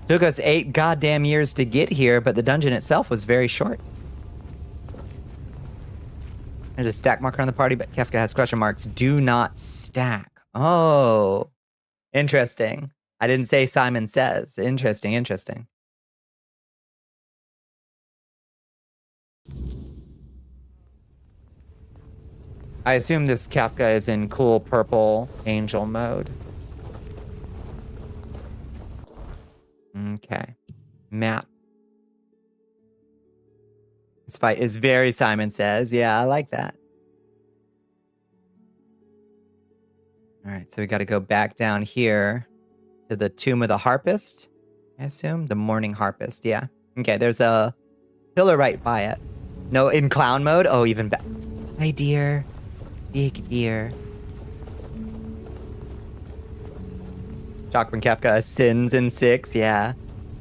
Took us 8 goddamn years to get here, but the dungeon itself was very short. There's a stack marker on the party, but Kefka has question marks. Do not stack. Oh, interesting. I didn't say Simon says. Interesting. I assume this Kefka is in cool purple angel mode. Okay. Map. This fight is very Simon Says. Yeah, I like that. All right, so we got to go back down here to the Tomb of the Harpist, I assume. The Morning Harpist, yeah. Okay, there's a pillar right by it. No, in clown mode? Oh, even better. Hi, dear. Big dear. Shockman Kefka sins in 6, yeah.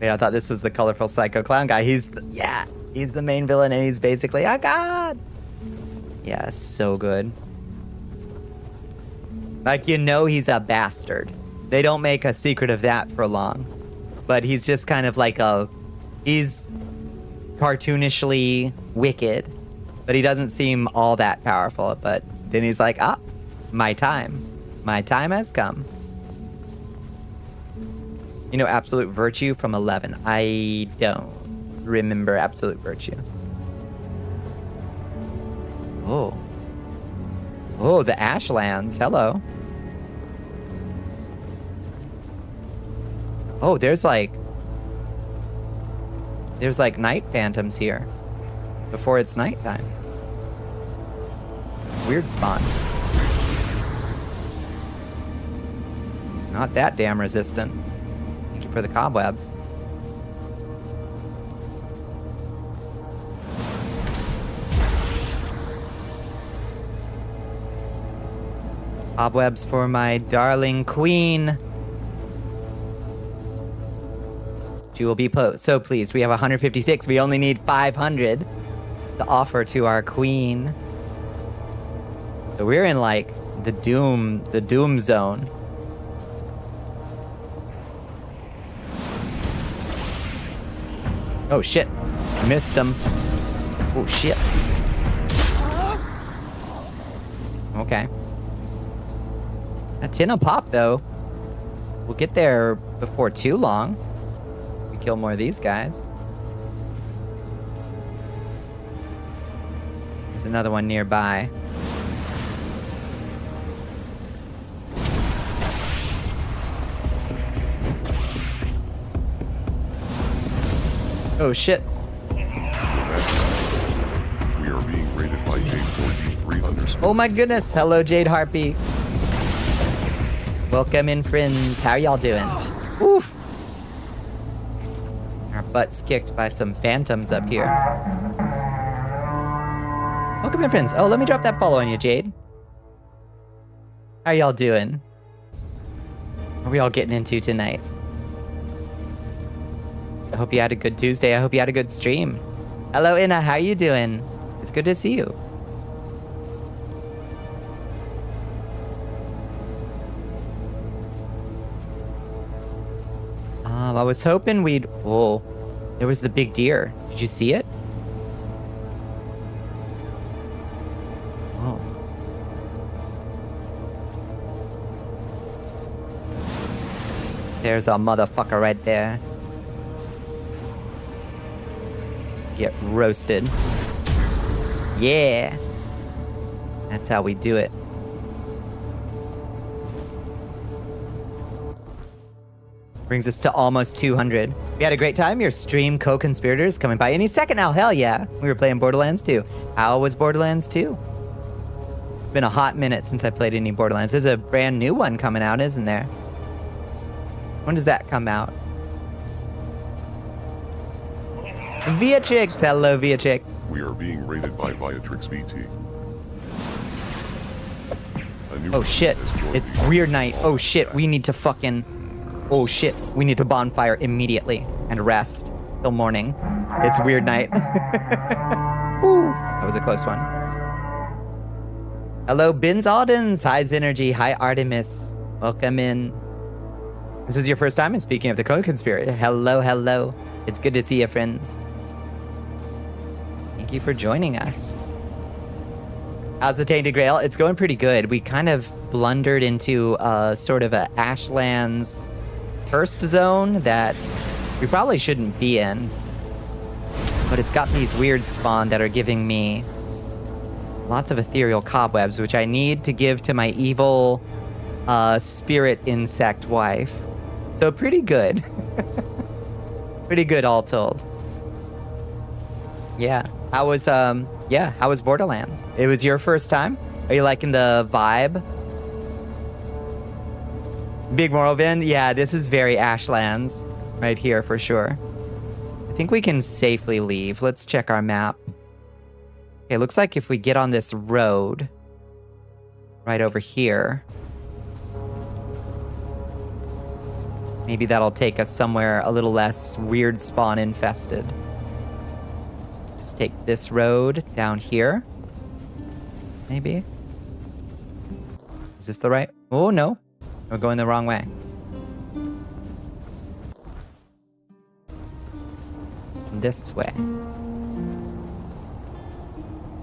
Wait, I thought this was the colorful psycho clown guy. He's the main villain, and he's basically a god. Yeah, so good. Like, you know he's a bastard. They don't make a secret of that for long. But he's just kind of like he's cartoonishly wicked. But he doesn't seem all that powerful. But then he's like, my time. My time has come. You know Absolute Virtue from 11. I don't remember Absolute Virtue. Oh, the Ashlands. Hello. Oh, there's like night phantoms here before it's nighttime. Weird spawn. Not that damn resistant. Thank you for the cobwebs. Cobwebs for my darling queen. She will be so pleased. We have 156. We only need 500 to offer to our queen. So we're in like the doom zone. Oh shit. Missed him. Oh shit. Okay. A tin of pop though. We'll get there before too long. We kill more of these guys. There's another one nearby. Oh shit. We are being rated by Jade4D3 Oh my goodness. Hello, Jade Harpy. Welcome in, friends. How y'all doing? Oof. Our butts kicked by some phantoms up here. Welcome in, friends. Oh, let me drop that follow on you, Jade. How y'all doing? What are we all getting into tonight? I hope you had a good Tuesday. I hope you had a good stream. Hello, Inna. How you doing? It's good to see you. I was hoping we'd... Oh, there was the big deer. Did you see it? Oh. There's a motherfucker right there. Get roasted. Yeah. That's how we do it. Brings us to almost 200. We had a great time. Your stream co-conspirators coming by any second now. Hell yeah. We were playing Borderlands 2. How was Borderlands 2? It's been a hot minute since I played any Borderlands. There's a brand new one coming out, isn't there? When does that come out? Viatrix. Hello, Viatrix. We are being rated by Viatrix VT. Oh shit. It's Weird Night. Oh shit. We need to fucking... Oh shit, we need to bonfire immediately and rest till morning. It's Weird Night. Ooh, that was a close one. Hello, Bins Aldens. Hi, Zenergy. Hi, Artemis. Welcome in. This was your first time in speaking of the co-conspirator. Hello, hello. It's good to see you, friends. Thank you for joining us. How's the Tainted Grail? It's going pretty good. We kind of blundered into sort of a Ashlands first zone that we probably shouldn't be in. But it's got these weird spawn that are giving me lots of ethereal cobwebs, which I need to give to my evil spirit insect wife. So pretty good. Pretty good all told. Yeah. How was Borderlands? It was your first time? Are you liking the vibe? Big Morrowind? Yeah, this is very Ashlands right here for sure. I think we can safely leave. Let's check our map. Okay, looks like if we get on this road right over here, maybe that'll take us somewhere a little less weird spawn infested. Just take this road down here. Maybe. Is this the right? Oh, no. We're going the wrong way. This way.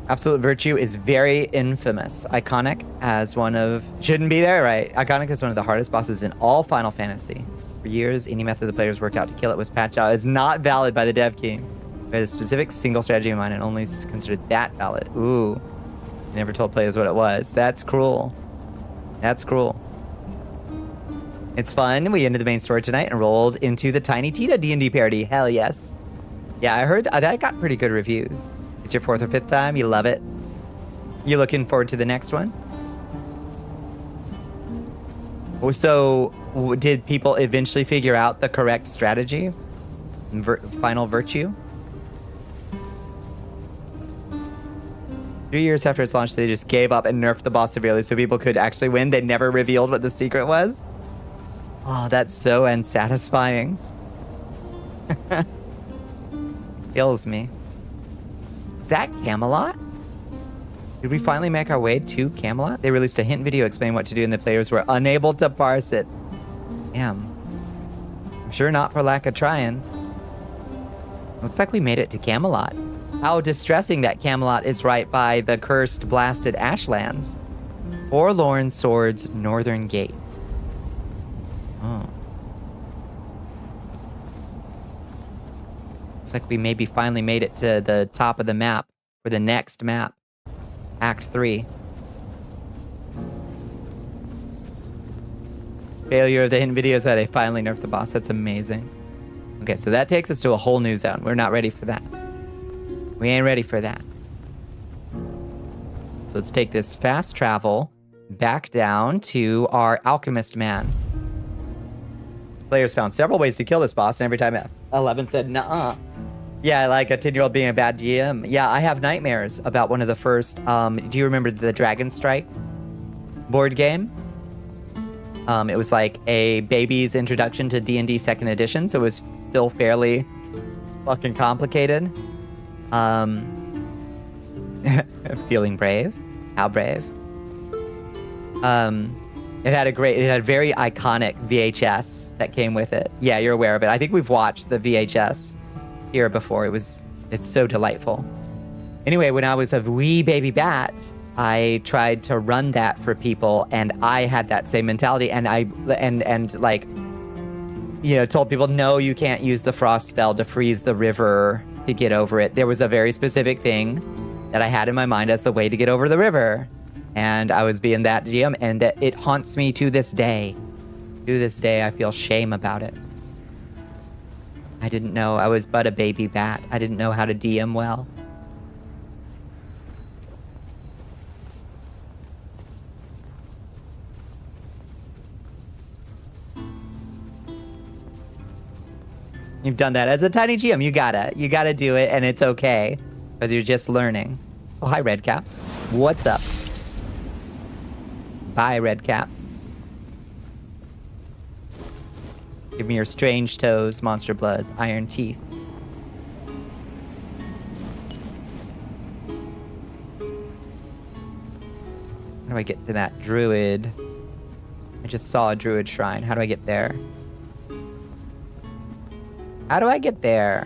Absolute Virtue is very infamous. Iconic as one of... Shouldn't be there, right? Iconic is one of the hardest bosses in all Final Fantasy. For years, any method the players worked out to kill it was patched out. It's not valid by the dev team. There's a specific single strategy in mind and only considered that valid. Ooh. You never told players what it was. That's cruel. That's cruel. It's fun. We ended the main story tonight and rolled into the Tiny Tita D&D parody. Hell yes. Yeah, I heard that got pretty good reviews. It's your 4th or 5th time. You love it. You looking forward to the next one? So, did people eventually figure out the correct strategy? Final Virtue? 3 years after its launch, they just gave up and nerfed the boss severely so people could actually win. They never revealed what the secret was. Oh, that's so unsatisfying. Kills me. Is that Camelot? Did we finally make our way to Camelot? They released a hint video explaining what to do and the players were unable to parse it. Damn. I'm sure not for lack of trying. Looks like we made it to Camelot. How distressing that Camelot is right by the cursed, blasted Ashlands. Forlorn Swords, Northern Gate. Oh. Looks like we maybe finally made it to the top of the map for the next map. Act 3. Failure of the hidden videos where they finally nerfed the boss. That's amazing. Okay, so that takes us to a whole new zone. We're not ready for that. We ain't ready for that. So let's take this fast travel back down to our alchemist man. Players found several ways to kill this boss, and every time 11 said, nuh-uh. Yeah, like a 10-year-old being a bad GM. Yeah, I have nightmares about one of the first, do you remember the Dragon Strike board game? It was like a baby's introduction to D&D 2nd edition, so it was still fairly fucking complicated. Feeling brave. How brave? It had a very iconic VHS that came with it. Yeah, you're aware of it. I think we've watched the VHS here before. It's so delightful. Anyway, when I was a wee baby bat, I tried to run that for people, and I had that same mentality, and told people, no, you can't use the frost spell to freeze the river to get over it. There was a very specific thing that I had in my mind as the way to get over the river, and I was being that GM, and that it haunts me to this day. To this day, I feel shame about it. I didn't know. I was but a baby bat. I didn't know how to DM well. You've done that as a tiny GM. You gotta do it, and it's okay because you're just learning. Oh, hi, Red Caps. What's up? Bye, Red Caps. Give me your strange toes, monster bloods, iron teeth. How do I get to that druid? I just saw a druid shrine. How do I get there? How do I get there?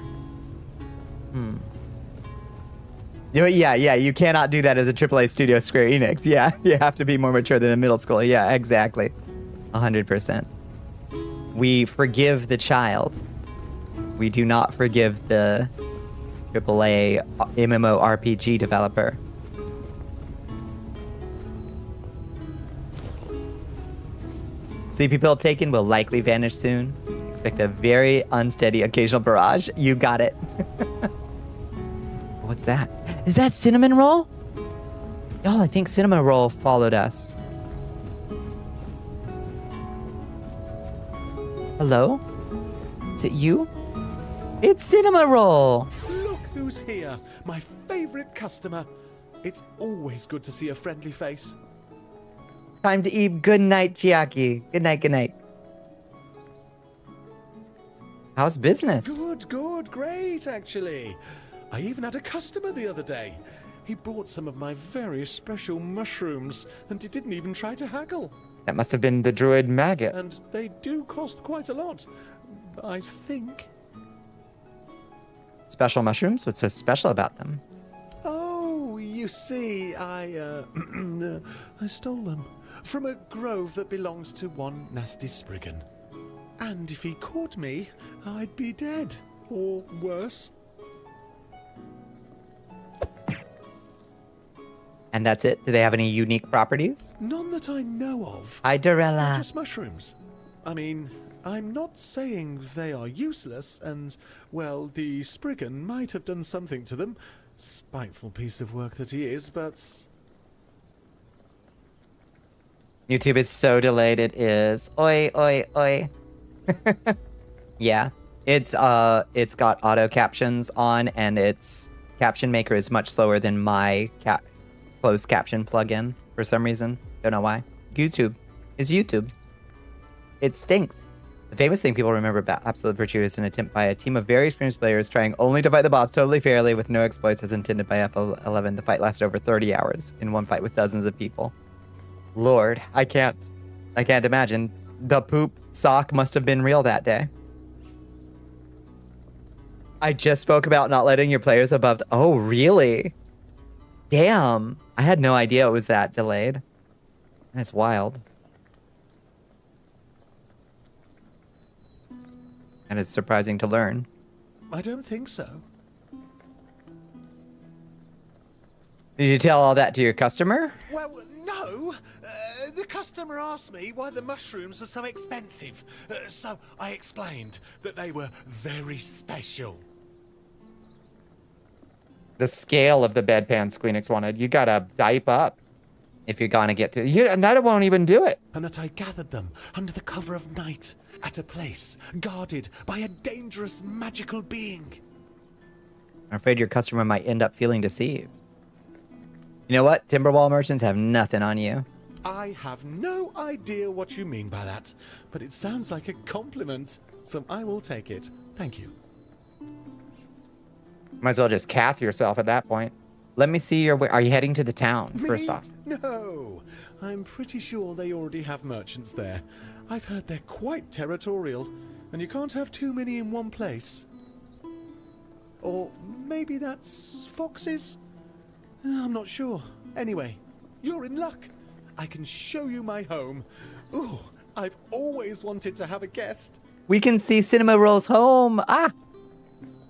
Yeah, you cannot do that as a AAA studio Square Enix. Yeah, you have to be more mature than a middle schooler. Yeah, exactly. 100%. We forgive the child. We do not forgive the AAA MMORPG developer. CP pill taken will likely vanish soon. Expect a very unsteady occasional barrage. You got it. What's that? Is that cinnamon roll? Y'all, I think cinnamon roll followed us. Hello? Is it you? It's cinnamon roll. Look who's here. My favorite customer. It's always good to see a friendly face. Time to eat. Good night, Chiaki. Good night, good night. How's business? Good, great, actually. I even had a customer the other day. He bought some of my very special mushrooms, and he didn't even try to haggle. That must have been the druid maggot. And they do cost quite a lot, I think. Special mushrooms? What's so special about them? Oh, you see, I stole them from a grove that belongs to one nasty Spriggan. And if he caught me, I'd be dead. Or worse. And that's it? Do they have any unique properties? None that I know of. Hi, Dorella. Just mushrooms. I mean, I'm not saying they are useless, and, well, the Spriggan might have done something to them. Spiteful piece of work that he is, but... YouTube is so delayed, it is. Oi, oi, oi. Yeah, it's got auto captions on, and its caption maker is much slower than my closed caption plugin for some reason. Don't know why. YouTube is YouTube. It stinks. The famous thing people remember about Absolute Virtue is an attempt by a team of very experienced players trying only to fight the boss totally fairly with no exploits as intended by F11. The fight lasted over 30 hours in one fight with dozens of people. Lord, I can't imagine. The poop sock must have been real that day. I just spoke about not letting your players above the... Oh, really? Damn. I had no idea it was that delayed. That's wild. And it's surprising to learn. I don't think so. Did you tell all that to your customer? Well, no. The customer asked me why the mushrooms are so expensive. So I explained that they were very special. The scale of the bedpan Squeenix wanted. You gotta dipe up if you're gonna get through. And that won't even do it. And that I gathered them under the cover of night at a place guarded by a dangerous magical being. I'm afraid your customer might end up feeling deceived. You know what? Timberwall merchants have nothing on you. I have no idea what you mean by that, but it sounds like a compliment, so I will take it. Thank you. Might as well just cath yourself at that point. Let me see your... Are you heading to the town, first off? No. I'm pretty sure they already have merchants there. I've heard they're quite territorial, and you can't have too many in one place. Or maybe that's foxes? I'm not sure. Anyway, you're in luck. I can show you my home. Ooh, I've always wanted to have a guest. We can see Cinema Roll's home. Ah!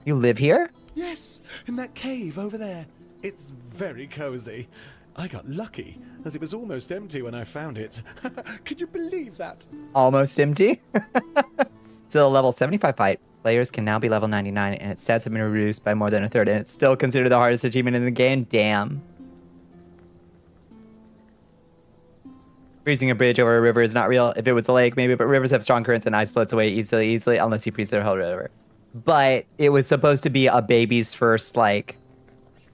You live here? Yes, in that cave over there. It's very cozy. I got lucky, as it was almost empty when I found it. Could you believe that? Almost empty? Still a level 75 fight. Players can now be level 99, and its stats have been reduced by more than a third, and it's still considered the hardest achievement in the game. Damn. Freezing a bridge over a river is not real. If it was a lake, maybe, but rivers have strong currents and ice floats away easily, unless you freeze their whole river. But it was supposed to be a baby's first, like,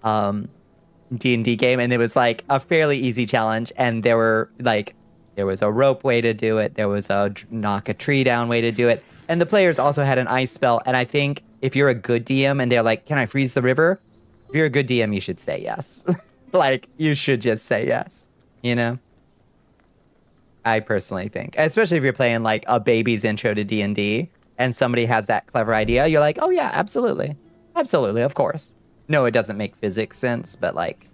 D&D game, and it was, like, a fairly easy challenge, and there were, like, there was a rope way to do it, there was a knock a tree down way to do it, and the players also had an ice spell, and I think if you're a good DM and they're like, can I freeze the river? If you're a good DM, you should say yes. Like, you should just say yes, you know? I personally think, especially if you're playing, like, a baby's intro to D&D, and somebody has that clever idea, you're like, oh yeah, absolutely. Absolutely, of course. No, it doesn't make physics sense, but, like,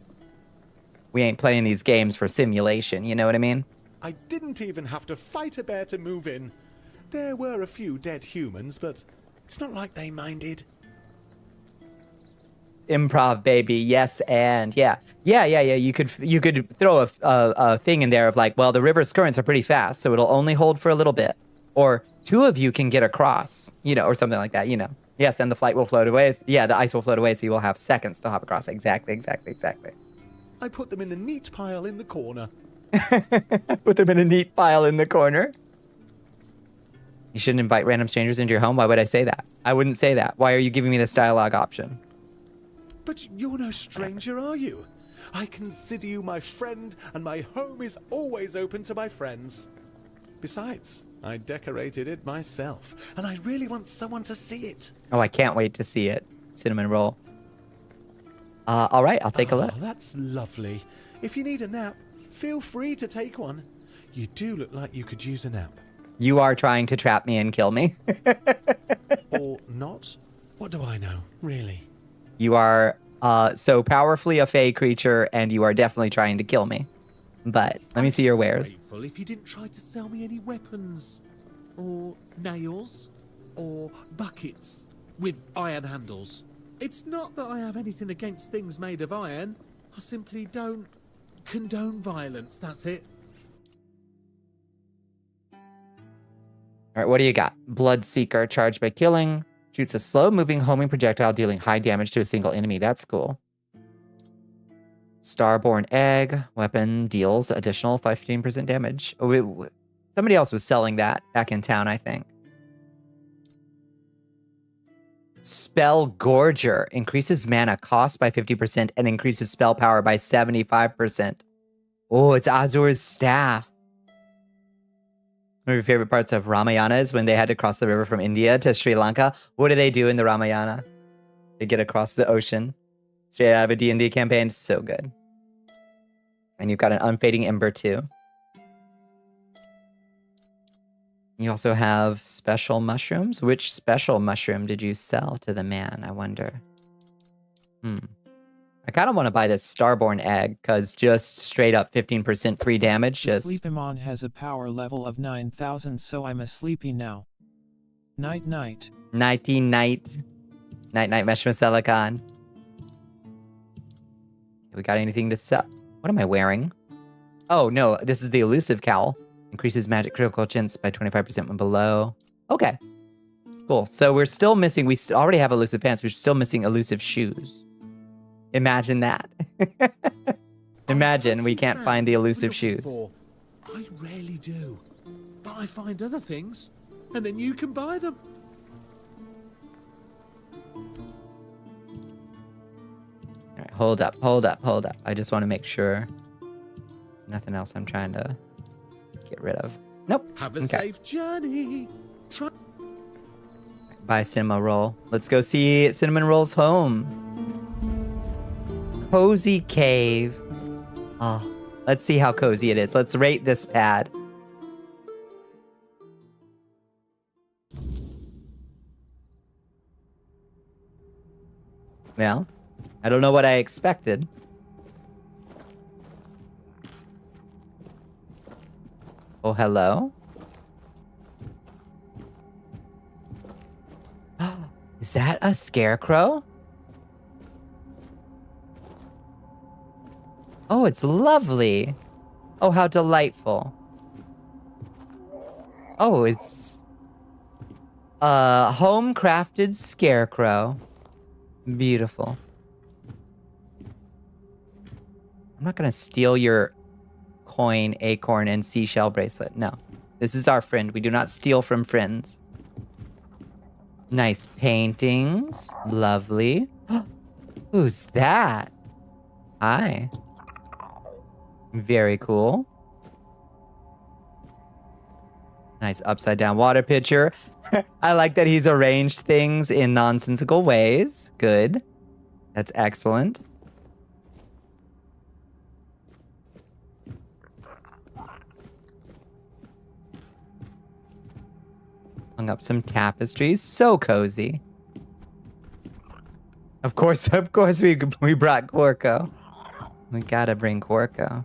we ain't playing these games for simulation, you know what I mean? I didn't even have to fight a bear to move in. There were a few dead humans, but it's not like they minded. Improv, baby, yes, and yeah. You could throw a thing in there of like, well, the river's currents are pretty fast, so it'll only hold for a little bit. Or two of you can get across, you know, or something like that, you know. Yes, and the flight will float away. Yeah, the ice will float away, so you will have seconds to hop across. Exactly. I put them in a neat pile in the corner. Put them in a neat pile in the corner. You shouldn't invite random strangers into your home. Why would I say that? I wouldn't say that. Why are you giving me this dialogue option? But you're no stranger, are you? I consider you my friend, and my home is always open to my friends. Besides, I decorated it myself, and I really want someone to see it. Oh, I can't wait to see it. Cinnamon roll. All right, I'll take a look. That's lovely. If you need a nap, feel free to take one. You do look like you could use a nap. You are trying to trap me and kill me. Or not? What do I know, really? You are so powerfully a fey creature, and you are definitely trying to kill me. But let me see your wares. Grateful if you didn't try to sell me any weapons, or nails, or buckets with iron handles. It's not that I have anything against things made of iron. I simply don't condone violence, that's it. All right, what do you got? Bloodseeker, charged by killing. Shoots a slow-moving homing projectile dealing high damage to a single enemy. That's cool. Starborn egg. Weapon deals additional 15% damage. Oh, somebody else was selling that back in town, I think. Spell Gorger. Increases mana cost by 50% and increases spell power by 75%. Oh, it's Azur's staff. One of your favorite parts of Ramayana is when they had to cross the river from India to Sri Lanka. What do they do in the Ramayana? They get across the ocean. Straight out of a D&D campaign. So good. And you've got an unfading ember too. You also have special mushrooms. Which special mushroom did you sell to the man, I wonder? I kind of want to buy this Starborn egg, because just straight up 15% free damage. The Just Sleepamon has a power level of 9,000, so I'm a sleepy now. Night night. nighty night. Night night Meshmasilicon. We got anything to sell? What am I wearing? Oh no, this is the elusive cowl. Increases magic critical chance by 25% when below. Okay. Cool. So we're still missing, we already have elusive pants, we're still missing elusive shoes. Imagine that. Imagine we can't find the elusive shoes. I rarely do. But I find other things, and then you can buy them. All right, hold up, hold up, hold up. I just want to make sure there's nothing else I'm trying to get rid of. Nope. Have a Okay. safe journey. Try. Bye, Cinema Roll. Let's go see Cinnamon Roll's home. Cozy cave. Oh, let's see how cozy it is. Let's rate this pad. Well, I don't know what I expected. Oh, hello? Is that a scarecrow? Oh, it's lovely. Oh, how delightful. Oh, it's a home-crafted scarecrow. Beautiful. I'm not gonna steal your coin, acorn, and seashell bracelet. No. This is our friend. We do not steal from friends. Nice paintings. Lovely. Who's that? Hi. Very cool. Nice upside down water pitcher. I like that he's arranged things in nonsensical ways. Good. That's excellent. Hung up some tapestries. So cozy. Of course we brought Corco. We gotta bring Corco.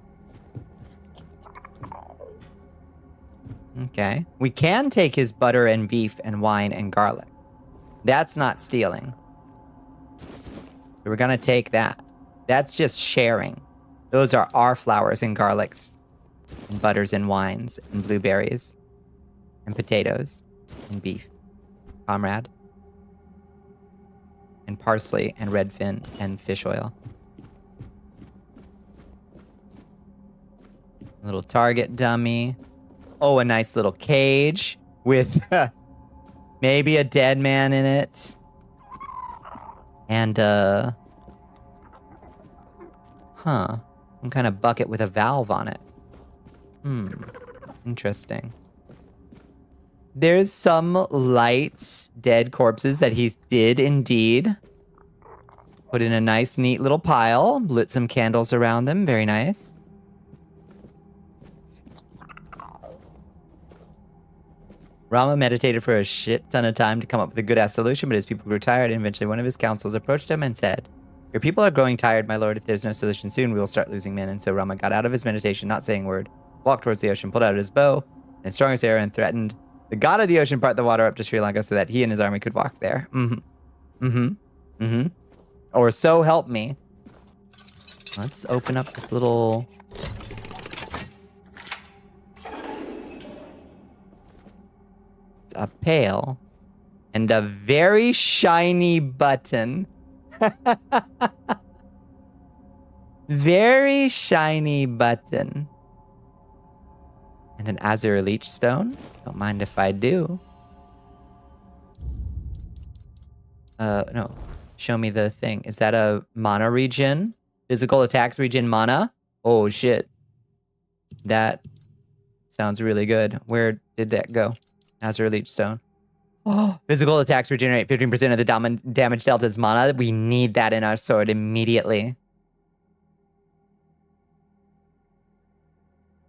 Okay. We can take his butter and beef and wine and garlic. That's not stealing. We're gonna take that. That's just sharing. Those are our flowers and garlics and butters and wines and blueberries and potatoes and beef. Comrade. And parsley and red fin and fish oil. A little target dummy. Oh, a nice little cage with maybe a dead man in it. And, some kind of bucket with a valve on it. Interesting. There's some light dead corpses that he did indeed put in a nice, neat little pile. Lit some candles around them. Very nice. Rama meditated for a shit ton of time to come up with a good-ass solution, but his people grew tired, and eventually one of his councils approached him and said, "Your people are growing tired, my lord. If there's no solution soon, we will start losing men." And so Rama got out of his meditation, not saying a word, walked towards the ocean, pulled out his bow and his strongest arrow, and threatened the god of the ocean part the water up to Sri Lanka so that he and his army could walk there. Or so help me. Let's open up this little... It's a pail. And a very shiny button. Very shiny button. And an Azure Leech Stone. Don't mind if I do. No. Show me the thing. Is that a mana regen? Physical attacks regen mana? Oh, shit. That sounds really good. Where did that go? Azure Leech Stone. Oh, physical attacks regenerate 15% of the damage dealt as mana. We need that in our sword immediately.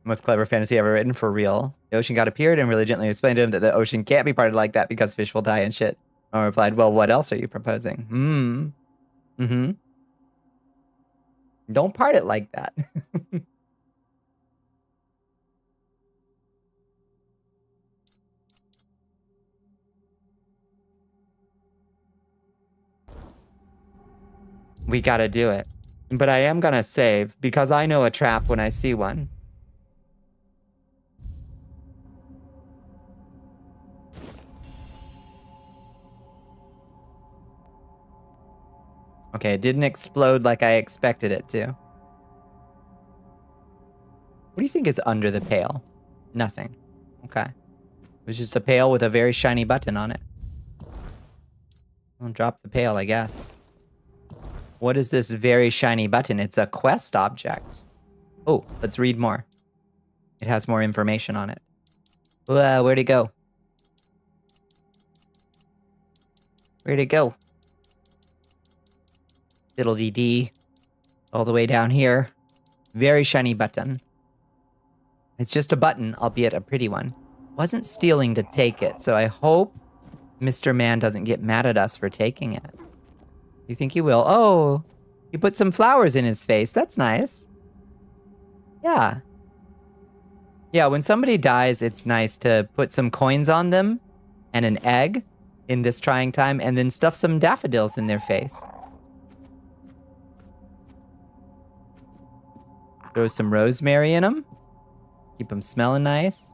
Most clever fantasy ever written, for real. The ocean god appeared and really gently explained to him that the ocean can't be parted like that because fish will die and shit. Mom replied, well, what else are you proposing? Don't part it like that. We gotta do it. But I am gonna save because I know a trap when I see one. Okay, it didn't explode like I expected it to. What do you think is under the pail? Nothing. Okay. It was just a pail with a very shiny button on it. I'll drop the pail, I guess. What is this very shiny button? It's a quest object. Oh, let's read more. It has more information on it. Where'd it go? Where'd it go? Diddle-dee-dee. All the way down here. Very shiny button. It's just a button, albeit a pretty one. Wasn't stealing to take it, so I hope Mr. Man doesn't get mad at us for taking it. You think he will? Oh, you put some flowers in his face. That's nice. Yeah. Yeah, when somebody dies, it's nice to put some coins on them and an egg in this trying time and then stuff some daffodils in their face. Throw some rosemary in them. Keep them smelling nice.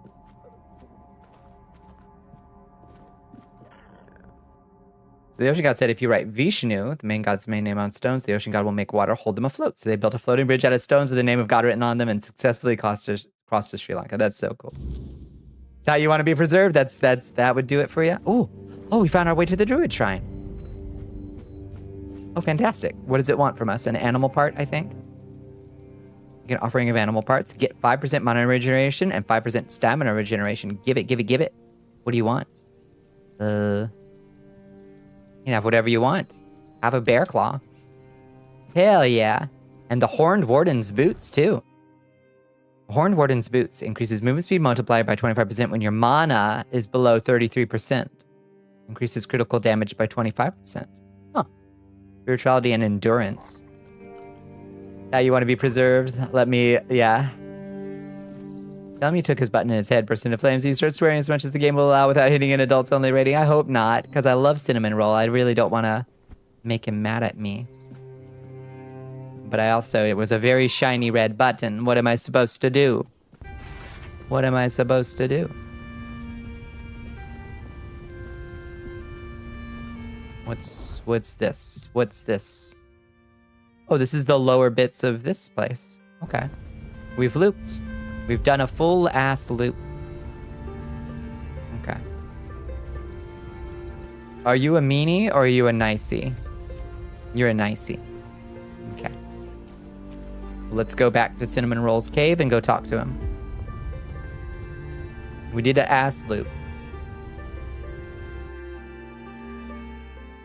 So the ocean god said, if you write Vishnu, the main god's main name, on stones, the ocean god will make water hold them afloat. So they built a floating bridge out of stones with the name of God written on them and successfully crossed to Sri Lanka. That's so cool. That's how you want to be preserved. That would do it for you. Oh, we found our way to the druid shrine. Oh, fantastic. What does it want from us? An animal part, I think. You get an offering of animal parts. Get 5% mana regeneration and 5% stamina regeneration. Give it. What do you want? You can have whatever you want. Have a bear claw. Hell yeah. And the Horned Warden's boots, too. Horned Warden's boots increases movement speed multiplied by 25% when your mana is below 33%. Increases critical damage by 25%. Huh. Spirituality and endurance. How you want to be preserved? Yeah. Tell him you took his button in his head, burst into flames. You start swearing as much as the game will allow without hitting an adults-only rating. I hope not, because I love Cinnamon Roll. I really don't want to make him mad at me. But it was a very shiny red button. What am I supposed to do? What am I supposed to do? What's this? What's this? Oh, this is the lower bits of this place. Okay. We've looped. We've done a full-ass loop. Okay. Are you a meanie or are you a nicey? You're a nicey. Okay. Let's go back to Cinnamon Roll's cave and go talk to him. We did an ass loop.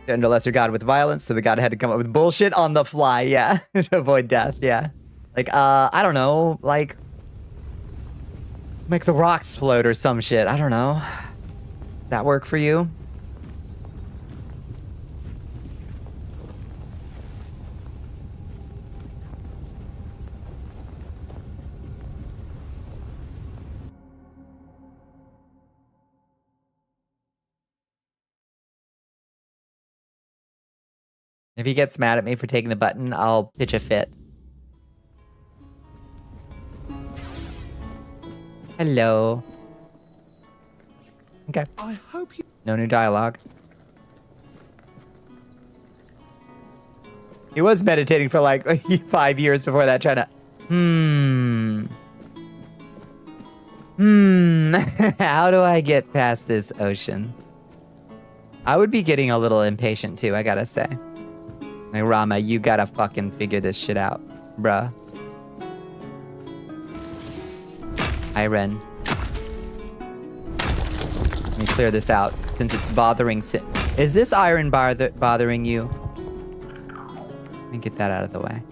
And a lesser god with violence, so the god had to come up with bullshit on the fly, yeah. To avoid death, yeah. Like, I don't know, like... make the rocks explode or some shit. I don't know. Does that work for you? If he gets mad at me for taking the button, I'll pitch a fit. Hello. Okay. I hope you... No new dialogue. He was meditating for like 5 years before that, trying to... How do I get past this ocean? I would be getting a little impatient too, I gotta say. Like, Rama, you gotta fucking figure this shit out, bruh. Ren. Let me clear this out since it's bothering. Is this iron bar bothering you? Let me get that out of the way.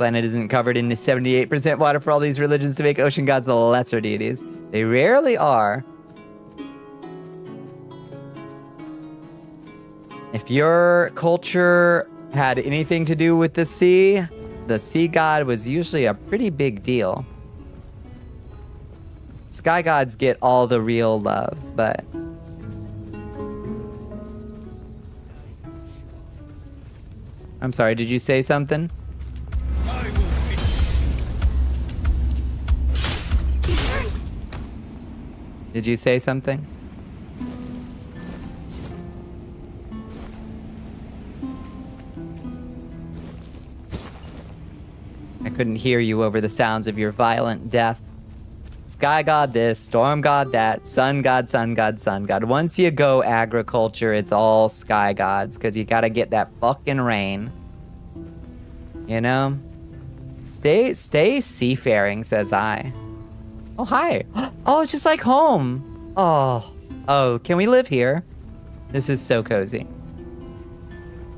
planet isn't covered in 78% water for all these religions to make ocean gods the lesser deities. They rarely are. If your culture had anything to do with the sea god was usually a pretty big deal. Sky gods get all the real love, but... I'm sorry, did you say something? Did you say something? I couldn't hear you over the sounds of your violent death. Sky god this, storm god that, sun god, sun god, sun god. Once you go agriculture, it's all sky gods, because you gotta get that fucking rain. You know? Stay seafaring, says I. Oh, hi. Oh, it's just like home. Oh, can we live here? This is so cozy.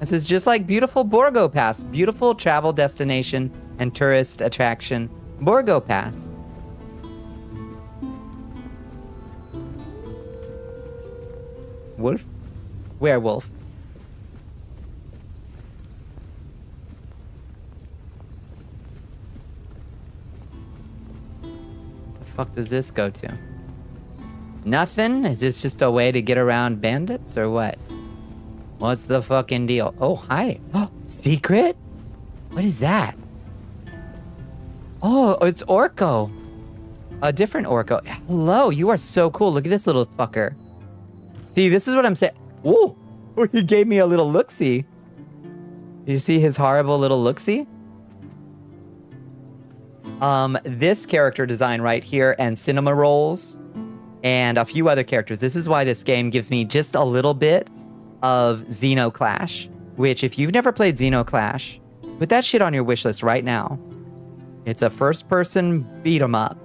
This is just like beautiful Borgo Pass. Beautiful travel destination and tourist attraction. Borgo Pass. Wolf? Werewolf. The fuck does this go to? Nothing? Is this just a way to get around bandits or what? What's the fucking deal? Oh, hi. Oh, secret? What is that? Oh, it's Orko. A different Orko. Hello, you are so cool. Look at this little fucker. See, this is what I'm saying. Ooh, he gave me a little look-see. Did you see his horrible little look-see? This character design right here and cinema rolls and a few other characters. This is why this game gives me just a little bit of Xenoclash, which if you've never played Xenoclash, put that shit on your wish list right now. It's a first-person beat-em-up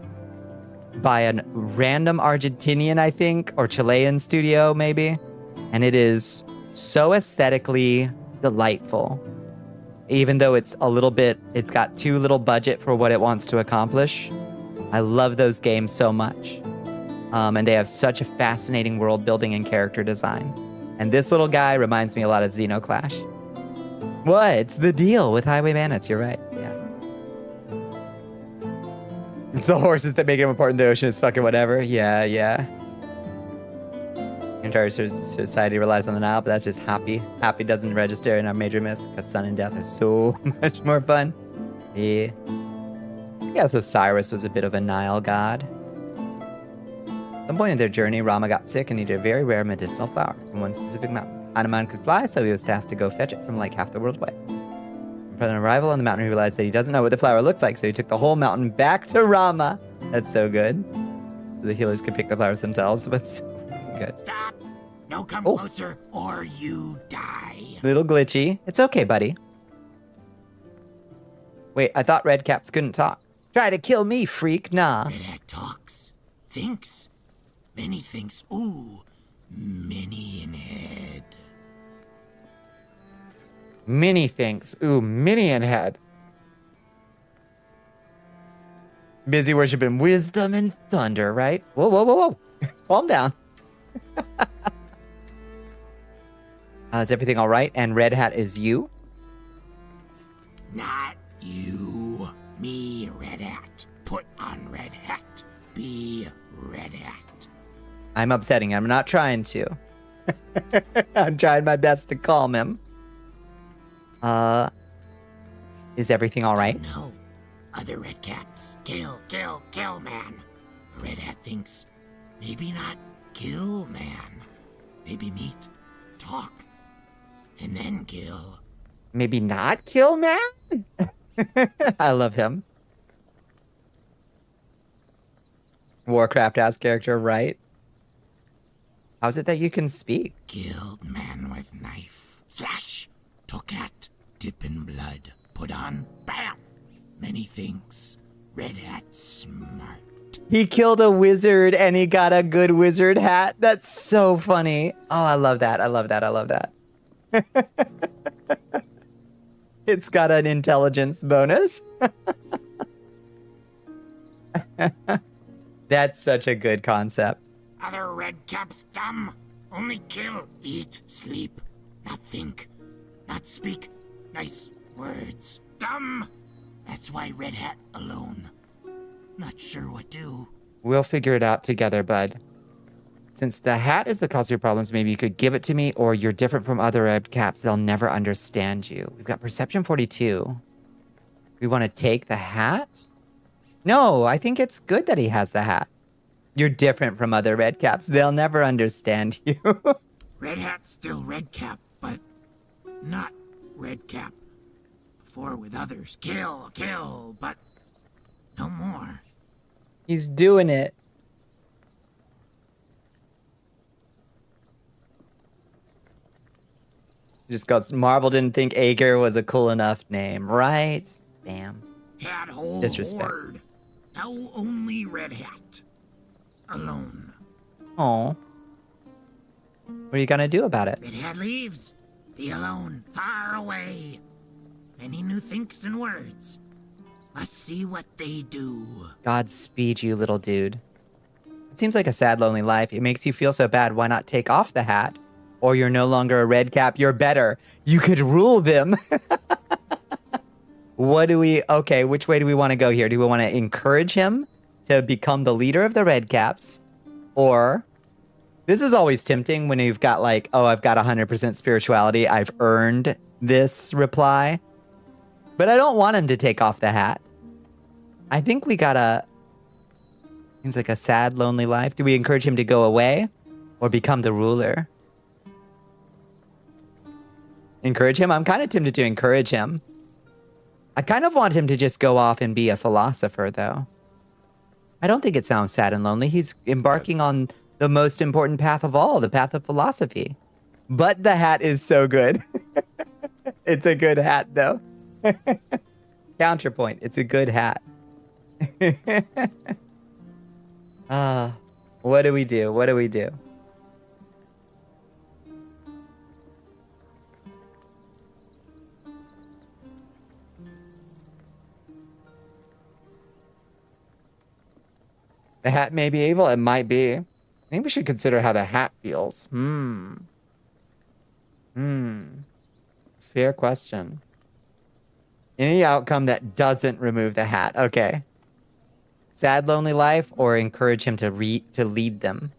by a random Argentinian, I think, or Chilean studio, maybe. And it is so aesthetically delightful. Even though it's got too little budget for what it wants to accomplish. I love those games so much. And they have such a fascinating world building and character design. And this little guy reminds me a lot of Xenoclash. What's the deal with Highway Bandits? You're right, yeah. It's the horses that make him important. The ocean is fucking whatever. Yeah. Entire society relies on the Nile, but that's just Happy. Happy doesn't register in our major myths because sun and death are so much more fun. Yeah. Yeah, so Cyrus was a bit of a Nile god. At some point in their journey, Rama got sick and needed a very rare medicinal flower from one specific mountain. Hanuman could fly, so he was tasked to go fetch it from like half the world away. Upon arrival on the mountain, he realized that he doesn't know what the flower looks like, so he took the whole mountain back to Rama. That's so good. So the healers could pick the flowers themselves, but it's good. Stop! No, come closer, or you die. Little glitchy. It's okay, buddy. Wait, I thought red caps couldn't talk. Try to kill me, freak. Nah. Red Hat talks, thinks. Many thinks, ooh, many in head. Mini thinks. Ooh, mini in head. Busy worshiping wisdom and thunder, right? Whoa. Calm down. Is everything all right? And Red Hat is you? Not you. Me, Red Hat. Put on Red Hat. Be Red Hat. I'm upsetting him. I'm not trying to. I'm trying my best to calm him. Is everything all right? No. Other red caps. Kill, man. Red Hat thinks, maybe not kill, man. Maybe meet, talk, and then kill. Maybe not kill, man? I love him. Warcraft-ass character, right? How's it that you can speak? Killed man with knife. Slash. Took at. Dip in blood. Put on. Bam. Many things. Red Hat smart. He killed a wizard and he got a good wizard hat. That's so funny. Oh, I love that. I love that. It's got an intelligence bonus. That's such a good concept. Other red caps dumb. Only kill, eat, sleep. Not think. Not speak nice words. Dumb. That's why Red Hat alone. Not sure what do. We'll figure it out together, bud. Since the hat is the cause of your problems, maybe you could give it to me, or you're different from other red caps. They'll never understand you. We've got Perception 42. We want to take the hat? No, I think it's good that he has the hat. You're different from other red caps. They'll never understand you. Red Hat's still Red Cap, but not Red Cap. Before with others, kill, but no more. He's doing it. Just because Marvel didn't think Ager was a cool enough name, right? Damn. Had whole Disrespect. horde. Now only Red Hat. Alone. Oh. What are you gonna do about it? Red Hat leaves. Be alone, far away. Many new thinks and words. Let's see what they do. Godspeed, you little dude. It seems like a sad, lonely life. It makes you feel so bad. Why not take off the hat? Or you're no longer a red cap. You're better. You could rule them. Okay, which way do we want to go here? Do we want to encourage him to become the leader of the red caps? Or, this is always tempting when you've got like, oh, I've got 100% spirituality. I've earned this reply. But I don't want him to take off the hat. I think we gotta... Seems like a sad, lonely life. Do we encourage him to go away? Or become the ruler? Encourage him? I'm kind of tempted to encourage him. I kind of want him to just go off and be a philosopher, though. I don't think it sounds sad and lonely. He's embarking on the most important path of all, the path of philosophy. But the hat is so good. It's a good hat, though. Counterpoint. It's a good hat. What do we do? What do we do? The hat may be evil. It might be. I think we should consider how the hat feels. Fair question. Any outcome that doesn't remove the hat. Okay. Sad, lonely life, or encourage him to lead them.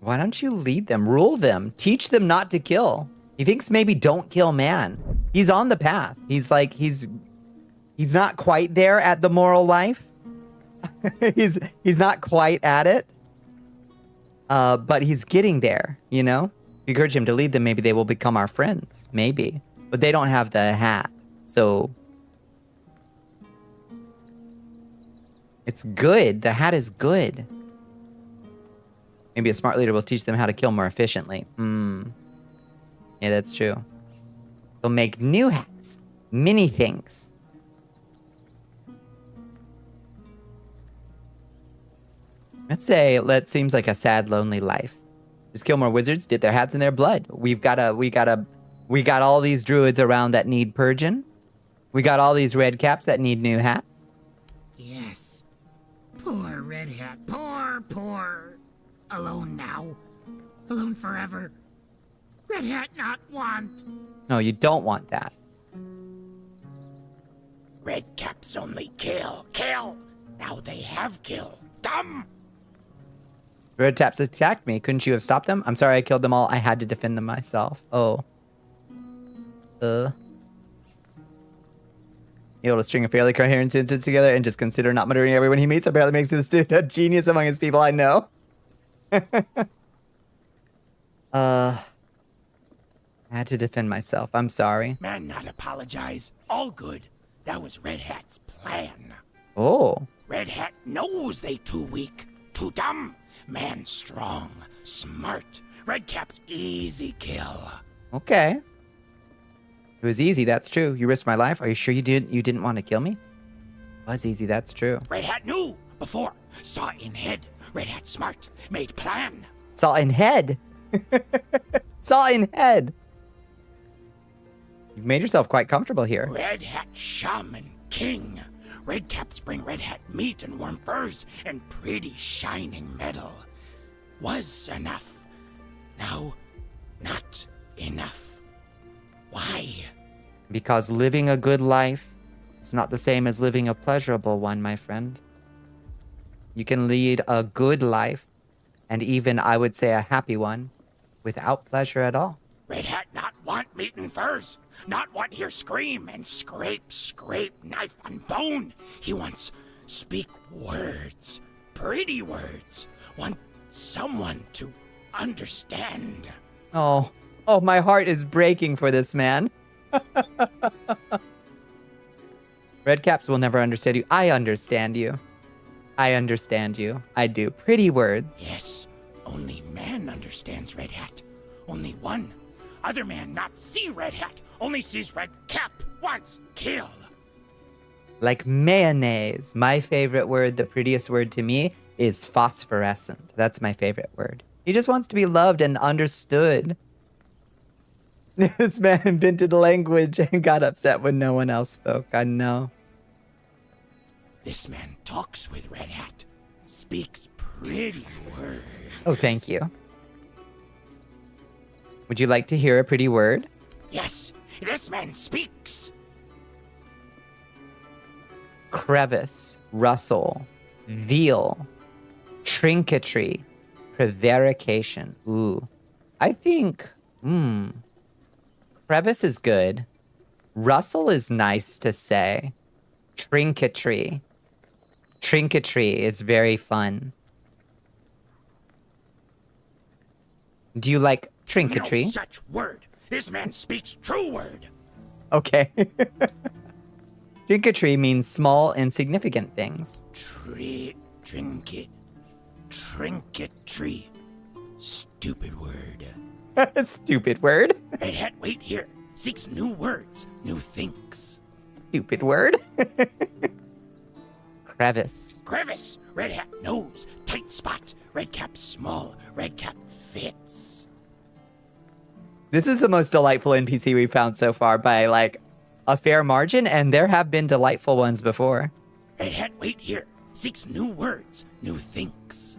Why don't you lead them? Rule them. Teach them not to kill. He thinks maybe don't kill man. He's on the path. He's like, he's not quite there at the moral life. he's not quite at it. But he's getting there, you know? If you encourage him to lead them, maybe they will become our friends. Maybe. But they don't have the hat. So it's good. The hat is good. Maybe a smart leader will teach them how to kill more efficiently. Yeah, that's true. They'll make new hats. Many things. Let's say, that seems like a sad, lonely life. Just kill more wizards, dip their hats in their blood. We got all these druids around that need purging. We got all these red caps that need new hats. Yes. Poor Red Hat. Poor. Alone now. Alone forever. Red Hat not want. No, you don't want that. Red Caps only kill. Now they have kill. Dumb. Red caps attacked me. Couldn't you have stopped them? I'm sorry I killed them all. I had to defend them myself. Oh. Able to string a fairly coherent sentence together and just consider not murdering everyone he meets apparently makes this dude a genius among his people I know. I had to defend myself. I'm sorry. Man, not apologize. All good. That was Red Hat's plan. Oh. Red Hat knows they too weak, too dumb. Man strong, smart. Red Cap's easy kill. Okay. It was easy, that's true. You risked my life. Are you sure you didn't want to kill me? It was easy, that's true. Red Hat knew before. Saw in head. Red Hat smart, made plan. Saw in head. Saw in head. You've made yourself quite comfortable here. Red Hat shaman king. Red Caps bring Red Hat meat and warm furs and pretty shining metal. Was enough. Now, not enough. Why? Because living a good life is not the same as living a pleasurable one, my friend. You can lead a good life, and even, I would say, a happy one, without pleasure at all. Red Hat not want meat and furs. Not want hear scream and scrape, knife on bone. He wants speak words, pretty words. Want someone to understand. Oh, my heart is breaking for this man. Red Caps will never understand you. I understand you. I understand you. I do. Pretty words. Yes, only man understands Red Hat. Only one. Other man not see Red Hat. Only sees Red Cap once. Kill. Like mayonnaise. My favorite word, the prettiest word to me, is phosphorescent. That's my favorite word. He just wants to be loved and understood. This man invented language and got upset when no one else spoke. I know. This man talks with Red Hat. Speaks pretty words. Oh, thank you. Would you like to hear a pretty word? Yes, this man speaks. Crevice, rustle, veal, trinketry, prevarication. Ooh. I think, crevice is good. Rustle is nice to say. Trinketry. Trinketry is very fun. Do you like trinketry? No such word. This man speaks true word. Okay. Trinketry means small and significant things. Trinketry. Stupid word. Stupid word? Red Hat, wait here. Seeks new words, new things. Stupid word? Crevice. Crevice. Red Hat nose. Tight spot. Red Cap small. Red Cap fits. This is the most delightful NPC we've found so far by, like, a fair margin, and there have been delightful ones before. Red Hat, wait here. Seeks new words, new things.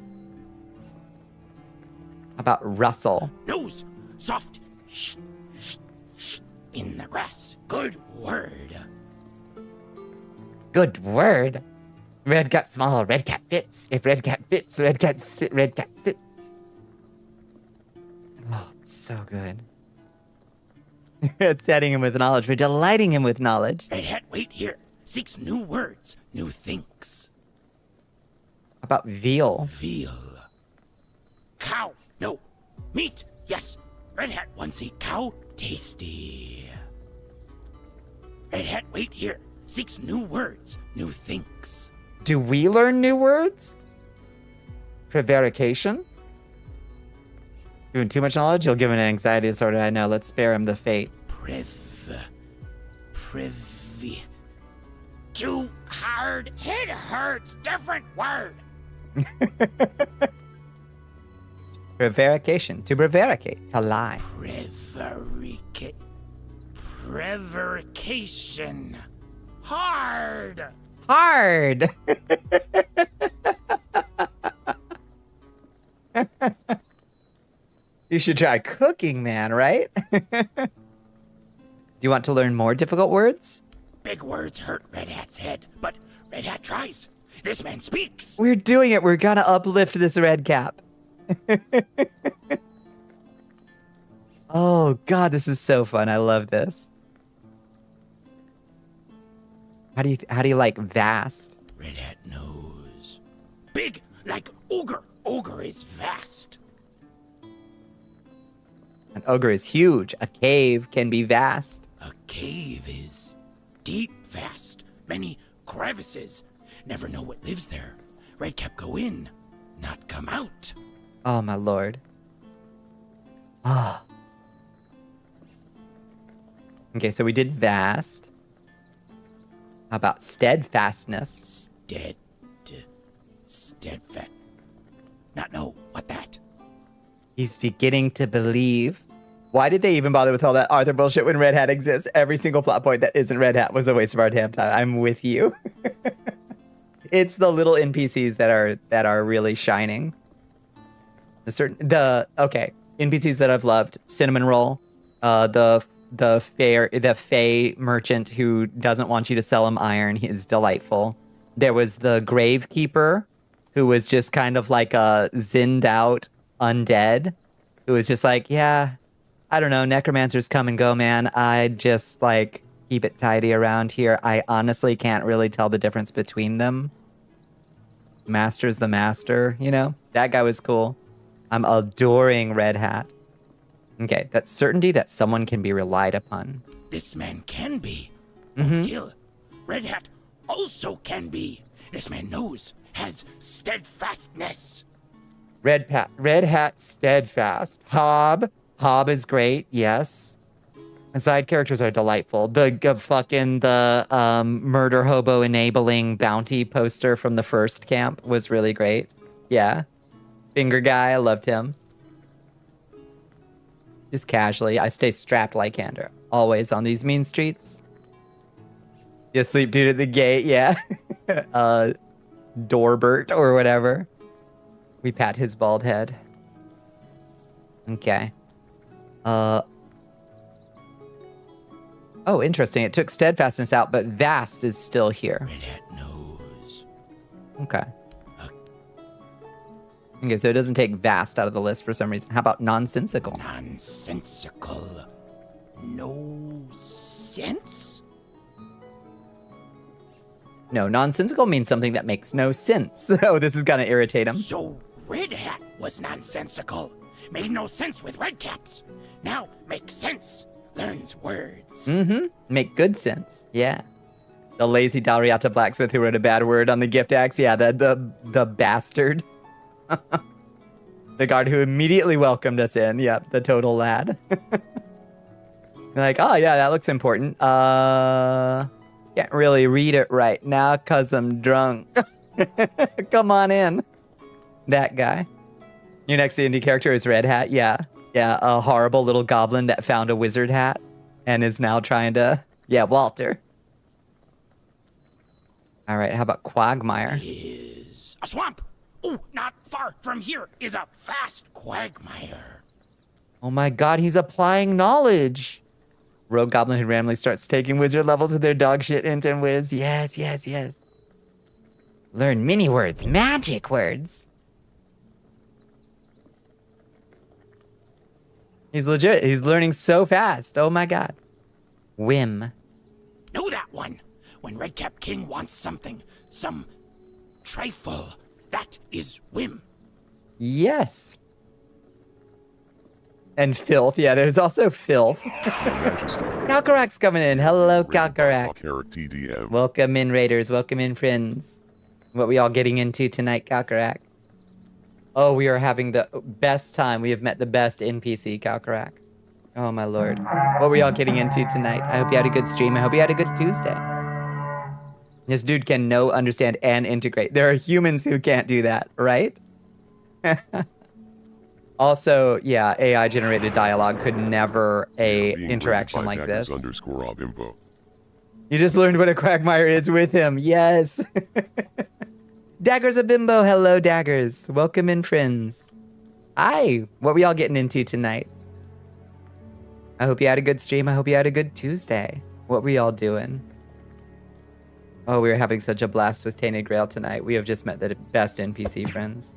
About rustle. Nose. Soft. In the grass. Good word. Good word. Red Cap small, Red Cap fits. If Red Cap fits, Red Cap sit, Red Cap sits. Oh, so good. We're setting him with knowledge. We're delighting him with knowledge. Red Hat, wait here. Seeks new words, new things. About veal. Veal. Cow. No. Meat. Yes. Red Hat once eat cow. Tasty. Red Hat, wait here. Seeks new words, new things. Do we learn new words? Prevarication? Doing too much knowledge? He'll give an anxiety disorder. I know. Let's spare him the fate. Too hard. It hurts. Different word. Prevarication. To prevaricate. To lie. Prevarication. Hard. Hard. You should try cooking, man, right? Do you want to learn more difficult words? Big words hurt Red Hat's head, but Red Hat tries. This man speaks. We're doing it. We're gonna uplift this Red Cap. Oh, God, this is so fun. I love this. How do you like vast? Red Hat knows. Big, like ogre. Ogre is vast. An ogre is huge. A cave can be vast. A cave is deep, vast. Many crevices. Never know what lives there. Red Cap go in, not come out. Oh, my lord. Ah. Okay, so we did vast. How about steadfastness? Steadfast. not know what that. He's beginning to believe. Why did they even bother with all that Arthur bullshit when Red Hat exists? Every single plot point that isn't Red Hat was a waste of our damn time. I'm with you. It's the little NPCs that are really shining. NPCs that I've loved. Cinnamon Roll, the Fey merchant who doesn't want you to sell him iron. He is delightful. There was the Gravekeeper, who was just kind of like a zinned out undead, who was just like, yeah, I don't know, necromancers come and go, man. I just like keep it tidy around here. I honestly can't really tell the difference between them. Master's the master, you know? That guy was cool. I'm adoring Red Hat. Okay, that certainty that someone can be relied upon. This man can be. Won't kill. Red Hat also can be. This man knows, has steadfastness. Red Hat steadfast. Hob is great, yes. The side characters are delightful. The murder hobo enabling bounty poster from the first camp was really great. Yeah. Finger guy, I loved him. Just casually, I stay strapped like Kander. Always on these mean streets. You sleep dude at the gate, yeah. Dorbert or whatever. We pat his bald head. Okay. Oh, interesting. It took steadfastness out, but vast is still here. Red Hat knows. Okay. Okay, so it doesn't take vast out of the list for some reason. How about nonsensical? Nonsensical. No sense? No, nonsensical means something that makes no sense. Oh, this is gonna irritate him. So Red Hat was nonsensical. Made no sense with red caps. Now makes sense. Learns words. Make good sense. Yeah. The lazy Dalriata blacksmith who wrote a bad word on the gift axe. Yeah, the bastard. The guard who immediately welcomed us in. Yep, the total lad. Like, oh yeah, that looks important. Can't really read it right now because I'm drunk. Come on in. That guy. Your next indie character is Red Hat. Yeah. Yeah, a horrible little goblin that found a wizard hat and is now trying to... Yeah, Walter. All right, how about Quagmire? Is a swamp. Oh, not far from here is a vast quagmire. Oh my god, he's applying knowledge. Rogue Goblin who randomly starts taking wizard levels with their dog shit int and whiz. Yes, yes, yes. Learn mini words, magic words. He's legit. He's learning so fast. Oh my god. Whim. Know that one. When Redcap King wants something, some trifle, that is whim. Yes. And filth. Yeah, there's also filth. Kalkarak's coming in. Hello, Kalkarak. Welcome in, Raiders. Welcome in, friends. What we all getting into tonight, Kalkarak? Oh, we are having the best time. We have met the best NPC, Kalkarak. Oh, my lord. What were y'all getting into tonight? I hope you had a good stream. I hope you had a good Tuesday. This dude can know, understand, and integrate. There are humans who can't do that, right? Also, yeah, AI-generated dialogue could never interaction like this. _info. You just learned what a quagmire is with him. Yes. Daggers a bimbo. Hello, Daggers. Welcome in, friends. Hi. What were y'all getting into tonight? I hope you had a good stream. I hope you had a good Tuesday. What were y'all doing? Oh, we were having such a blast with Tainted Grail tonight. We have just met the best NPC friends.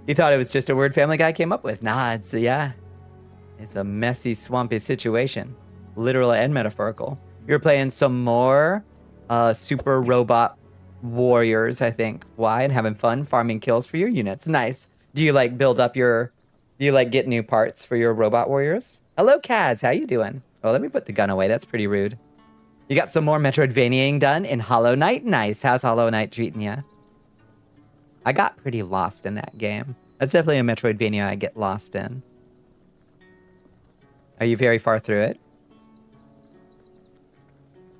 You thought it was just a word Family Guy came up with. Nah, it's a messy, swampy situation. Literal and metaphorical. We were playing some more super robot warriors, I think. Why? And having fun farming kills for your units. Nice. Do you like build up your... Do you like get new parts for your robot warriors? Hello, Kaz. How you doing? Oh, let me put the gun away. That's pretty rude. You got some more Metroidvaniaing done in Hollow Knight? Nice. How's Hollow Knight treating you? I got pretty lost in that game. That's definitely a Metroidvania I get lost in. Are you very far through it?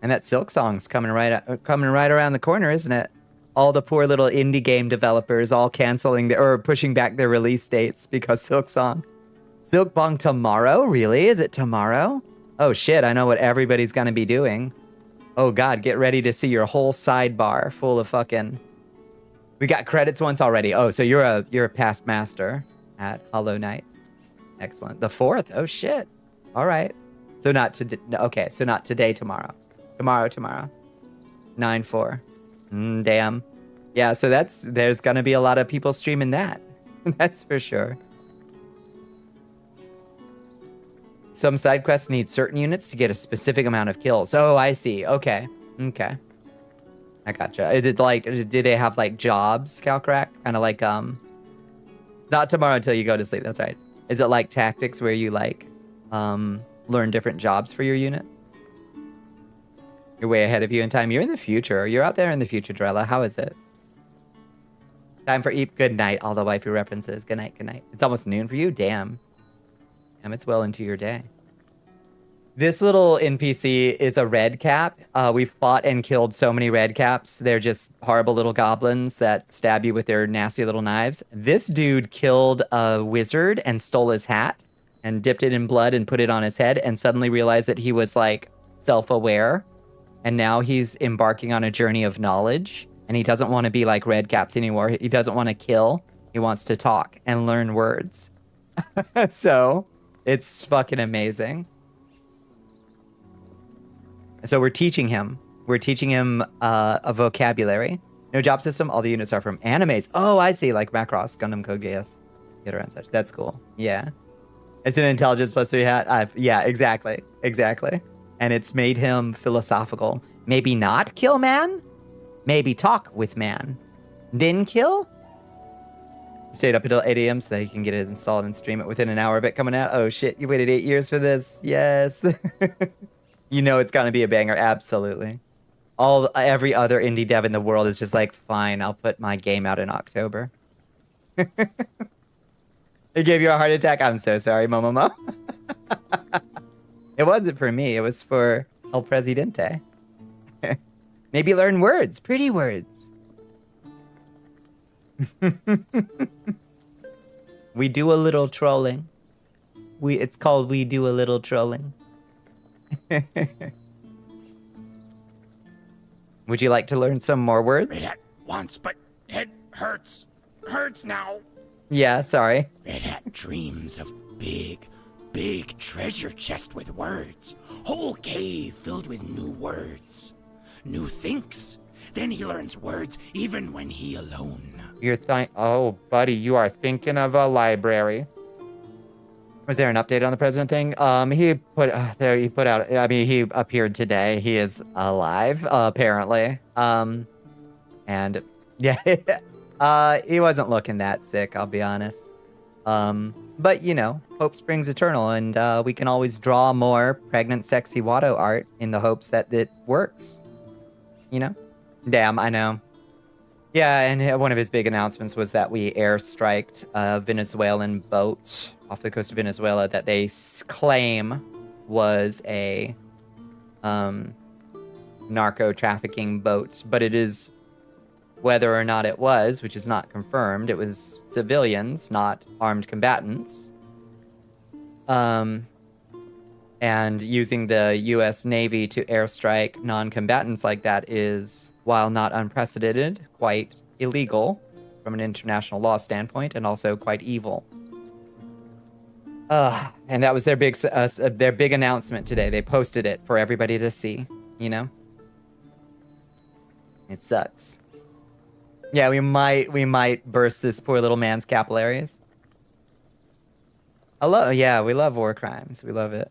And that Silk Song's coming right around the corner, isn't it? All the poor little indie game developers all canceling or pushing back their release dates because Silksong. Silkbong tomorrow? Really? Is it tomorrow? Oh shit, I know what everybody's gonna be doing. Oh god, get ready to see your whole sidebar full of fucking... We got credits once already. Oh, so you're a past master at Hollow Knight. Excellent. The 4th? Oh shit. All right. So not today. Okay, so not today, tomorrow. Tomorrow. 9/4. Damn. Yeah, so there's gonna be a lot of people streaming that. That's for sure. Some side quests need certain units to get a specific amount of kills. Oh, I see. Okay. I gotcha. Is it like, do they have like jobs, Calcrack? Kind of like, it's not tomorrow until you go to sleep. That's right. Is it like tactics where you like, learn different jobs for your units? You're way ahead of you in time. You're in the future. You're out there in the future, Drella. How is it? Time for Eep. Good night. All the wifey references. Good night. It's almost noon for you? Damn. It's well into your day. This little NPC is a red cap. We've fought and killed so many red caps. They're just horrible little goblins that stab you with their nasty little knives. This dude killed a wizard and stole his hat and dipped it in blood and put it on his head and suddenly realized that he was like self-aware. And now he's embarking on a journey of knowledge. And he doesn't want to be like red caps anymore. He doesn't want to kill. He wants to talk and learn words. So it's fucking amazing. So we're teaching him. A vocabulary. No job system. All the units are from animes. Oh, I see. Like Macross, Gundam Code Geass. Get around such. That's cool. Yeah. It's an intelligence +3 hat. Yeah, exactly. And it's made him philosophical. Maybe not kill man? Maybe talk with man. Then kill? Stayed up until 8 a.m. so that he can get it installed and stream it within an hour of it coming out. Oh shit, you waited 8 years for this. Yes. You know it's gonna be a banger. Absolutely. Every other indie dev in the world is just like, fine, I'll put my game out in October. It gave you a heart attack? I'm so sorry, Momomo. It wasn't for me. It was for El Presidente. Maybe learn words. Pretty words. We do a little trolling. It's called We Do a Little Trolling. Would you like to learn some more words? Read it once, but it hurts. Hurts now. Yeah, sorry. Red Hat dreams of big treasure chest with words. Whole cave filled with new words. New thinks. Then he learns words even when he alone. Oh, buddy, you are thinking of a library. Was there an update on the president thing? He appeared today. He is alive, apparently. And yeah, he wasn't looking that sick, I'll be honest. But you know, hope springs eternal, and we can always draw more pregnant, sexy Watto art in the hopes that it works. You know? Damn, I know. Yeah, and one of his big announcements was that we airstriked a Venezuelan boat off the coast of Venezuela that they claim was a narco trafficking boat, but it is, whether or not it was, which is not confirmed, it was civilians, not armed combatants. And using the U.S. Navy to airstrike non-combatants like that is, while not unprecedented, quite illegal from an international law standpoint, and also quite evil. And that was their big announcement today. They posted it for everybody to see, you know? It sucks. Yeah, we might burst this poor little man's capillaries. Yeah, we love war crimes. We love it.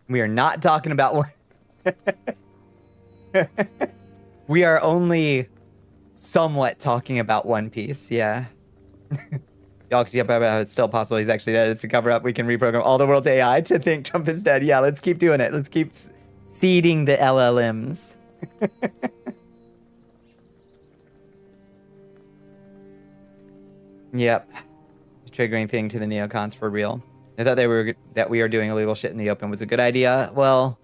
We are not talking about one. We are only somewhat talking about One Piece, yeah. Y'all can see how it's still possible he's actually dead. It's a cover up. We can reprogram all the world's AI to think Trump is dead. Yeah, let's keep doing it. Let's keep seeding the LLMs. Yep. Triggering thing to the neocons for real. I thought that we are doing illegal shit in the open was a good idea. Well,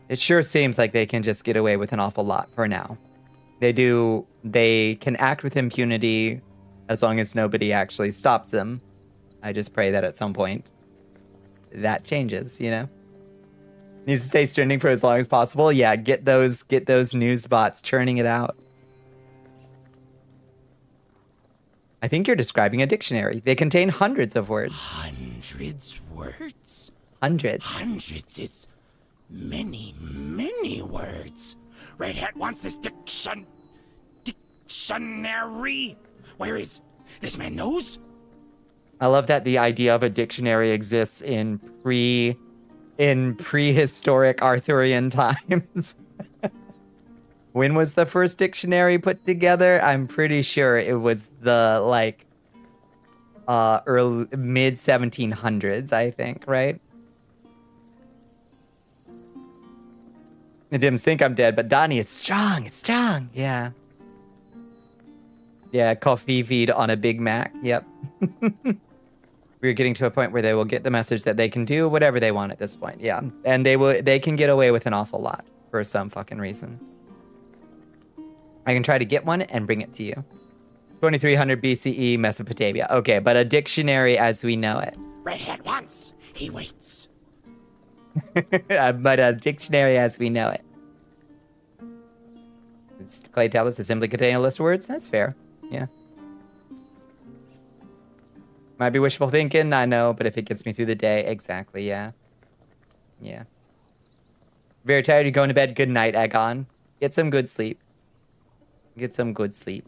It sure seems like they can just get away with an awful lot for now. They can act with impunity as long as nobody actually stops them. I just pray that at some point that changes, you know? Needs to stay trending for as long as possible. Yeah, get those news bots churning it out. I think you're describing a dictionary. They contain hundreds of words. Hundreds words? Hundreds. Hundreds is many, many words. Red Hat wants this dictionary. Where is this man knows? I love that the idea of a dictionary exists in prehistoric Arthurian times. When was the first dictionary put together? I'm pretty sure it was the early mid 1700s, I think, right? The Dims think I'm dead, but Donnie, it's strong, it's strong. Yeah. Yeah, coffee feed on a Big Mac. Yep. We're getting to a point where they will get the message that they can do whatever they want at this point. Yeah. And they can get away with an awful lot for some fucking reason. I can try to get one and bring it to you. 2300 BCE, Mesopotamia. Okay, but a dictionary as we know it. Red Hat wants, he waits. But a dictionary as we know it. It's clay tablets that simply contain a list of words. That's fair. Yeah. Might be wishful thinking, I know, but if it gets me through the day, exactly, yeah. Yeah. Very tired, you're going to bed. Good night, Agon. Get some good sleep. Get some good sleep.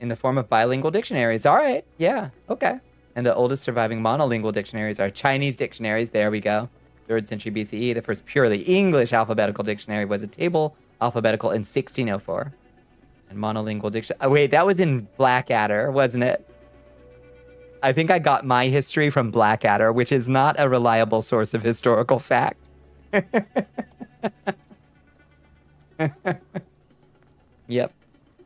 In the form of bilingual dictionaries. All right, yeah, okay. And the oldest surviving monolingual dictionaries are Chinese dictionaries. There we go. 3rd century BCE. The first purely English alphabetical dictionary was a table alphabetical in 1604. And monolingual dictionary. Oh, wait, that was in Blackadder, wasn't it? I think I got my history from Blackadder, which is not a reliable source of historical fact. Yep.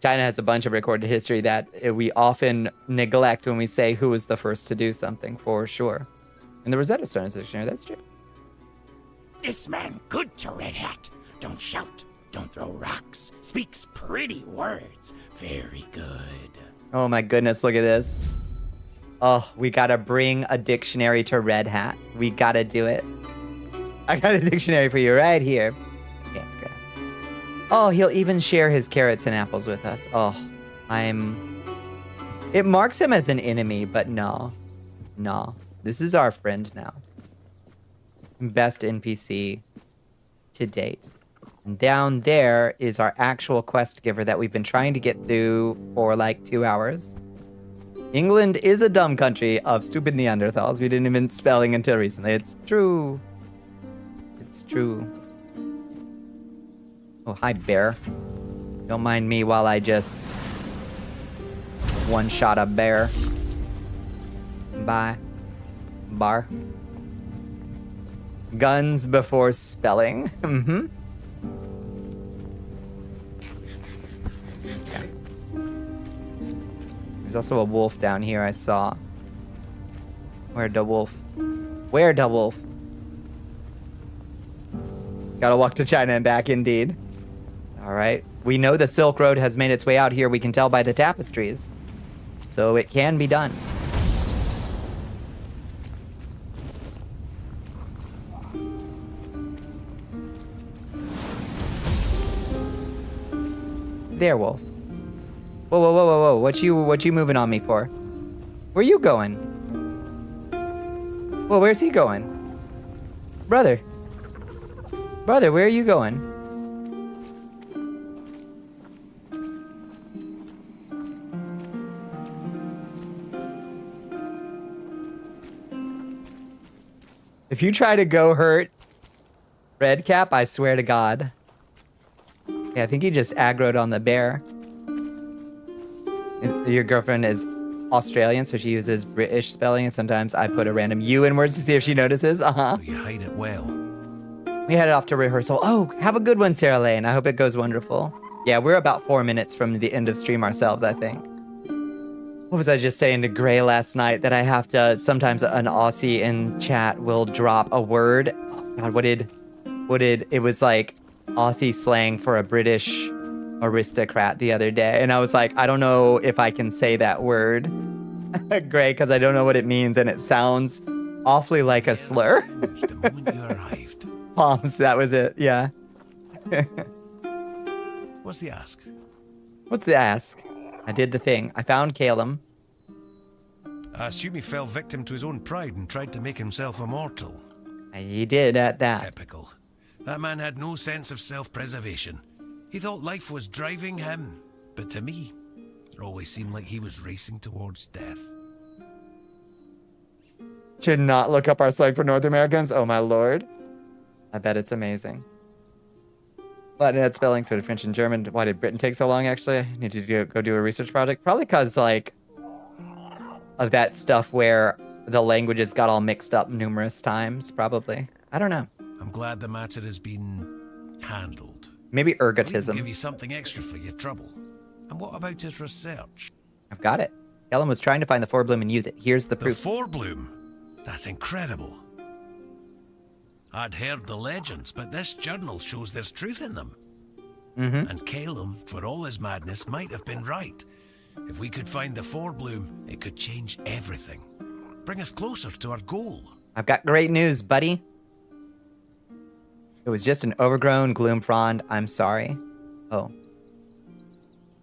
China has a bunch of recorded history that we often neglect when we say who was the first to do something, for sure. And the Rosetta Stone is a dictionary, that's true. This man good to Red Hat. Don't shout, don't throw rocks. Speaks pretty words. Very good. Oh my goodness, look at this. Oh, we gotta bring a dictionary to Red Hat. We gotta do it. I got a dictionary for you right here. Yeah, it's great. Oh, he'll even share his carrots and apples with us. Oh, it marks him as an enemy, but no. No. This is our friend now. Best NPC to date. And down there is our actual quest giver that we've been trying to get through for like 2 hours. England is a dumb country of stupid Neanderthals. We didn't even spelling until recently. It's true. It's true. Oh, hi, bear. Don't mind me while I just one-shot a bear. Bye. Bar. Guns before spelling. Mm-hmm. Okay. There's also a wolf down here I saw. Where the wolf? Where the wolf? Gotta walk to China and back, indeed. All right. We know the Silk Road has made its way out here. We can tell by the tapestries. So it can be done. There, wolf. Whoa, whoa, whoa, whoa, whoa. What you moving on me for? Where you going? Well, where's he going? Brother. Brother, where are you going? If you try to go hurt Redcap, I swear to God. Yeah, I think he just aggroed on the bear. Your girlfriend is Australian, so she uses British spelling, and sometimes I put a random U in words to see if she notices. Uh-huh. You hate it well. We headed off to rehearsal. Oh, have a good one, Sarah Lane. I hope it goes wonderful. Yeah, we're about 4 minutes from the end of stream ourselves, I think. What was I just saying to Grail last night? That I have to, sometimes an Aussie in chat will drop a word. God, what did it was like Aussie slang for a British aristocrat the other day, and I was like, I don't know if I can say that word, Gray, because I don't know what it means, and it sounds awfully like a slur. The moment you arrived. Palms, that was it. Yeah. What's the ask? What's the ask? I did the thing. I found Calum. I assume he fell victim to his own pride and tried to make himself immortal. He did at that. Typical. That man had no sense of self-preservation. He thought life was driving him, but to me, it always seemed like he was racing towards death. Should not look up our slang for North Americans. Oh my lord. I bet it's amazing. Latin had spelling, so did French and German. Why did Britain take so long, actually? I need to go do a research project. Probably because, like, of that stuff where the languages got all mixed up numerous times, probably. I don't know. I'm glad the matter has been handled. Maybe I'll ergotism. give you something extra for your trouble. And what about his research? I've got it. Ellen was trying to find the forebloom and use it. Here's the proof. The forebloom? That's incredible. I'd heard the legends, but this journal shows there's truth in them. Mm-hmm. And Calum, for all his madness, might have been right. If we could find the forebloom, it could change everything. Bring us closer to our goal. I've got great news, buddy. It was just an overgrown gloom frond. I'm sorry. Oh.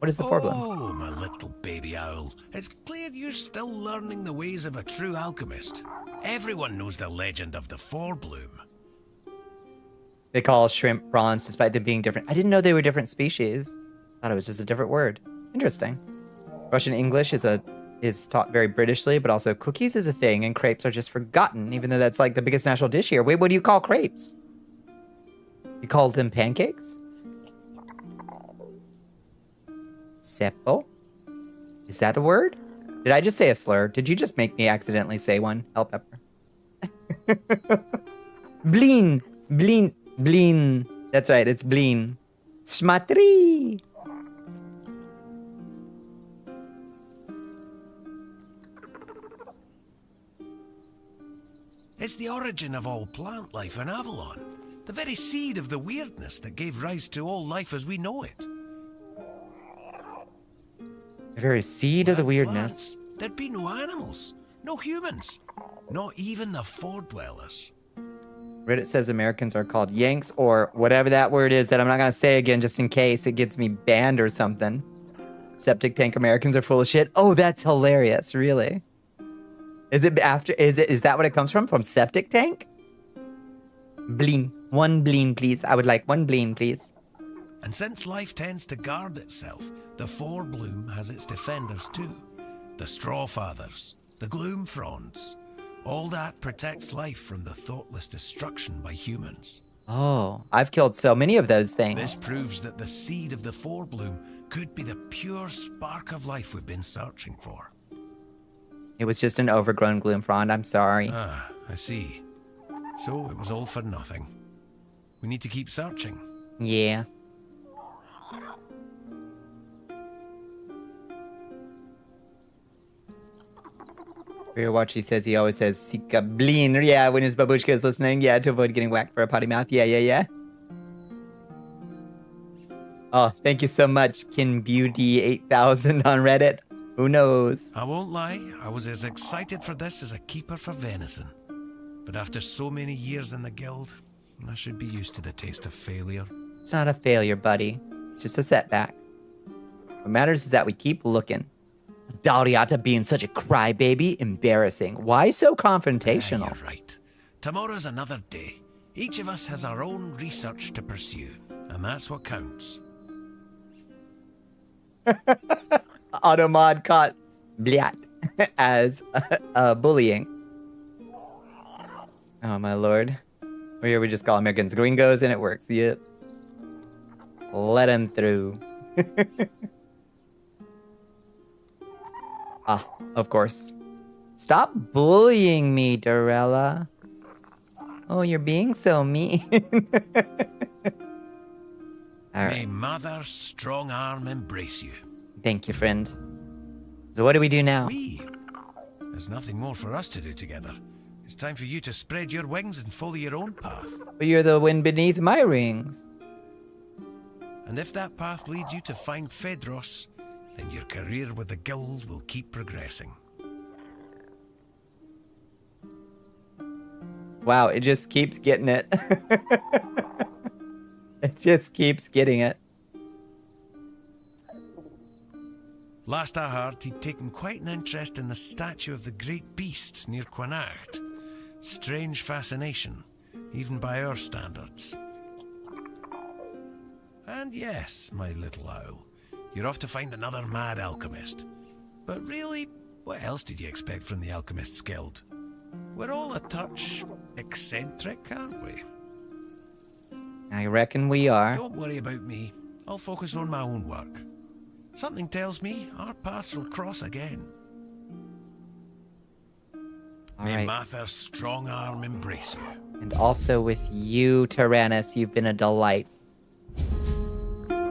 What is the forebloom? Oh, my little baby owl. It's clear you're still learning the ways of a true alchemist. Everyone knows the legend of the forebloom. They call shrimp prawns despite them being different. I didn't know they were different species. Thought it was just a different word. Interesting. Russian English is taught very Britishly, but also cookies is a thing and crepes are just forgotten, even though that's like the biggest national dish here. Wait, what do you call crepes? You call them pancakes? Seppo? Is that a word? Did I just say a slur? Did you just make me accidentally say one? Hell pepper. Bleen. Bleen. Bleen. That's right, it's bleen. Schmatri. It's the origin of all plant life in Avalon. The very seed of the weirdness that gave rise to all life as we know it. The very seed of the weirdness. Plants, there'd be no animals, no humans, not even the Ford dwellers. Reddit says Americans are called Yanks or whatever that word is that I'm not going to say again just in case it gets me banned or something. Septic tank Americans are full of shit. Oh, that's hilarious. Really? Is that what it comes from? From septic tank? Bleen. One bleen, please. I would like one bleen, please. And since life tends to guard itself, the forebloom has its defenders too. The straw fathers, the gloom fronds. All that protects life from the thoughtless destruction by humans. Oh, I've killed so many of those things. This proves that the seed of the forebloom could be the pure spark of life we've been searching for. It was just an overgrown gloom frond. I'm sorry. Ah, I see. So it was all for nothing. We need to keep searching. Yeah. Watch, he says he always says Sika Bleen. Yeah, when his babushka is listening. Yeah, to avoid getting whacked for a potty mouth. Yeah. Oh, thank you so much, KinBeauty8000 on Reddit. Who knows? I won't lie, I was as excited for this as a keeper for venison. But after so many years in the guild, I should be used to the taste of failure. It's not a failure, buddy. It's just a setback. What matters is that we keep looking. Dariata being such a crybaby, embarrassing. Why so confrontational? You're right. Tomorrow's another day. Each of us has our own research to pursue, and that's what counts. Automod caught Bliat as bullying. Oh my lord. Here we just call Americans gringos and it works. Yep. Let him through. Ah, of course. Stop bullying me, Dorella. Oh, you're being so mean. All right. May Mother's strong arm embrace you. Thank you, friend. So what do we do now? There's nothing more for us to do together. It's time for you to spread your wings and follow your own path. But you're the wind beneath my rings. And if that path leads you to find Fedros, then your career with the guild will keep progressing. Wow, it just keeps getting it. It just keeps getting it. Last I heard, he'd taken quite an interest in the statue of the great beasts near Quanacht. Strange fascination, even by our standards. And yes, my little owl, you're off to find another mad alchemist. But really, what else did you expect from the Alchemists Guild? We're all a touch eccentric, aren't we? I reckon we are. Don't worry about me. I'll focus on my own work. Something tells me our paths will cross again. May right. Mather's strong arm embrace you. And also with you, Tyrannus, you've been a delight.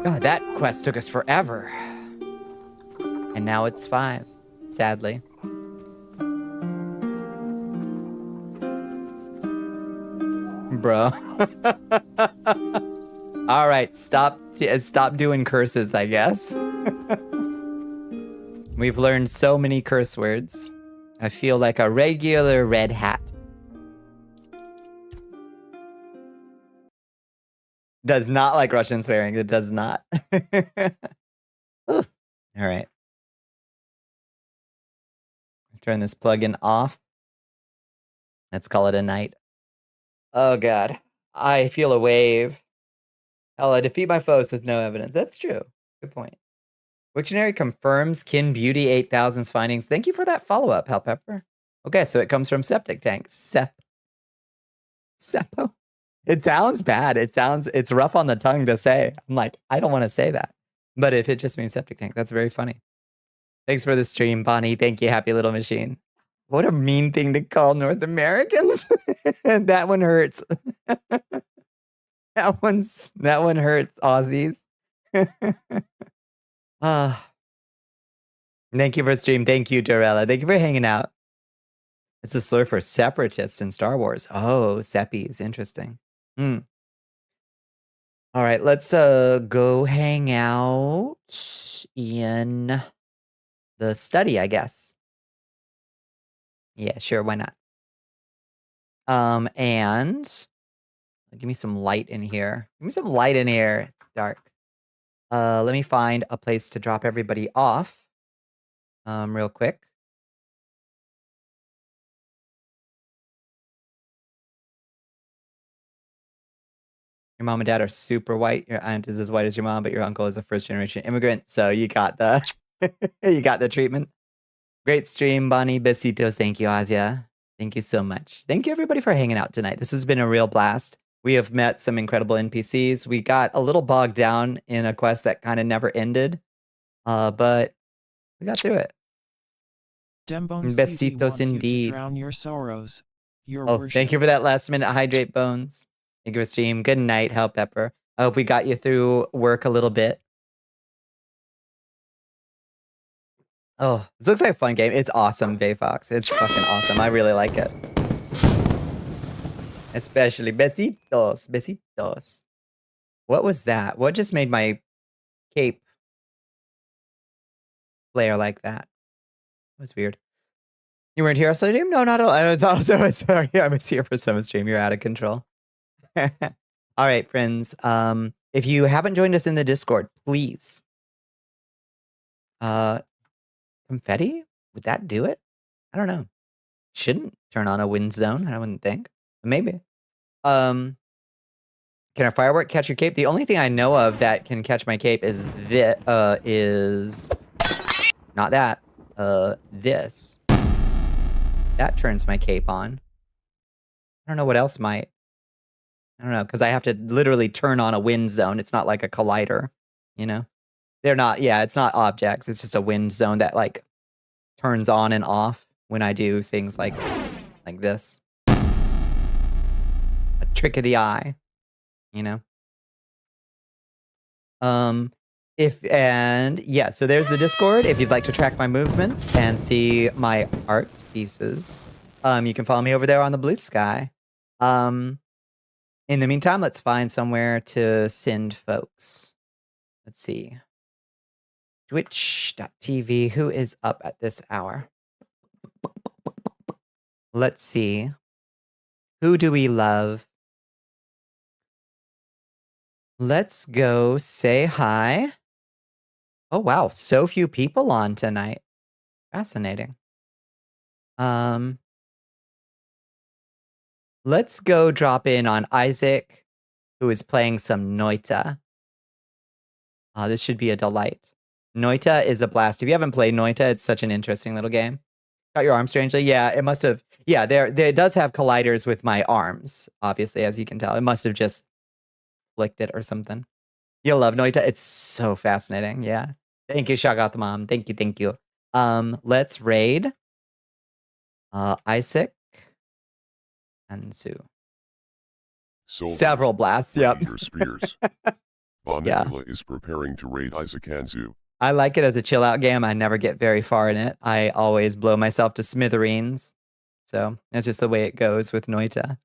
God, that quest took us forever. And now it's 5, sadly. Bro. All right, stop doing curses, I guess. We've learned so many curse words. I feel like a regular red hat. Does not like Russian swearing. It does not. All right. Turn this plugin off. Let's call it a night. Oh, God. I feel a wave. Hell, I defeat my foes with no evidence. That's true. Good point. Wiktionary confirms Kin Beauty 8000's findings. Thank you for that follow-up, Halpepper. Okay, so it comes from Septic Tank. Seppo. It sounds bad. It's rough on the tongue to say. I'm like, I don't want to say that. But if it just means Septic Tank, that's very funny. Thanks for the stream, Bonnie. Thank you, Happy Little Machine. What a mean thing to call North Americans. That one hurts. That one hurts, Aussies. Thank you for stream. Thank you, Dorella. Thank you for hanging out. It's a slur for separatists in Star Wars. Oh, seppies. Interesting. All right, let's go hang out in the study, I guess. Yeah, sure, why not? And give me some light in here. Give me some light in here. It's dark. Let me find a place to drop everybody off. Real quick. Your mom and dad are super white. Your aunt is as white as your mom, but your uncle is a first-generation immigrant. So you got the you got the treatment. Great stream, Bonnie. Besitos. Thank you, Asia. Thank you so much. Thank you, everybody, for hanging out tonight. This has been a real blast. We have met some incredible NPCs. We got a little bogged down in a quest that kind of never ended, but we got through it. Besitos indeed. Drown your sorrows. Your Oh, worship. thank you for that last-minute hydrate, Bones. Thank you for stream. Good night, Hell Pepper. I hope we got you through work a little bit. Oh, this looks like a fun game. It's awesome, Bayfox. It's fucking awesome. I really like it. Especially besitos, besitos. What was that? What just made my cape flare like that? That was weird. You weren't here on stream? No, not at all. I was also sorry. I was here for some stream. You're out of control. All right, friends. If you haven't joined us in the Discord, please. Confetti? Would that do it? I don't know. Shouldn't turn on a wind zone, I wouldn't think. But maybe. Can a firework catch your cape? The only thing I know of that can catch my cape is this. Not that. This. That turns my cape on. I don't know what else might. I don't know, because I have to literally turn on a wind zone. It's not like a collider, you know? They're not, yeah, it's not objects. It's just a wind zone that like turns on and off when I do things like this. A trick of the eye, you know? Yeah, so there's the Discord if you'd like to track my movements and see my art pieces. You can follow me over there on the blue sky. In the meantime, let's find somewhere to send folks. Let's see. Twitch.tv. Who is up at this hour? Let's see. Who do we love? Let's go say hi. Oh, wow. So few people on tonight. Fascinating. Let's go drop in on Isaac, who is playing some Noita. This should be a delight. Noita is a blast. If you haven't played Noita, it's such an interesting little game. Got your arm strangely? Yeah, it must have. Yeah, there it does have colliders with my arms, obviously, as you can tell. It must have just flicked it or something. You'll love Noita. It's so fascinating. Yeah. Thank you, Shagath Mom. Thank you, thank you. Let's raid Isaac and Sue. Soldiers, Several blasts, ready yep. your spears. Bonnicula is preparing to raid Isaac and Sue. I like it as a chill out game. I never get very far in it. I always blow myself to smithereens. So that's just the way it goes with Noita.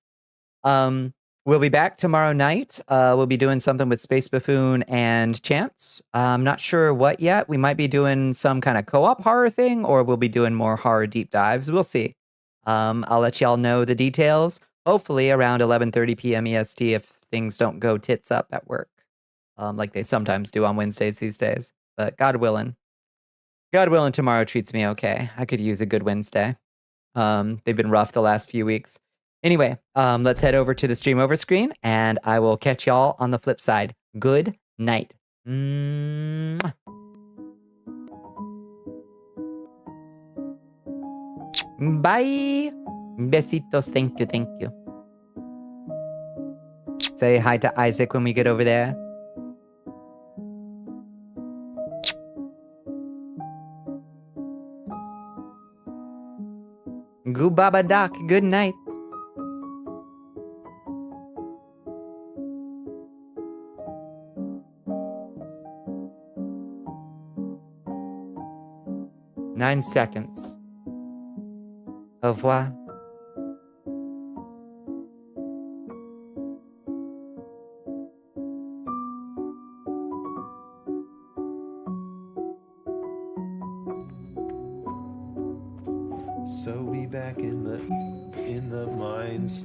We'll be back tomorrow night. We'll be doing something with Space Buffoon and Chance. I'm not sure what yet. We might be doing some kind of co-op horror thing, or we'll be doing more horror deep dives. We'll see. I'll let y'all know the details. Hopefully around 11:30 p.m. EST if things don't go tits up at work, like they sometimes do on Wednesdays these days. But God willing, tomorrow treats me okay. I could use a good Wednesday. They've been rough the last few weeks. Anyway, let's head over to the stream over screen, and I will catch y'all on the flip side. Good night. Mwah. Bye. Besitos. Thank you. Thank you. Say hi to Isaac when we get over there. Goobaba Doc. Good night. Nine seconds. Au revoir. So we back in the mines.